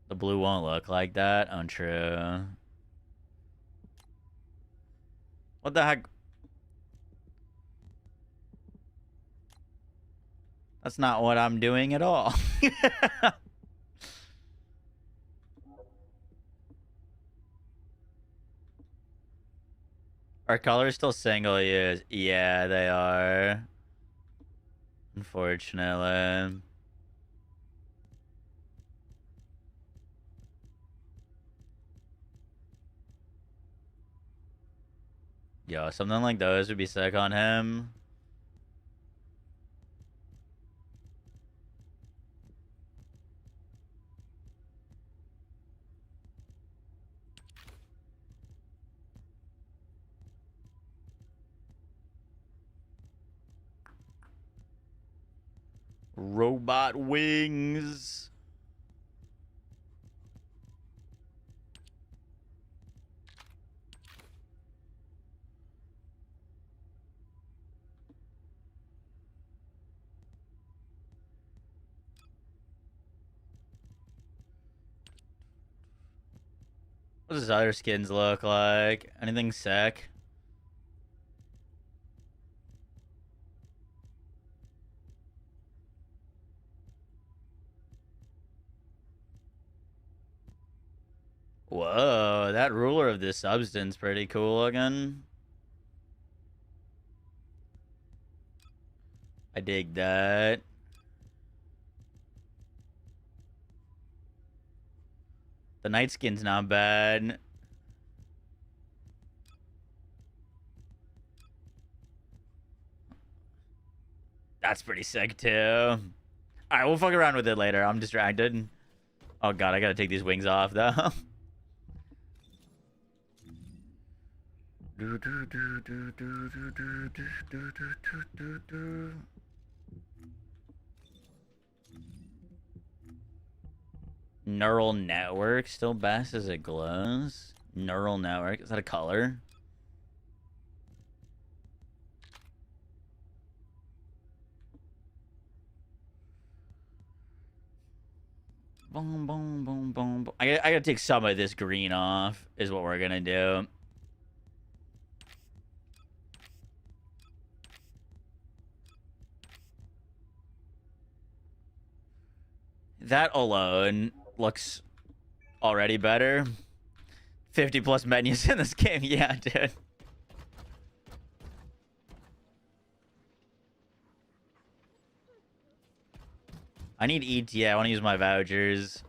The blue won't look like that. Untrue. What the heck? That's not what I'm doing at all. Are colors still single use? Yeah, they are. Unfortunately. Yo, something like those would be sick on him. Robot wings. What does other skins look like? Anything sick? Whoa, that ruler of this substance pretty cool looking. I dig that. The night skin's not bad. That's pretty sick too. All right, we'll fuck around with it later. I'm distracted. Oh god, I gotta take these wings off though. Neural network, still best as it glows. Neural network, is that a color? Boom, boom, boom, boom, boom. I gotta take some of this green off, is what we're gonna do. That alone looks already better. 50 plus menus in this game. Yeah, dude. I need ETA. I want to use my vouchers.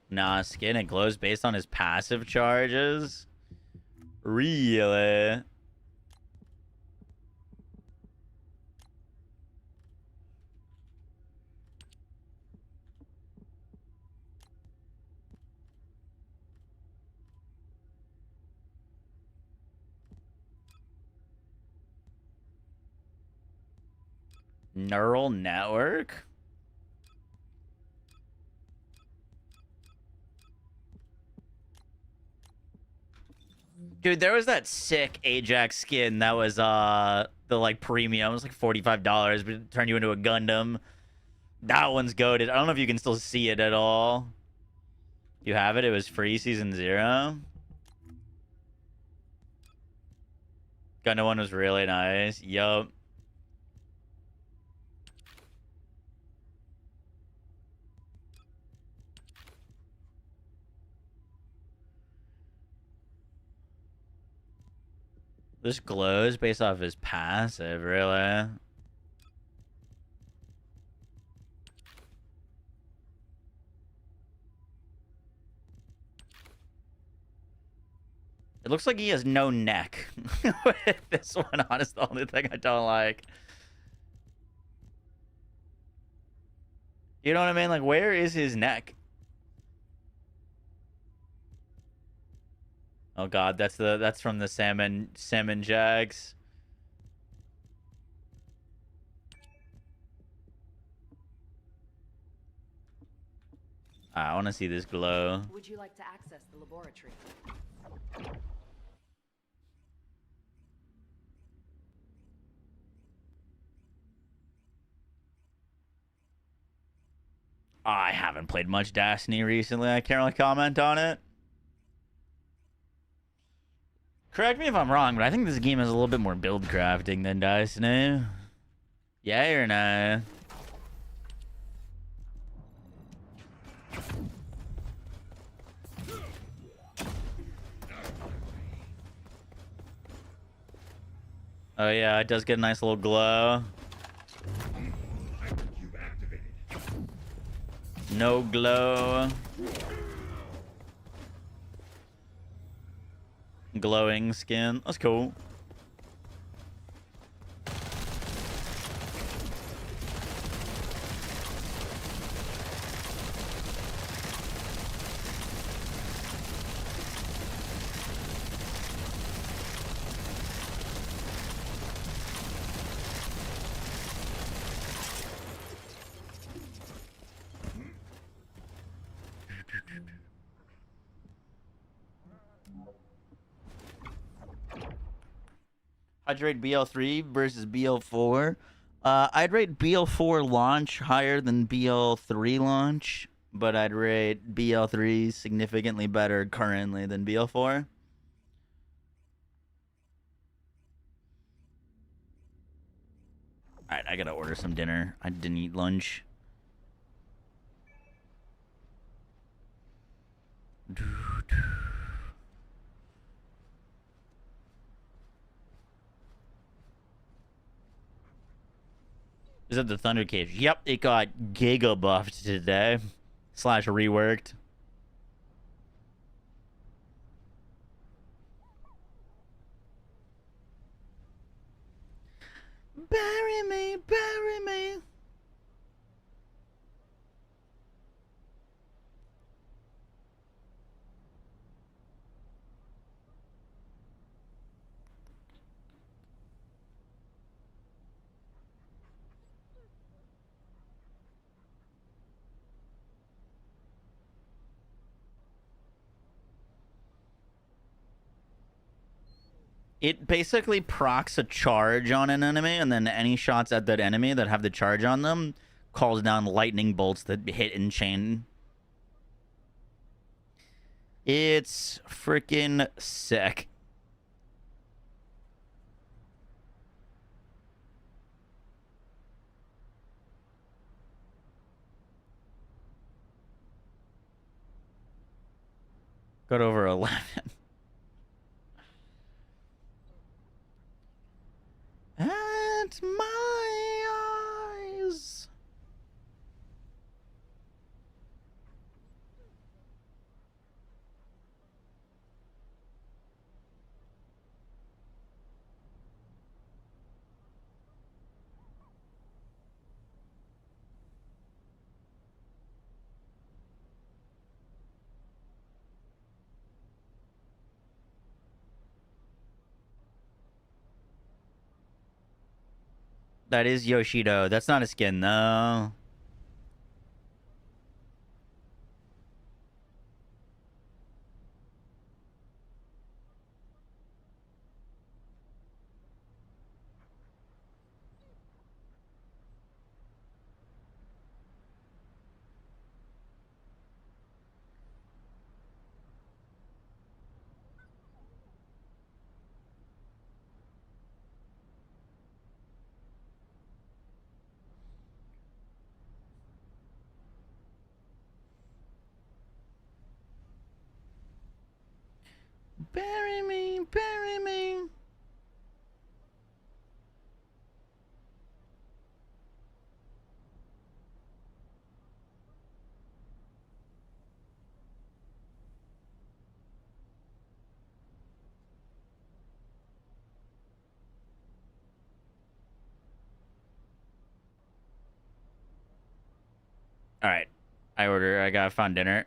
Nah, skin. It glows based on his passive charges. Really? Neural network? Dude, there was that sick Ajax skin that was the like premium. It was like $45, but it turned you into a Gundam. That one's goated. I don't know if you can still see it at all. You have it? It was free season 0. Gunna one was really nice. Yup. This glows based off his passive, really. It looks like he has no neck with this one, honestly. The only thing I don't like. You know what I mean? Like, where is his neck? Oh god, that's from the salmon jags. I want to see this glow. Would you like to access the laboratory? I haven't played much Destiny recently. I can't really comment on it. Correct me if I'm wrong, but I think this game has a little bit more build crafting than Destiny. Yay or no? Oh yeah, it does get a nice little glow. No glow. Glowing skin. That's cool. I'd rate BL3 versus BL4. I'd rate BL4 launch higher than BL3 launch, but I'd rate BL3 significantly better currently than BL4. Alright, I gotta order some dinner. I didn't eat lunch. Is that the Thunder Cage? Yep, it got giga buffed today. / reworked. Bury me, bury me. It basically procs a charge on an enemy, and then any shots at that enemy that have the charge on them calls down lightning bolts that hit in chain. It's freaking sick. Got over 11. At my eyes. That is Yoshido. That's not a skin, though. Bury me, bury me. All right. I got found dinner.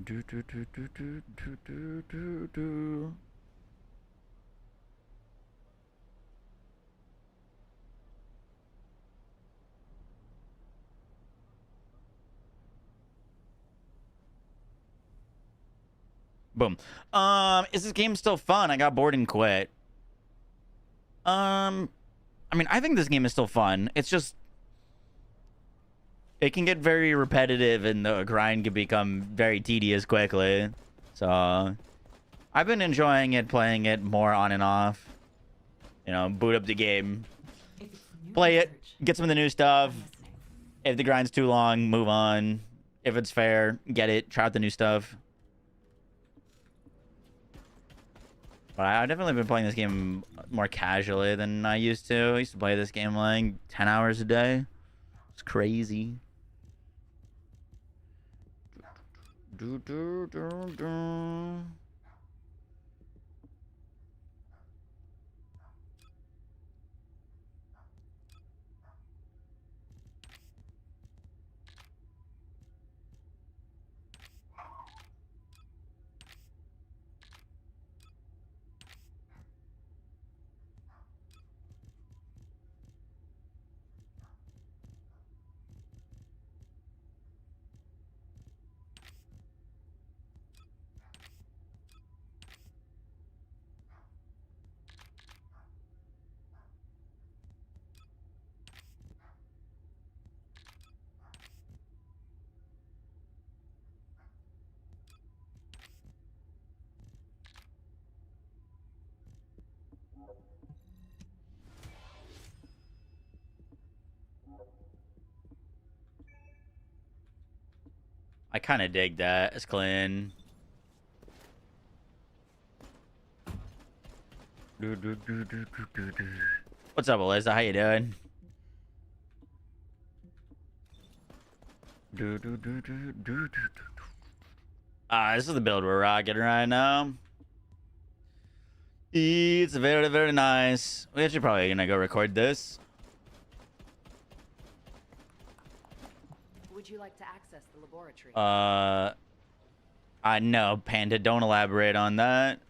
Do, do, do, do, do, do, do, do, do. Boom. Is this game still fun? I got bored and quit. I mean, I think this game is still fun. It's just it can get very repetitive and the grind can become very tedious quickly. So I've been enjoying it, playing it more on and off. You know, boot up the game, play it, get some of the new stuff. If the grind's too long, move on. If it's fair, get it, try out the new stuff. But I've definitely been playing this game more casually than I used to. I used to play this game like 10 hours a day. It's crazy. Do, do, do, do. I kind of dig that. It's clean. What's up, Alyssa? How you doing? This is the build we're rocking right now. It's very, very nice. We actually probably gonna go record this. Would you like to access the laboratory? No, Panda, don't elaborate on that.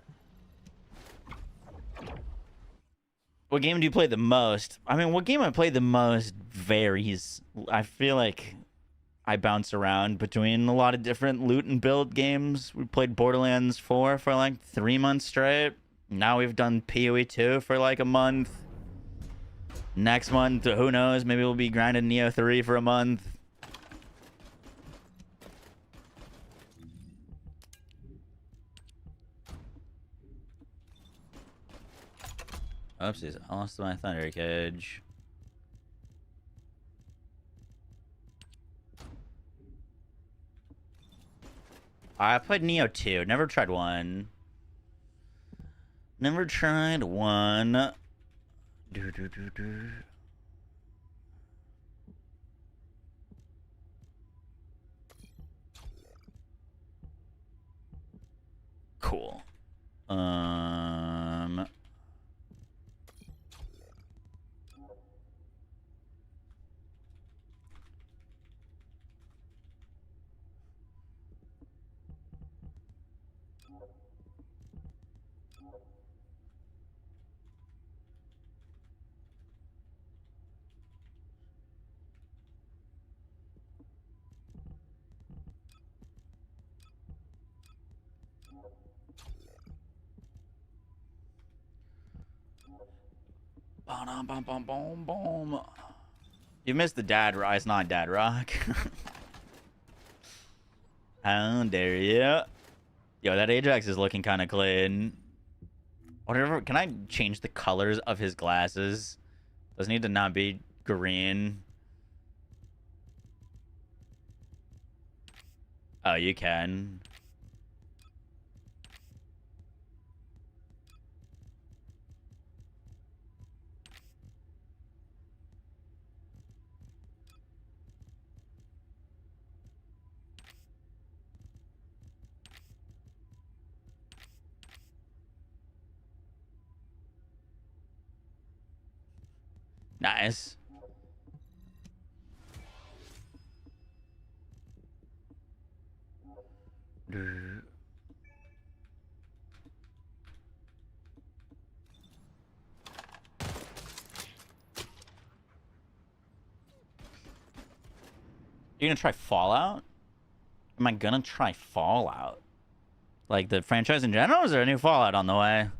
What game do you play the most? I mean, what game I play the most varies. I feel like I bounce around between a lot of different loot and build games. We played Borderlands 4 for like 3 months straight. Now we've done PoE 2 for like a month. Next month, who knows? Maybe we'll be grinding Neo 3 for a month. Oopsies, I lost my thunder cage. I played Neo 2. Never tried 1. Never tried 1. Cool. Boom, boom, boom, boom, boom. You missed the dad rock. It's not dad rock. How dare you? Yo, that Ajax is looking kind of clean. Whatever. Can I change the colors of his glasses? Does need to not be green. Oh, you can. Nice. You gonna try Fallout? Am I gonna try Fallout? Like the franchise in general, or is there a new Fallout on the way?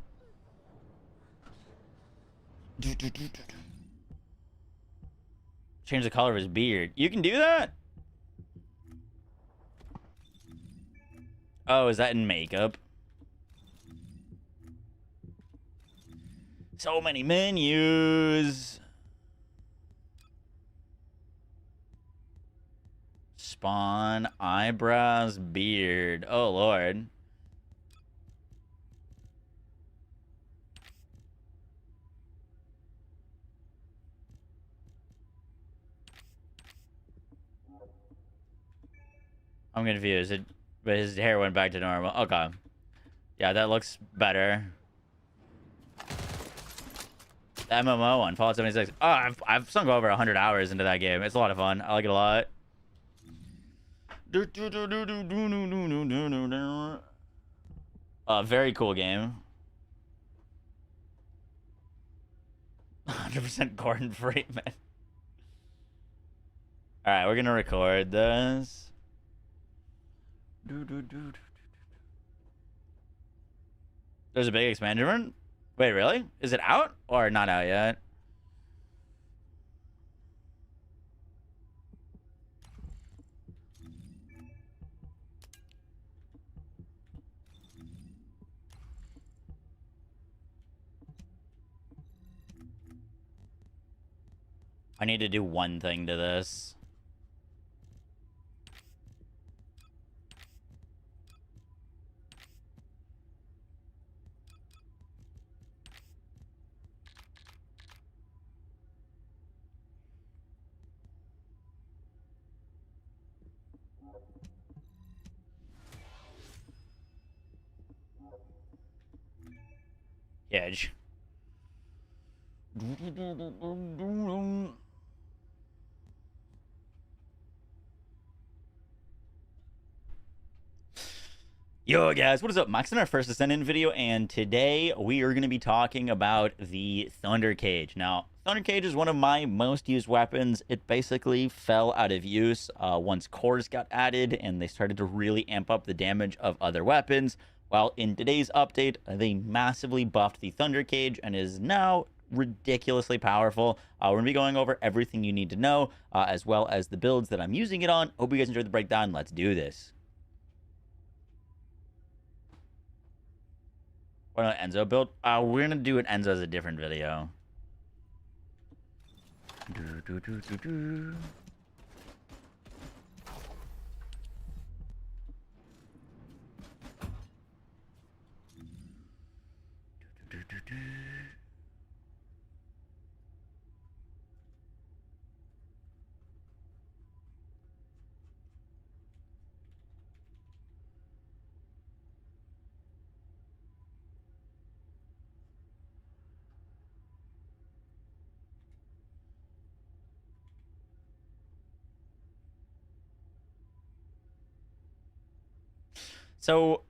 Change the color of his beard. You can do that? Oh, is that in makeup? So many menus. Spawn, eyebrows, beard. Oh, Lord. I'm confused. But his hair went back to normal. Okay. Yeah, that looks better. The MMO one, Fallout 76. Oh, I've sunk over 100 hours into that game. It's a lot of fun. I like it a lot. Very cool game. 100% Gordon Freeman. Alright, we're gonna record this. There's a big expansion run? Wait, really? Is it out or not out yet? I need to do one thing to this. Edge. Yo guys, what is up? Max in our first Descendant video, and today we are going to be talking about the Thunder Cage. Now, Thunder Cage is one of my most used weapons. It basically fell out of use once cores got added and they started to really amp up the damage of other weapons. While in today's update, they massively buffed the Thunder Cage and is now ridiculously powerful. We're going to be going over everything you need to know, as well as the builds that I'm using it on. Hope you guys enjoyed the breakdown. Let's do this. What about Enzo build? We're going to do an Enzo as a different video. So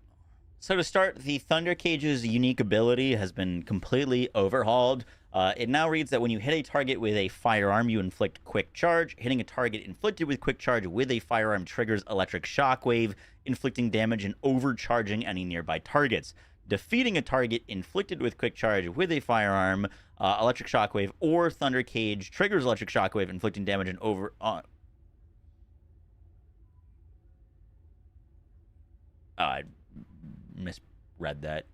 to start, the Thunder Cage's unique ability has been completely overhauled. It now reads that when you hit a target with a firearm, you inflict quick charge. Hitting a target inflicted with quick charge with a firearm triggers electric shockwave, inflicting damage and overcharging any nearby targets. defeating a target inflicted with quick charge with a firearm, electric shockwave, or thunder cage triggers electric shockwave, inflicting damage and over. I misread that.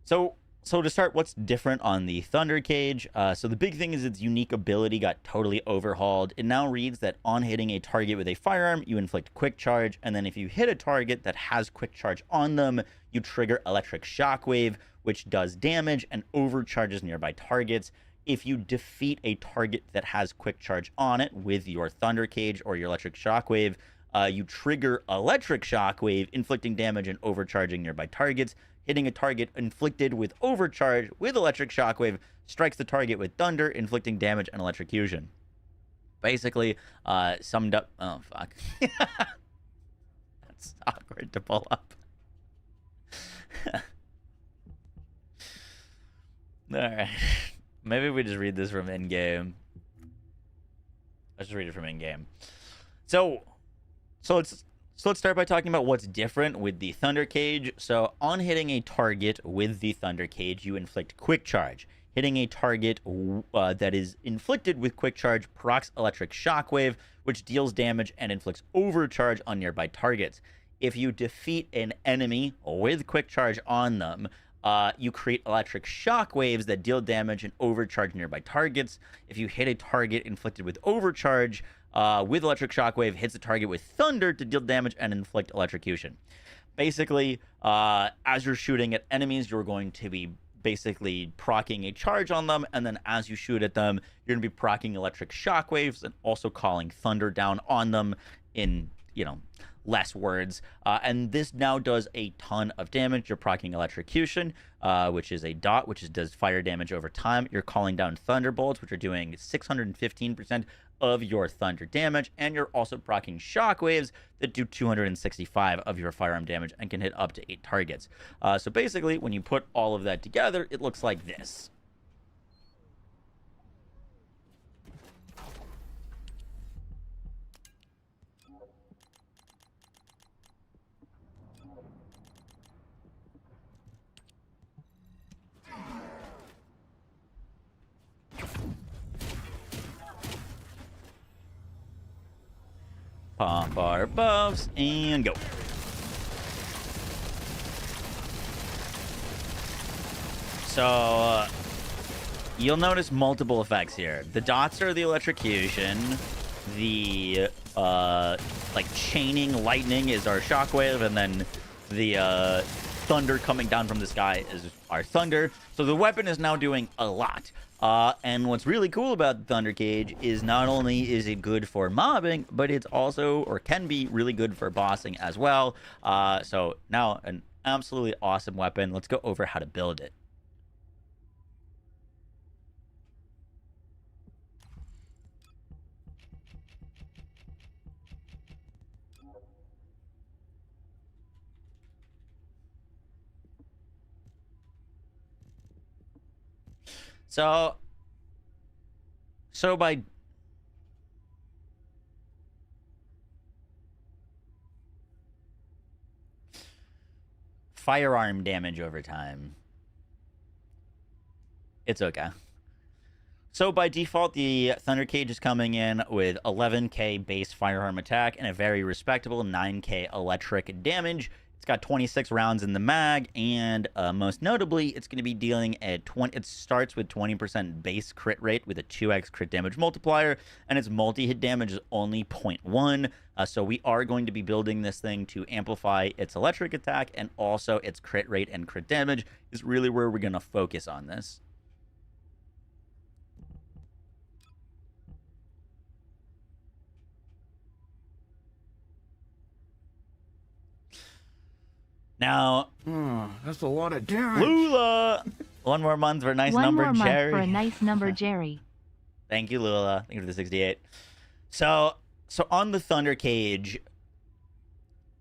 So to start, what's different on the Thunder Cage? So the big thing is its unique ability got totally overhauled. It now reads that on hitting a target with a firearm, you inflict quick charge, and then if you hit a target that has quick charge on them, you trigger electric shockwave, which does damage and overcharges nearby targets. If you defeat a target that has quick charge on it with your Thunder Cage or your electric shockwave, you trigger electric shockwave, inflicting damage and overcharging nearby targets. Hitting a target inflicted with overcharge with electric shockwave strikes the target with thunder, inflicting damage and electrocution. Basically, summed up. Oh, fuck. That's awkward to pull up. Alright. Maybe we just read this from in-game. Let's just read it from in-game. So let's start by talking about what's different with the Thunder Cage. So on hitting a target with the Thunder Cage, you inflict quick charge. Hitting a target that is inflicted with quick charge procs electric shockwave, which deals damage and inflicts overcharge on nearby targets. If you defeat an enemy with quick charge on them, you create electric shockwaves that deal damage and overcharge nearby targets. If you hit a target inflicted with overcharge, with electric shockwave, hits the target with thunder to deal damage and inflict electrocution. Basically, as you're shooting at enemies, you're going to be basically proccing a charge on them, and then as you shoot at them, you're going to be proccing electric shockwaves and also calling thunder down on them in, less words. And this now does a ton of damage. You're proccing electrocution, which is a dot, which does fire damage over time. You're calling down thunderbolts, which are doing 615% of your thunder damage, and you're also proccing shockwaves that do 265 of your firearm damage and can hit up to 8 targets. So basically, when you put all of that together, it looks like this. Pop our buffs and go. So you'll notice multiple effects here. The dots are the electrocution. The like chaining lightning is our shockwave, and then the thunder coming down from the sky is our thunder. So the weapon is now doing a lot. And what's really cool about the Thunder Cage is not only is it good for mobbing, but it's also, or can be, really good for bossing as well. So now an absolutely awesome weapon. Let's go over how to build it. So by firearm damage over time, it's okay. So by default, the Thunder Cage is coming in with 11k base firearm attack and a very respectable 9k electric damage. It's got 26 rounds in the mag, and most notably, it's going to be dealing at 20. It starts with 20% base crit rate with a 2x crit damage multiplier, and its multi-hit damage is only 0.1. So we are going to be building this thing to amplify its electric attack, and also its crit rate and crit damage is really where we're going to focus on this. Now, that's a lot of damage. Lula, one more month for a nice number, One more month Jerry. for a nice number, Jerry. Thank you, Lula. Thank you for the 68. So on the Thunder Cage,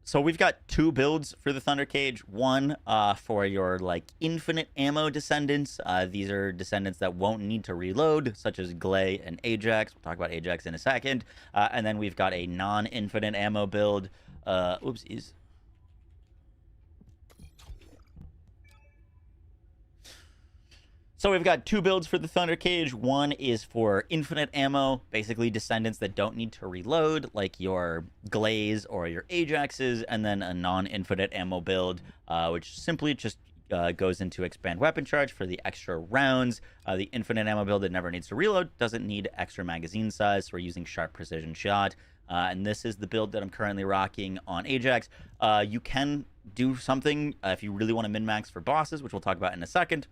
So we've got 2 builds for the Thunder Cage. One for your like infinite ammo Descendants. These are Descendants that won't need to reload, such as Glay and Ajax. We'll talk about Ajax in a second. And then we've got a non-infinite ammo build. Oopsies. So we've got 2 builds for the Thunder Cage. One is for infinite ammo, basically Descendants that don't need to reload, like your Glaze or your Ajaxes, and then a non-infinite ammo build, which simply just goes into expand weapon charge for the extra rounds. The infinite ammo build that never needs to reload doesn't need extra magazine size, so we're using sharp precision shot. And this is the build that I'm currently rocking on Ajax. You can do something if you really want to min-max for bosses, which we'll talk about in a second.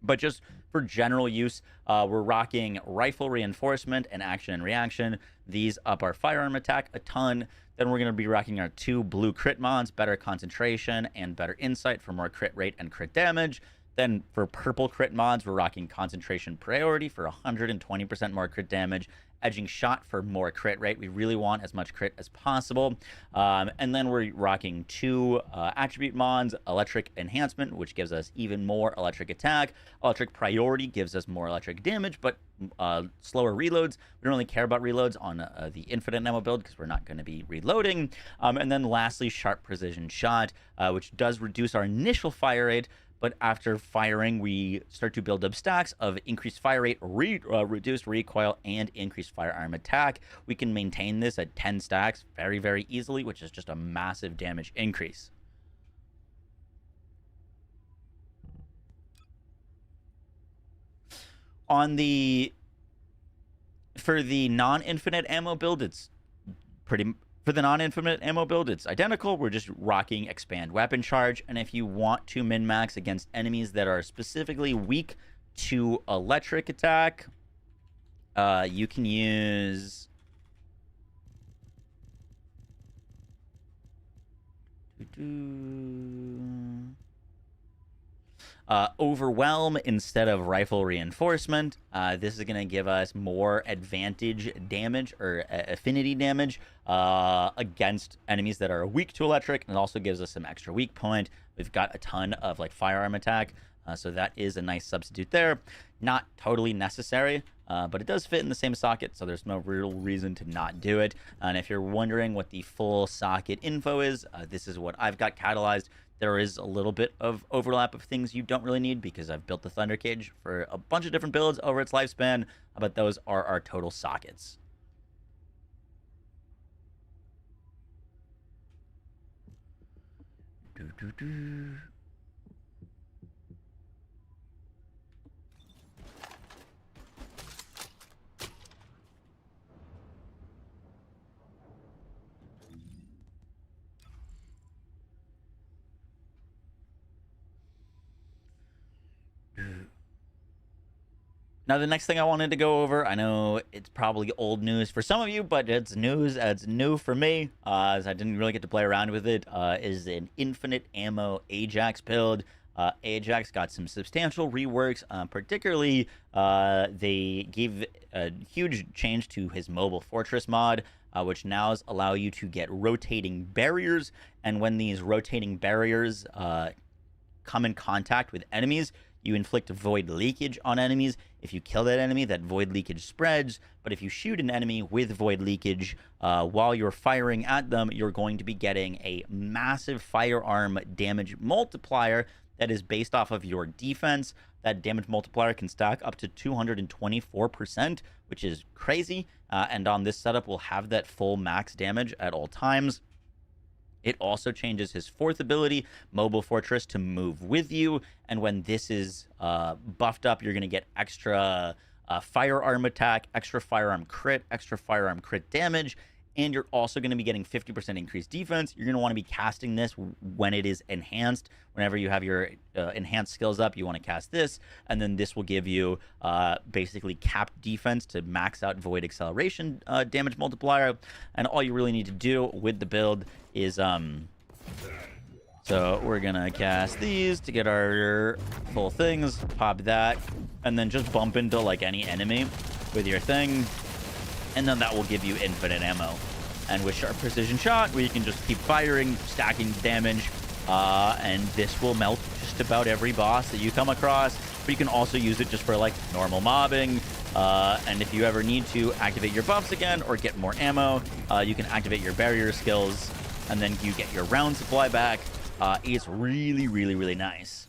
But just for general use, we're rocking rifle reinforcement and action and reaction. These up our firearm attack a ton. Then we're going to be rocking our 2 blue crit mods, better concentration and better insight for more crit rate and crit damage. Then for purple crit mods, we're rocking concentration priority for 120% more crit damage, edging shot for more crit rate. We really want as much crit as possible. And then we're rocking 2 attribute mods, electric enhancement, which gives us even more electric attack. Electric priority gives us more electric damage, but slower reloads. We don't really care about reloads on the infinite ammo build because we're not going to be reloading. And then lastly, sharp precision shot, which does reduce our initial fire rate, but after firing, we start to build up stacks of increased fire rate, reduced recoil, and increased firearm attack. We can maintain this at 10 stacks very, very easily, which is just a massive damage increase. For the non-infinite ammo build, it's identical. We're just rocking expand weapon charge. And if you want to min-max against enemies that are specifically weak to electric attack, you can use Overwhelm instead of rifle reinforcement. This is going to give us more advantage damage or affinity damage against enemies that are weak to electric, and it also gives us some extra weak point. We've got a ton of like firearm attack, so that is a nice substitute there. Not totally necessary, but it does fit in the same socket, so there's no real reason to not do it. And if you're wondering what the full socket info is, this is what I've got catalyzed. There is a little bit of overlap of things you don't really need because I've built the Thunder Cage for a bunch of different builds over its lifespan, but those are our total sockets. Now, the next thing I wanted to go over, I know it's probably old news for some of you, but it's news. It's new for me, as I didn't really get to play around with it, is an infinite ammo Ajax build. Ajax got some substantial reworks, particularly they gave a huge change to his mobile fortress mod, which now allow you to get rotating barriers, and when these rotating barriers come in contact with enemies, you inflict void leakage on enemies. If you kill that enemy, that void leakage spreads. But if you shoot an enemy with void leakage while you're firing at them, you're going to be getting a massive firearm damage multiplier that is based off of your defense. That damage multiplier can stack up to 224%, which is crazy. And on this setup, we'll have that full max damage at all times. It also changes his 4th ability, Mobile Fortress, to move with you. And when this is buffed up, you're going to get extra firearm attack, extra firearm crit damage. And you're also going to be getting 50% increased defense. You're going to want to be casting this when it is enhanced. Whenever you have your enhanced skills up, you want to cast this. And then this will give you basically capped defense to max out void acceleration damage multiplier. And all you really need to do with the build is... So we're going to cast these to get our full things. Pop that. And then just bump into like any enemy with your thing. And then that will give you infinite ammo. and with sharp precision shot, where you can just keep firing, stacking damage, and this will melt just about every boss that you come across. But you can also use it just for like normal mobbing, and if you ever need to activate your buffs again or get more ammo, you can activate your barrier skills, and then you get your round supply back. It's really, really, really nice.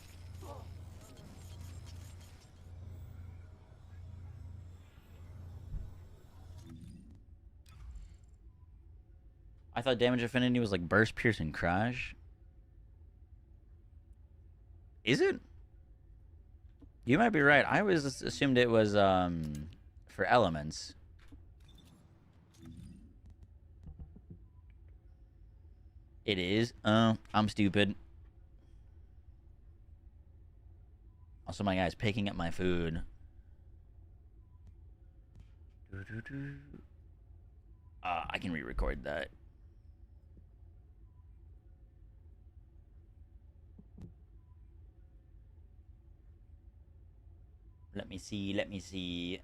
I thought damage affinity was like burst, pierce, and crash. Is it? You might be right. I always assumed it was for elements. It is. Oh, I'm stupid. Also, my guy's picking up my food. I can re-record that. Let me see, let me see.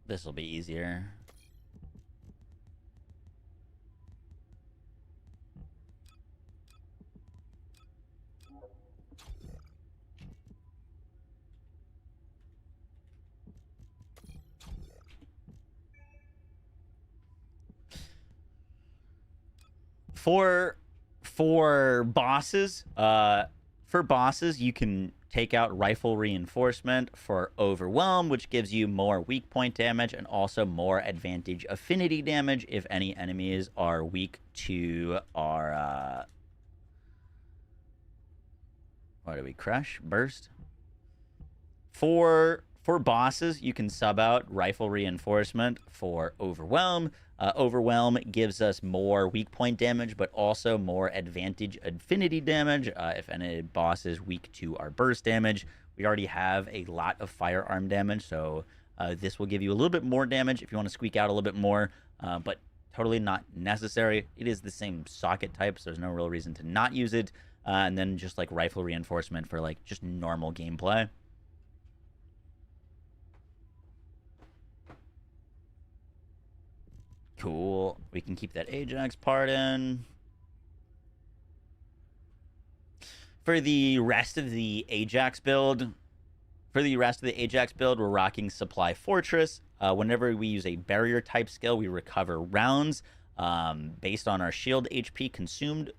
This will be easier. For bosses, you can take out rifle reinforcement for overwhelm, which gives you more weak point damage and also more advantage affinity damage if any enemies are weak to our what do we crush? Burst? For bosses, you can sub out rifle reinforcement for overwhelm. Overwhelm gives us more weak point damage, but also more advantage affinity damage if any boss is weak to our burst damage. We already have a lot of firearm damage, so this will give you a little bit more damage if you want to squeak out a little bit more, but totally not necessary. It is the same socket type, so there's no real reason to not use it. And then just like rifle reinforcement for like just normal gameplay. Cool. We can keep that Ajax part in. For the rest of the Ajax build, we're rocking Supply Fortress. Whenever we use a barrier type skill, we recover rounds based on our shield HP consumed.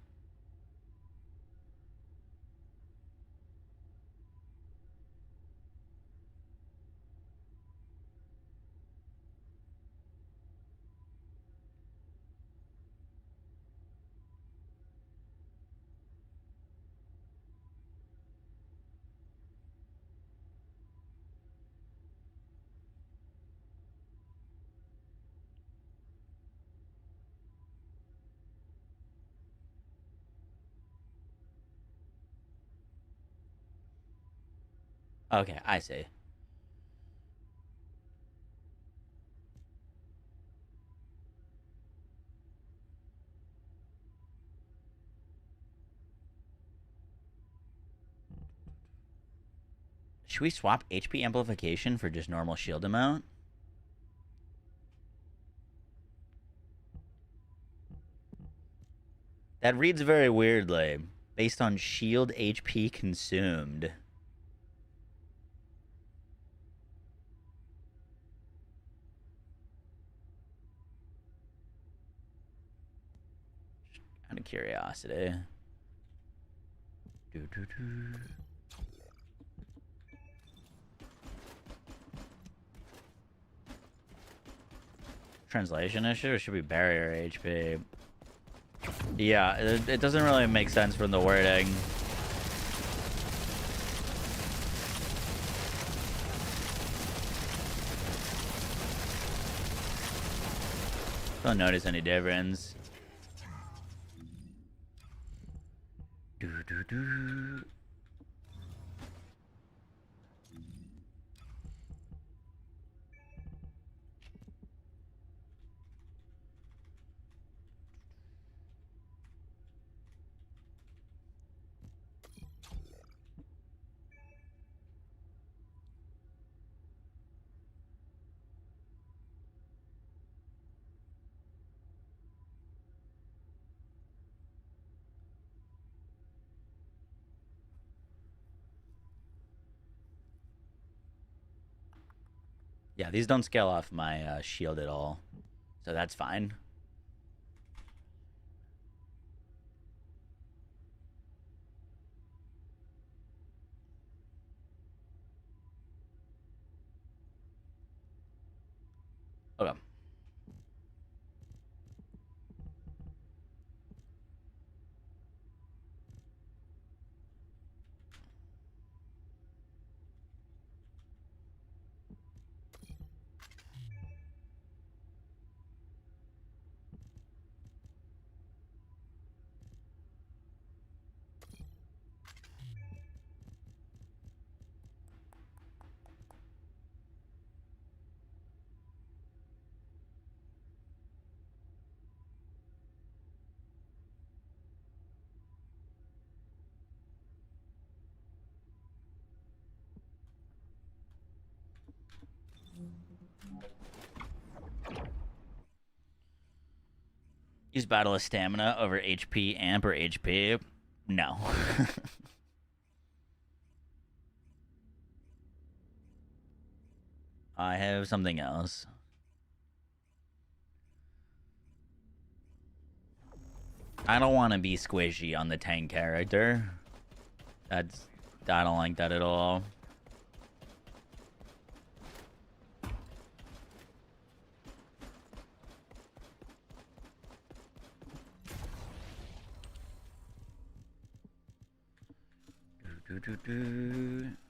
Okay, I see. Should we swap HP amplification for just normal shield amount? That reads very weirdly. Based on shield HP consumed. Out of curiosity. Translation issue, or should be barrier HP? Yeah, it doesn't really make sense from the wording. Don't notice any difference. Do do do. Yeah, these don't scale off my shield at all, so that's fine. Okay. Use battle of stamina over HP amp or HP? No. I have something else. I don't want to be squishy on the tank character. I don't like that at all.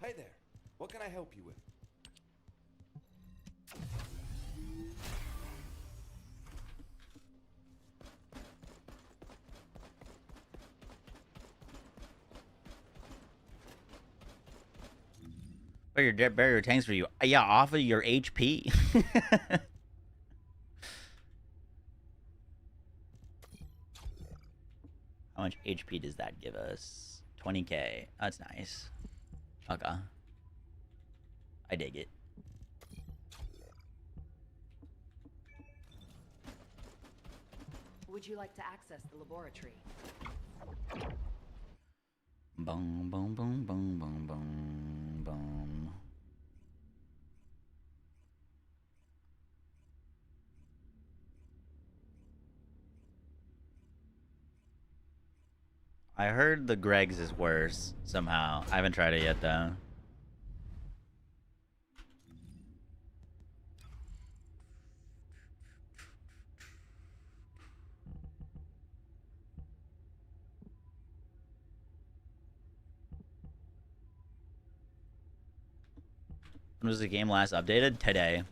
Hey there. What can I help you with? Barrier tanks for you. Yeah, off of your HP. How much HP does that give us? 20k. That's nice. Okay. I dig it. Would you like to access the laboratory? Boom, boom, boom, boom, boom, boom, boom. I heard the Greg's is worse somehow. I haven't tried it yet though. When was the game last updated? Today.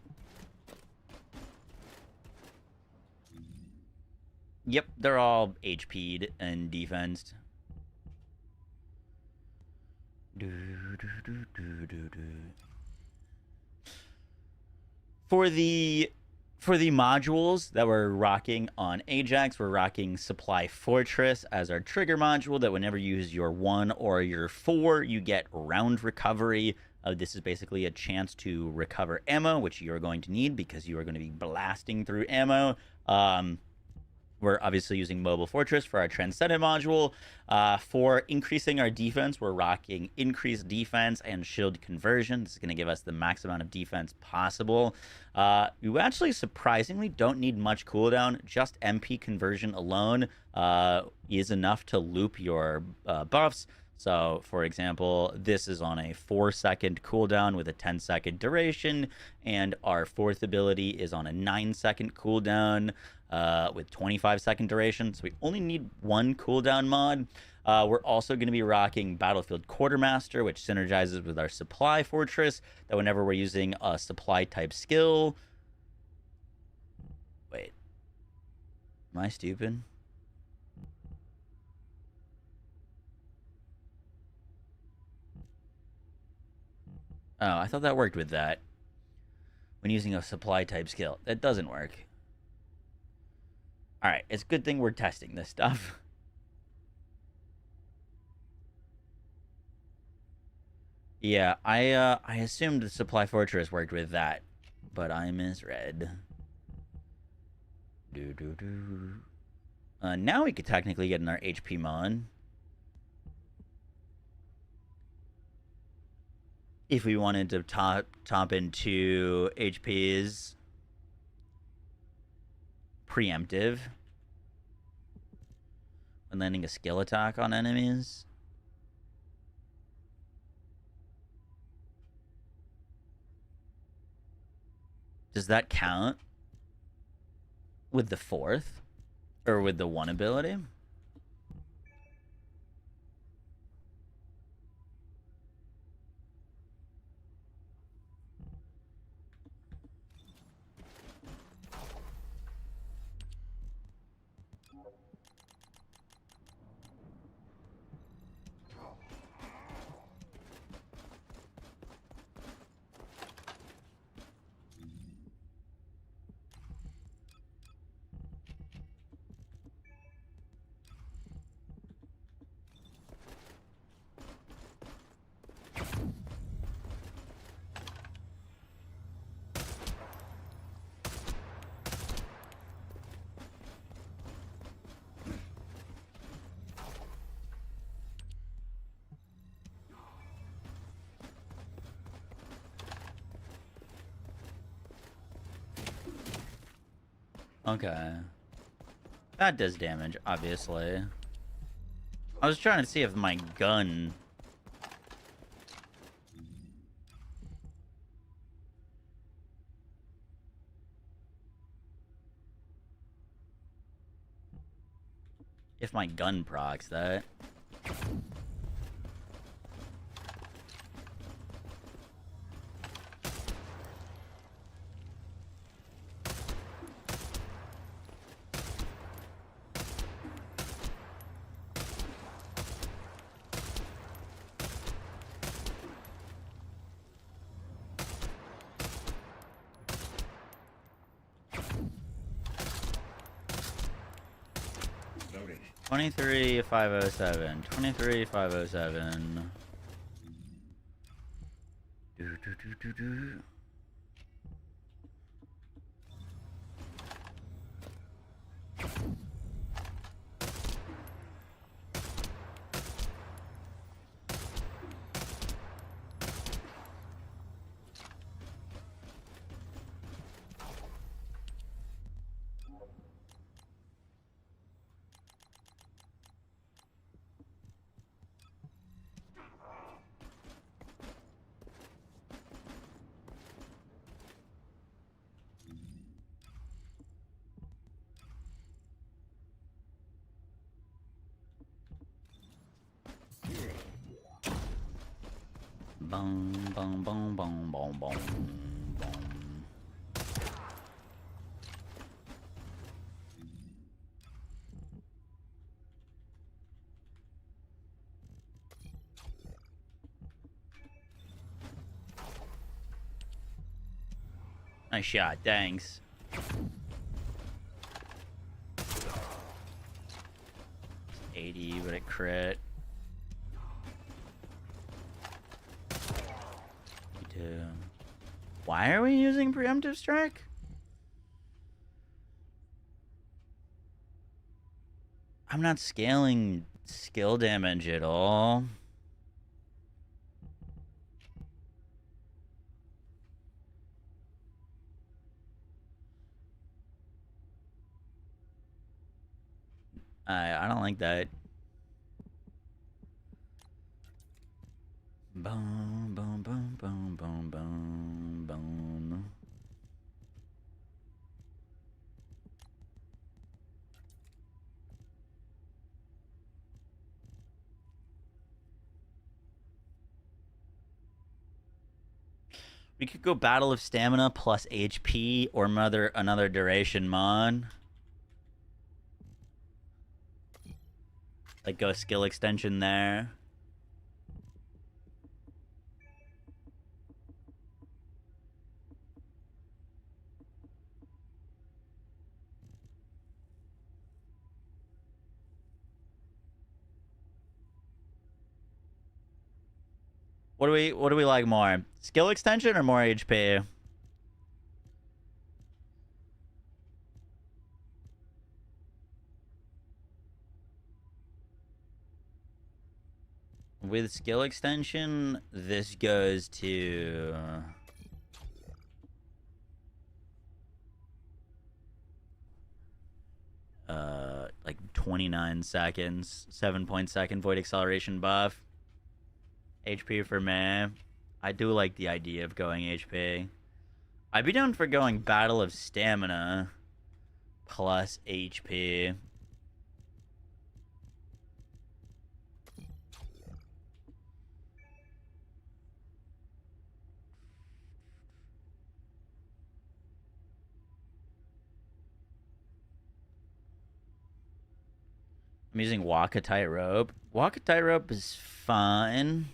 Yep, they're all HP'd and defensed. For the modules that we're rocking on Ajax, we're rocking Supply Fortress as our trigger module that whenever you use your 1 or your 4, you get round recovery. This is basically a chance to recover ammo, which you're going to need because you are going to be blasting through ammo. We're obviously using Mobile Fortress for our Transcendent module. For increasing our defense, we're rocking Increased Defense and Shield Conversion. This is going to give us the max amount of defense possible. You actually surprisingly don't need much cooldown. Just MP conversion alone is enough to loop your buffs. So, for example, this is on a 4-second cooldown with a 10-second duration, and our 4th ability is on a 9-second cooldown with 25-second duration. So we only need 1 cooldown mod. We're also going to be rocking Battlefield Quartermaster, which synergizes with our Supply Fortress, that whenever we're using a supply type skill... Wait. Am I stupid? Oh, I thought that worked with that. When using a supply type skill. That doesn't work. Alright, it's a good thing we're testing this stuff. Yeah, I assumed the Supply Fortress worked with that, but I misread. Now we could technically get in our HP mon. If we wanted to top into HP's preemptive when landing a skill attack on enemies. Does that count with the 4th? Or with the 1 ability? Okay. That does damage, obviously. I was trying to see if my gun... if my gun procs that. Loading. 23,507. 23,507. Do. 'Boom. Nice shot, thanks. It's 80, but it crit. 82. Why are we using preemptive strike? I'm not scaling skill damage at all. I don't like that. Boom, boom, boom, boom, boom, boom, boom. We could go Battle of Stamina plus HP or another duration mon. Like, go skill extension there. What do we like more? Skill extension or more HP? With skill extension, this goes to like 29 seconds, 7-point-second void acceleration buff. HP for me. I do like the idea of going HP. I'd be down for going Battle of Stamina plus HP. I'm using Walk a Tightrope. Walk a Tightrope is fine.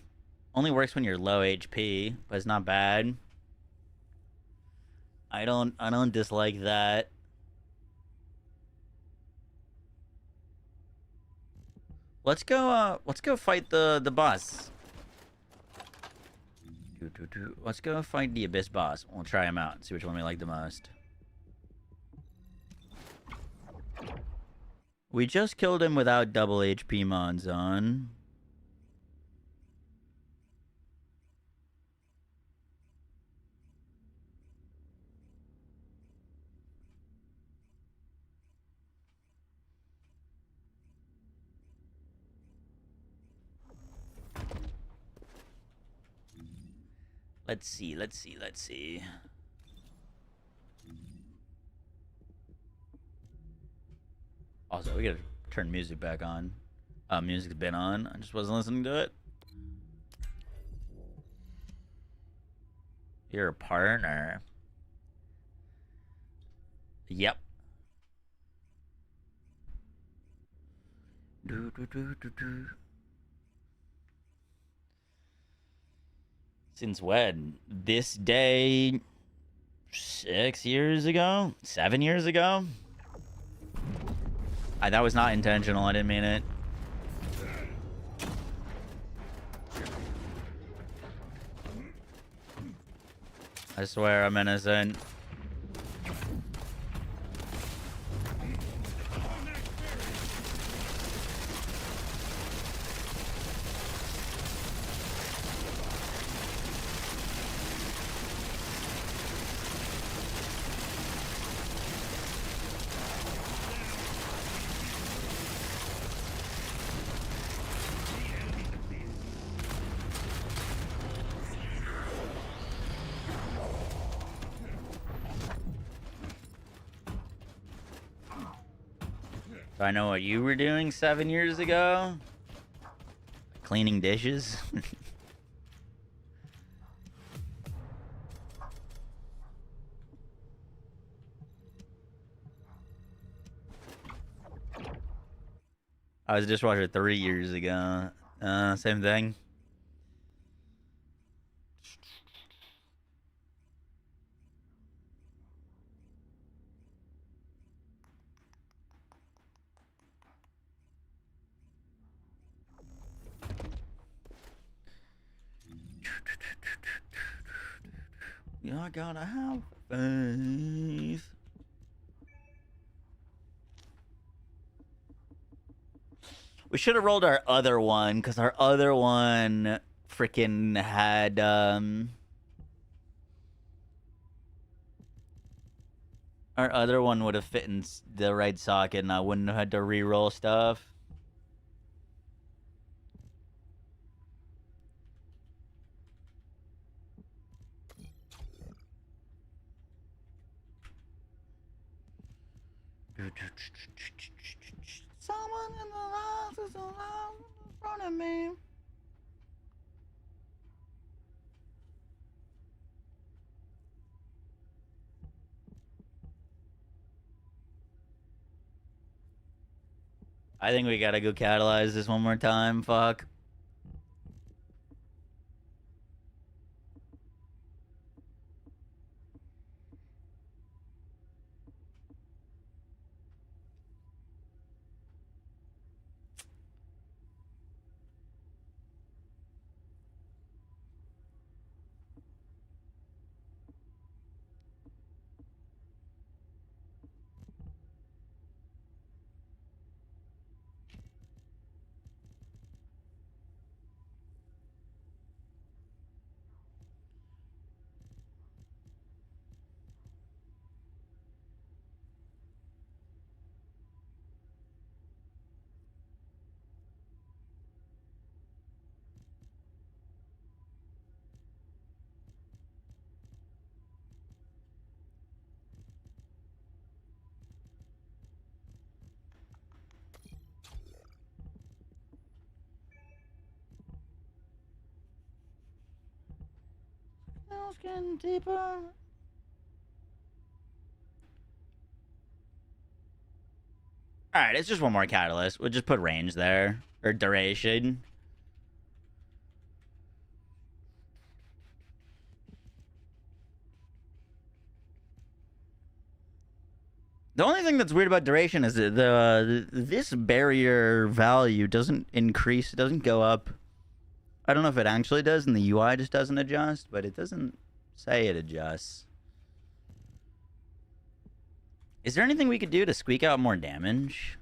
Only works when you're low HP, but it's not bad. I don't dislike that. Let's go fight the boss. Let's go fight the Abyss boss. We'll try him out and see which one we like the most. We just killed him without double HP mods on. Let's see. Also, we gotta turn music back on. Music's been on. I just wasn't listening to it. You're a partner. Yep. Since when? This day 6 years ago? 7 years ago? That was not intentional. I didn't mean it. I swear I'm innocent. Do I know what you were doing 7 years ago? Cleaning dishes? I was a dishwasher 3 years ago. Same thing. I gotta have faith. We should have rolled our other one, because our other one freaking had, our other one would have fit in the right socket, and I wouldn't have had to re-roll stuff. Someone in the house is around in front of me. I think we gotta go catalyze this one more time. Fuck. Getting deeper. All right, it's just one more catalyst. We'll just put range there or duration. The only thing that's weird about duration is that this barrier value doesn't increase. It doesn't go up. I don't know if it actually does, and the UI just doesn't adjust, but it doesn't say it adjusts. Is there anything we could do to squeak out more damage?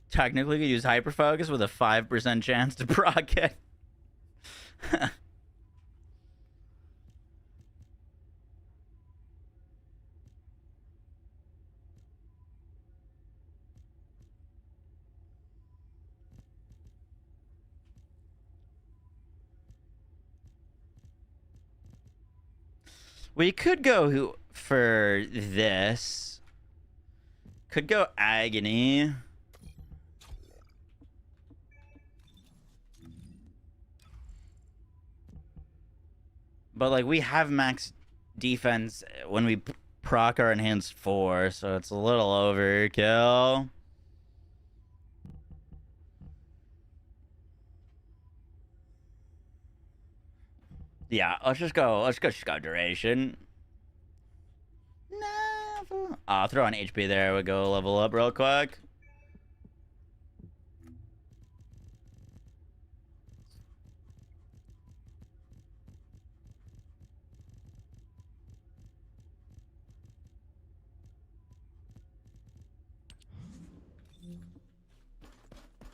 Technically, could use hyperfocus with a 5% chance to proc it. We could go for this. Could go agony. But, like, we have max defense when we proc our enhanced 4, so it's a little overkill. Yeah, let's just go duration. Never. I'll throw an HP there. We'll go level up real quick.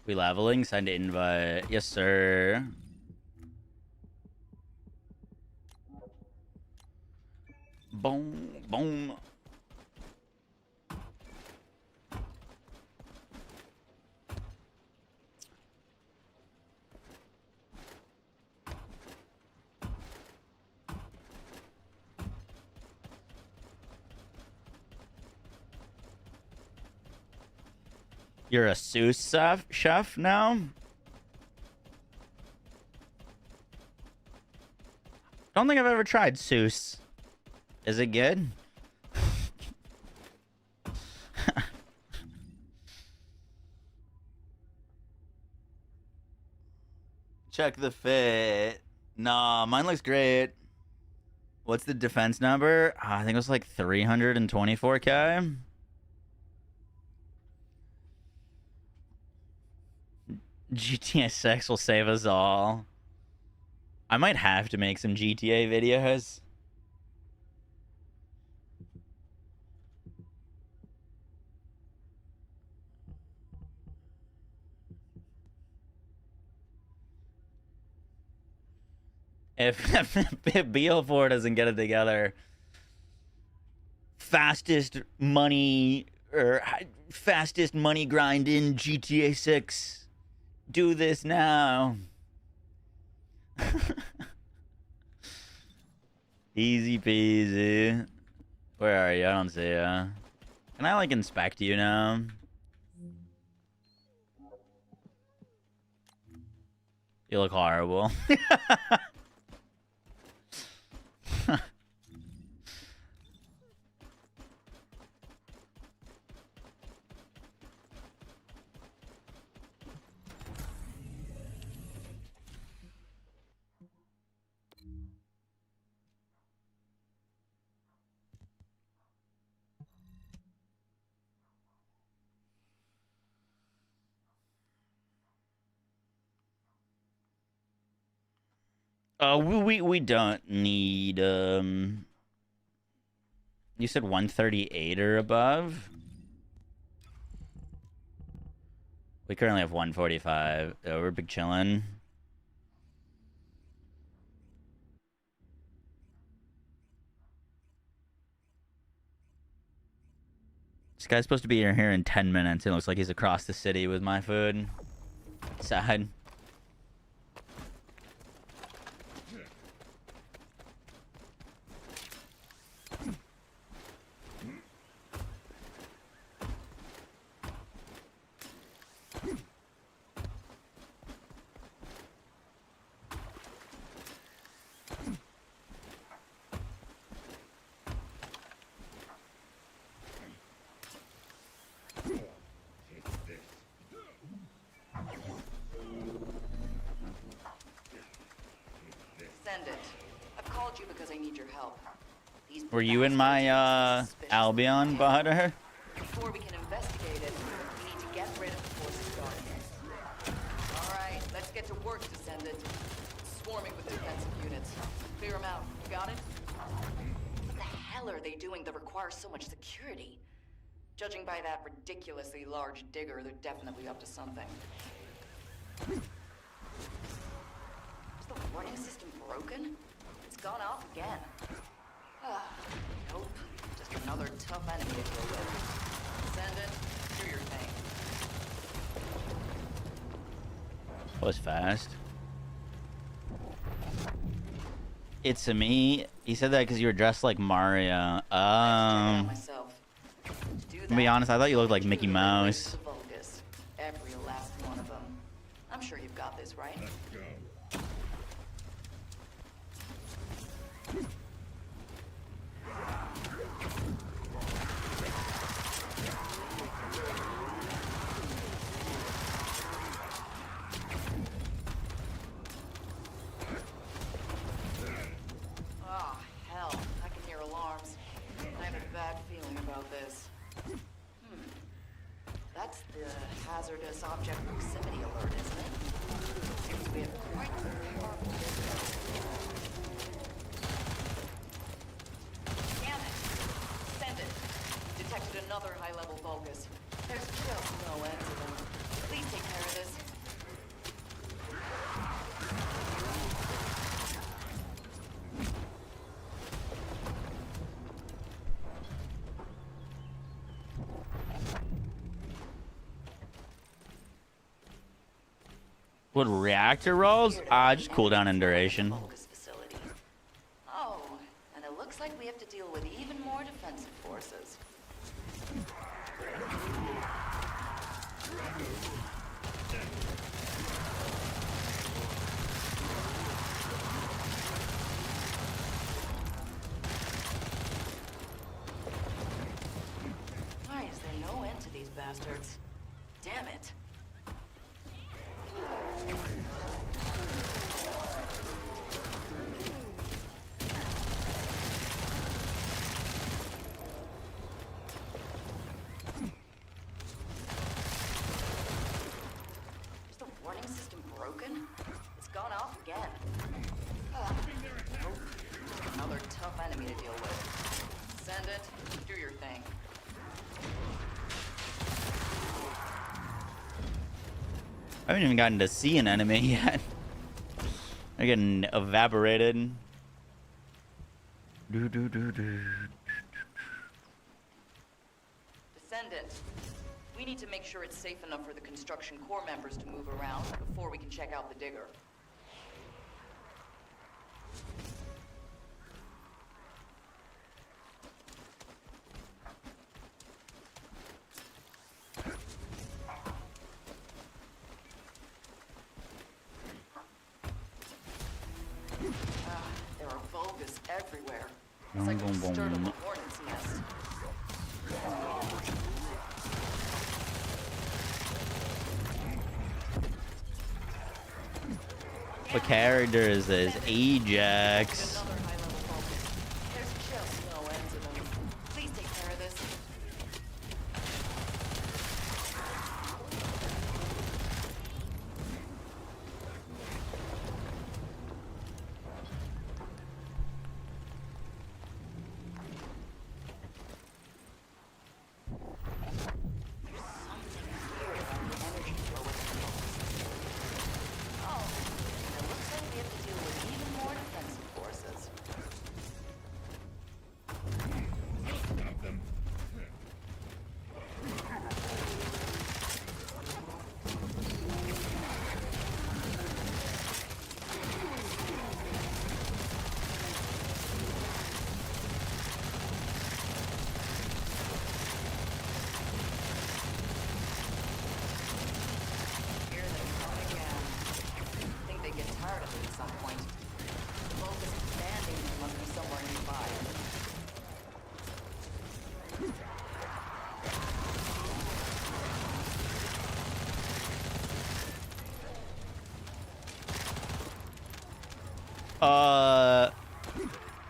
We leveling? Send invite. Yes, sir. Boom, boom. You're a sous chef now? Don't think I've ever tried sous. Is it good? Check the fit. Nah, mine looks great. What's the defense number? I think it was like 324k. GTA 6 will save us all. I might have to make some GTA videos. if BO4 doesn't get it together, fastest money grind in GTA 6. Do this now. Easy peasy. Where are you? I don't see you. Can I like inspect you now? You look horrible. We don't need you said 138 or above? We currently have 145. We're big chillin'. This guy's supposed to be here in 10 minutes. It looks like he's across the city with my food. Sad. Descendant, I've called you because I need your help. These Were you in my Albion butter? Before we can investigate it, we need to get rid of the forces guarding it. Alright, let's get to work, Descendant. Swarming with defensive units. Clear them out. You got it? What the hell are they doing that requires so much security? Judging by that ridiculously large digger, they're definitely up to something. Is the warning system broken? It's gone off again. Nope. Just another tough enemy to deal with. Send it. Do your thing. That was fast. It's a me. He said that because you were dressed like Mario. Myself. To be honest, I thought you looked like Mickey Mouse. Every last one of them. I'm sure you've got this, right? Oh, hell. I can hear alarms. I have a bad feeling about this. That's the hazardous object proximity alert, isn't it? Seems we have quite a powerful system. Damn it! Send it. Detected another high-level focus. There's just no end to them. Please take care of this. What, reactor rolls? Just cooldown and duration. Focus facility. Oh, and it looks like we have to deal with even more defensive forces. Why is there no end to these bastards? Damn it. Is the warning system broken? It's gone off again. Nope. Just another tough enemy to deal with. Send it. Do your thing. I haven't even gotten to see an enemy yet. I They're getting evaporated. Do do do do. Descendant, we need to make sure it's safe enough for the construction corps members to move around before we can check out the digger. There are vulgus everywhere. It's like we stirred up a hornet's nest. What character is this? Ajax. Another high-level vulgus. There's just no end to them. Please take care of this.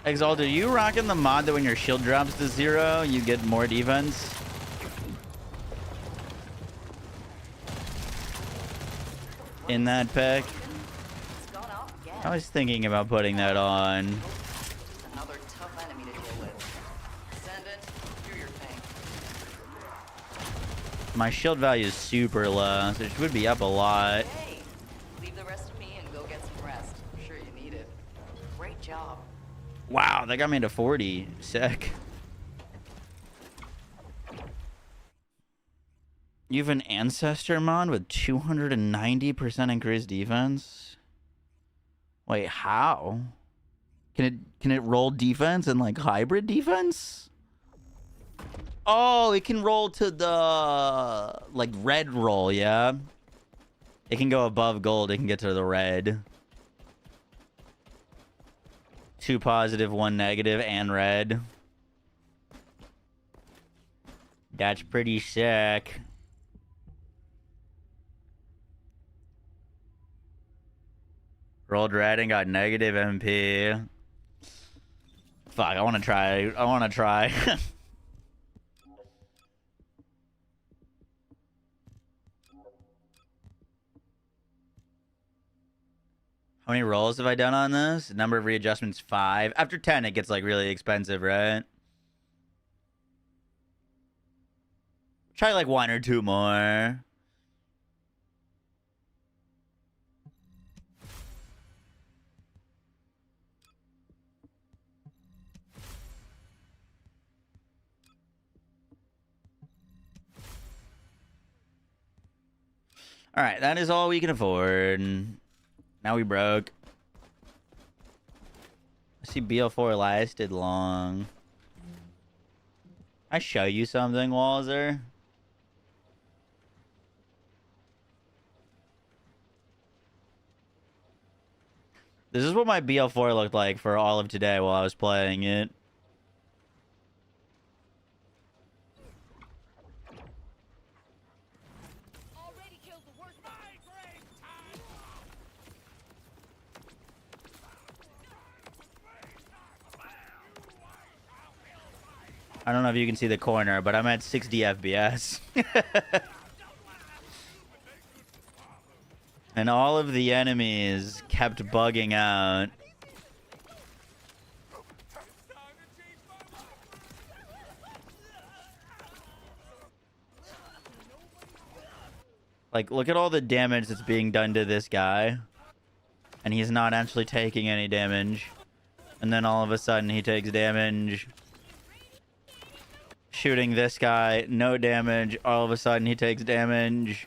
Exalt, are you rocking the mod that when your shield drops to 0, you get more defense? In that pick? I was thinking about putting that on. Another tough enemy to deal with. Descendant, do your thing. My shield value is super low, so it would be up a lot. Hey, leave the rest to me and go get some rest. I'm sure you need it. Great job. Wow, that got me to 40. Sick. You have an ancestor mod with 290% increased defense? Wait, how? Can it roll defense and like hybrid defense? Oh, it can roll to the like red roll, yeah. It can go above gold, it can get to the red. 2 positive, 1 negative, and red. That's pretty sick. Rolled red and got negative MP. Fuck, I want to try. I want to try. How many rolls have I done on this? Number of readjustments, 5. After 10, it gets like really expensive, right? Try like 1 or 2 more. All right, that is all we can afford. Now we broke. I see BL4 lasted long. I show you something, Walzer? This is what my BL4 looked like for all of today while I was playing it. I don't know if you can see the corner, but I'm at 60 FPS. And all of the enemies kept bugging out. Like, look at all the damage that's being done to this guy. and he's not actually taking any damage. And then all of a sudden he takes damage. Shooting this guy, no damage. All of a sudden he takes damage.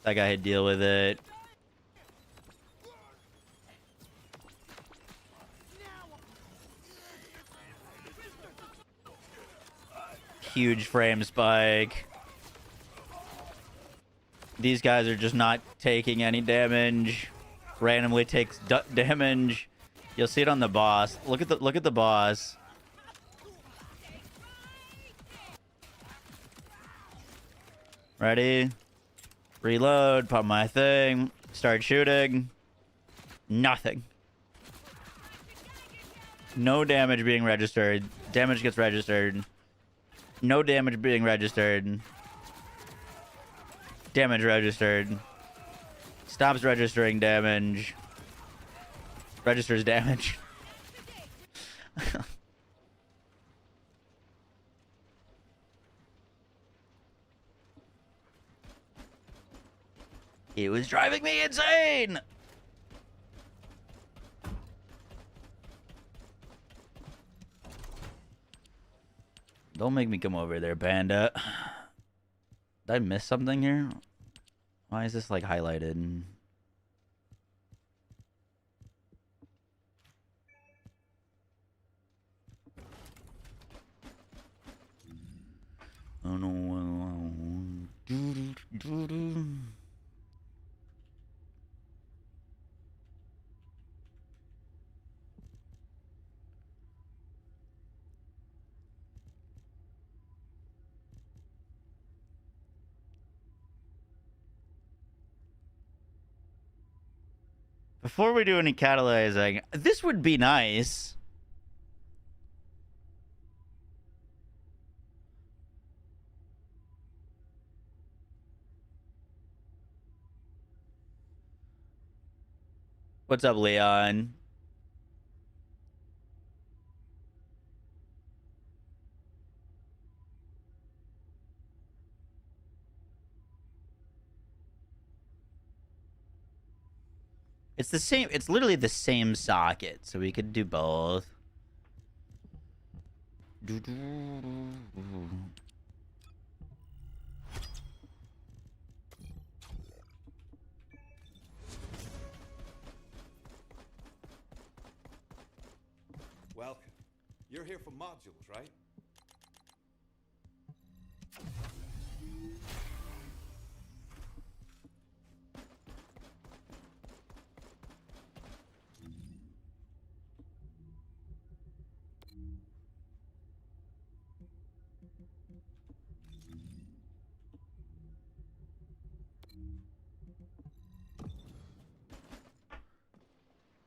That guy had to deal with it. Huge frame spike. These guys are just not taking any damage. Randomly takes damage. You'll see it on the boss. Look at the boss. Ready? Reload. Pop my thing. Start shooting. Nothing. No damage being registered. Damage gets registered. No damage being registered. Damage registered. Stops registering damage. Registers damage. It was driving me insane! Don't make me come over there, Panda. Did I miss something here? Why is this like highlighted? Oh no. Before we do any catalyzing, this would be nice. What's up, Leon? It's the same. It's literally the same socket, so we could do both. Welcome. You're here for modules, right?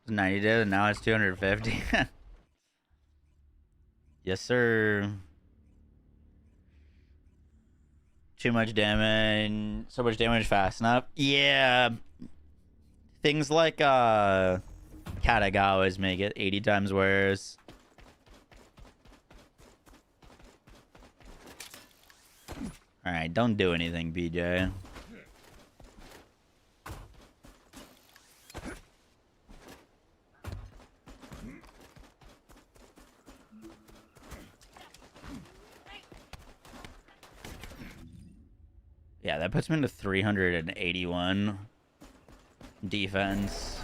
It's 90 days and now it's 250. Yes, sir. Too much damage. So much damage fast enough. Yeah. Things like Katagawas make it 80 times worse. Alright, don't do anything, BJ. Yeah, that puts me into 381 defense.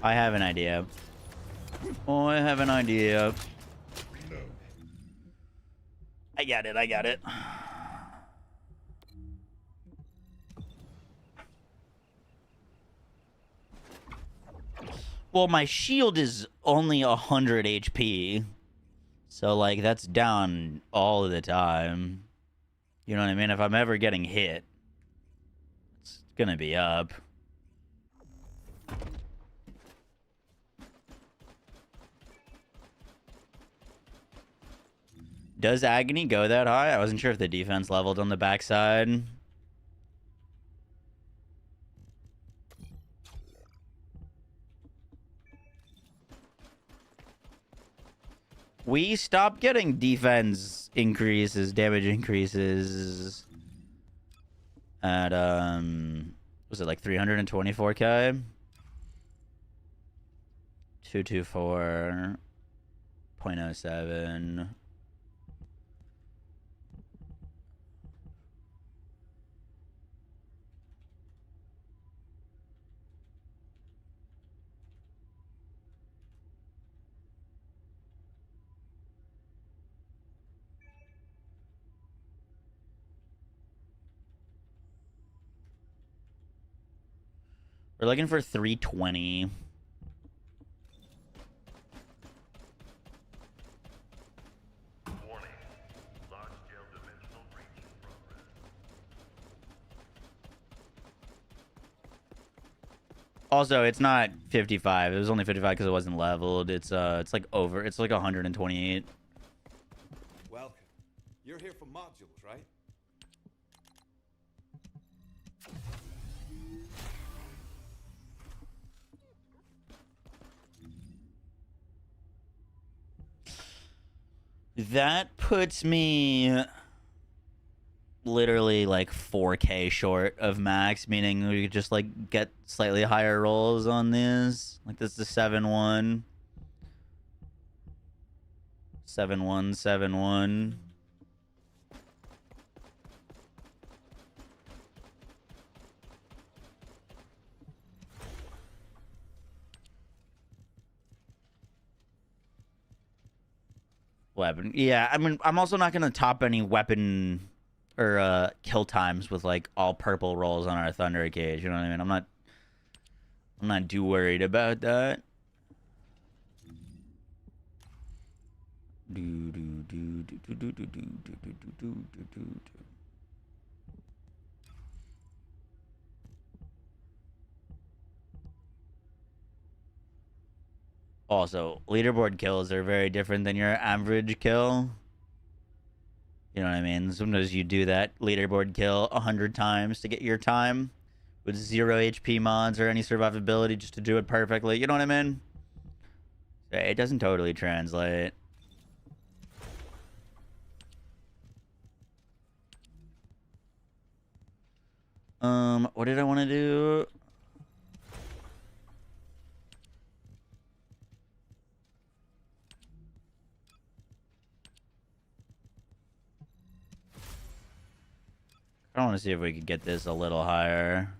I have an idea. Oh, I have an idea. I got it, I got it. Well, my shield is only 100 HP. So, like, that's down all of the time. You know what I mean? If I'm ever getting hit, it's gonna be up. Does Agony go that high? I wasn't sure if the defense leveled on the backside. we stopped getting defense increases, damage increases at was it like 324k? 224.07. We're looking for 320. Warning. Large-scale dimensional breach in progress. Also, it's not 55. It was only 55 because it wasn't leveled. It's like over. It's like 128. Welcome. You're here for modules, right? That puts me literally like 4k short of max, meaning we could just like get slightly higher rolls on this. Like this is 7-1. 7-1, 7-1. Weapon. Yeah, I mean, I'm also not going to top any weapon or kill times with like all purple rolls on our Thunder Cage. You know what I mean? I'm not too worried about that. Also, leaderboard kills are very different than your average kill. You know what I mean? Sometimes you do that leaderboard kill 100 times to get your time with 0 HP mods or any survivability just to do it perfectly. You know what I mean? It doesn't totally translate. What did I want to do? I want to see if we could get this a little higher.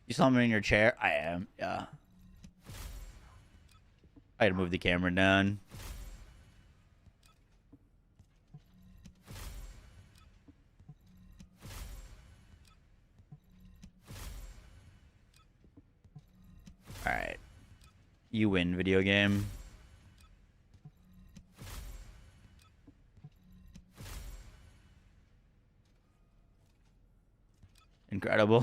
You saw me in your chair? I am, yeah. I had to move the camera down. Alright. You win, video game. Incredible.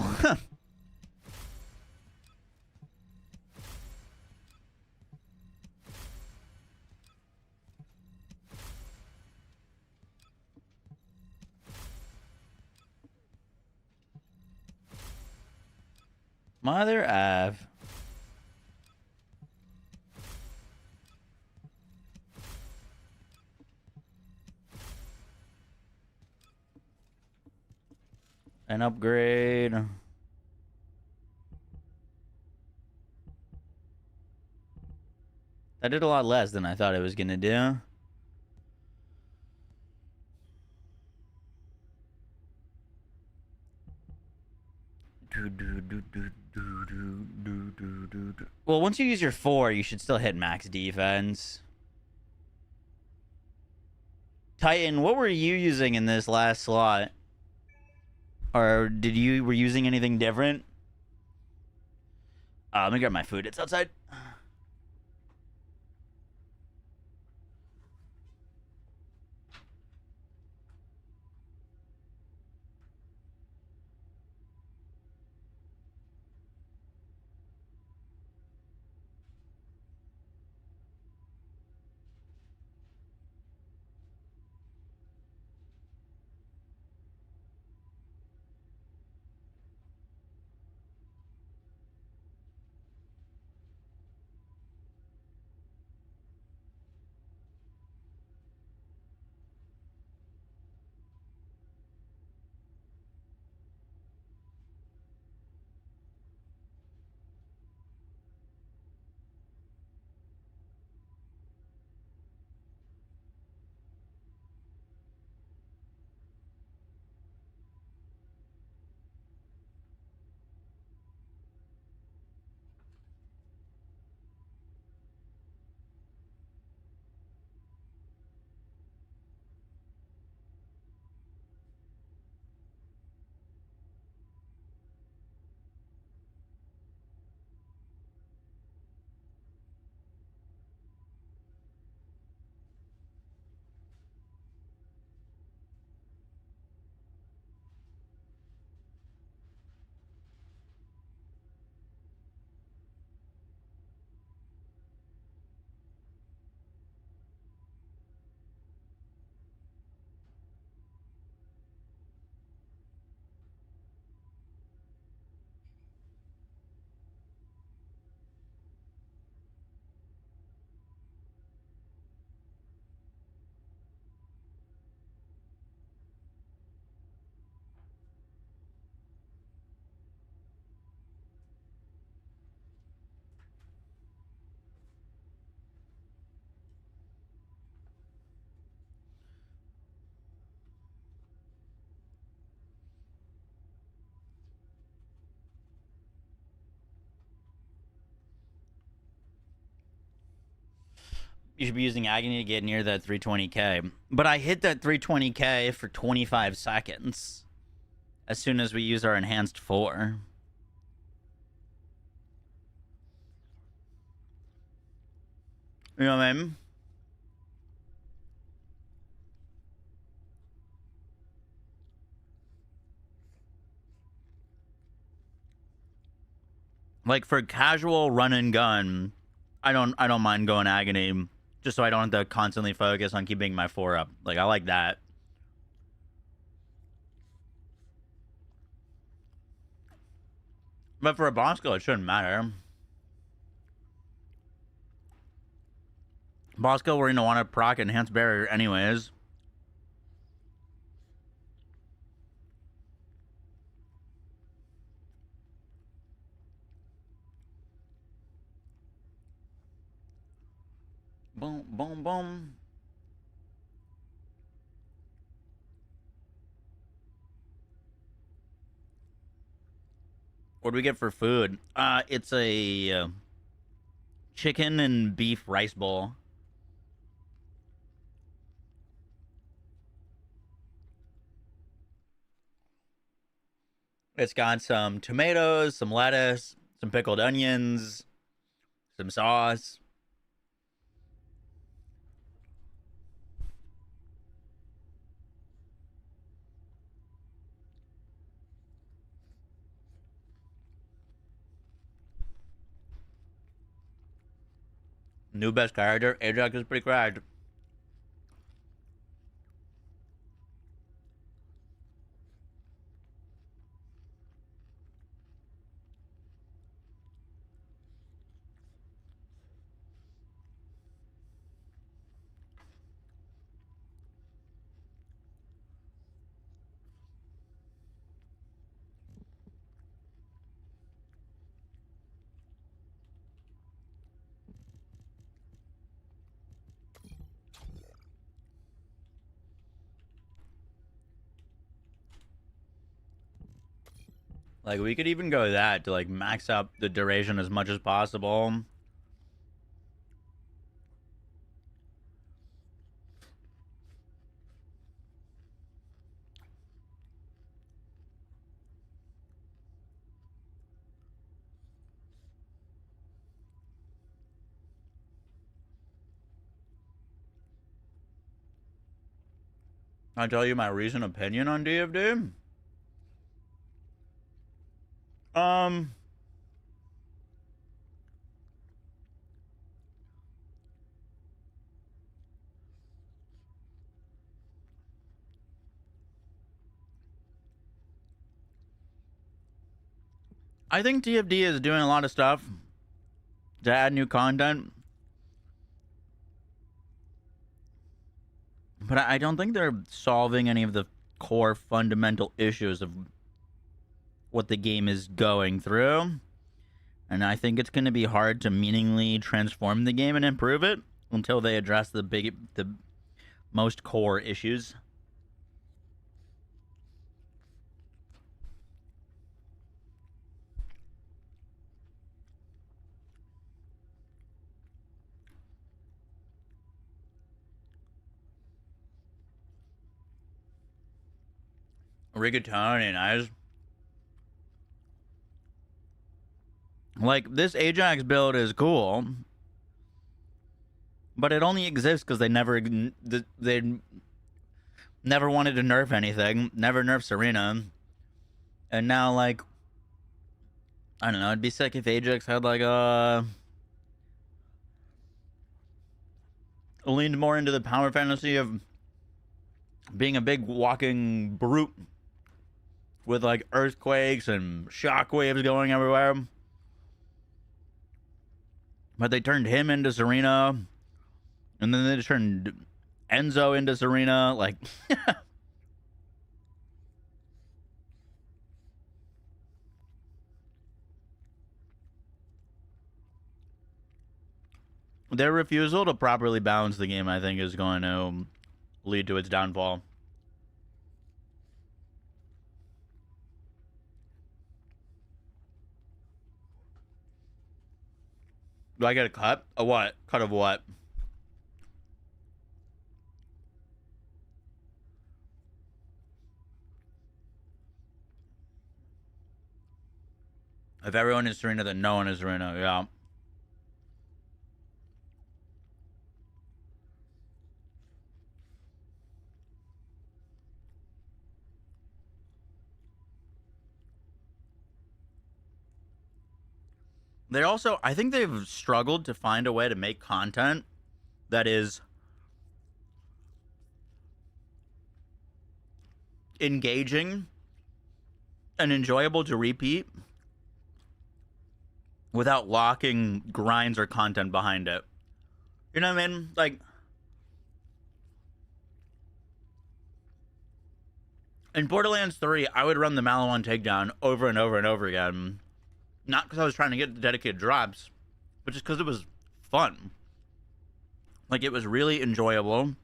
Mother of. An upgrade. That did a lot less than I thought it was gonna do. Well, once you use your 4, you should still hit max defense. Titan, what were you using in this last slot? Or were you using anything different? Let me grab my food. It's outside. You should be using Agony to get near that 320k. But I hit that 320k for 25 seconds. As soon as we use our enhanced 4. You know what I mean? Like for casual run and gun, I don't mind going Agony just so I don't have to constantly focus on keeping my 4 up. Like I like that. But for a Bosco, it shouldn't matter. Bosco, we're gonna want to proc enhanced barrier anyways. Boom, boom, boom. What do we get for food? It's a chicken and beef rice bowl. It's got some tomatoes, some lettuce, some pickled onions, some sauce. New best character, Ajax is pretty cracked. Like, we could even go that to, like, max up the duration as much as possible. I'll tell you my recent opinion on TFD. I think TFD is doing a lot of stuff to add new content. But I don't think they're solving any of the core fundamental issues of what the game is going through. And I think it's going to be hard to meaningfully transform the game and improve it until they address the most core issues. Rigatoni, nice. Like, this Ajax build is cool, but it only exists because they never wanted to nerf anything, never nerfed Serena, and now, like, I don't know, it'd be sick if Ajax had, like, leaned more into the power fantasy of being a big walking brute with, like, earthquakes and shockwaves going everywhere. But they turned him into Serena, and then they turned Enzo into Serena. Like, their refusal to properly balance the game, I think, is going to lead to its downfall. Do I get a cut? A what? Cut of what? If everyone is Serena, then no one is Serena. Yeah. They also, I think they've struggled to find a way to make content that is engaging and enjoyable to repeat without locking grinds or content behind it. You know what I mean? Like, in Borderlands 3, I would run the Malawan takedown over and over and over again. Not because I was trying to get the dedicated drops, but just because it was fun. Like, it was really enjoyable.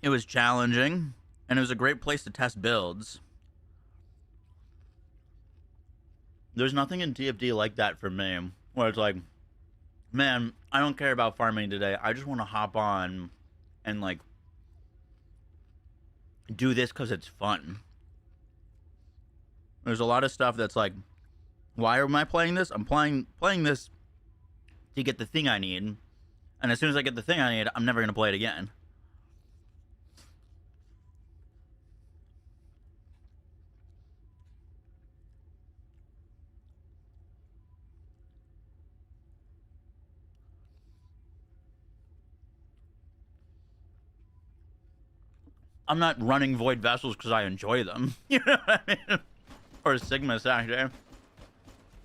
It was challenging, and it was a great place to test builds. There's nothing in TFD like that for me, where it's like, man, I don't care about farming today. I just want to hop on and, like, do this because it's fun. There's a lot of stuff that's like, why am I playing this? I'm playing this to get the thing I need. And as soon as I get the thing I need, I'm never going to play it again. I'm not running Void Vessels because I enjoy them. You know what I mean? Or Sigma Saturday.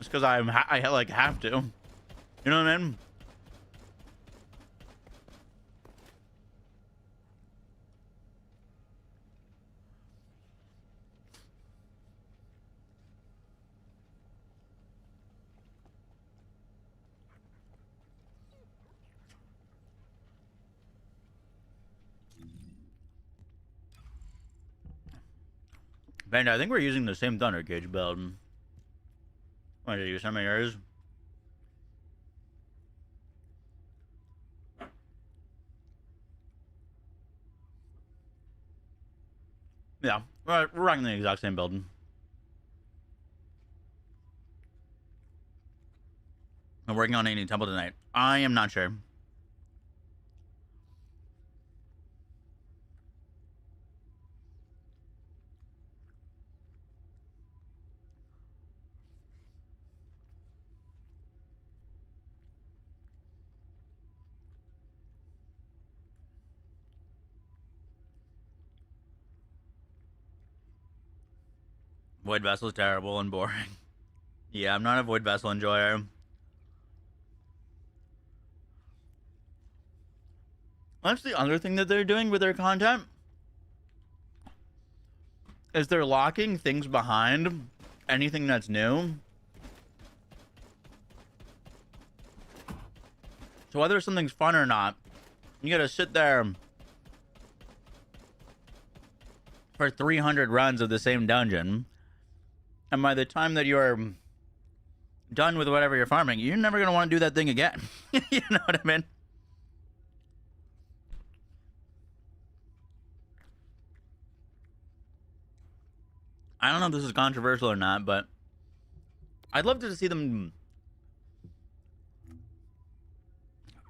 It's because I like have to. You know what I mean? Band, I think we're using the same Thunder Cage build. Why did you use some of yours? Yeah, we're rocking the exact same build. I'm working on any temple tonight. I am not sure. Void Vessel is terrible and boring. Yeah, I'm not a Void Vessel enjoyer. That's the other thing that they're doing with their content. Is they're locking things behind anything that's new. So whether something's fun or not, you gotta sit there for 300 runs of the same dungeon. And by the time that you're done with whatever you're farming, you're never going to want to do that thing again. You know what I mean? I don't know if this is controversial or not, but I'd love to see them...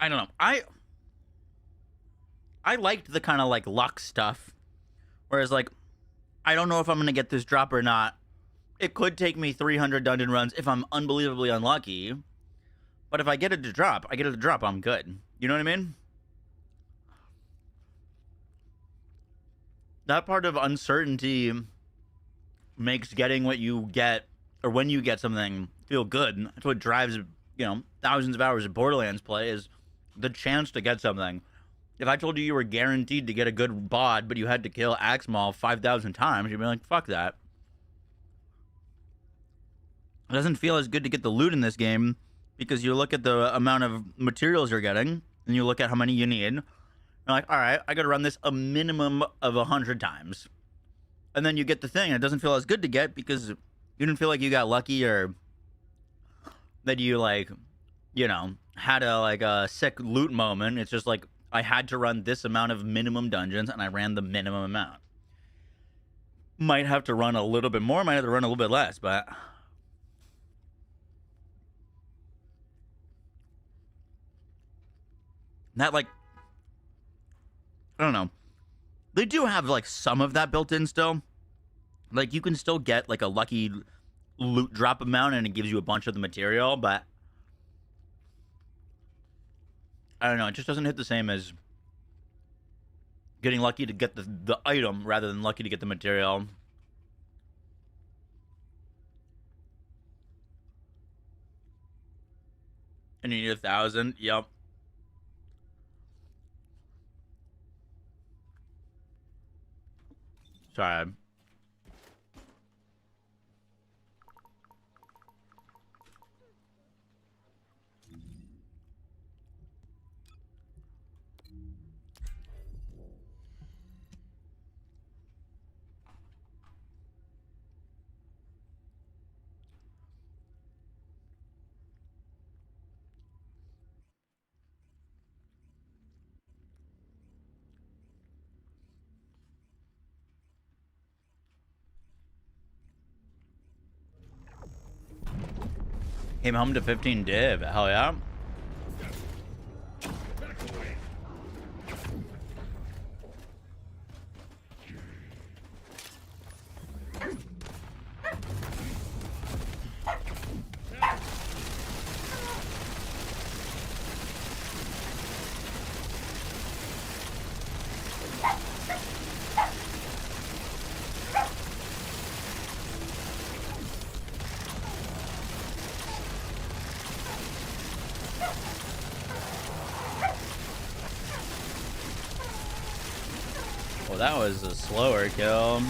I don't know. I liked the kind of like luck stuff. Whereas like, I don't know if I'm going to get this drop or not. It could take me 300 dungeon runs if I'm unbelievably unlucky. But if I get it to drop, I'm good. You know what I mean? That part of uncertainty makes getting what you get, or when you get something, feel good. That's what drives, thousands of hours of Borderlands play, is the chance to get something. If I told you were guaranteed to get a good bod, but you had to kill Axmal 5,000 times, you'd be like, fuck that. It doesn't feel as good to get the loot in this game because you look at the amount of materials you're getting and you look at how many you need. You're like, all right, I got to run this a minimum of 100 times. And then you get the thing and it doesn't feel as good to get because you didn't feel like you got lucky or that you had a sick loot moment. It's just like, I had to run this amount of minimum dungeons and I ran the minimum amount. Might have to run a little bit more, might have to run a little bit less, but That, like, I don't know. They do have, like, some of that built in still. Like, you can still get, like, a lucky loot drop amount and it gives you a bunch of the material, but I don't know. It just doesn't hit the same as getting lucky to get the item rather than lucky to get the material. And you need 1,000. Yep. Sorry. Came home to 15 div. Hell yeah. Well, that was a slower kill.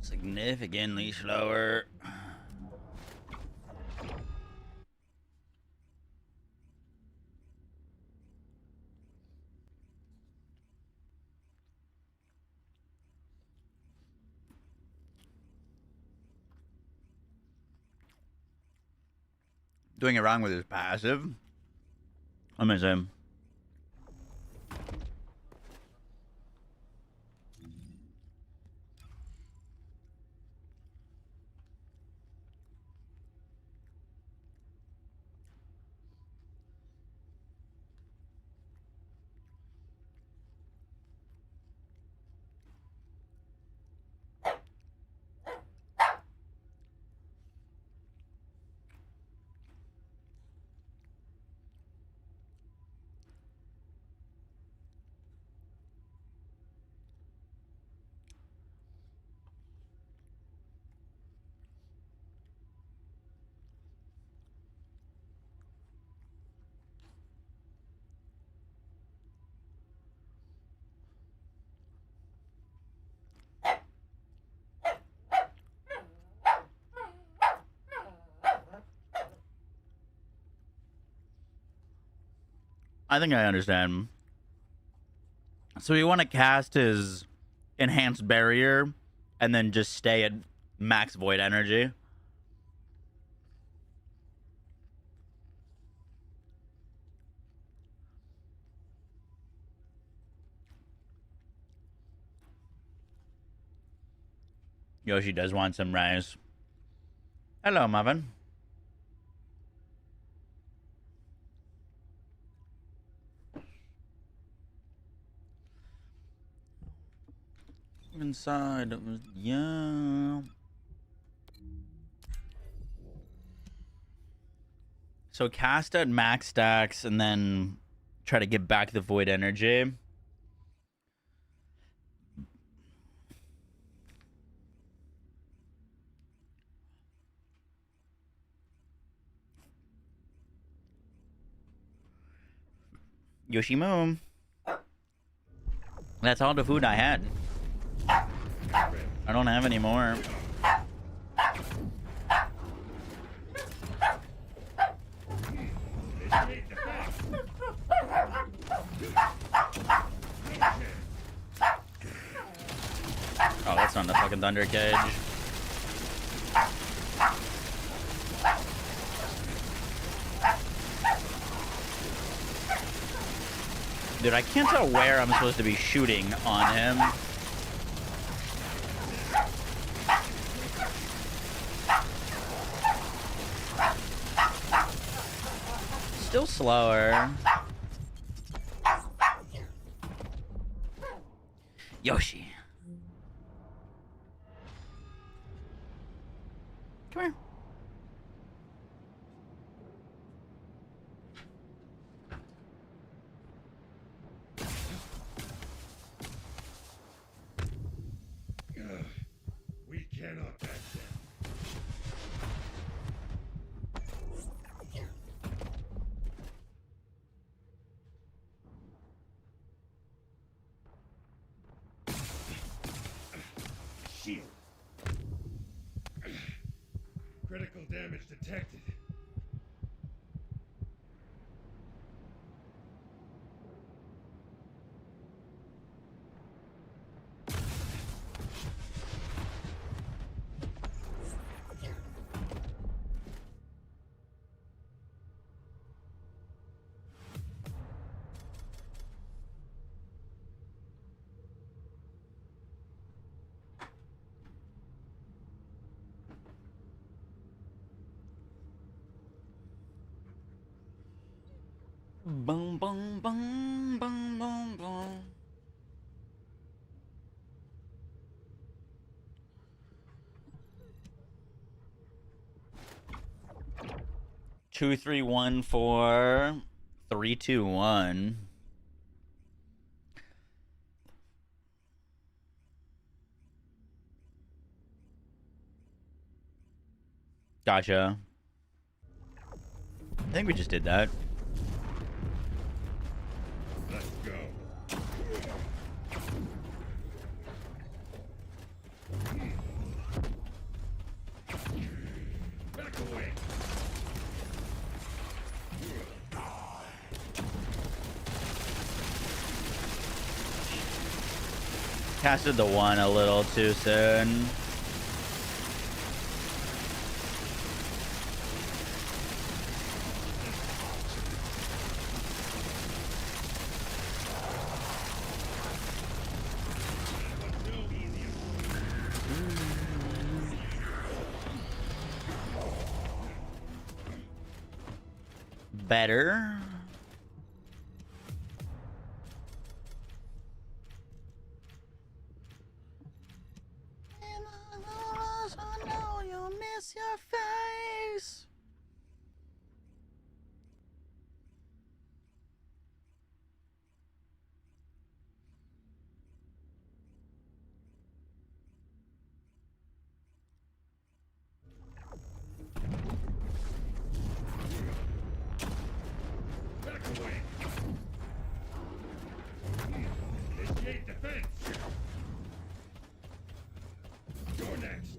Significantly slower. Doing it wrong with his passive. I'm gonna say. I think I understand. So we want to cast his enhanced barrier and then just stay at max void energy. Yoshi does want some rice. Hello, Muffin. Inside it was, yeah. So cast at max stacks and then try to get back the void energy. Yoshimo. That's all the food I had. I don't have any more. Oh, that's not the fucking thunder cage. Dude, I can't tell where I'm supposed to be shooting on him. still slower. Yoshi. Come here. We cannot back down. Shield. Critical damage detected. Boom, boom, boom, boom, boom, boom. Two, 3, 1, 4, 3, 2, 1. Gotcha. I think we just did that. Let's go. Back away. Casted the 1 a little too soon. Better. I know you'll miss your face. Back away. Initiate defense. You're next.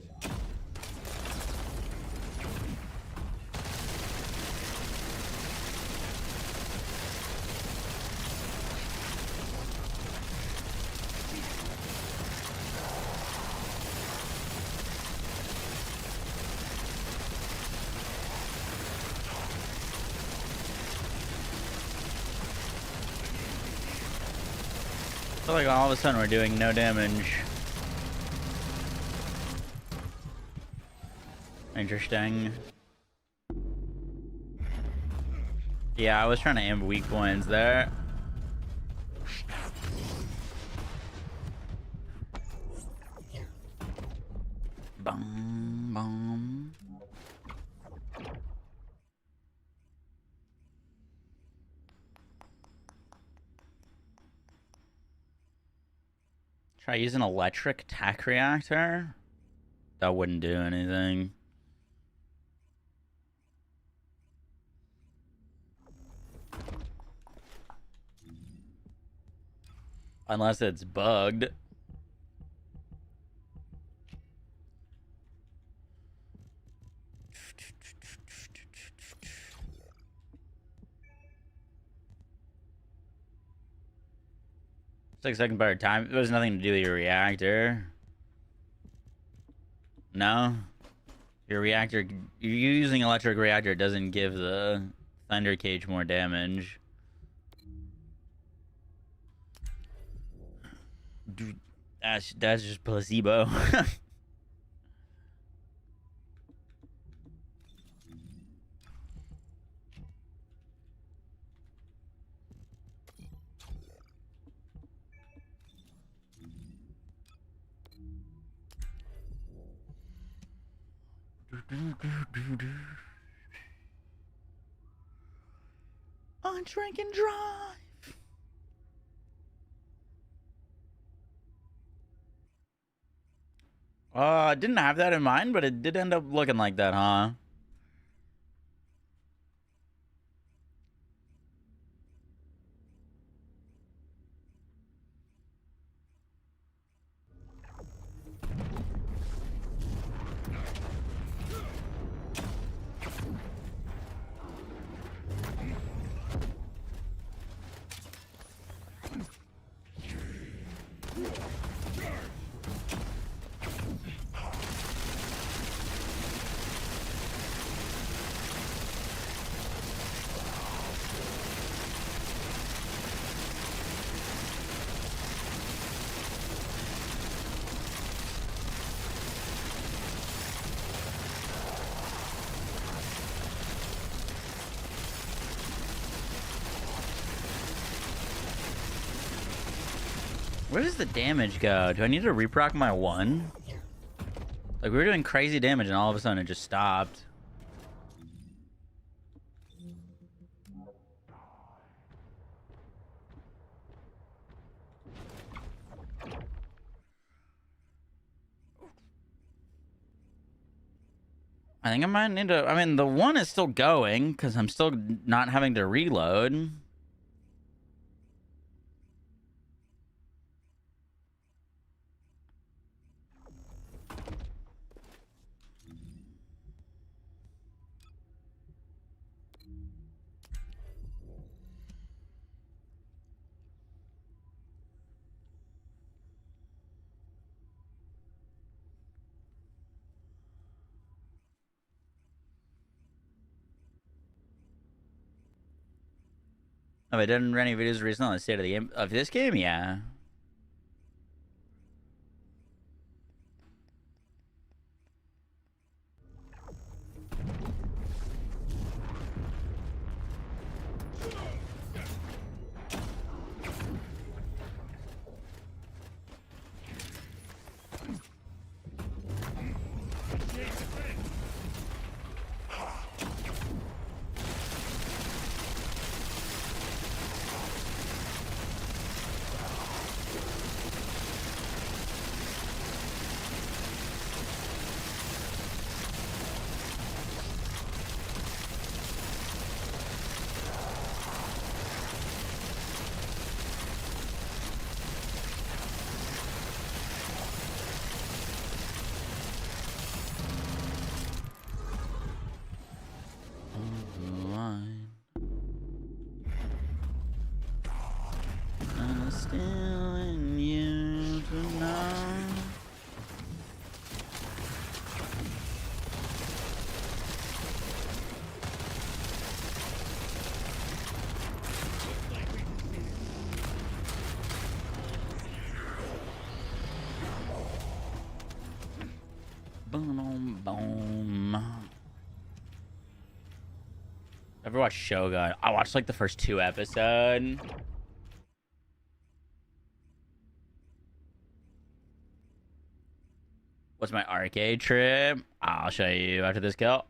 I feel like all of a sudden we're doing no damage. Interesting. Yeah, I was trying to aim weak points there. Boom, boom. Try using electric tac reactor? That wouldn't do anything. Unless it's bugged. It's like 2nd better time. It was nothing to do with your reactor. No? Your reactor, you're using electric reactor doesn't give the thunder cage more damage. Dude, that's just placebo. On drink and drive. I didn't have that in mind, but it did end up looking like that, huh? Where does the damage go? Do I need to reproc my one? Like, we were doing crazy damage and all of a sudden it just stopped. I think I might need to... I mean, the one is still going because I'm still not having to reload. Have I done any videos recently on the state of the game of this game? Yeah. Boom, boom. Ever watched Shogun? I watched like the first 2 episodes. What's my arcade trip? I'll show you after this kill.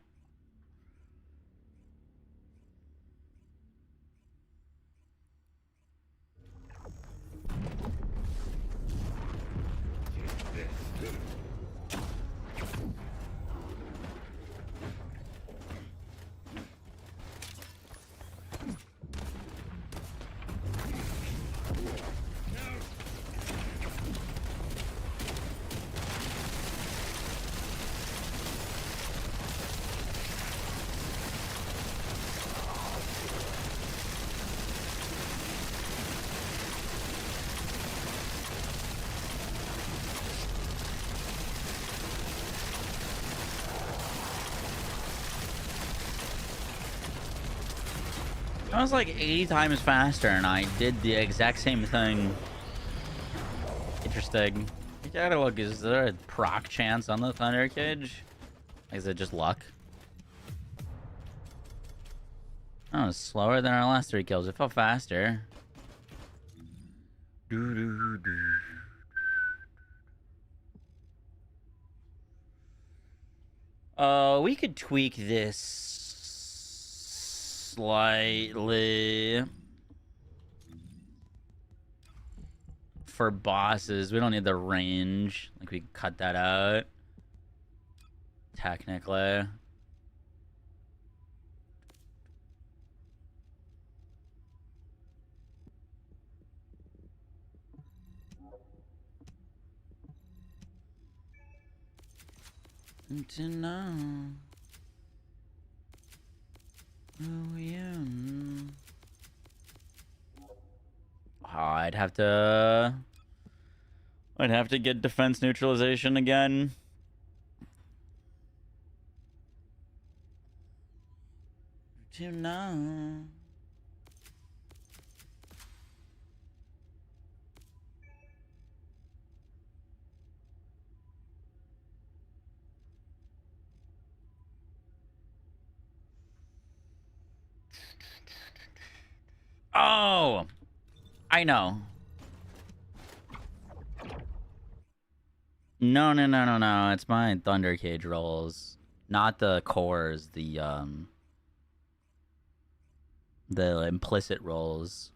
I was like 80 times faster and I did the exact same thing. Interesting. You gotta look, is there a proc chance on the Thunder Cage? Like, is it just luck? Oh, it's slower than our last 3 kills. It felt faster. We could tweak this slightly for bosses. We don't need the range. Like, we could cut that out. Technically. To know who I am. Oh, I'd have to get defense neutralization again. To know. Oh, I know. No. It's my Thunder Cage rolls, not the cores. The implicit rolls.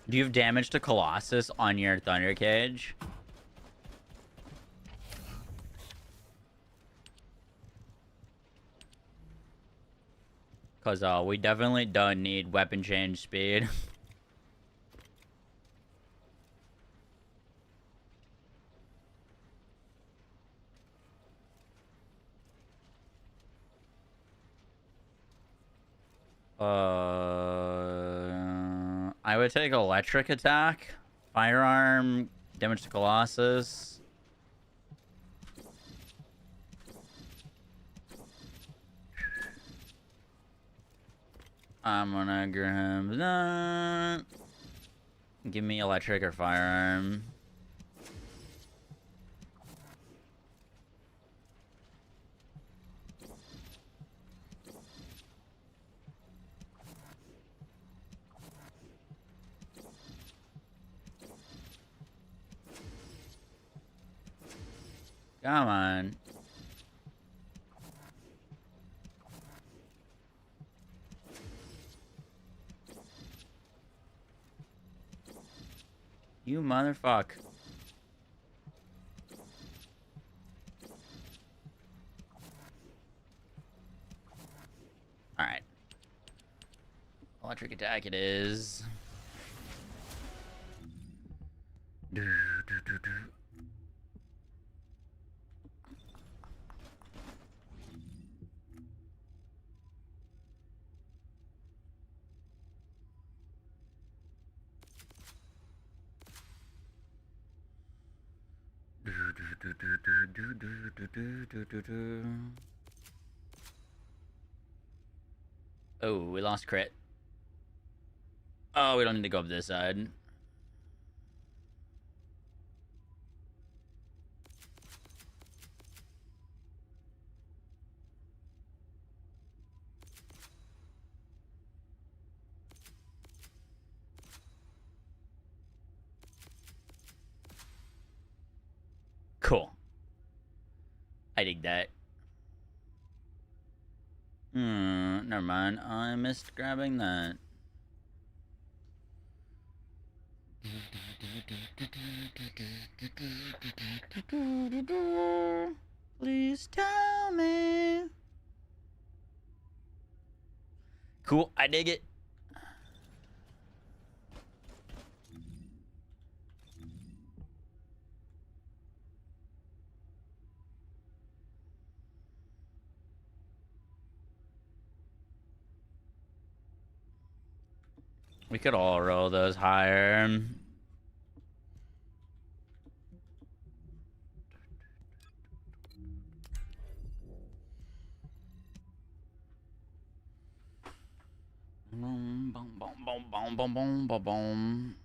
Do you have damage to Colossus on your Thunder Cage? Because we definitely don't need weapon change speed. I would take electric attack, firearm, damage to Colossus. I'm gonna grab that. Give me electric or firearm. Come on. You motherfucker. Alright. Electric attack it is. Oh, we lost crit. Oh, we don't need to go up this side. Cool. I dig that. Never mind. I missed grabbing that. Please tell me. Cool. I dig it. We could all roll those higher. Boom, boom, boom, boom, boom, boom, boom, boom, boom.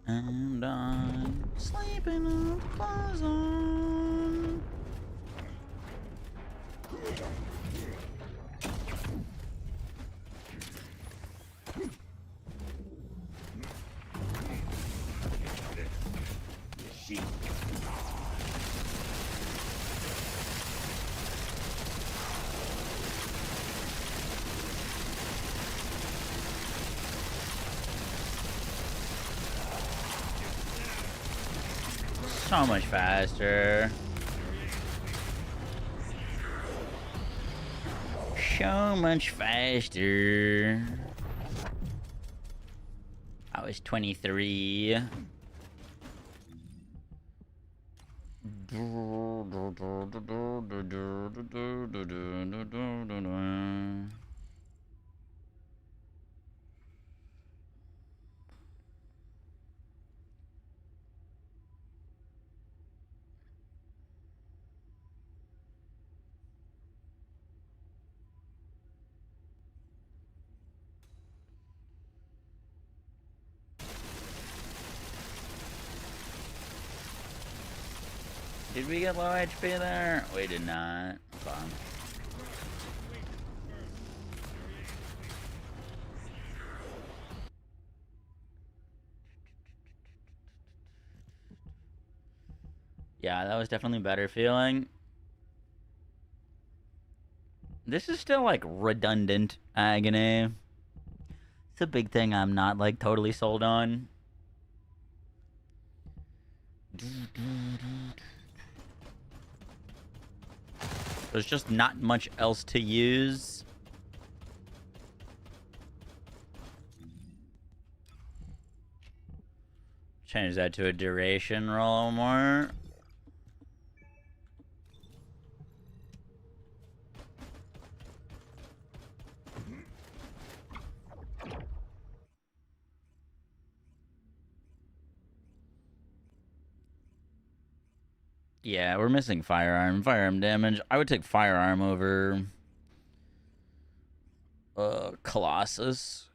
And I'm sleeping with the clothes on. So much faster. So much faster. I was 23. Did we get low HP there? We did not. Okay. Yeah, that was definitely better feeling. This is still like redundant agony. It's a big thing I'm not like totally sold on. There's just not much else to use. Change that to a duration roll more. Yeah, we're missing firearm. Firearm damage. I would take firearm over Colossus.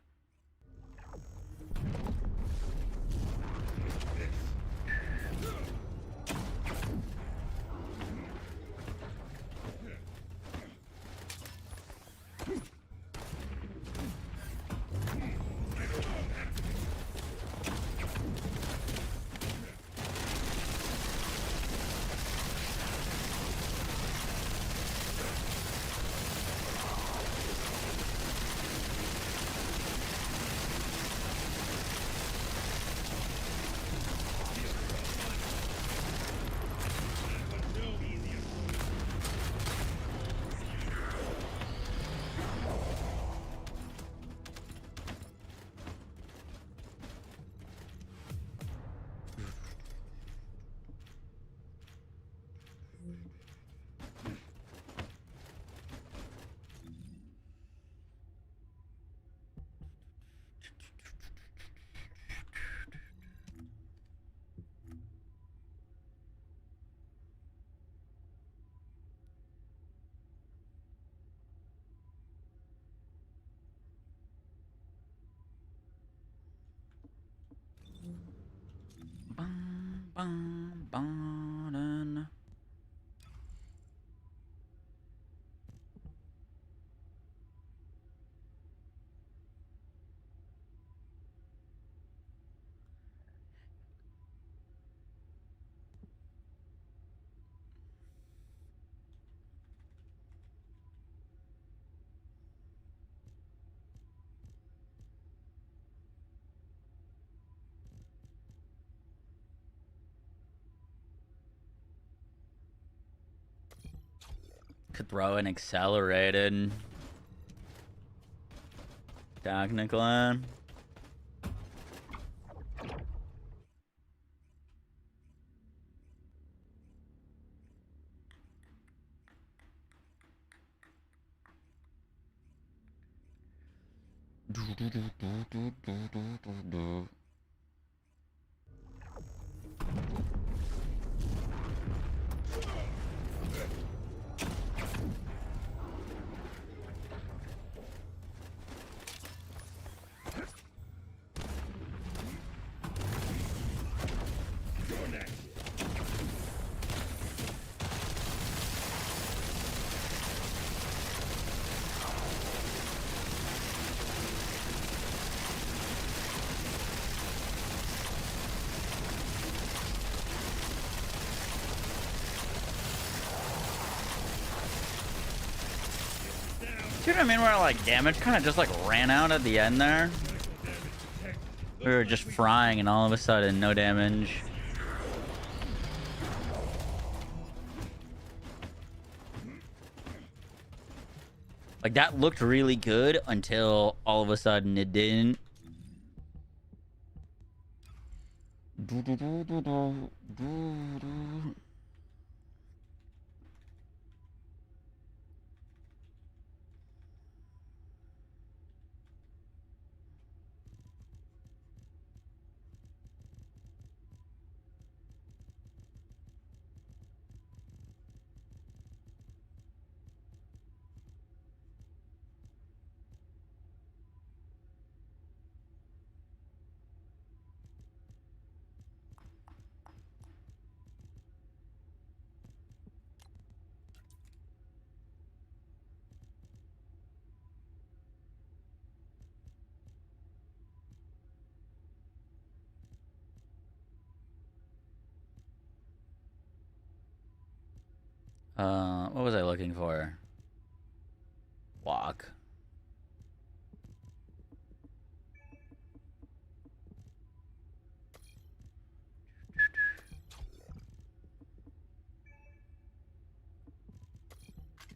Could throw an accelerated. Technically. what I mean? Where like damage kind of just like ran out at the end there. We were just frying, and all of a sudden, no damage. Like that looked really good until all of a sudden it didn't. What was I looking for? Walk.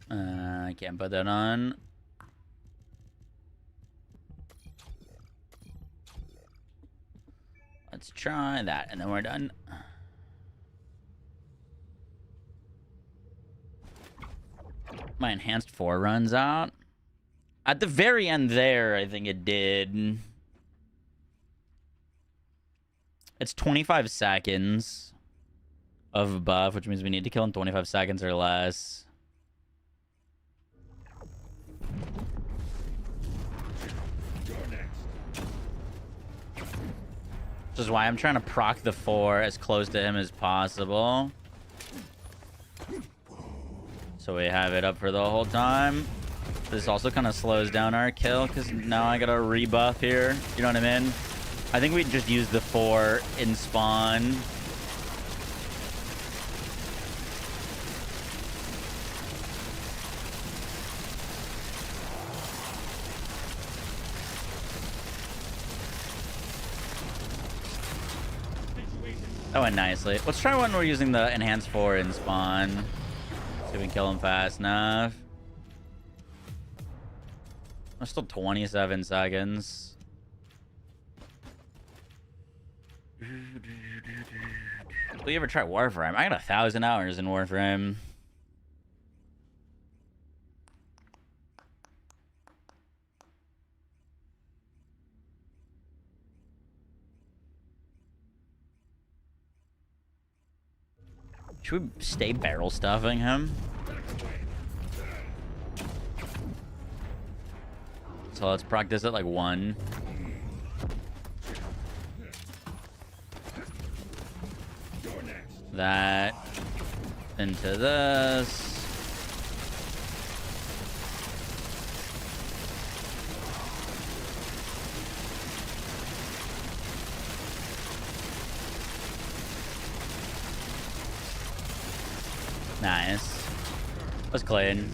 I can't put that on. Let's try that, and then we're done. My enhanced 4 runs out. At the very end there, I think it did. It's 25 seconds of buff, which means we need to kill in 25 seconds or less. Which is why I'm trying to proc the 4 as close to him as possible. So we have it up for the whole time. This also kind of slows down our kill because now I got a rebuff here. You know what I mean? I think we just use the 4 in spawn. That went nicely. Let's try one where we're using the enhanced 4 in spawn. See if we can kill him fast enough. There's still 27 seconds. Will you ever try Warframe? I got 1,000 hours in Warframe. Should we stay barrel stuffing him? So let's practice at like 1. That into this. Nice. That's clean.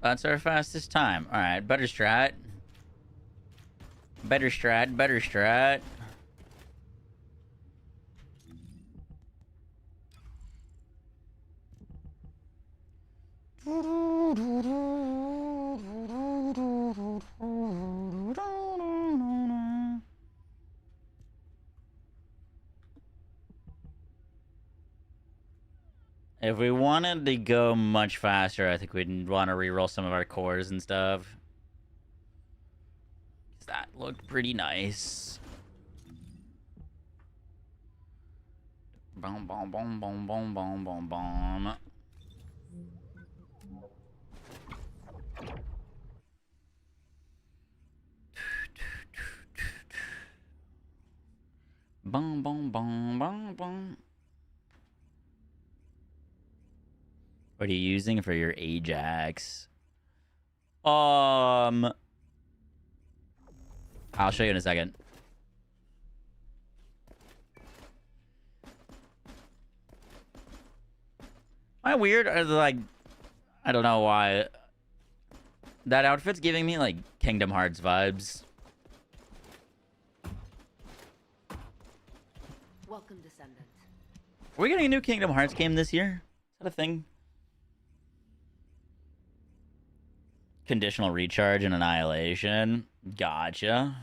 That's our fastest time. All right, better strat. Better strat, better strat. If we wanted to go much faster, I think we'd want to reroll some of our cores and stuff. That looked pretty nice. Boom, boom, boom, boom, boom, boom, boom, boom. Boom, boom, boom, boom, boom. What are you using for your Ajax? I'll show you in a second. Am I weird? Or like, I don't know why. That outfit's giving me like Kingdom Hearts vibes. Welcome, Descendant. Are we getting a new Kingdom Hearts game this year? Is that a thing? Conditional recharge and annihilation. Gotcha.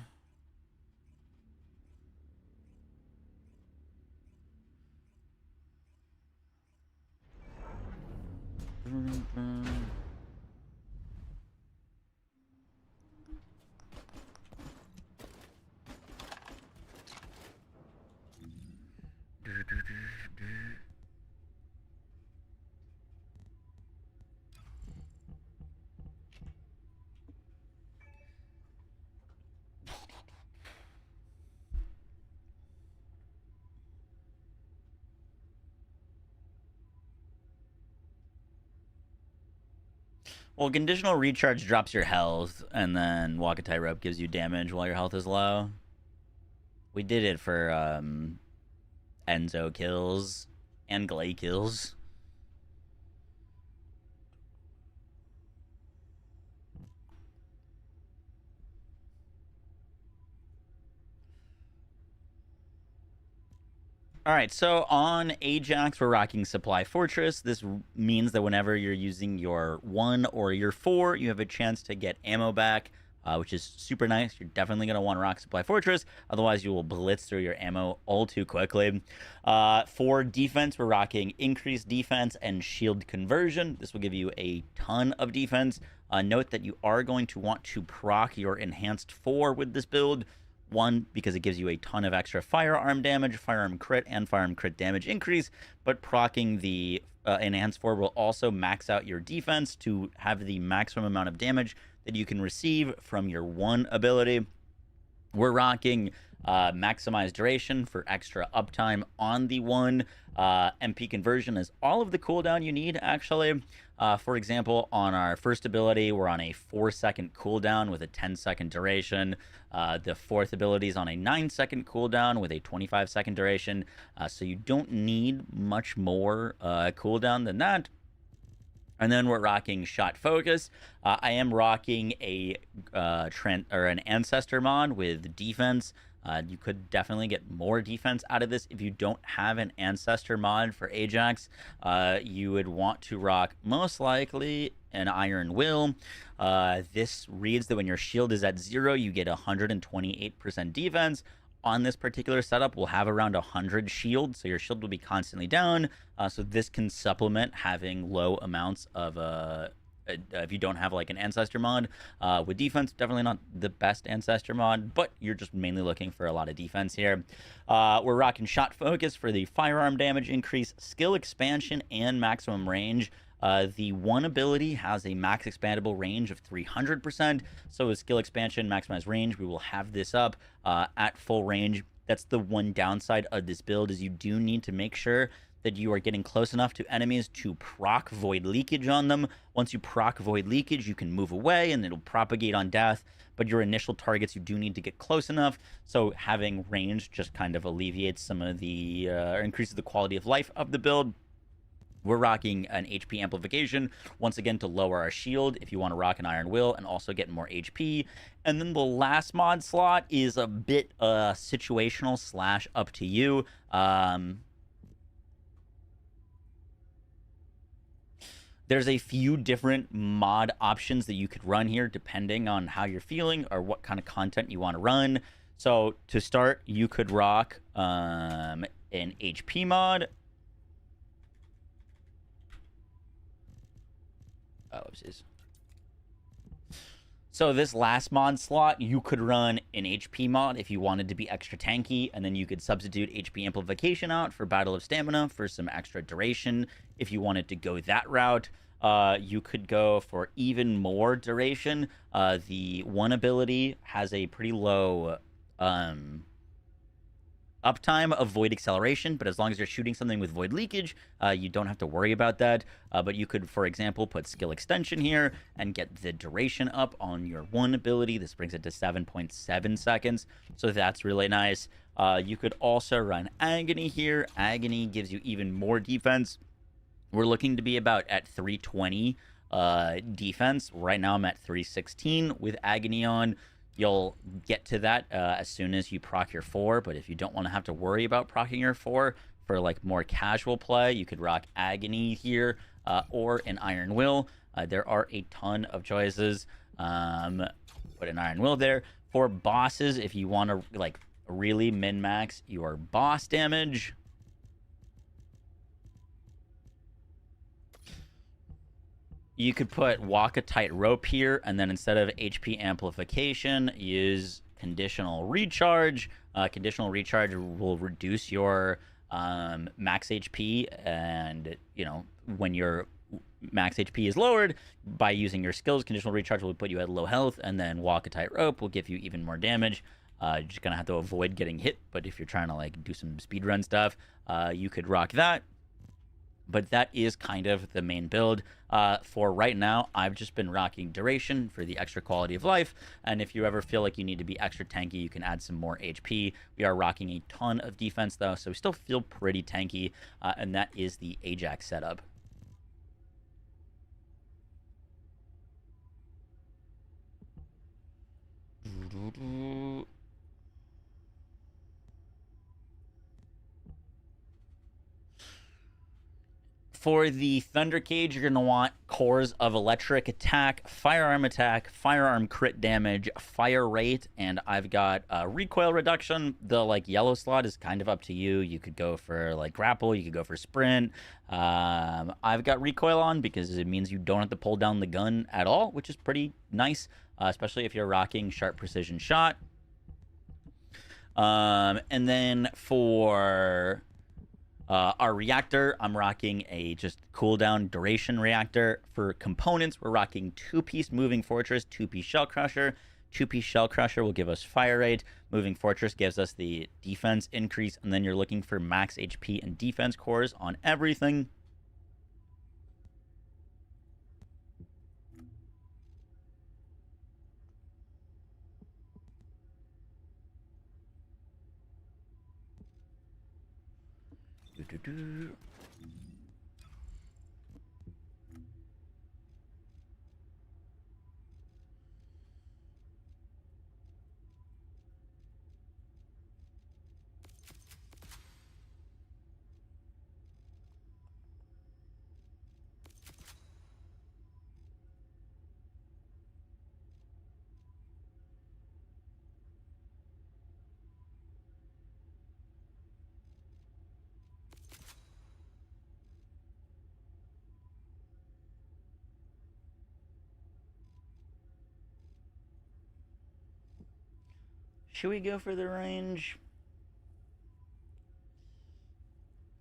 Well, conditional recharge drops your health, and then walk a tightrope gives you damage while your health is low. We did it for Enzo kills and Glay kills. All right, so on Ajax, we're rocking Supply Fortress. This means that whenever you're using your 1 or your 4, you have a chance to get ammo back, which is super nice. You're definitely going to want to rock Supply Fortress. Otherwise, you will blitz through your ammo all too quickly. For defense, we're rocking Increased Defense and Shield Conversion. This will give you a ton of defense. Note that you are going to want to proc your Enhanced 4 with this build. 1, because it gives you a ton of extra firearm damage, firearm crit, and firearm crit damage increase, but proccing the Enhanced 4 will also max out your defense to have the maximum amount of damage that you can receive from your 1 ability. We're rocking Maximize Duration for extra uptime on the 1. MP Conversion is all of the cooldown you need, actually. For example, on our first ability, we're on a 4-second cooldown with a 10-second duration. The 4th ability is on a 9-second cooldown with a 25-second duration. So you don't need much more cooldown than that. And then we're rocking Shot Focus. I am rocking an Ancestor mod with defense. You could definitely get more defense out of this. If you don't have an Ancestor mod for Ajax, you would want to rock, most likely, an Iron Will. This reads that when your shield is at 0, you get 128% defense. On this particular setup, we'll have around 100 shield, so your shield will be constantly down. So this can supplement having low amounts of if you don't have like an Ancestor mod. With defense, definitely not the best Ancestor mod, but you're just mainly looking for a lot of defense here. We're rocking Shot Focus for the firearm damage increase, skill expansion, and maximum range. The 1 ability has a max expandable range of 300%. So with skill expansion, maximize range, we will have this up at full range. That's the one downside of this build, is you do need to make sure that you are getting close enough to enemies to proc Void Leakage on them. Once you proc Void Leakage, you can move away and it'll propagate on death. But your initial targets, you do need to get close enough. So having range just kind of alleviates some of the, or increases the quality of life of the build. We're rocking an HP amplification, once again, to lower our shield if you want to rock an Iron Will and also get more HP. And then the last mod slot is a bit situational / up to you. There's a few different mod options that you could run here depending on how you're feeling or what kind of content you want to run. So to start, you could rock an HP mod. Oh, oopsies. So this last mod slot, you could run an HP mod if you wanted to be extra tanky, and then you could substitute HP amplification out for Battle of Stamina for some extra duration if you wanted to go that route. You could go for even more duration. The 1 ability has a pretty low uptime of Void Acceleration, but as long as you're shooting something with Void Leakage, you don't have to worry about that. But you could, for example, put Skill Extension here and get the duration up on your 1 ability. This brings it to 7.7 seconds, so that's really nice. You could also run Agony here. Agony gives you even more defense. We're looking to be about at 320 defense. Right now I'm at 316 with Agony on. You'll get to that as soon as you proc your 4, but if you don't want to have to worry about procking your 4 for like more casual play, you could rock Agony here or an Iron Will. There are a ton of choices. Put an Iron Will there. For bosses, if you want to like really min-max your boss damage, you could put Walk a Tightrope here, and then instead of HP amplification, use Conditional Recharge. Conditional Recharge will reduce your max HP, and you know, when your max HP is lowered by using your skills, Conditional Recharge will put you at low health, and then Walk a Tightrope will give you even more damage. You're just gonna have to avoid getting hit, but if you're trying to like do some speedrun stuff, you could rock that. But that is kind of the main build. For right now, I've just been rocking Duration for the extra quality of life. And if you ever feel like you need to be extra tanky, you can add some more HP. We are rocking a ton of defense, though, so we still feel pretty tanky. And that is the Ajax setup. For the Thunder Cage, you're going to want cores of electric attack, firearm crit damage, fire rate, and I've got recoil reduction. The like yellow slot is kind of up to you. You could go for like grapple, you could go for sprint. I've got recoil on because it means you don't have to pull down the gun at all, which is pretty nice, especially if you're rocking sharp precision shot. And then for our reactor, I'm rocking a just cooldown duration reactor. For components, we're rocking 2-piece moving fortress, 2-piece shell crusher. 2-piece shell crusher will give us fire rate. Moving fortress gives us the defense increase, and then you're looking for max HP and defense cores on everything. Should we go for the range?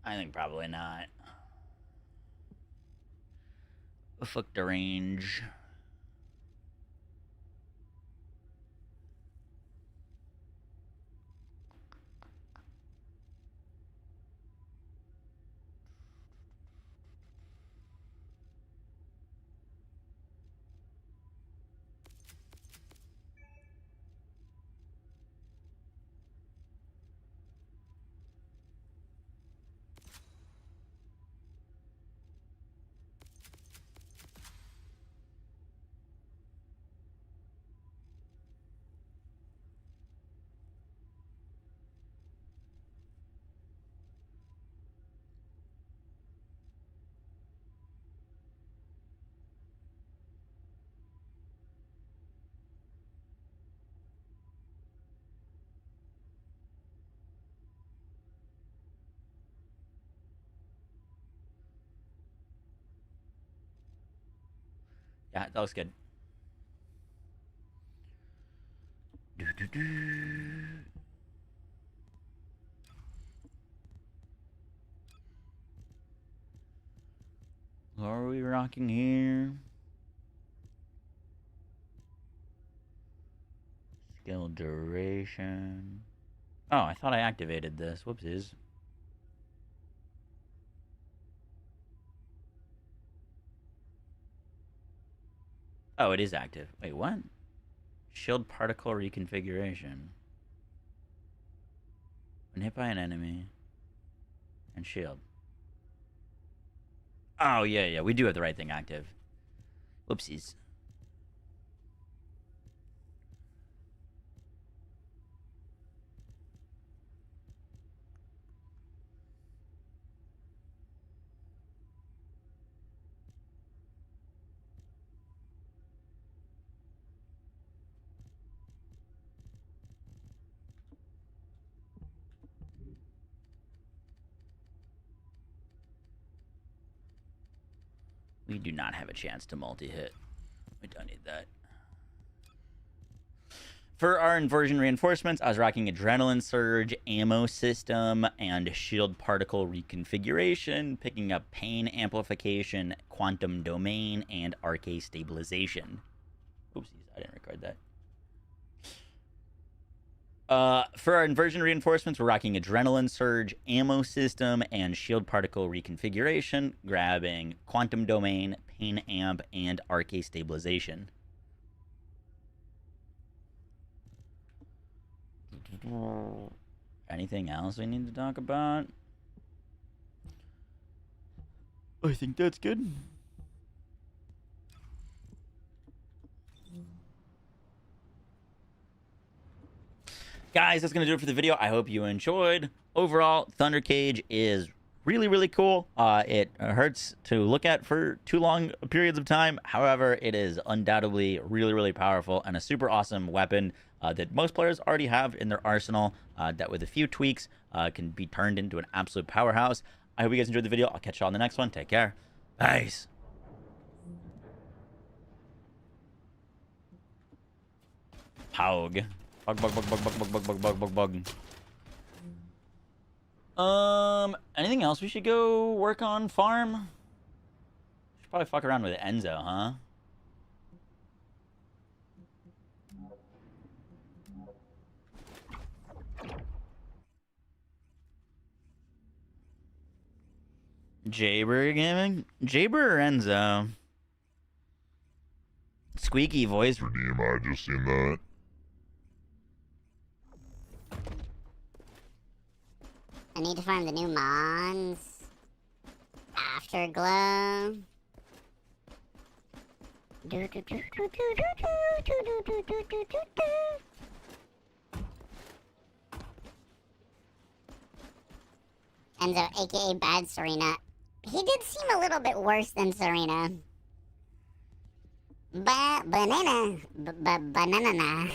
I think probably not. Fuck the range. Yeah, that looks good. What are we rocking here? Skill duration. Oh, I thought I activated this. Whoopsies. Oh, it is active. Wait, what? Shield particle reconfiguration. When hit by an enemy. And shield. Oh, yeah. We do have the right thing active. Whoopsies. We do not have a chance to multi-hit. We don't need that. For our inversion reinforcements, I was rocking Adrenaline Surge, Ammo System, and Shield Particle Reconfiguration, picking up Pain Amplification, Quantum Domain, and RK Stabilization. Oopsies, I didn't record that. For our inversion reinforcements, we're rocking Adrenaline Surge, Ammo System, and Shield Particle Reconfiguration, grabbing Quantum Domain, Pain Amp, and RK Stabilization. Anything else we need to talk about? I think that's good. Guys, that's going to do it for the video. I hope you enjoyed. Overall, Thunder Cage is really, really cool. It hurts to look at for too long periods of time. However, it is undoubtedly really, really powerful and a super awesome weapon that most players already have in their arsenal that with a few tweaks can be turned into an absolute powerhouse. I hope you guys enjoyed the video. I'll catch you all in the next one. Take care. Peace. Pog. Bug. Anything else we should go work on farm? Should probably fuck around with Enzo, huh? Jaber Gaming? Jaber or Enzo? Squeaky voice. Redeem, I just seen that. I need to farm the new mons. Afterglow. Enzo, aka Bad Serena. He did seem a little bit worse than Serena. Banana. Banana.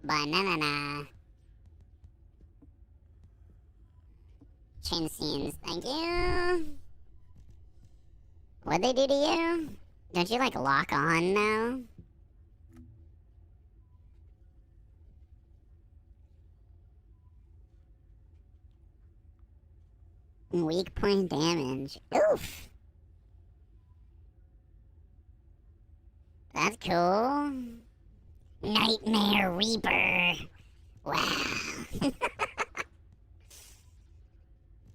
Banana. Chain scenes, thank you. What'd they do to you? Don't you like lock on now? Weak point damage. Oof. That's cool. Nightmare Reaper. Wow.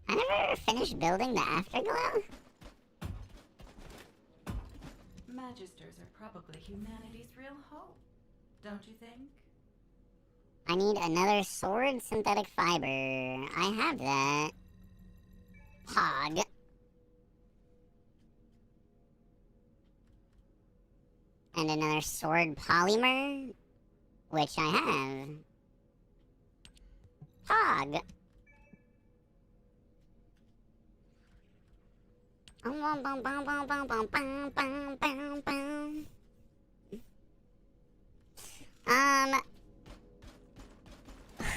I never finished building the Afterglow. Magisters are probably humanity's real hope, don't you think? I need another sword synthetic fiber. I have that. Hog. And another sword polymer, which I have. Hog.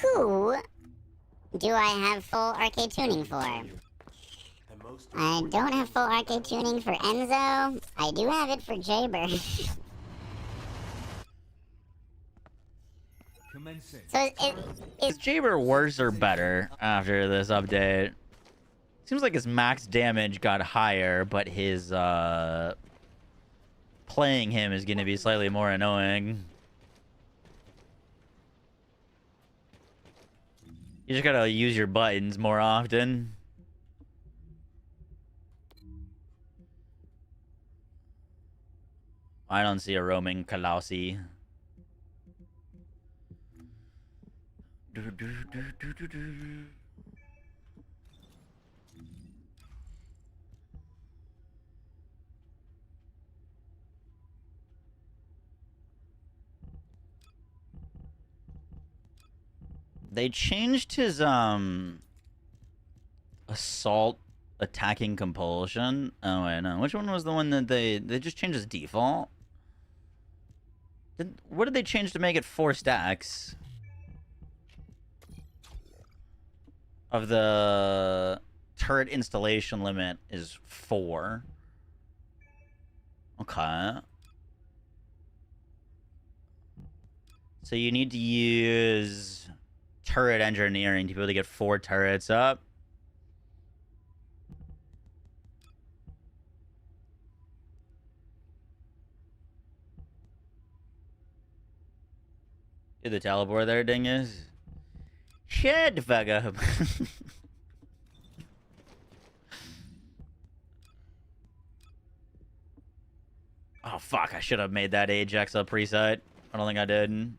Who do I have full arcade tuning for? I don't have full arcade tuning for Enzo. I do have it for Jaber. So is Jaber worse or better after this update? Seems like his max damage got higher, but his playing him is going to be slightly more annoying. You just gotta use your buttons more often. I don't see a roaming Kalausi. They changed his assault attacking compulsion. Oh wait, no. Which one was the one that they just changed his default? What did they change to make it 4 stacks? Of the turret installation limit is 4. Okay. So you need to use turret engineering to be able to get 4 turrets up. Did the teleport there, dingus? Shut the fuck up. Oh, fuck. I should have made that Ajax a preset. I don't think I did.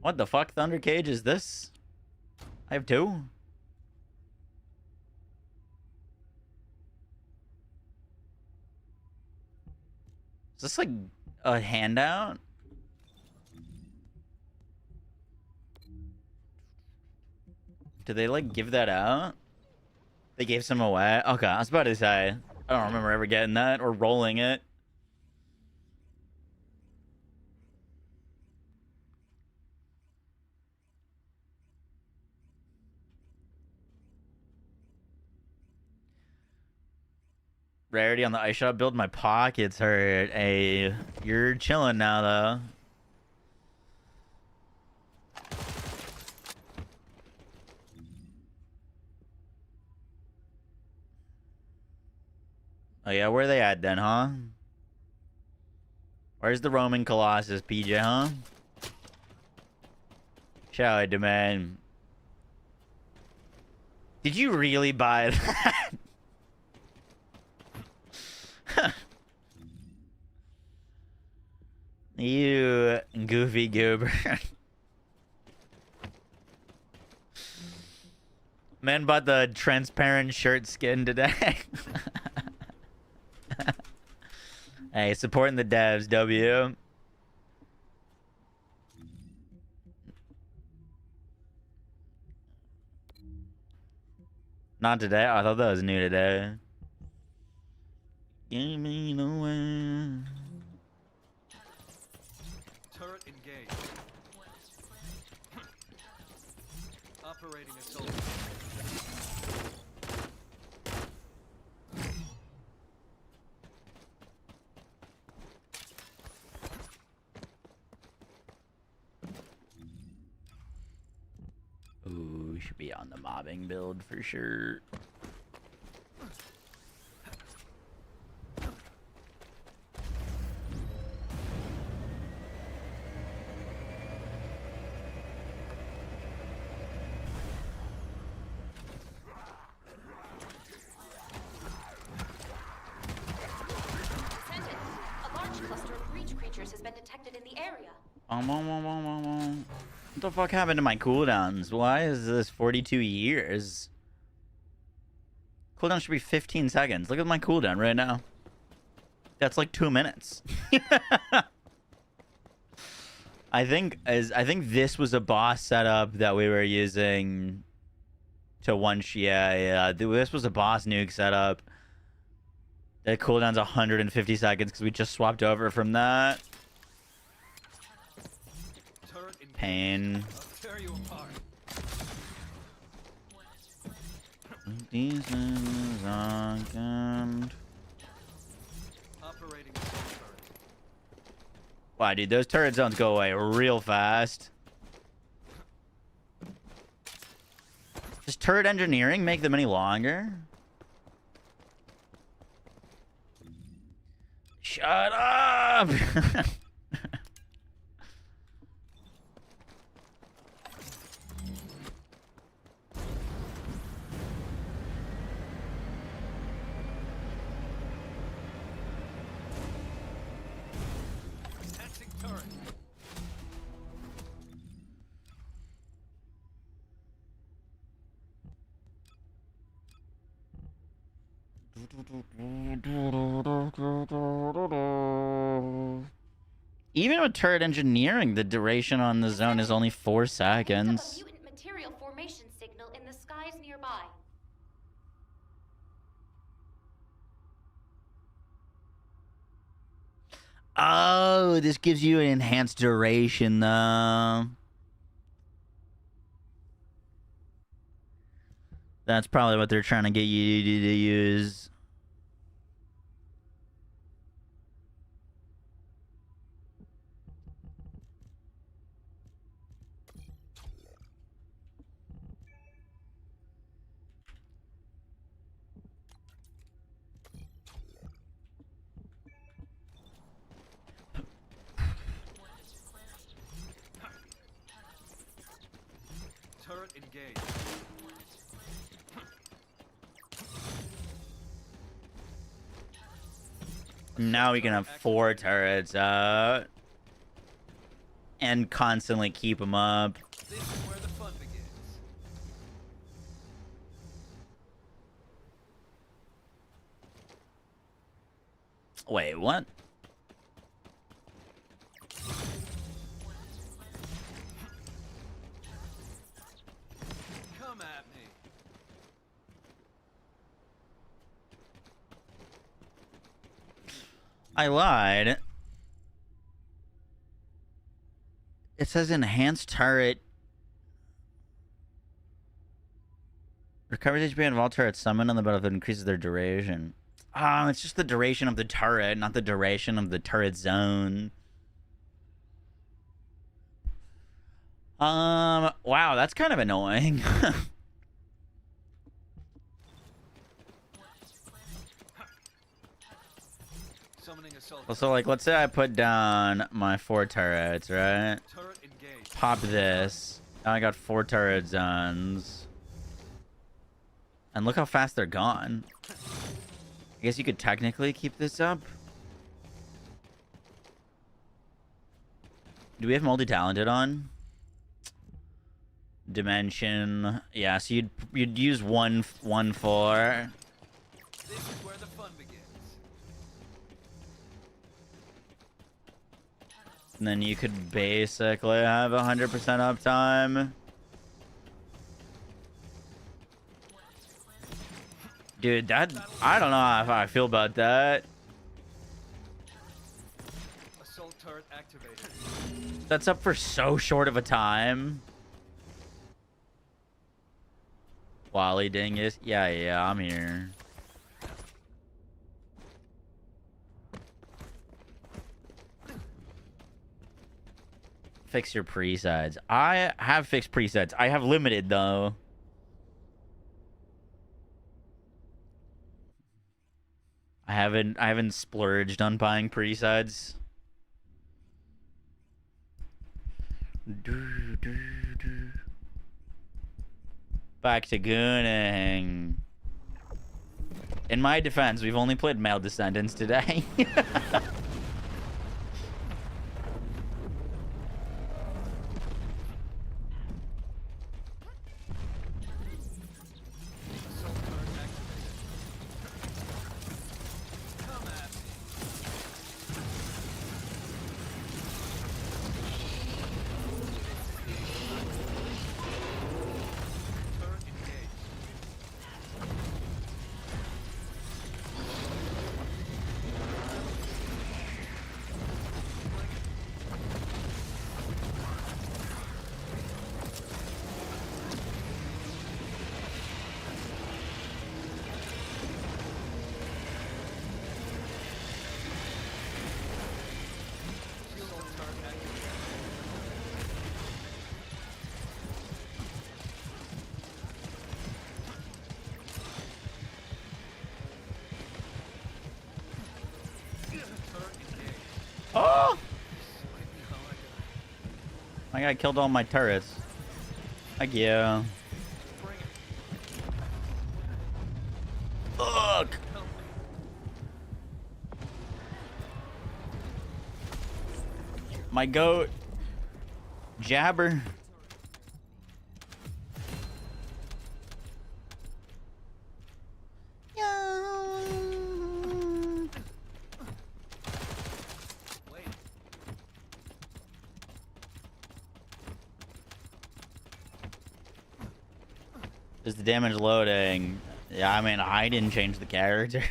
What the fuck Thunder Cage is this? I have 2. Is this like a handout? Did they like give that out? They gave some away? Okay, I was about to say. I don't remember ever getting that or rolling it. Rarity on the ice shop build. My pockets hurt. Hey, you're chilling now, though. Oh, yeah, where are they at then, huh? Where's the Roman Colossus, PJ, huh? Shall I demand? Did you really buy that? You goofy goober. Man bought the transparent shirt skin today. Hey, supporting the devs, W. Not today? Oh, I thought that was new today. Give me the way. Turret engaged. Operating assault. Ooh, should be on the mobbing build for sure. Descendant, a large cluster of breach creatures has been detected in the area. What the fuck happened to my cooldowns? Why is this 42 years? Cooldown should be 15 seconds. Look at my cooldown right now. That's like 2 minutes. I think this was a boss setup that we were using to yeah. This was a boss nuke setup. The cooldown's 150 seconds because we just swapped over from that. Pain. These are wow, dude, those turret zones go away real fast. Does turret engineering make them any longer? Shut up! Even with turret engineering, the duration on the zone is only 4 seconds. Mutant material formation signal in the skies nearby. Oh, this gives you an enhanced duration, though. That's probably what they're trying to get you to use. Turret engaged. Now we can have 4 turrets out. And constantly keep them up. This is where the fun begins. Wait, what? Come at me. I lied. It says enhanced turret. Recovers HP of all turrets summoned on the battlefield, increases their duration. Oh, it's just the duration of the turret, not the duration of the turret zone. Wow, that's kind of annoying. Summoning assault. So, like, let's say I put down my 4 turrets, right? Turret engaged. Pop this. Now I got 4 turret zones. And look how fast they're gone. I guess you could technically keep this up. Do we have multi-talented on? Dimension. Yeah, so you'd use 1-4. This is where the fun begins. And then you could basically have 100% uptime. Dude, that... I don't know how I feel about that. Assault turret activated. That's up for so short of a time. Wally Dingus. Yeah, I'm here. Fix your presets. I have fixed presets. I have limited, though. I haven't splurged on buying presets. Back to gooning. In my defense, we've only played male Descendants today. Oh! My guy killed all my turrets. Thank you. Ugh! My goat. Jabber. Is the damage loading? Yeah, I mean, I didn't change the character.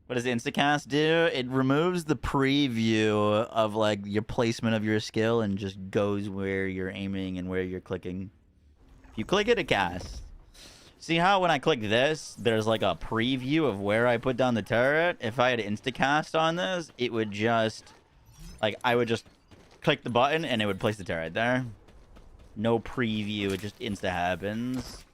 What does Instacast do? It removes the preview of like your placement of your skill and just goes where you're aiming and where you're clicking. If you click it, it casts. See how when I click this, there's like a preview of where I put down the turret? If I had Instacast on this, it would just... Like, I would just click the button and it would place the turret there. No preview, it just insta happens.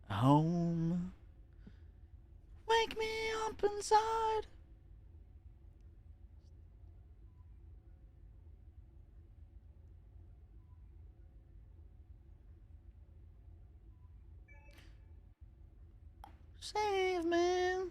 Home. Wake me up inside. Save me.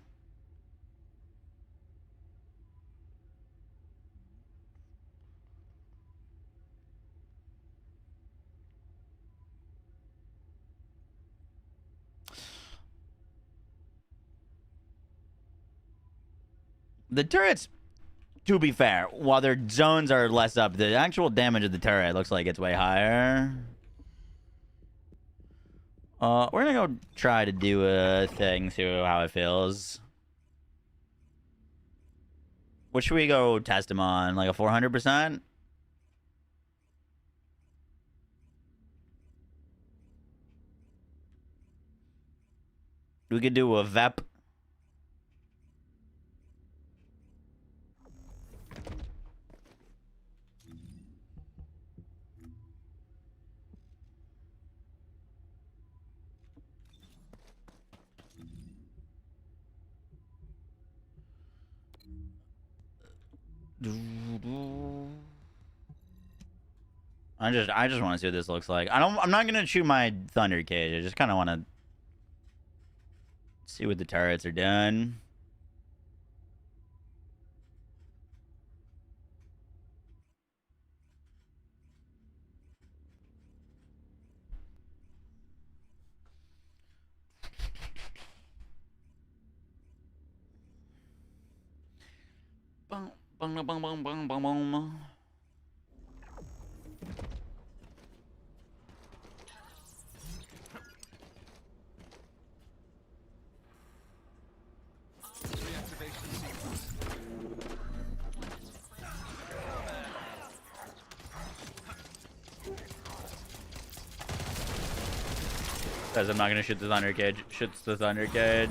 The turrets, to be fair, while their zones are less up, the actual damage of the turret looks like it's way higher. We're gonna go try to do a thing, see how it feels. What should we go test him on? Like a 400%? We could do a VEP. I just want to see what this looks like. I'm not gonna shoot my thunder cage. I just kind of want to see what the turrets are doing. Bang bang bang bang bang bang bang. Says I'm not gonna shoot the thunder cage. Shoots the thunder cage.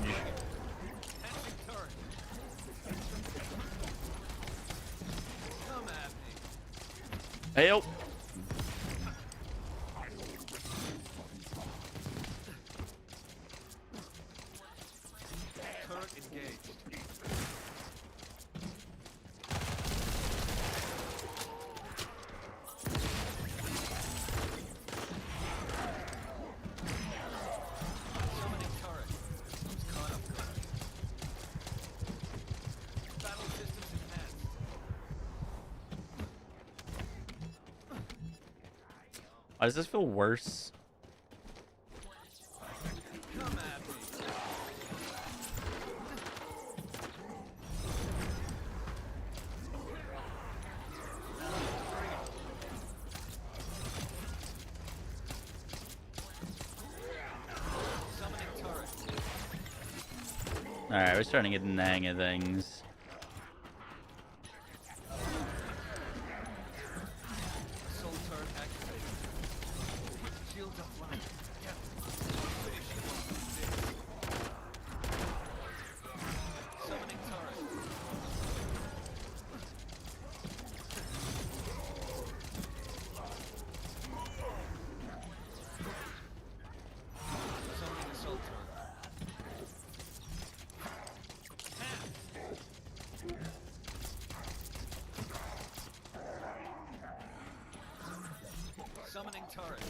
Hey yo. Turret engaged. Summoning turret. Who's caught up guard? Battle systems enhanced. Why does this feel worse? Come at me. Summoning turret. Alright, we're starting to get in the hang of things. Soul turret activated. Shields offline. Summoning turret. Summoning assault turret. Summoning turret.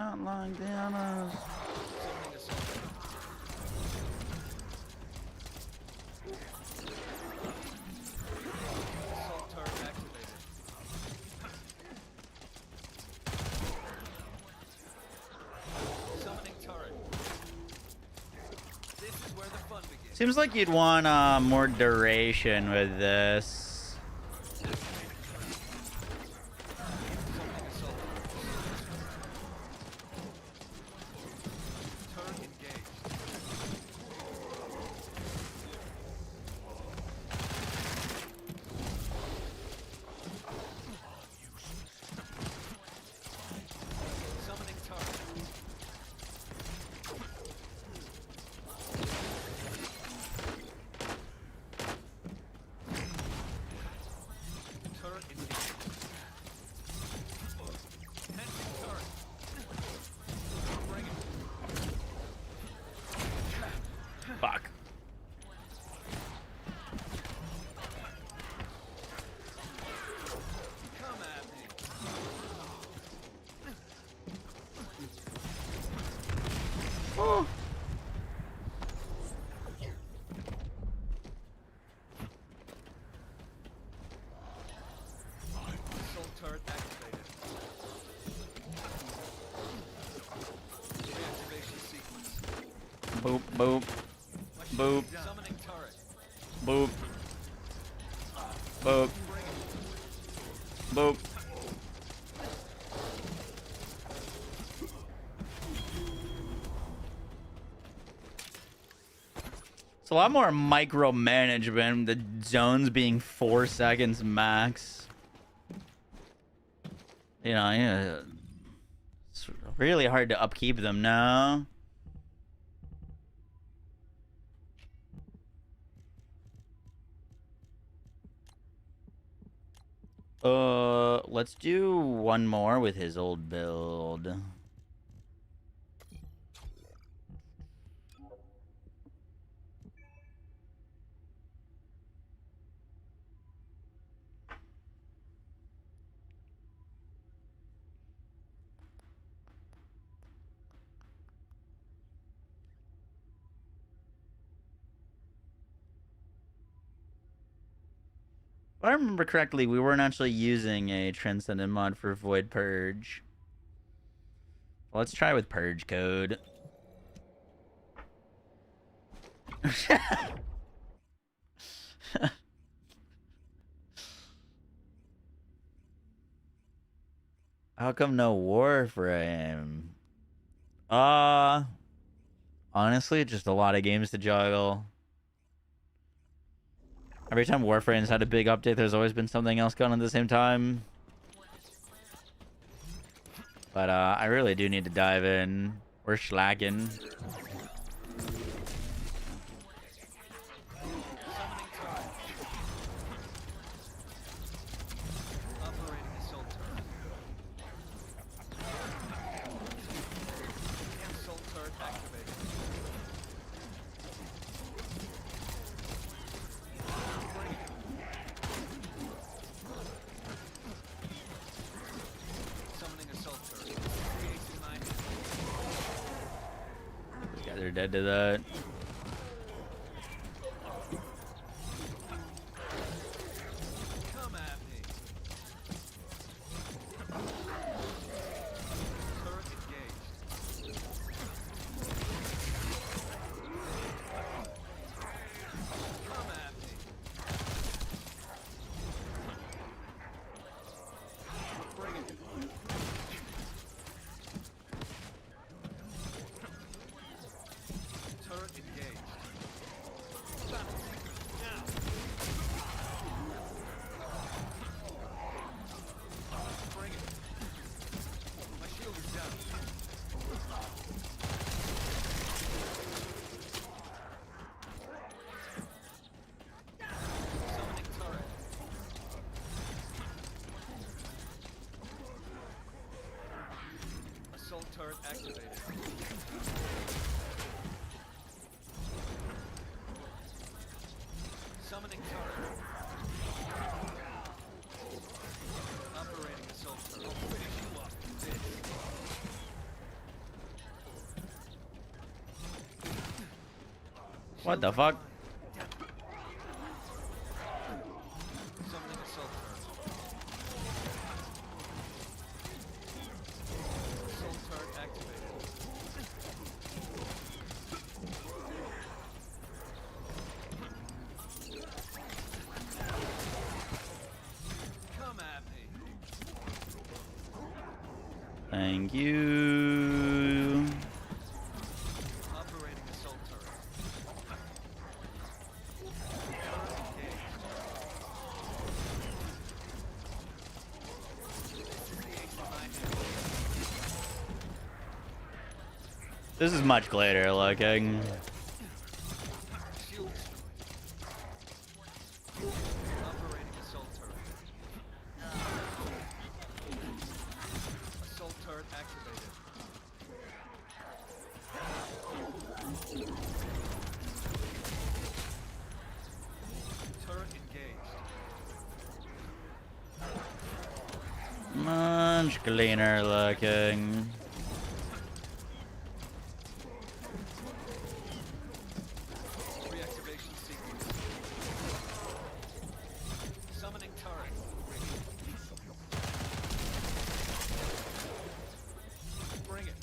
not like the others. Summoning assault. Assault turret activated. Summoning turret. This is where the fun begins. Seems like you'd want more duration with this. Summoning assault. Turret engaged. Summoning turret. Turret engaged. Fencing turret. Bring it. Fuck. Come at me. Oh. Assault turret activated. Reactivation sequence. Boop, boop, boop, Summoning turret. boop, boop, boop. It's a lot more micromanagement. The zones being 4 seconds max. You know, yeah, it's really hard to upkeep them now. Let's do one more with his old build. If I remember correctly, we weren't actually using a Transcendent mod for Void Purge. Let's try with Purge code. How come no Warframe? Honestly, just a lot of games to juggle. Every time Warframe's had a big update, there's always been something else going on at the same time. But I really do need to dive in. We're slacking. Operating assault turret. Assault turret activated. Summoning assault turret. Creating my These guys are dead to that. come at me. Turret engaged. Come at me. Bring it. Turret engaged. Now. Bring it. My shield is down. Summoning turret. Assault turret activated. Summoning turret. Operating assault turret. I'll finish you up. This. What the fuck? Summoning assault turret. Assault turret activated. Come at me. Thank you. Operating assault turret. This is much later looking. Shield destroyed. Operating assault turret. Assault turret activated. Turret engaged. Much cleaner looking. Reactivation sequence. Summoning turret. Bring it.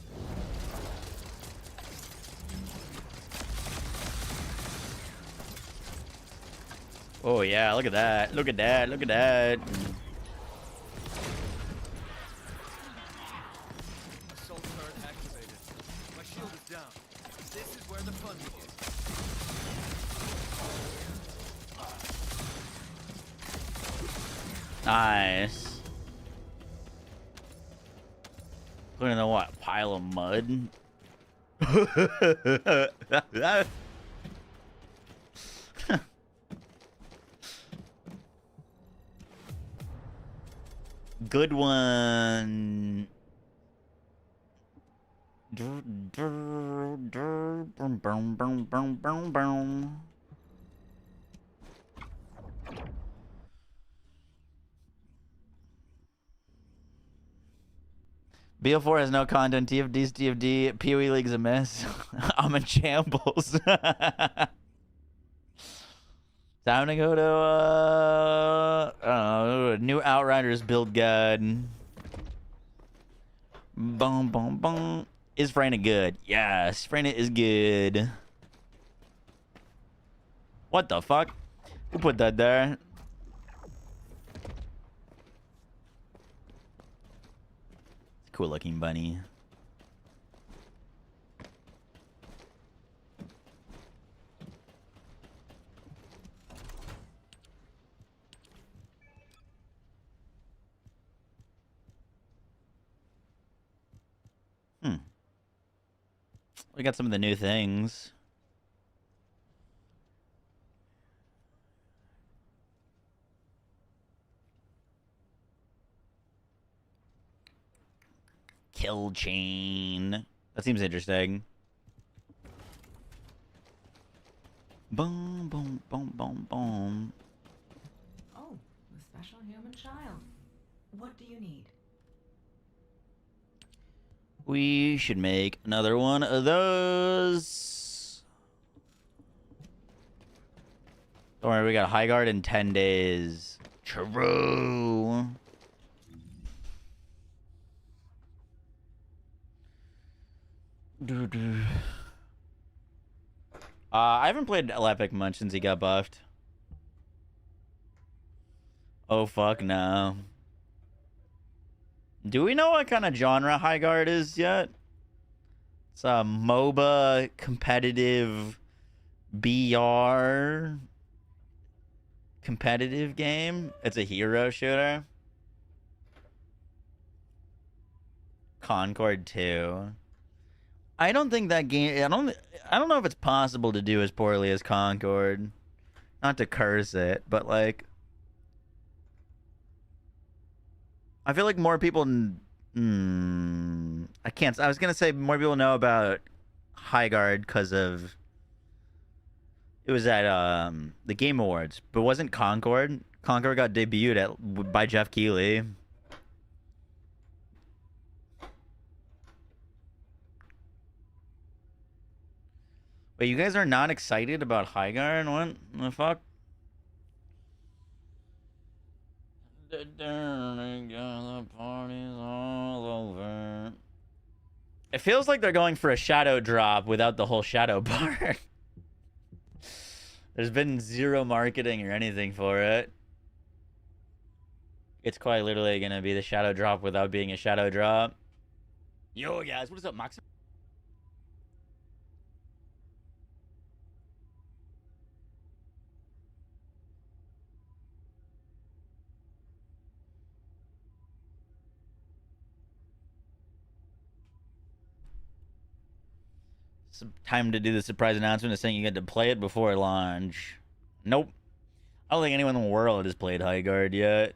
Oh yeah, look at that. Look at that. Look at that. Assault turret activated. My shield is down. This is where the fun begins. Nice. Put in the what? Pile of mud? Good one. BO4 has no content. TFD's TFD. PoE League's a mess. I'm in shambles. Time to go to I don't know, new Outriders build guide. Boom, boom, boom. Is Freyna good? Yes, Freyna is good. What the fuck? Who put that there? Cool looking bunny. We got some of the new things. Kill chain. That seems interesting. Boom, boom, boom, boom, boom. Oh, the special human child. What do you need? We should make another one of those. Don't worry, we got high guard in 10 days. True. I haven't played Lepic much since he got buffed. Oh, fuck no. Do we know what kind of genre high guard is yet? It's a MOBA competitive BR competitive game. It's a hero shooter. Concord 2. I don't think that game I don't know if it's possible to do as poorly as Concord. Not to curse it, but like I feel like more people I was gonna say more people know about High Guard because of it was at the Game Awards, but wasn't Concord? Concord got debuted by Jeff Keighley. Wait, you guys are not excited about High Guard? What the fuck? The party's all over. It feels like they're going for a shadow drop without the whole shadow part. There's been zero marketing or anything for it. It's quite literally gonna be the shadow drop without being a shadow drop. Yo, guys, what is up, Max? Time to do the surprise announcement is saying you get to play it before launch. Nope. I don't think anyone in the world has played High Guard yet.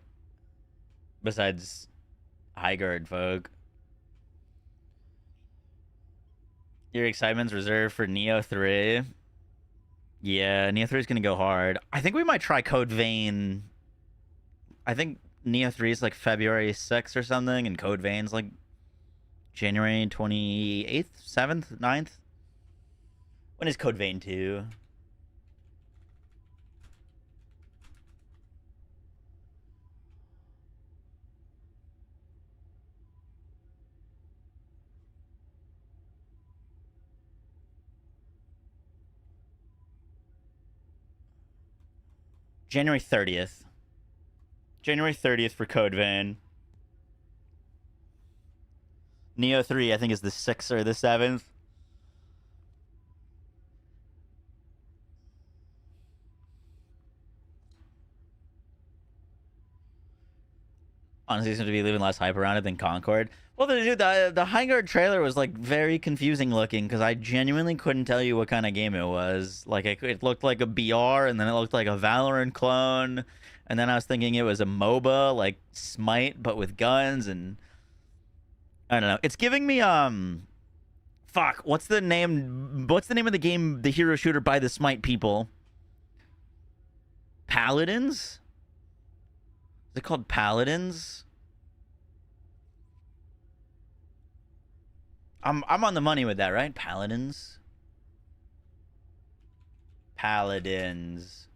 Besides High Guard folk. Your excitement's reserved for Neo 3. Yeah, Neo 3 is going to go hard. I think we might try Code Vein. I think Neo 3 is like February 6th or something, and Code Vein's like January 28th, 7th, 9th. When is Code Vein 2? January 30th. January 30th for Code Vein. Neo 3, I think, is the 6th or the 7th. Honestly, seems to be leaving less hype around it than Concord. Well, the High Guard trailer was like very confusing looking because I genuinely couldn't tell you what kind of game it was. Like it looked like a BR, and then it looked like a Valorant clone, and then I was thinking it was a MOBA like Smite but with guns, and I don't know. It's giving me fuck. What's the name? What's the name of the game? The hero shooter by the Smite people. Paladins. Is it called Paladins? I'm on the money with that, right? Paladins. Paladins.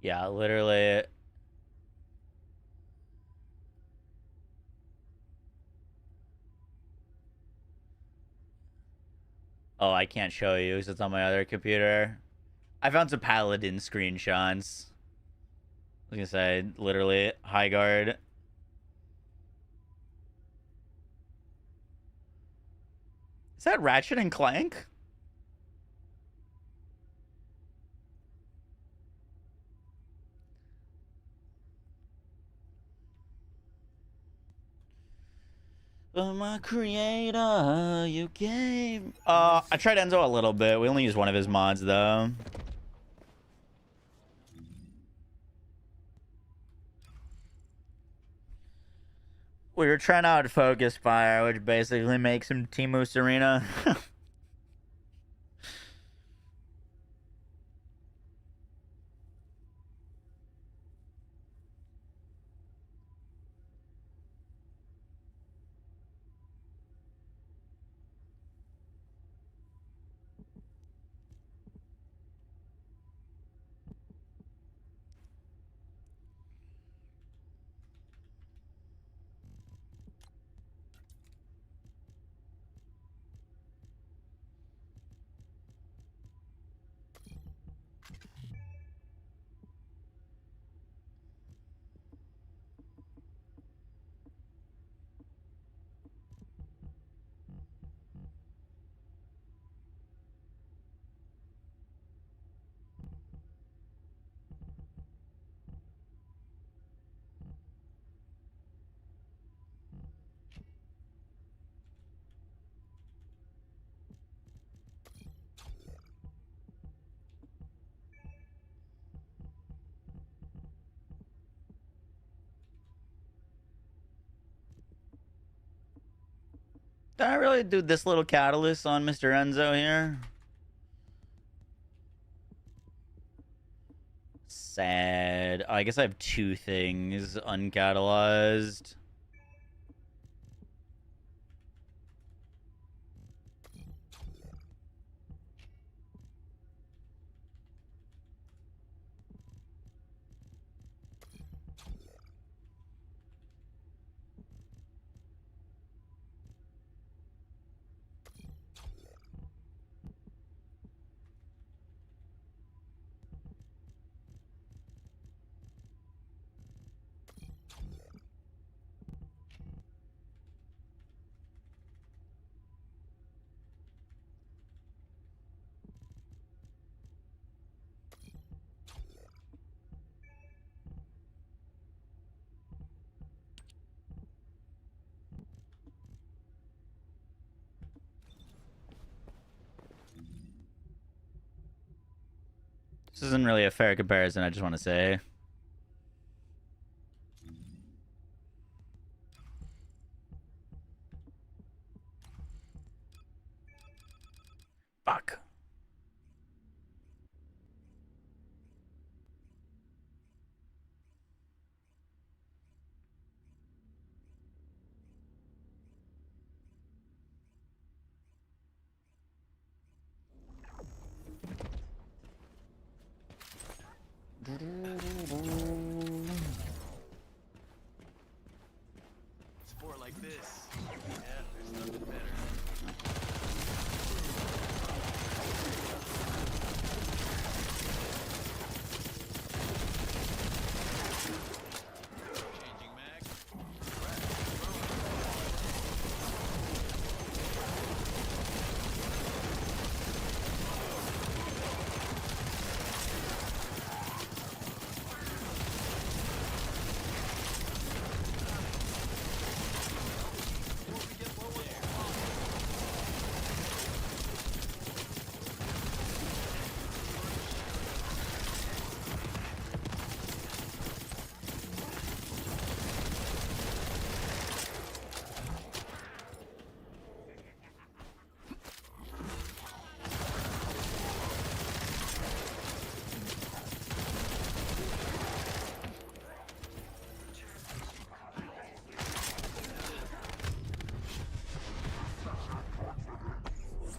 Yeah, literally. Oh, I can't show you because it's on my other computer. I found some Paladin screenshots. I was gonna say, literally, High Guard. Is that Ratchet and Clank? Oh, my creator, you gave... I tried Enzo a little bit. We only used one of his mods, though. We were trying out Focus Fire, which basically makes him Timu Serena. Did I really do this little catalyst on Mr. Enzo here? Sad. Oh, I guess I have 2 things uncatalyzed. This isn't really a fair comparison, I just want to say. Fuck. Sport like this. Yeah, there's nothing better. Changing mag.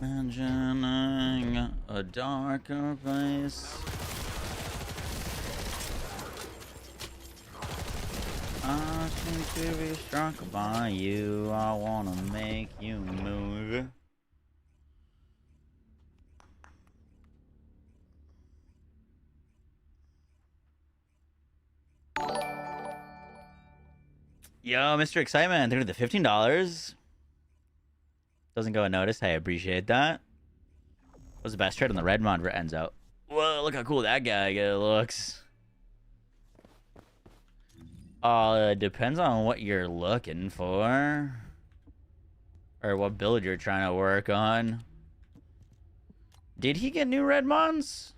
Imagining a darker place. I seem to be struck by you. I wanna make you move. Yo, Mr. Excitement, thank you for the $15. Doesn't go unnoticed. Hey, I appreciate that. Was the best trade on the red mod for Enzo. Whoa, look how cool that guy looks. It depends on what you're looking for. Or what build you're trying to work on. Did he get new red mods?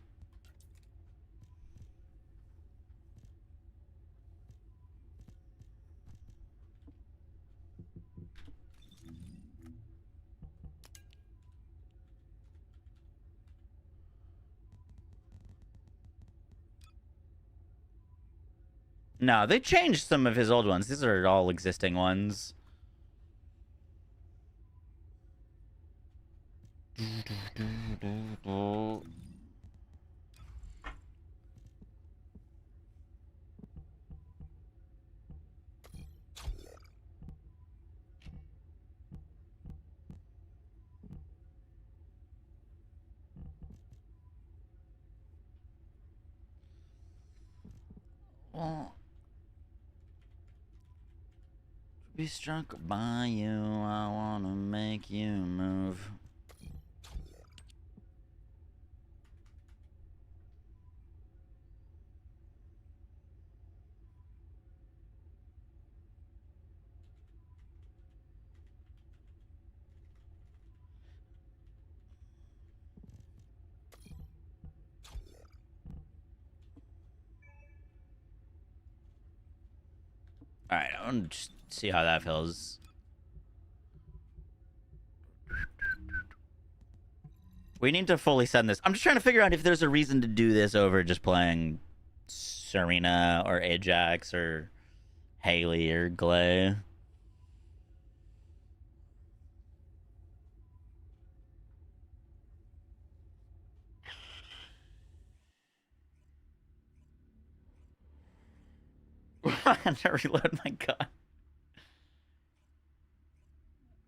No, they changed some of his old ones. These are all existing ones. Well, be struck by you, I wanna make you move. Alright, I want to just see how that feels. We need to fully send this. I'm just trying to figure out if there's a reason to do this over just playing Serena or Ajax or Haley or Glay. I had to reload my gun.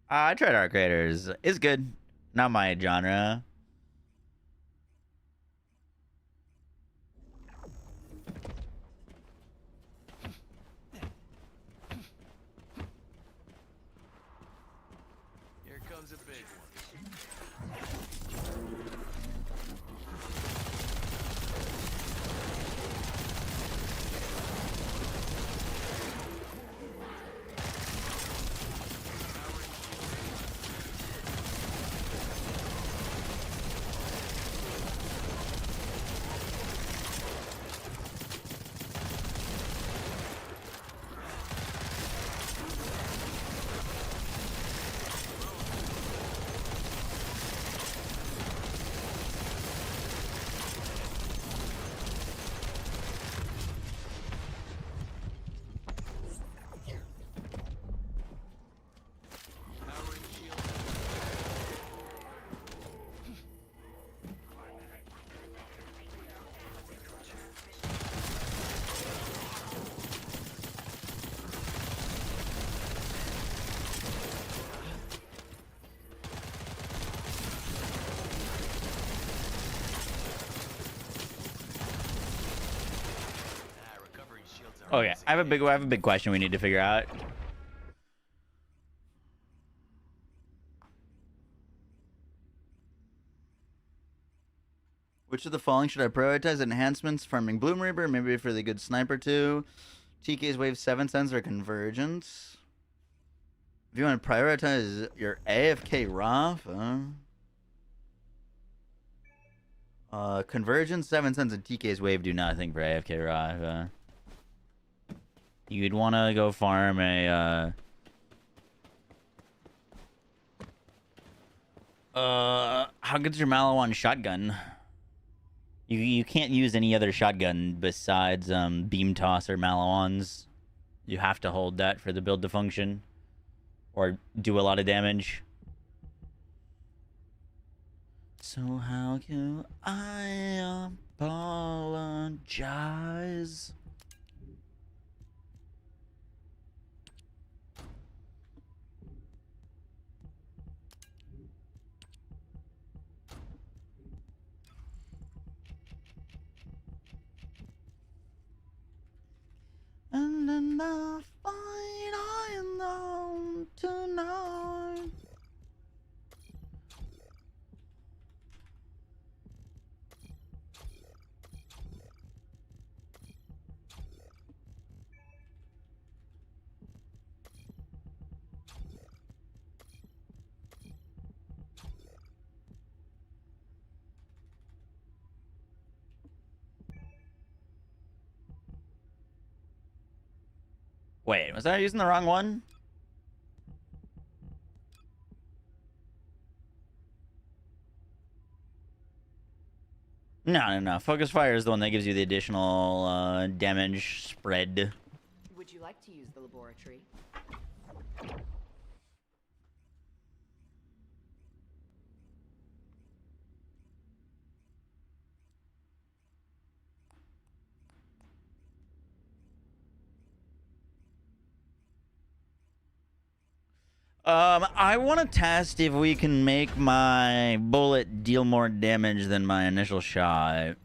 I tried Art Creators. It's good. Not my genre. Here comes a big one. Okay, I have a big question we need to figure out. Which of the following should I prioritize? Enhancements, farming Bloom Reaper, maybe for the good sniper too. TK's Wave 7 cents or Convergence. If you want to prioritize your AFK ROF, Convergence, 7 cents, and TK's Wave do nothing for AFK ROF. You'd want to go farm a, how good's your Malawan shotgun? You can't use any other shotgun besides, Beam Toss or Malawans. You have to hold that for the build to function. Or do a lot of damage. So how can I apologize? And in the fight I know tonight. Wait, was I using the wrong one? No. Focus Fire is the one that gives you the additional damage spread. Would you like to use the laboratory? I want to test if we can make my bullet deal more damage than my initial shot.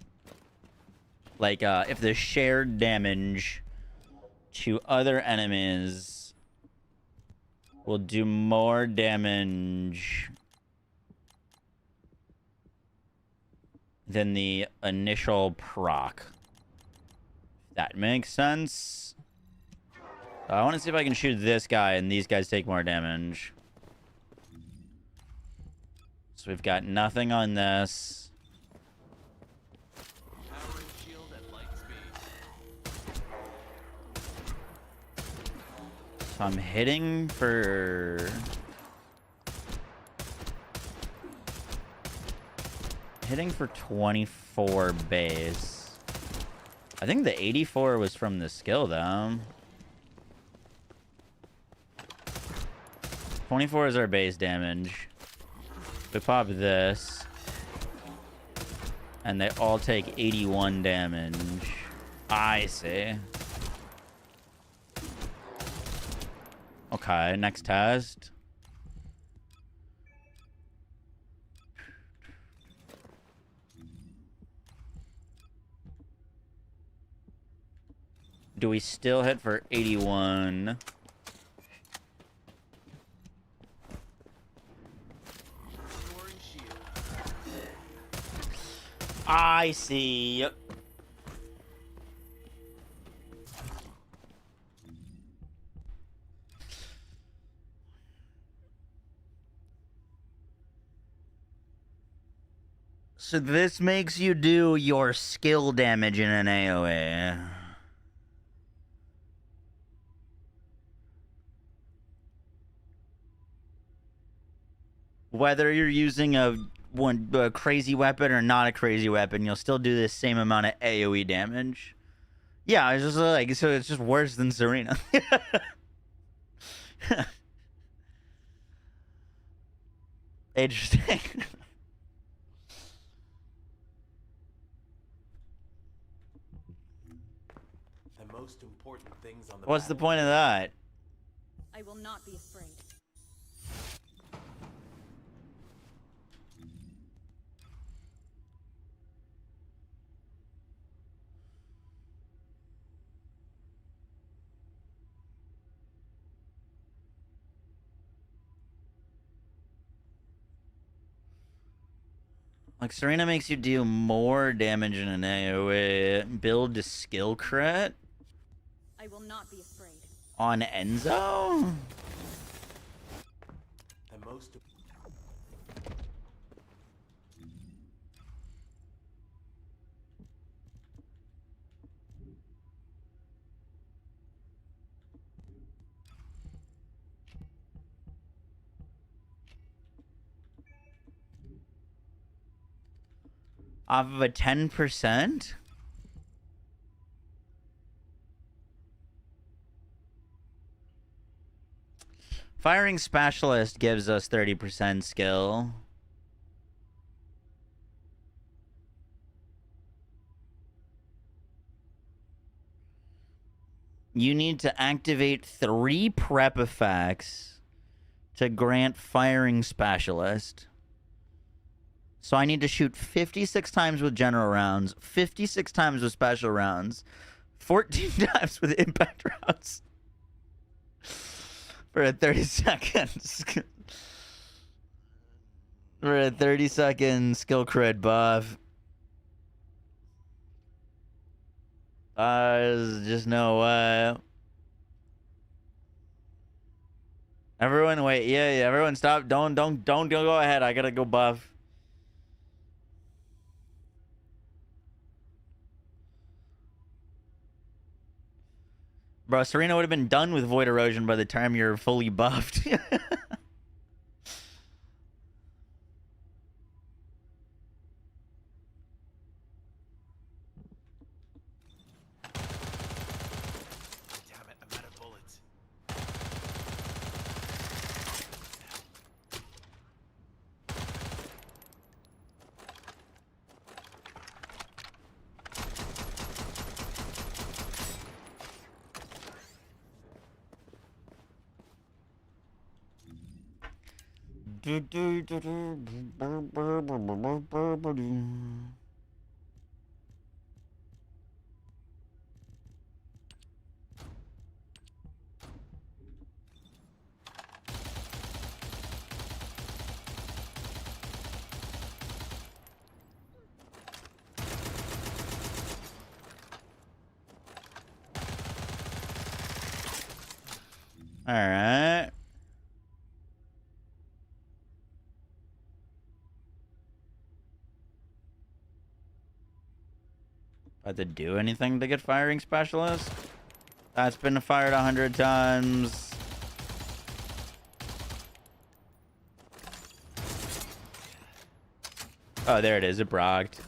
Like, if the shared damage to other enemies will do more damage than the initial proc. That makes sense. I want to see if I can shoot this guy and these guys take more damage. So we've got nothing on this. So I'm hitting for... hitting for 24 base. I think the 84 was from the skill, though. 24 is our base damage. We pop this. And they all take 81 damage. I see. Okay, next test. Do we still hit for 81? I see. So this makes you do your skill damage in an AoE. Whether you're using a crazy weapon or not a crazy weapon, you'll still do the same amount of AoE damage. Yeah, it's just like, so it's just worse than Serena. Interesting. The most important things on the What's the point of that? I will not be afraid. Like, Serena makes you do more damage in an AoE. Build to skill crit? I will not be afraid. On Enzo? The most Off of a 10%? Firing Specialist gives us 30% skill. You need to activate 3 prep effects to grant Firing Specialist. So I need to shoot 56 times with general rounds, 56 times with special rounds, 14 times with impact rounds for a 30 seconds. For a 30-second skill crit buff. There's just no way. Everyone, wait, yeah, everyone stop. Don't go ahead. I gotta go buff. Bro, Serena would have been done with Void Erosion by the time you're fully buffed. All right. Had to do anything to get Firing Specialist? That's been fired 100 times. Oh, there it is. It brocked.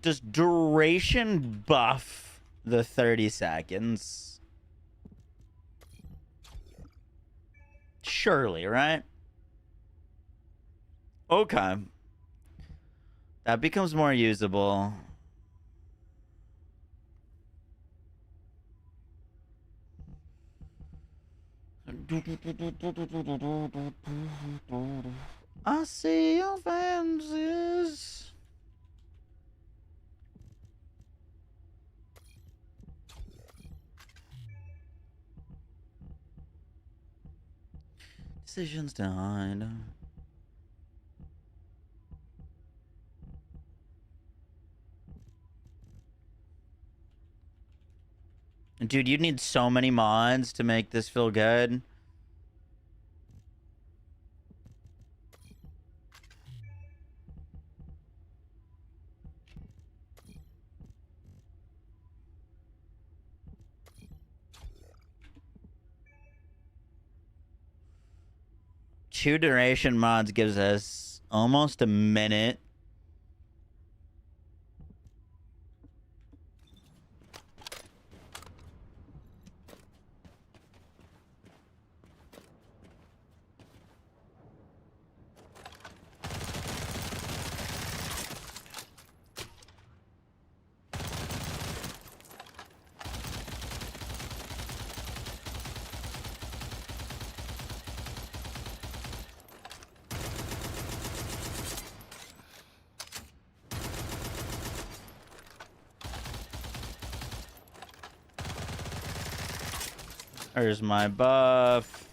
Does duration buff the 30 seconds? Surely, right? Okay. That becomes more usable. I see your fancies. Decisions died. Dude, you'd need so many mods to make this feel good. Two duration mods gives us almost a minute. There's my buff.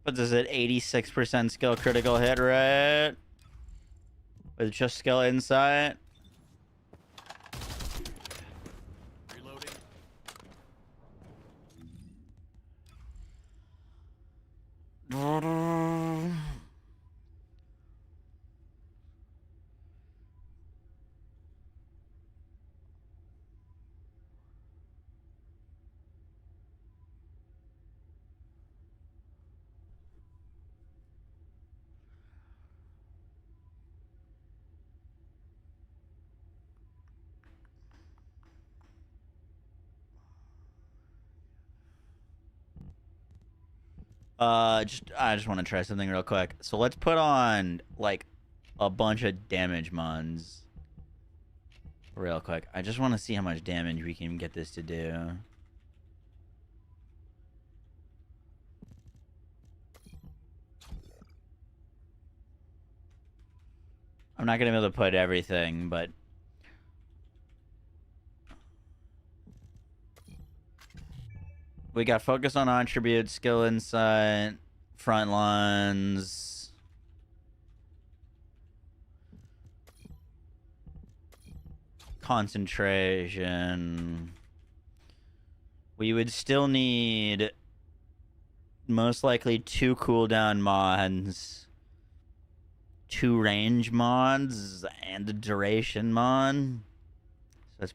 What is it? 86% skill critical hit rate? With just skill insight? I just want to try something real quick. So let's put on like a bunch of damage mons real quick. I just want to see how much damage we can get this to do. I'm not gonna be able to put everything, but we got focus on attributes, skill insight, front lines. Concentration. We would still need most likely 2 cooldown mods, 2 range mods, and a duration mod. So that's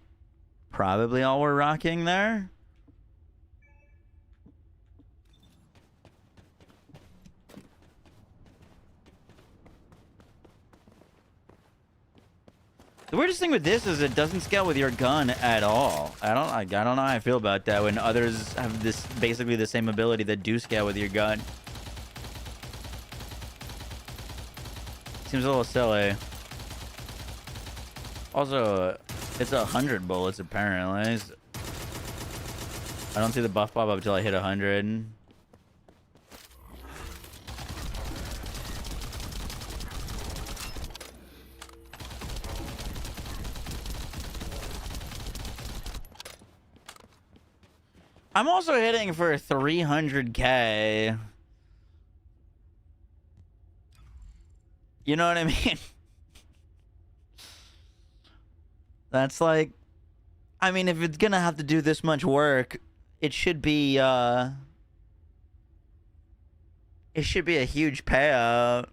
probably all we're rocking there. The weirdest thing with this is it doesn't scale with your gun at all. I don't know how I feel about that when others have this basically the same ability that do scale with your gun. Seems a little silly. Also, it's 100 bullets apparently. I don't see the buff pop up until I hit 100. I'm also hitting for 300k. You know what I mean? That's like, I mean, if it's gonna have to do this much work, it should be a huge payout.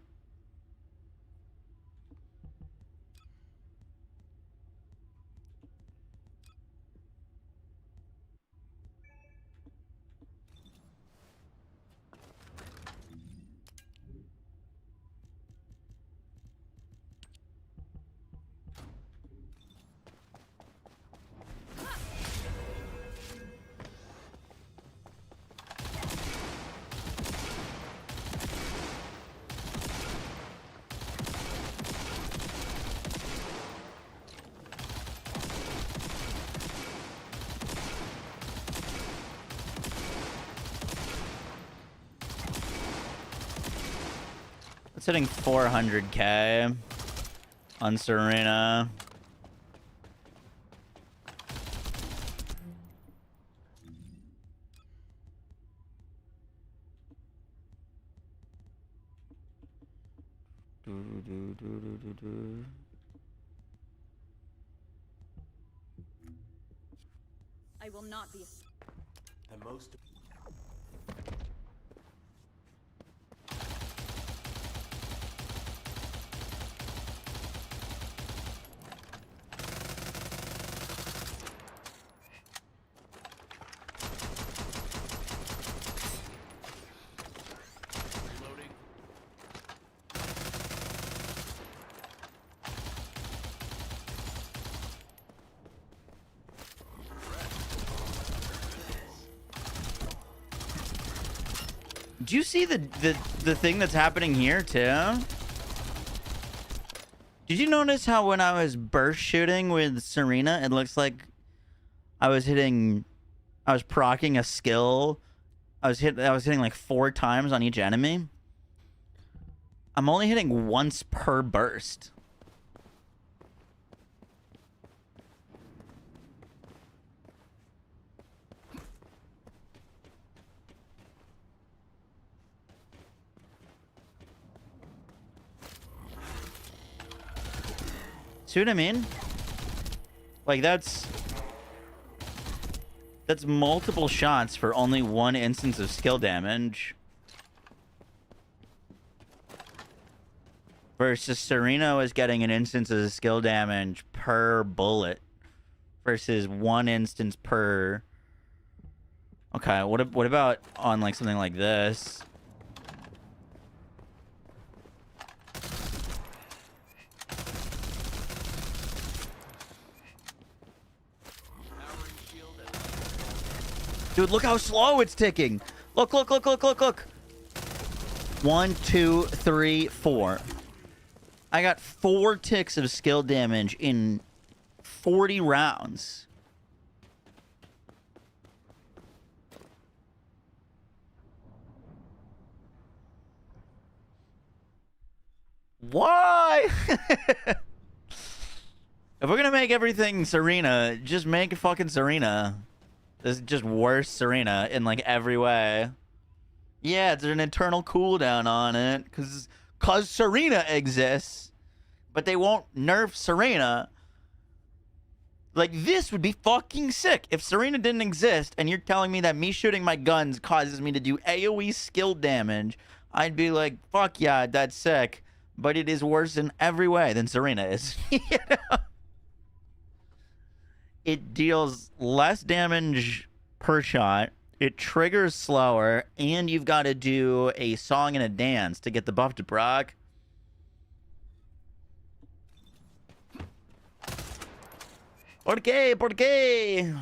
It's hitting 400k on Serena. I will not be. The most. Do you see the thing that's happening here too? Did you notice how when I was burst shooting with Serena, it looks like I was proccing a skill. I was hitting like 4 times on each enemy. I'm only hitting once per burst. See what I mean? Like that's multiple shots for only 1 instance of skill damage. Versus Serena was getting an instance of skill damage per bullet. Versus 1 instance per... Okay, what about on like something like this? Dude, look how slow it's ticking. Look, look, look, look, look, look. 1, 2, 3, 4. I got 4 ticks of skill damage in 40 rounds. Why? If we're gonna make everything Serena, just make it fucking Serena. This is just worse Serena in like every way. Yeah, there's an eternal cooldown on it cause Serena exists, but they won't nerf Serena. Like this would be fucking sick if Serena didn't exist and you're telling me that me shooting my guns causes me to do AoE skill damage. I'd be like, fuck yeah, that's sick. But it is worse in every way than Serena is. You know? It deals less damage per shot. It triggers slower, and you've got to do a song and a dance to get the buff to proc. ¿Por qué? ¿Por qué?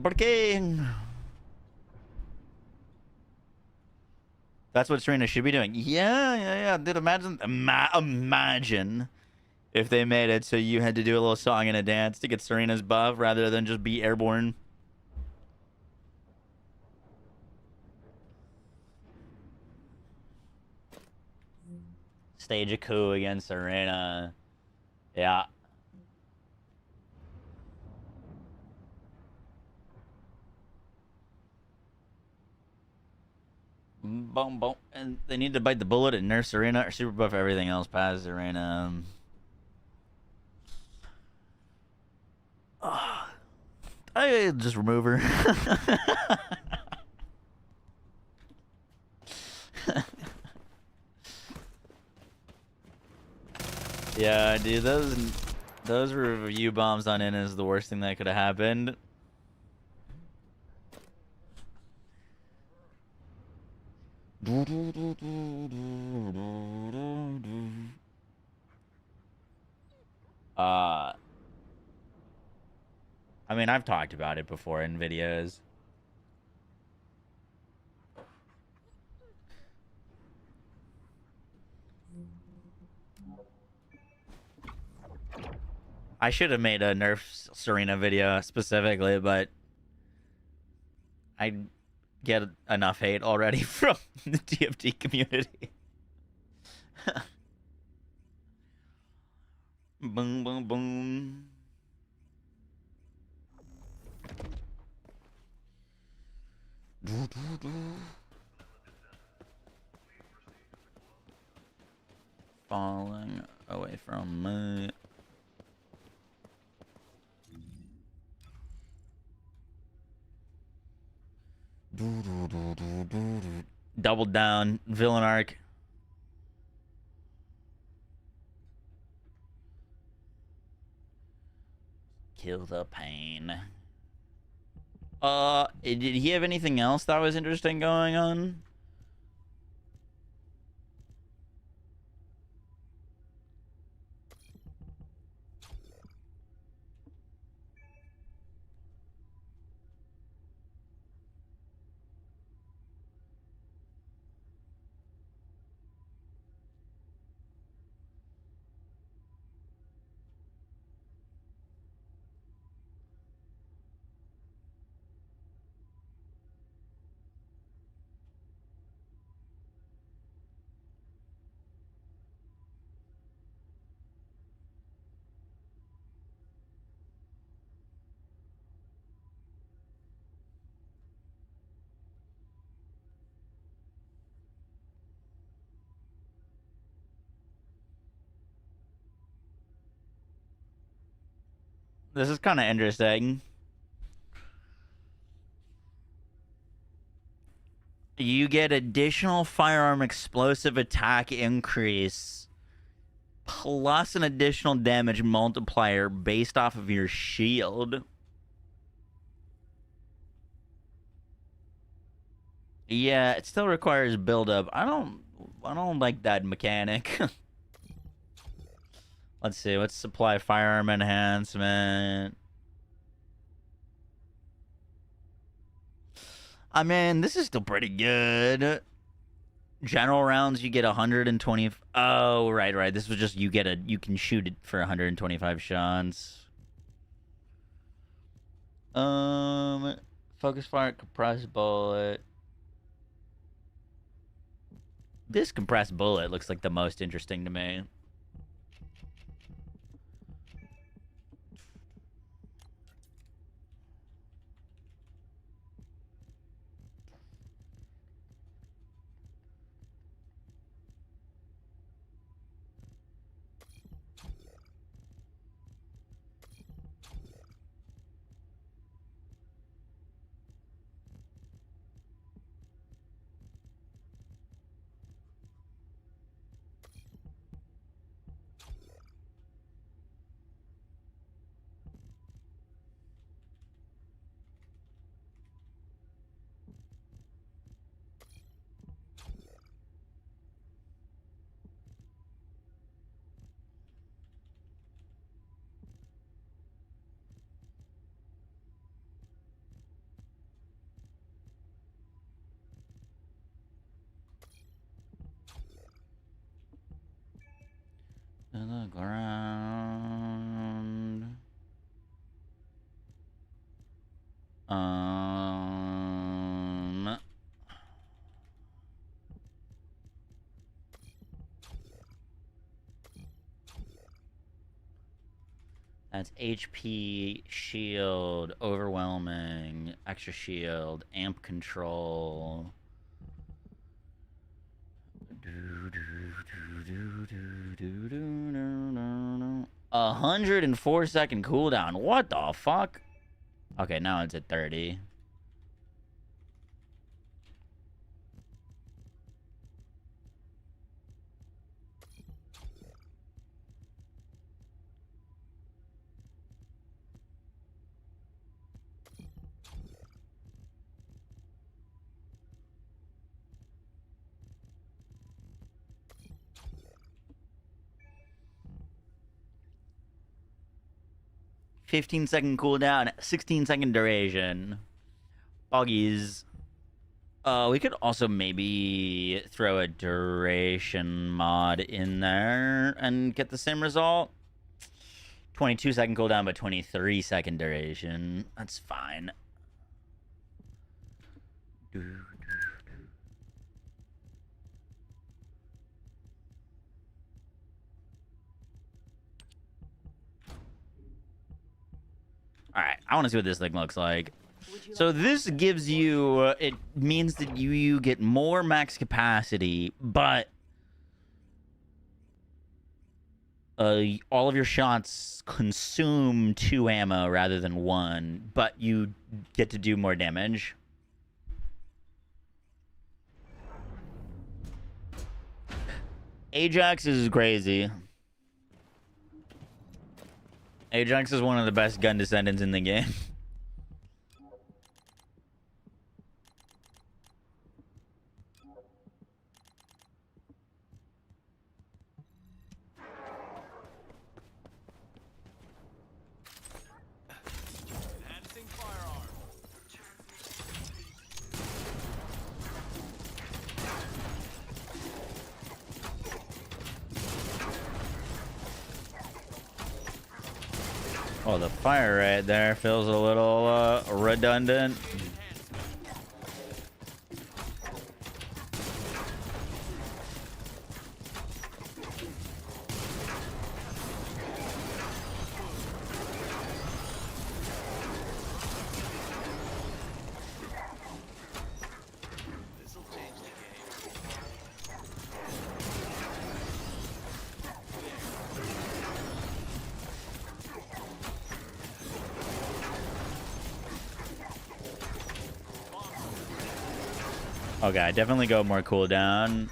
¿Por qué? That's what Serena should be doing. Yeah. Dude, imagine if they made it so you had to do a little song and a dance to get Serena's buff rather than just be airborne. Stage a coup against Serena. Yeah. Boom, boom. And they need to bite the bullet and nerf Serena or super buff everything else past Serena. I just remove her. Yeah, dude, those review bombs on in is the worst thing that could have happened. I mean, I've talked about it before in videos. I should have made a nerf Serena video specifically, but I get enough hate already from the TFD community. Boom, boom, boom. Falling away from me. Double down, villain arc. Kill the pain. Did he have anything else that was interesting going on? This is kind of interesting. You get additional firearm explosive attack increase plus an additional damage multiplier based off of your shield. Yeah, it still requires build-up. I don't like that mechanic. Let's see, let's supply firearm enhancement. I mean, this is still pretty good. General rounds, you get 120. Oh, right. This was just you can shoot it for 125 shots. Focus fire, compressed bullet. This compressed bullet looks like the most interesting to me. To the ground. That's HP, shield, overwhelming, extra shield, amp control. $104 cooldown. What the fuck? Okay, now it's at 30. $15 cooldown, 16 duration. Buggies. We could also maybe throw a duration mod in there and get the same result. 22 cooldown, but 23 duration. That's fine. All right, I want to see what this thing looks like. So this gives you, it means that you get more max capacity, but all of your shots consume 2 ammo rather than 1, but you get to do more damage. Ajax is crazy. Ajax is one of the best gun descendants in the game. Enhancing firearm. Oh, the fire right there feels a little redundant. This'll change the game. Okay, I definitely go more cooldown.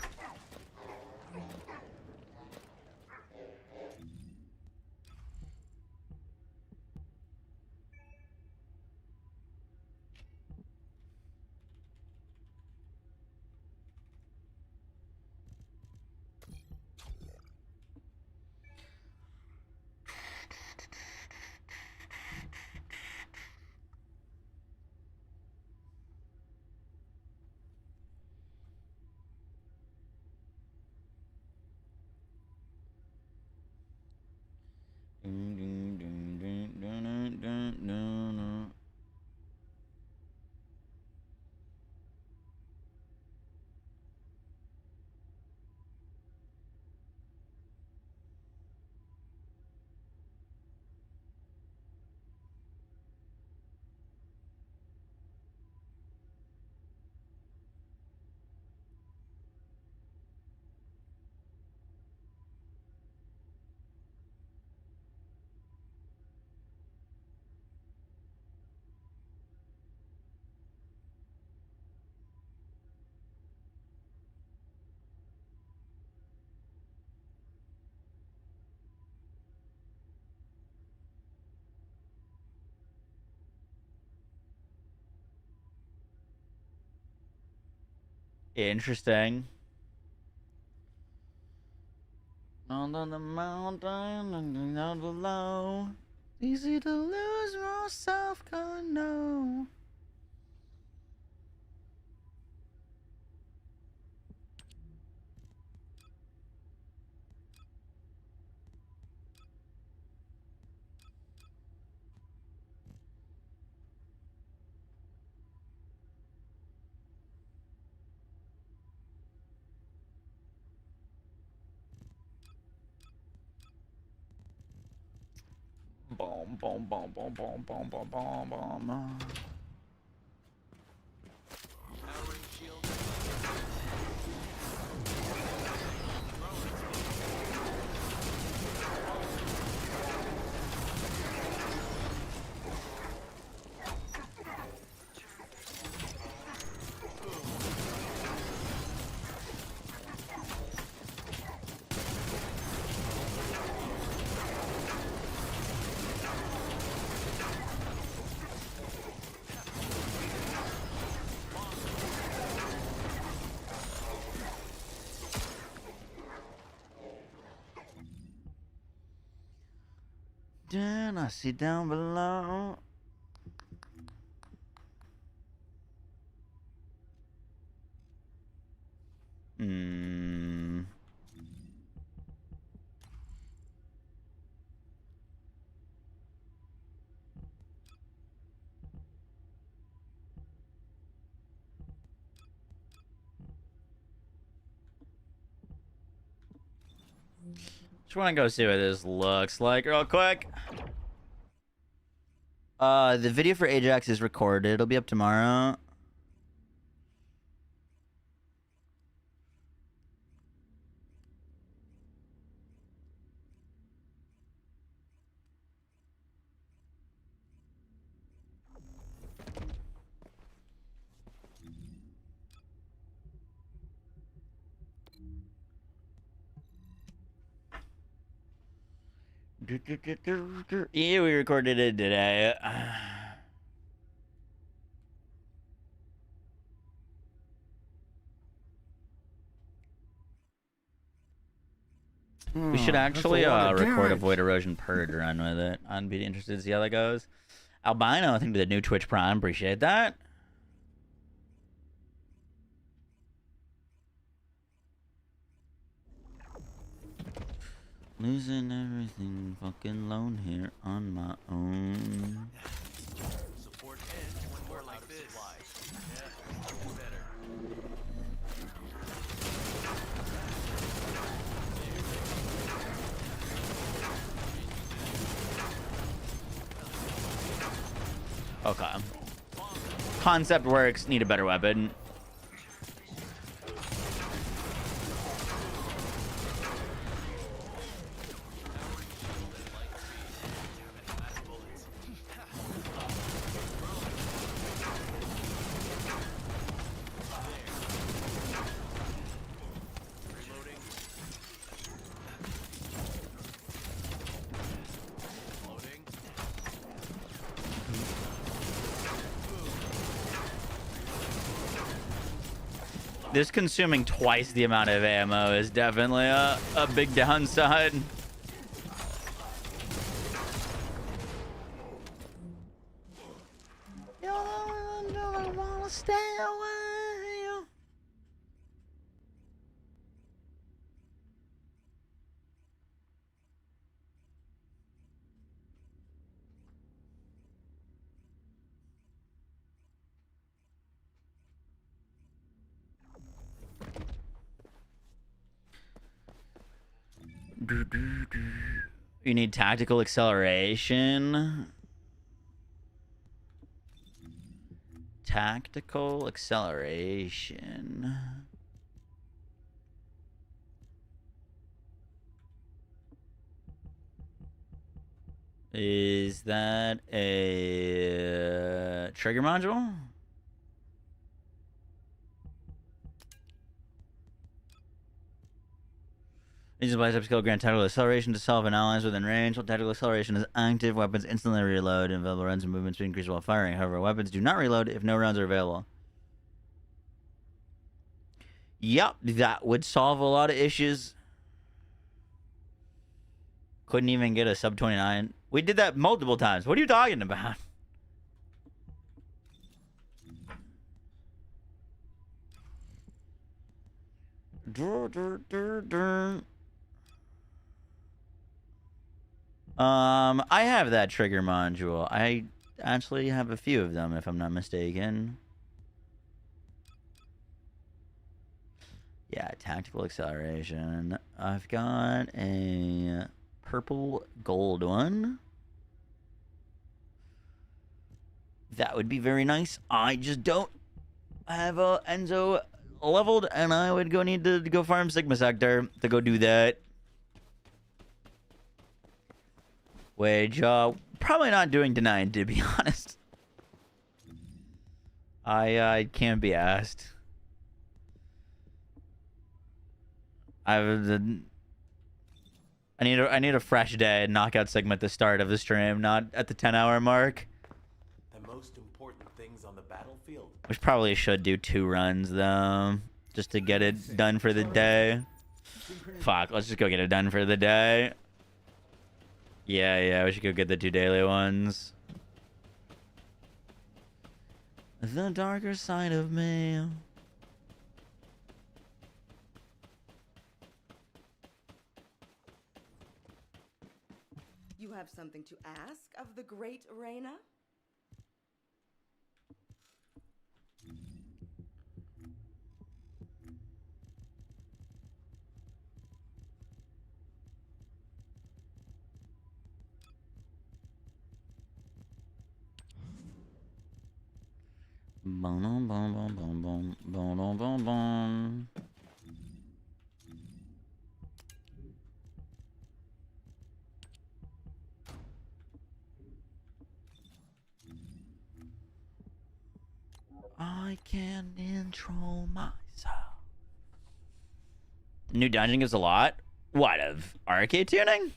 Interesting. On the mountain and down below, easy to lose more self-control. Boom, boom, boom, boom, boom, boom, boom, boom, boom. Powering shield. I see down below. Just want to go see what this looks like real quick. The video for Ajax is recorded. It'll be up tomorrow. Yeah, we recorded it today. We should actually record a Void Erosion Purge run with it. I'd be interested to see how that goes. Albino, I think the new Twitch Prime. Appreciate that. Losing everything fucking alone here on my own. Support ends when we're like this. Yeah, better. Okay. Concept works. Need a better weapon. This consuming twice the amount of ammo is definitely a big downside. I wanna stay away. You need tactical acceleration. Tactical acceleration. Is that a trigger module? Uses bicep skill grant tactical acceleration to self and allies within range. While tactical acceleration is active, weapons instantly reload and available runs and movement speed increase while firing. However, weapons do not reload if no rounds are available. Yep, that would solve a lot of issues. Couldn't even get a sub 29. We did that multiple times. What are you talking about? I have that trigger module. I actually have a few of them, if I'm not mistaken. Yeah, tactical acceleration. I've got a purple gold one. That would be very nice. I just don't have Enzo leveled, and I would need to go farm Sigma Sector to go do that. Which, probably not doing tonight, to be honest. I can't be asked. I need a fresh day and knock out Sigma at the start of the stream, not at the 10-hour mark. The most important things on the battlefield. Which probably should do 2 runs though, just to get it done for the day. Fuck, let's just go get it done for the day. Yeah, we should go get the 2 daily ones. The darker side of me. You have something to ask of the great Reyna? Boom, boom, boom, boom, boom, boom, boom, boom, boom. I can control myself. New dungeon gives a lot. What, of arcade tuning?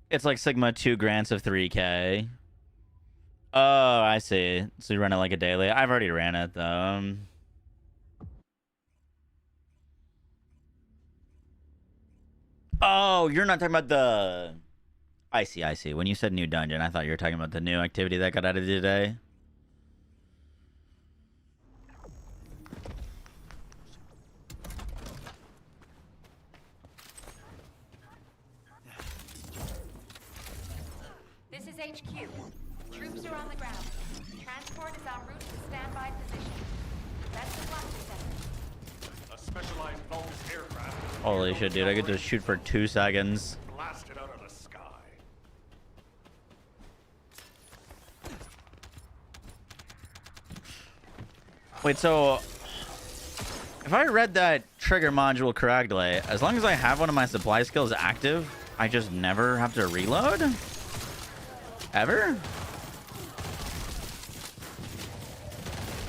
It's like Sigma 2 grants of 3K. Oh, I see. So you run it like a daily. I've already ran it, though. Oh, you're not talking about the... I see. When you said new dungeon, I thought you were talking about the new activity that got added today. This is HQ. Troops are on the ground. Transport is en route to standby position. That's the blaster center. A specialized Vulgus aircraft. Holy shit, dude. I could just shoot for 2 seconds. Blasted out of the sky. Wait, so... If I read that trigger module correctly, as long as I have one of my supply skills active, I just never have to reload? Ever?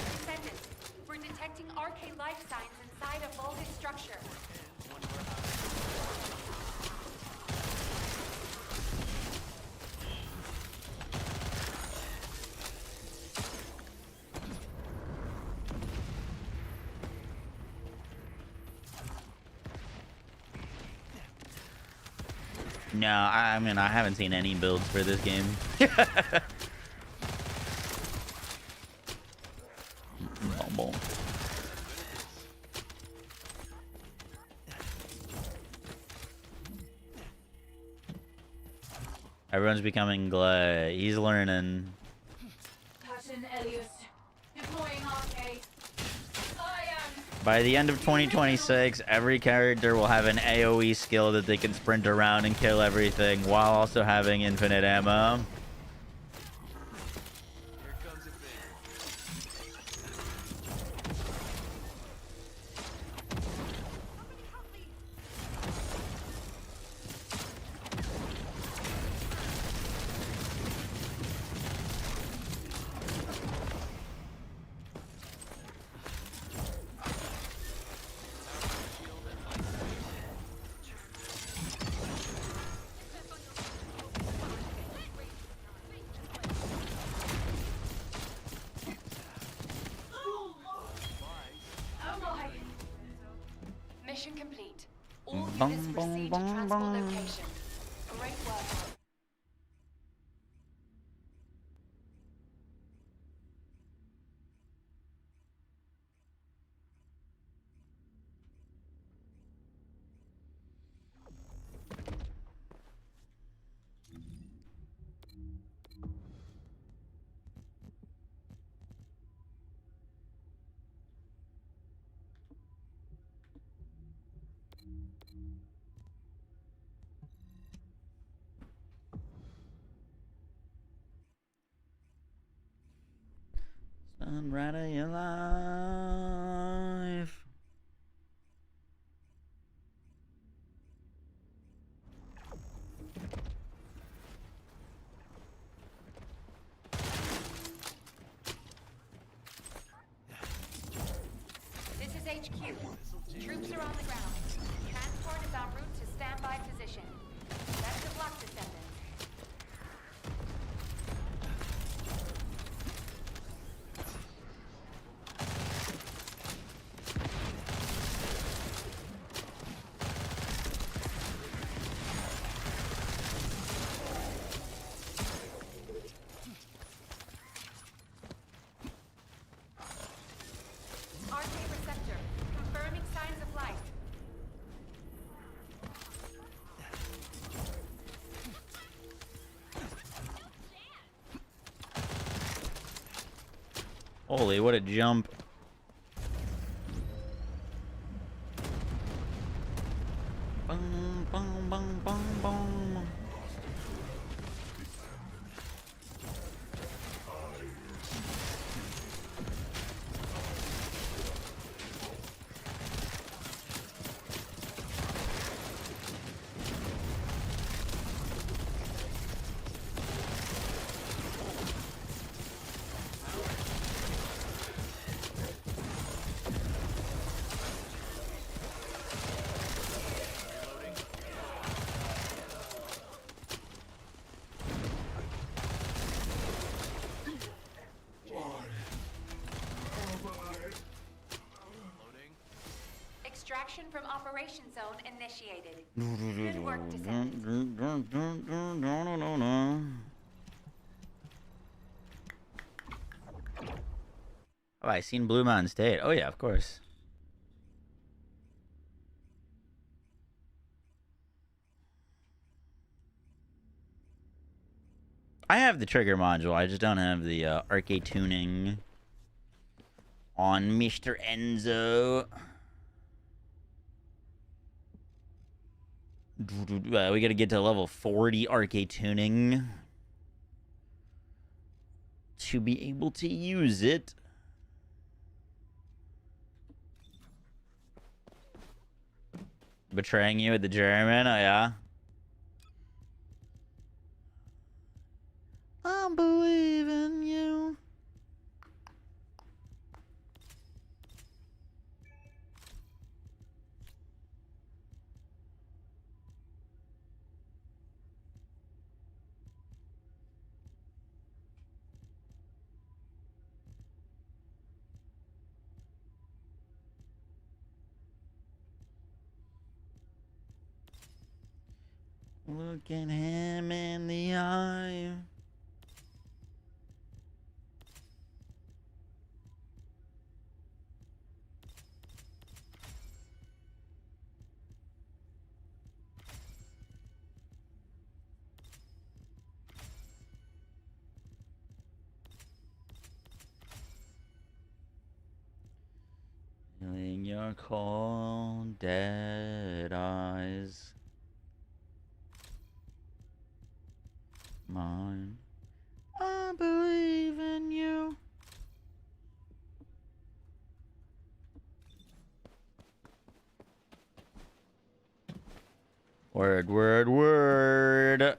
Descendant, we're detecting RK life signs inside a Vulgus structure. No, I mean, I haven't seen any builds for this game. Boom. Everyone's becoming glad. He's learning. Captain Elias, deploying RK. By the end of 2026, every character will have an AoE skill that they can sprint around and kill everything while also having infinite ammo. Mission complete. All units proceed to transport location. Great work. I'm right of your life. Holy, what a jump. Boom, boom, boom, boom, boom. Extraction from Operation Zone initiated. Good work, Descendant. Have I seen Blue Mountain State? Oh yeah, of course. I have the trigger module. I just don't have the arcade tuning on Mr. Enzo. We gotta get to level 40 arcade tuning to be able to use it. Betraying you at the German? Oh yeah. I believe in you. Look at him in the eye. Feeling your cold, dead eyes. Mine. I believe in you. Word, word, word.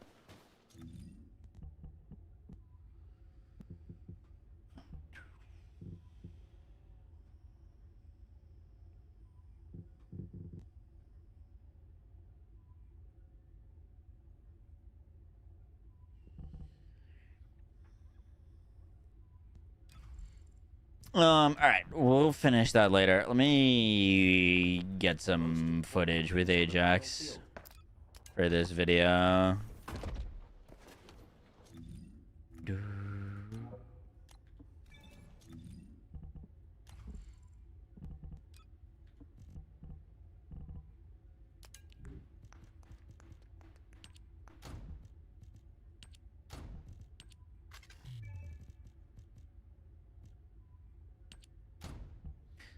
All right, we'll finish that later. Let me get some footage with Ajax for this video.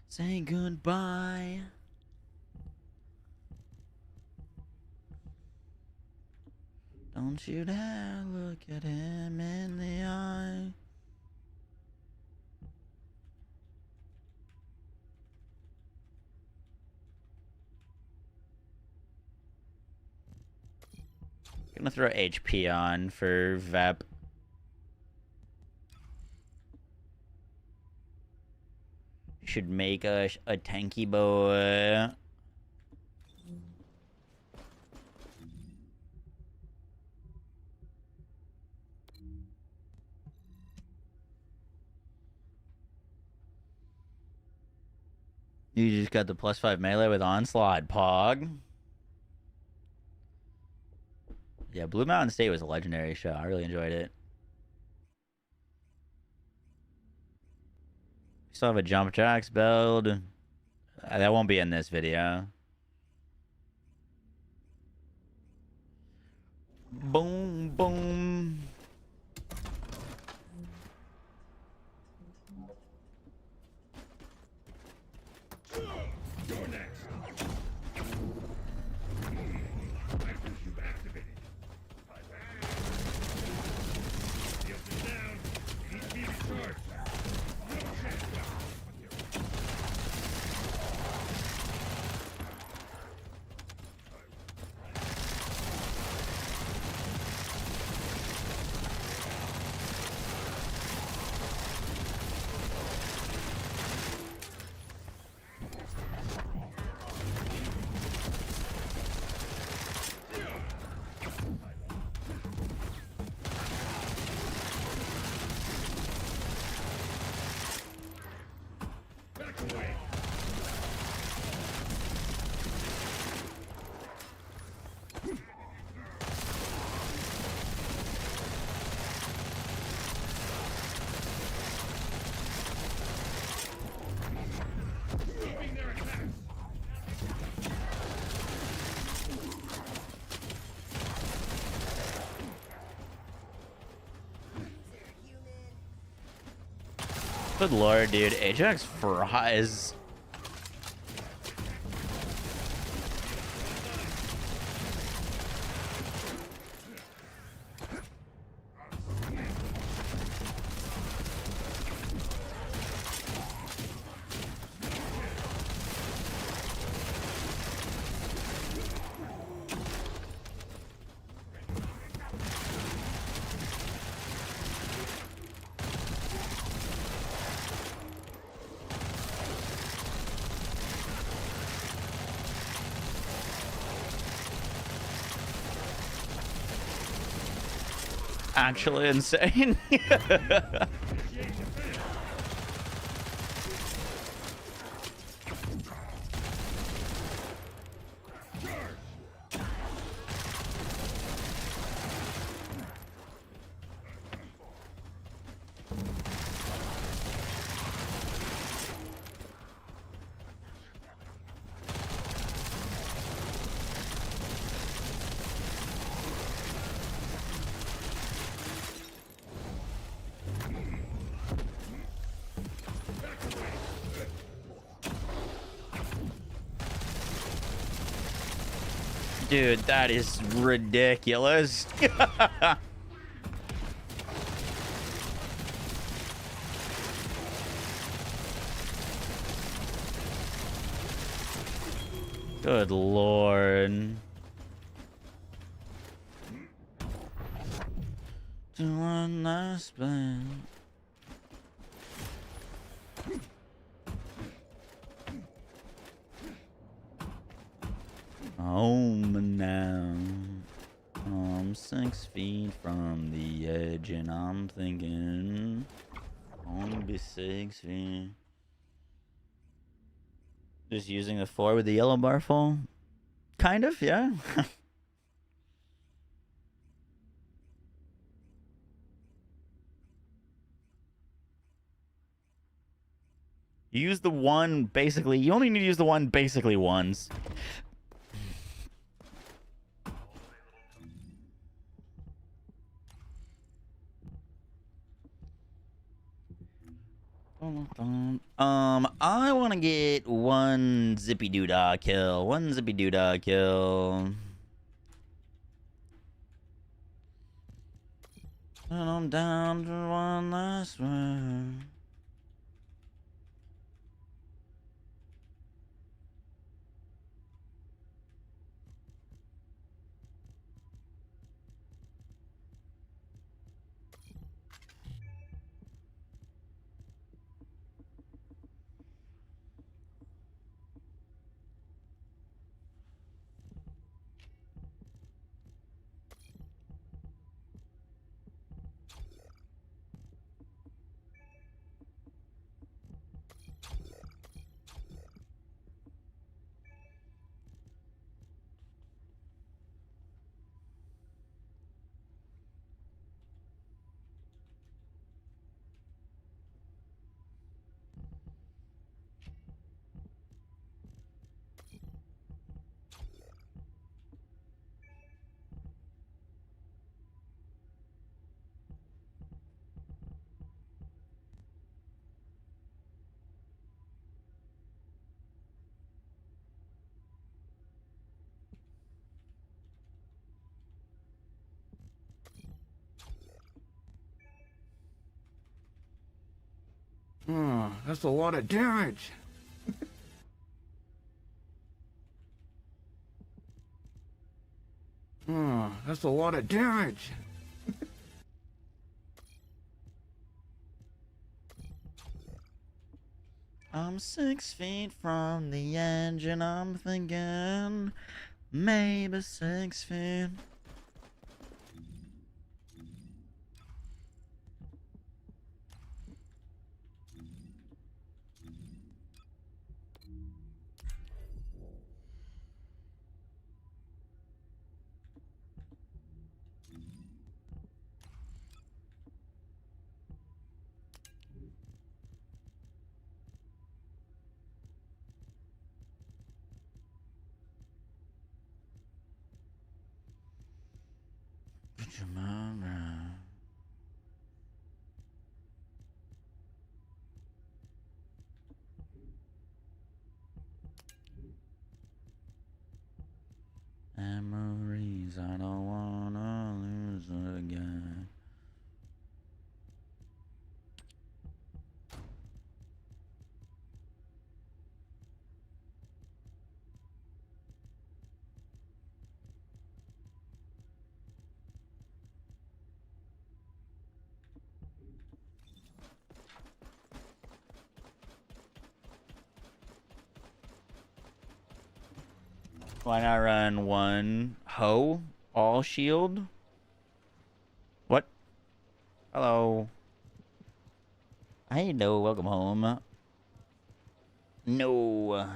Say goodbye. Don't you dare look at him in the eye. Gonna throw HP on for Vep. Should make a tanky boy. You just got the +5 melee with Onslaught, Pog. Yeah, Blue Mountain State was a legendary show. I really enjoyed it. Still have a jump jacks build. That won't be in this video. Boom, boom. Good lord, dude. Ajax fries. Actually insane. Dude, that is ridiculous. Good lord. To one last plan. Home now. I'm 6 feet from the edge, and I'm thinking only be 6 feet. Just using the 4 with the yellow bar full? Kind of, yeah. You use the 1 basically. You only need to use the 1 basically once. I want to get 1 zippy doodah kill. 1 zippy doodah kill. And I'm down to 1 last one. Oh, that's a lot of damage. Oh, that's a lot of damage. I'm 6 feet from the edge, and I'm thinking maybe 6 feet. 'Cause I don't wanna lose again. Why not run one Ho all shield? What? Hello. Hello, welcome home. No.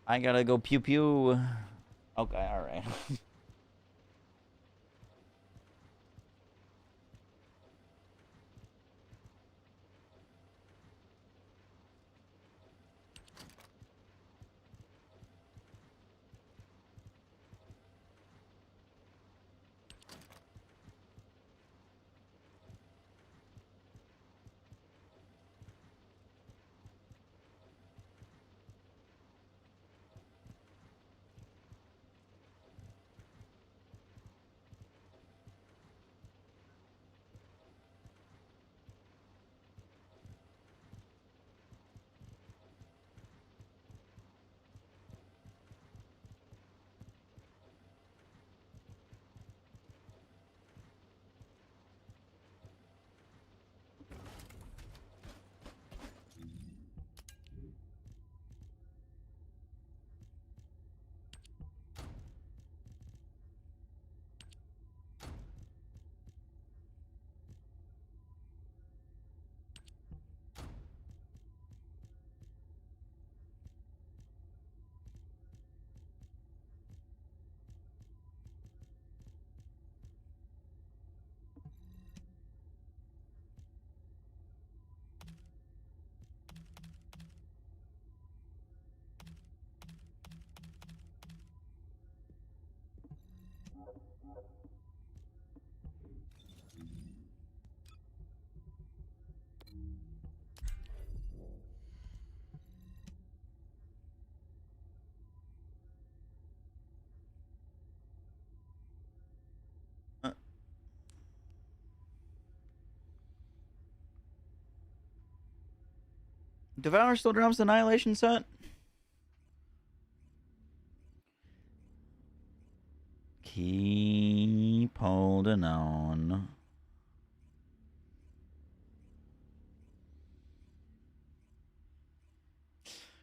I gotta go pew pew. Okay, alright. Devour still drops the Annihilation set? Keep holding on.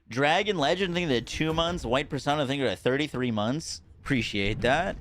Dragon Legend, I think that 2 months. White Persona, I think they're at 33 months. Appreciate that.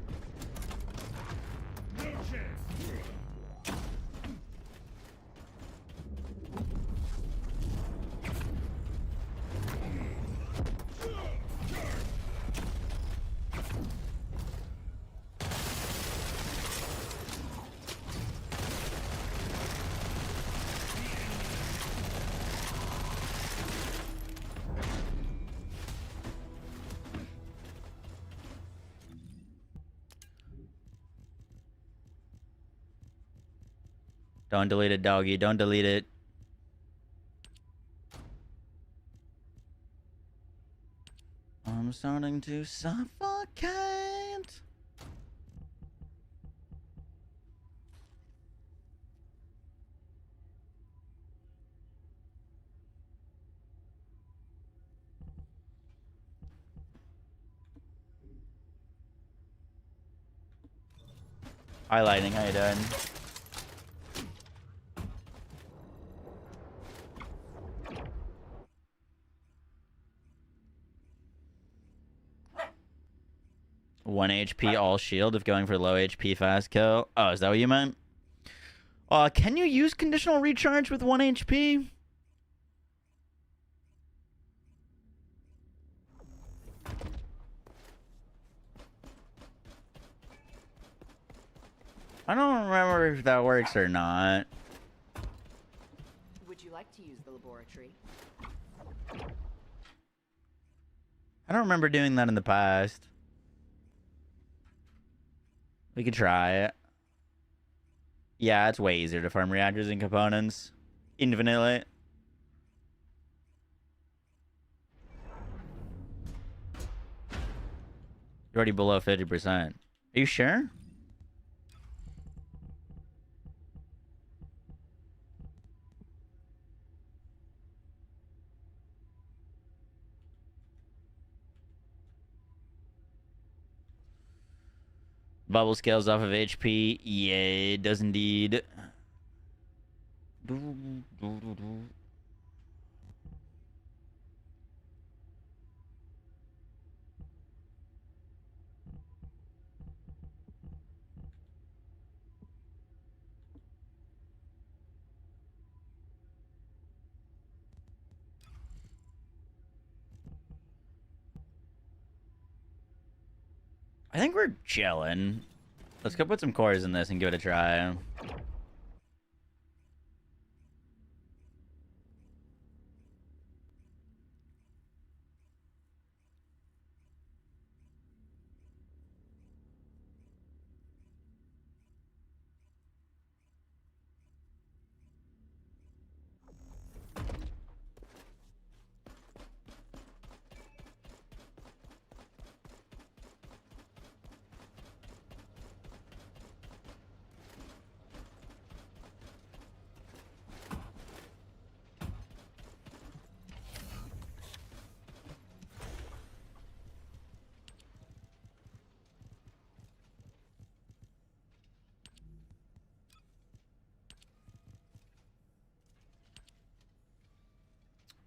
Don't delete it, doggy. Don't delete it. I'm starting to suffocate. Hi, Lightning. How you doing? One HP all shield if going for low HP fast kill. Oh, is that what you meant? Can you use conditional recharge with 1 HP? I don't remember if that works or not. Would you like to use the laboratory? I don't remember doing that in the past. We could try it. Yeah, it's way easier to farm reactors and components. Infinitely. You're already below 50%. Are you sure? Bubble scales off of HP. Yeah, it does indeed. I think we're gelling. Let's go put some cores in this and give it a try.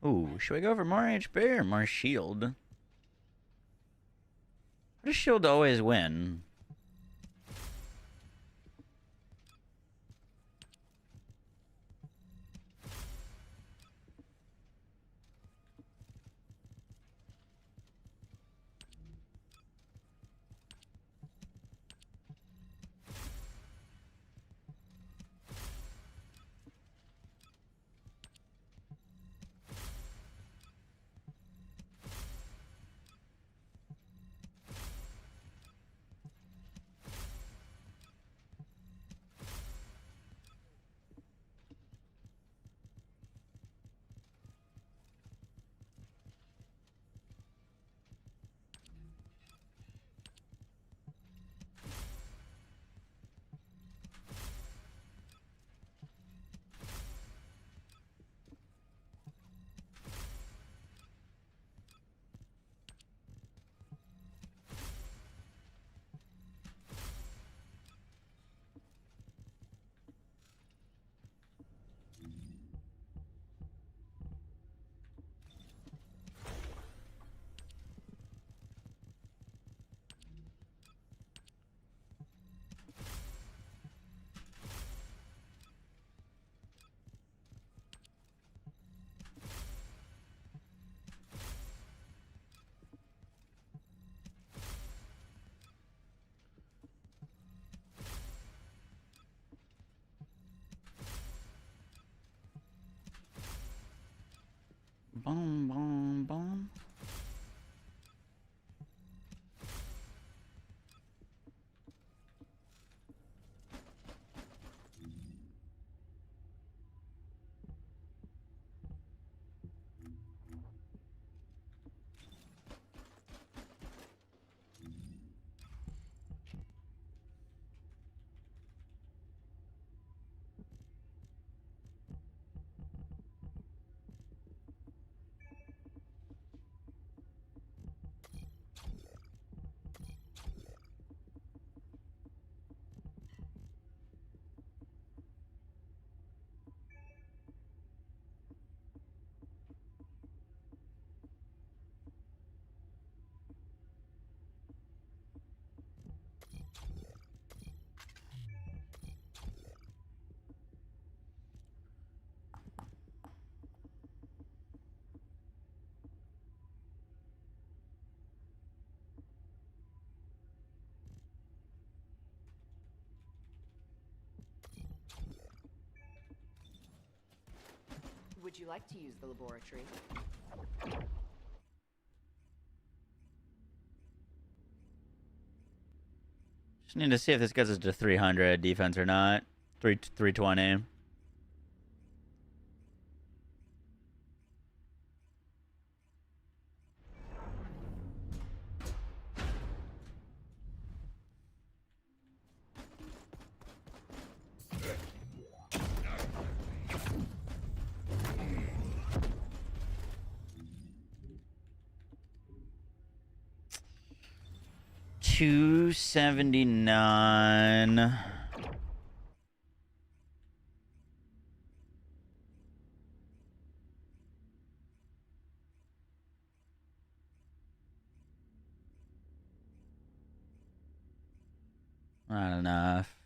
Ooh, should we go for more HP or more shield? How does shield always win? Boom, boom, boom. Would you like to use the laboratory? Just need to see if this gets us to 300 defense or not. 320. 279. Not enough.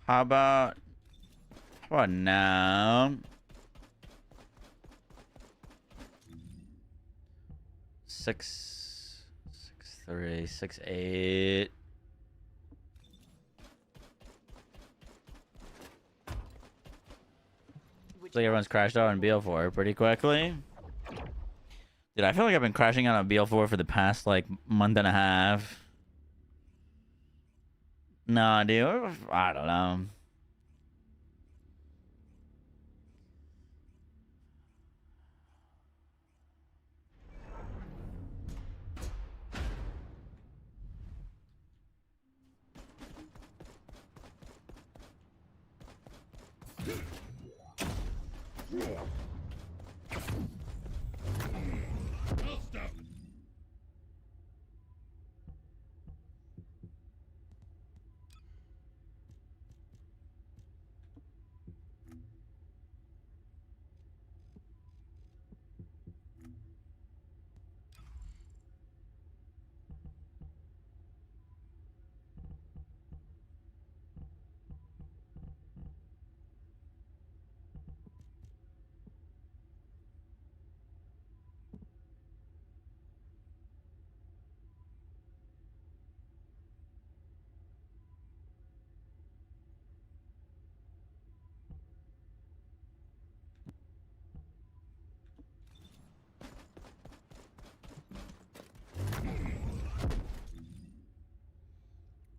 How about now? 6, 6, 3, 6, 8. Looks like everyone's crashed out on BL4 pretty quickly. Dude, I feel like I've been crashing out on BL4 for the past like month and a half. Nah, dude, I don't know.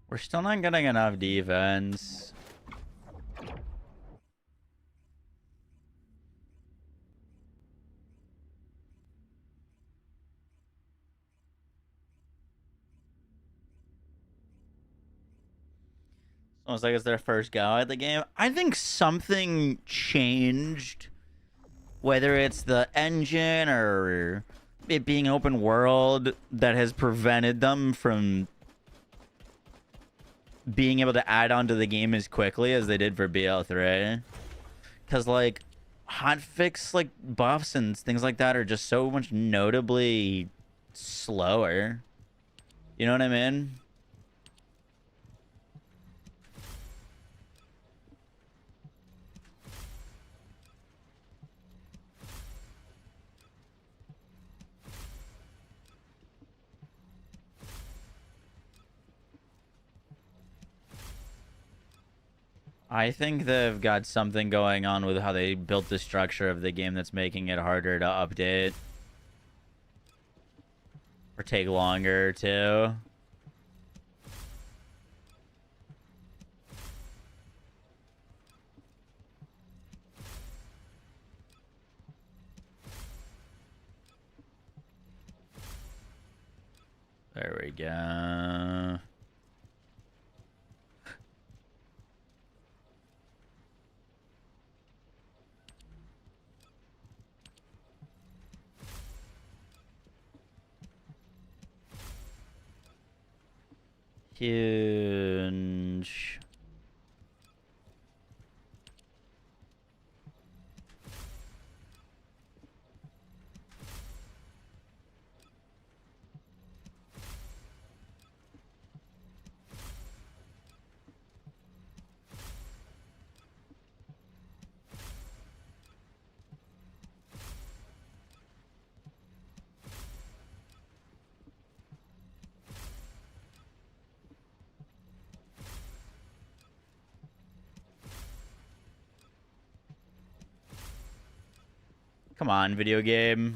We're still not getting enough defense. Almost like it's their first go at the game. I think something changed, whether it's the engine or it being open world, that has prevented them from being able to add on to the game as quickly as they did for BL3. Because like hotfix like buffs and things like that are just so much notably slower. You know what I mean? I think they've got something going on with how they built the structure of the game that's making it harder to update. Or take longer, too. There we go. Huge. Come on, video game.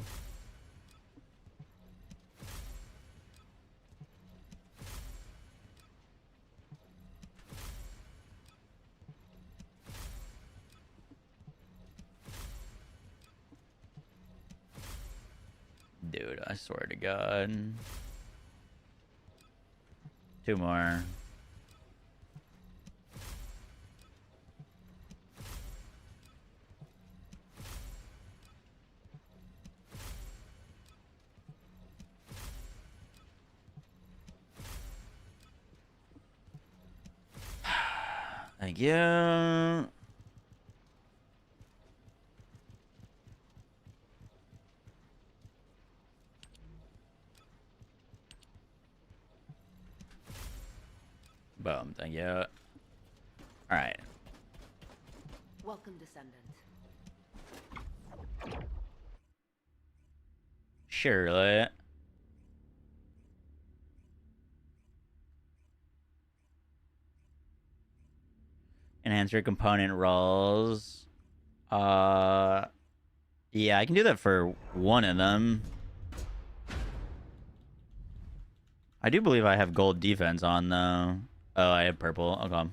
Dude, I swear to God. 2 more. Thank you. Boom. Thank you. All right. Welcome, Descendant. Surely. Enhance your component rolls. Yeah, I can do that for one of them. I do believe I have gold defense on though. Oh, I have purple. Okay.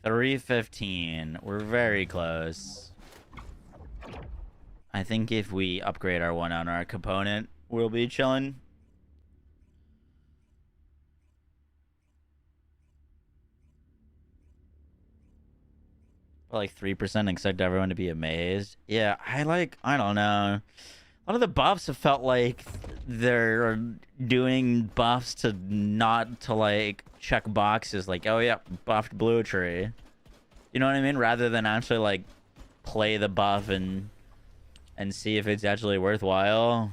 $315. We're very close. I think if we upgrade our one on our component, we'll be chilling. Like 3%, expect everyone to be amazed. Yeah, I don't know. A lot of the buffs have felt like they're doing buffs to not to like check boxes like, oh yeah, buffed blue tree. You know what I mean? Rather than actually like play the buff and see if it's actually worthwhile.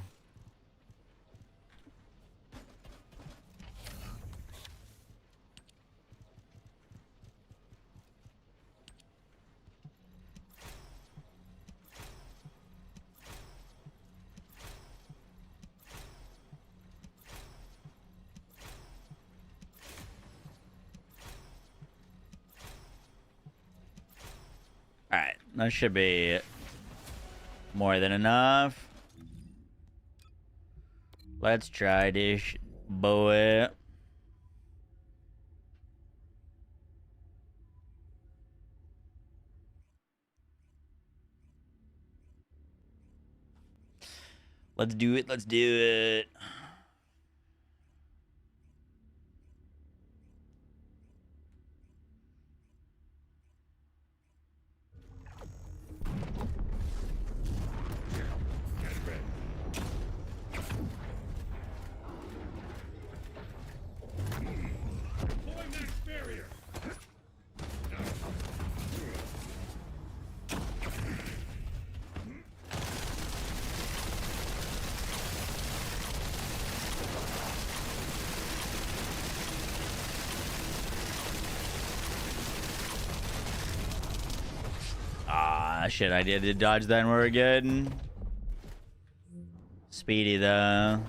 Alright, that should be more than enough. Let's try this boy. Let's do it. Let's do it. Shit, I did dodge that and we're good. Speedy though.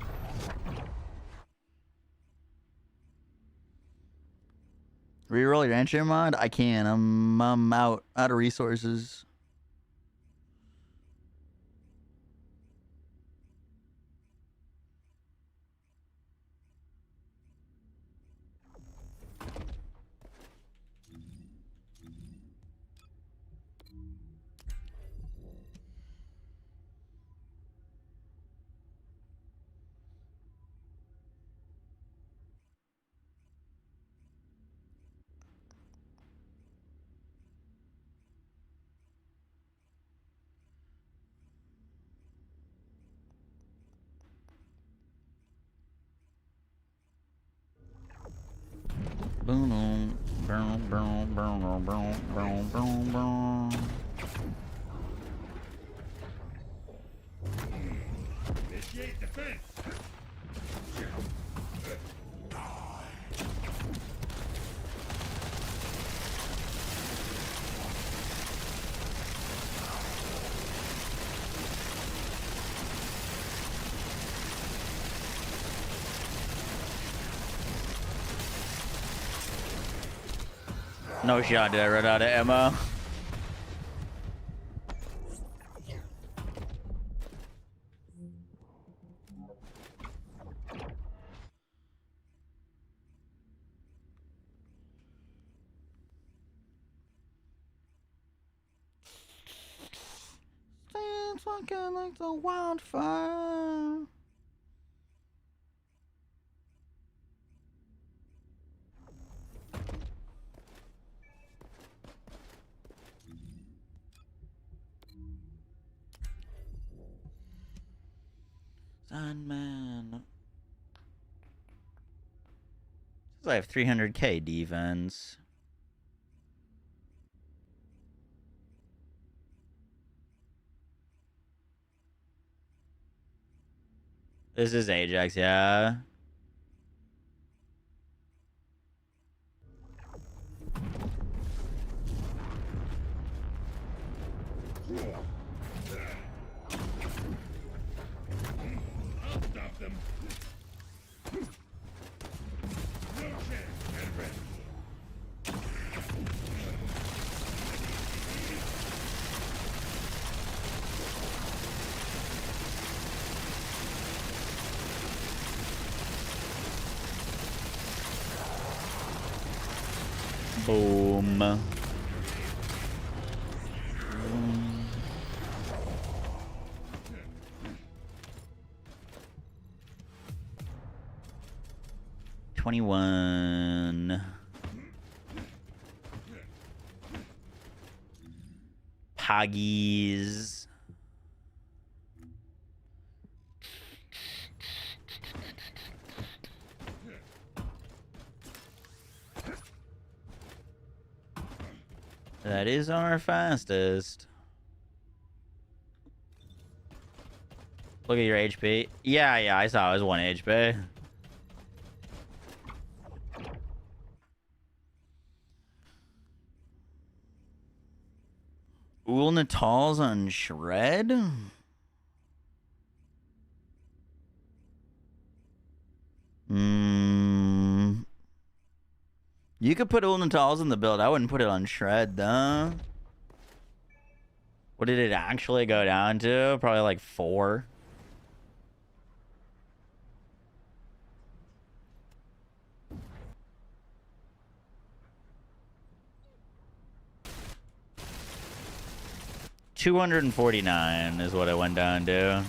Reroll your entry mod? I can. I'm out of resources. Boom, boom, boom, boom, boom, boom, boom, boom. Initiate defense. No shot, did I run out of ammo? It's fucking like the wildfire. Sandman. Says I have 300k defense. This is Ajax, yeah. Stop them. Boom. $21. Poggies. That is our fastest. Look at your HP. Yeah, I saw it was 1 HP. Ul Natal's on Shred? You could put Ul Natal's in the build. I wouldn't put it on Shred, though. What did it actually go down to? Probably like 4. $249 is what it went down to.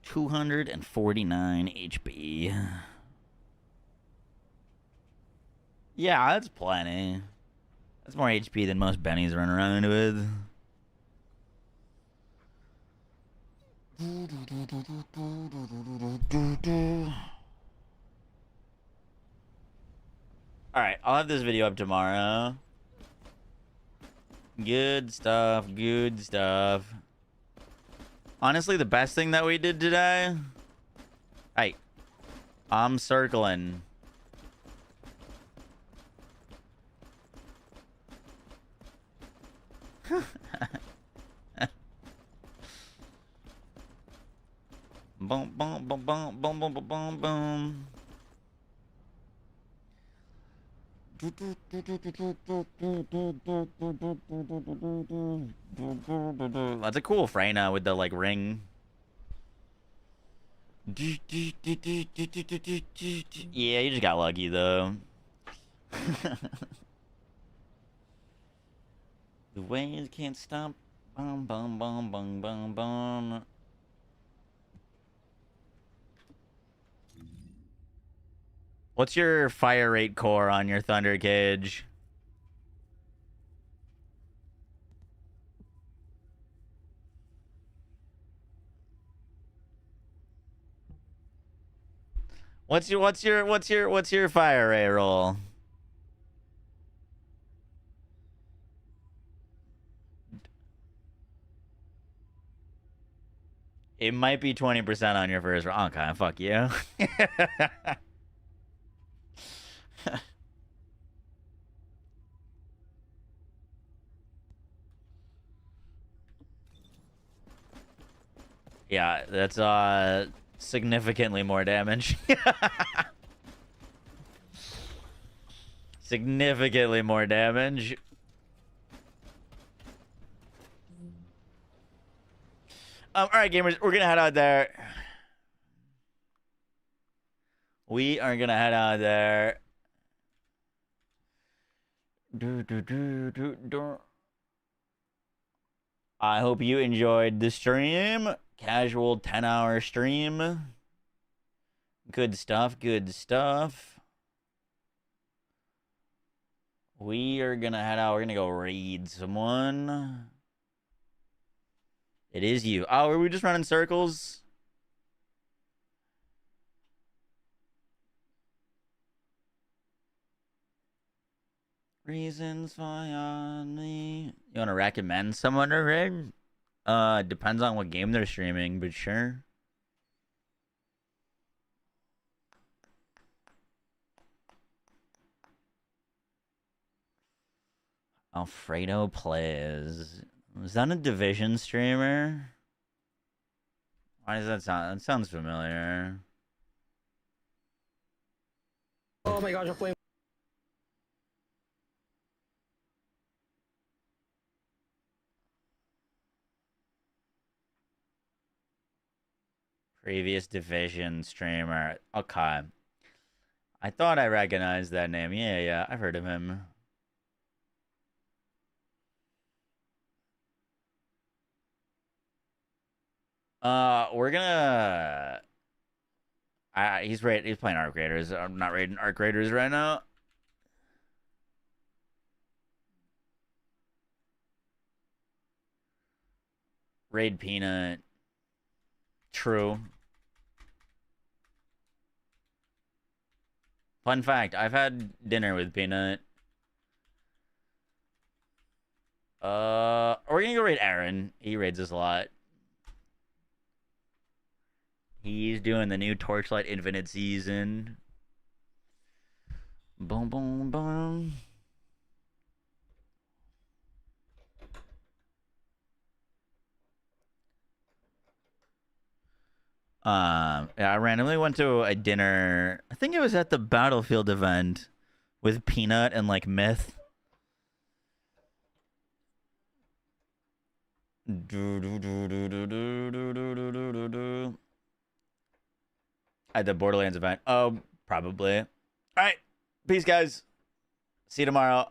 $249 HP. Yeah, that's plenty. That's more HP than most Bennies run around with. Alright, I'll have this video up tomorrow. Good stuff, good stuff. Honestly, the best thing that we did today... Hey, I'm circling. Boom, boom, boom, boom, boom, boom, boom, boom. That's a cool Freyna with the like ring. Yeah, you just got lucky though. The waves can't stop. Bum bum bum bum bum bum. What's your fire rate core on your Thunder Cage? What's your fire rate roll? It might be 20% on your first round. Okay, fuck you. Yeah, that's significantly more damage. Significantly more damage. All right, gamers, we're gonna head out there. We are gonna head out there. I hope you enjoyed the stream. Casual 10-hour stream. Good stuff, good stuff. We are gonna head out. We're gonna go raid someone. It is you. Oh, were we just running circles? Reasons why on me. You want to recommend someone to raid? Depends on what game they're streaming, but sure. Alfredo plays. Is that a Division streamer? Why does that sound? That sounds familiar. Oh my gosh, I'm playing. Previous Division streamer. Okay. I thought I recognized that name. Yeah, I've heard of him. We're gonna. He's playing Arc Raiders. I'm not raiding Arc Raiders right now. Raid Peanut. True. Fun fact: I've had dinner with Peanut. We're gonna go raid Aaron. He raids us a lot. He's doing the new Torchlight Infinite season. Boom, boom, boom. Yeah, I randomly went to a dinner. I think it was at the Battlefield event with Peanut and like Myth. At the Borderlands event. Oh, probably. All right. Peace, guys. See you tomorrow.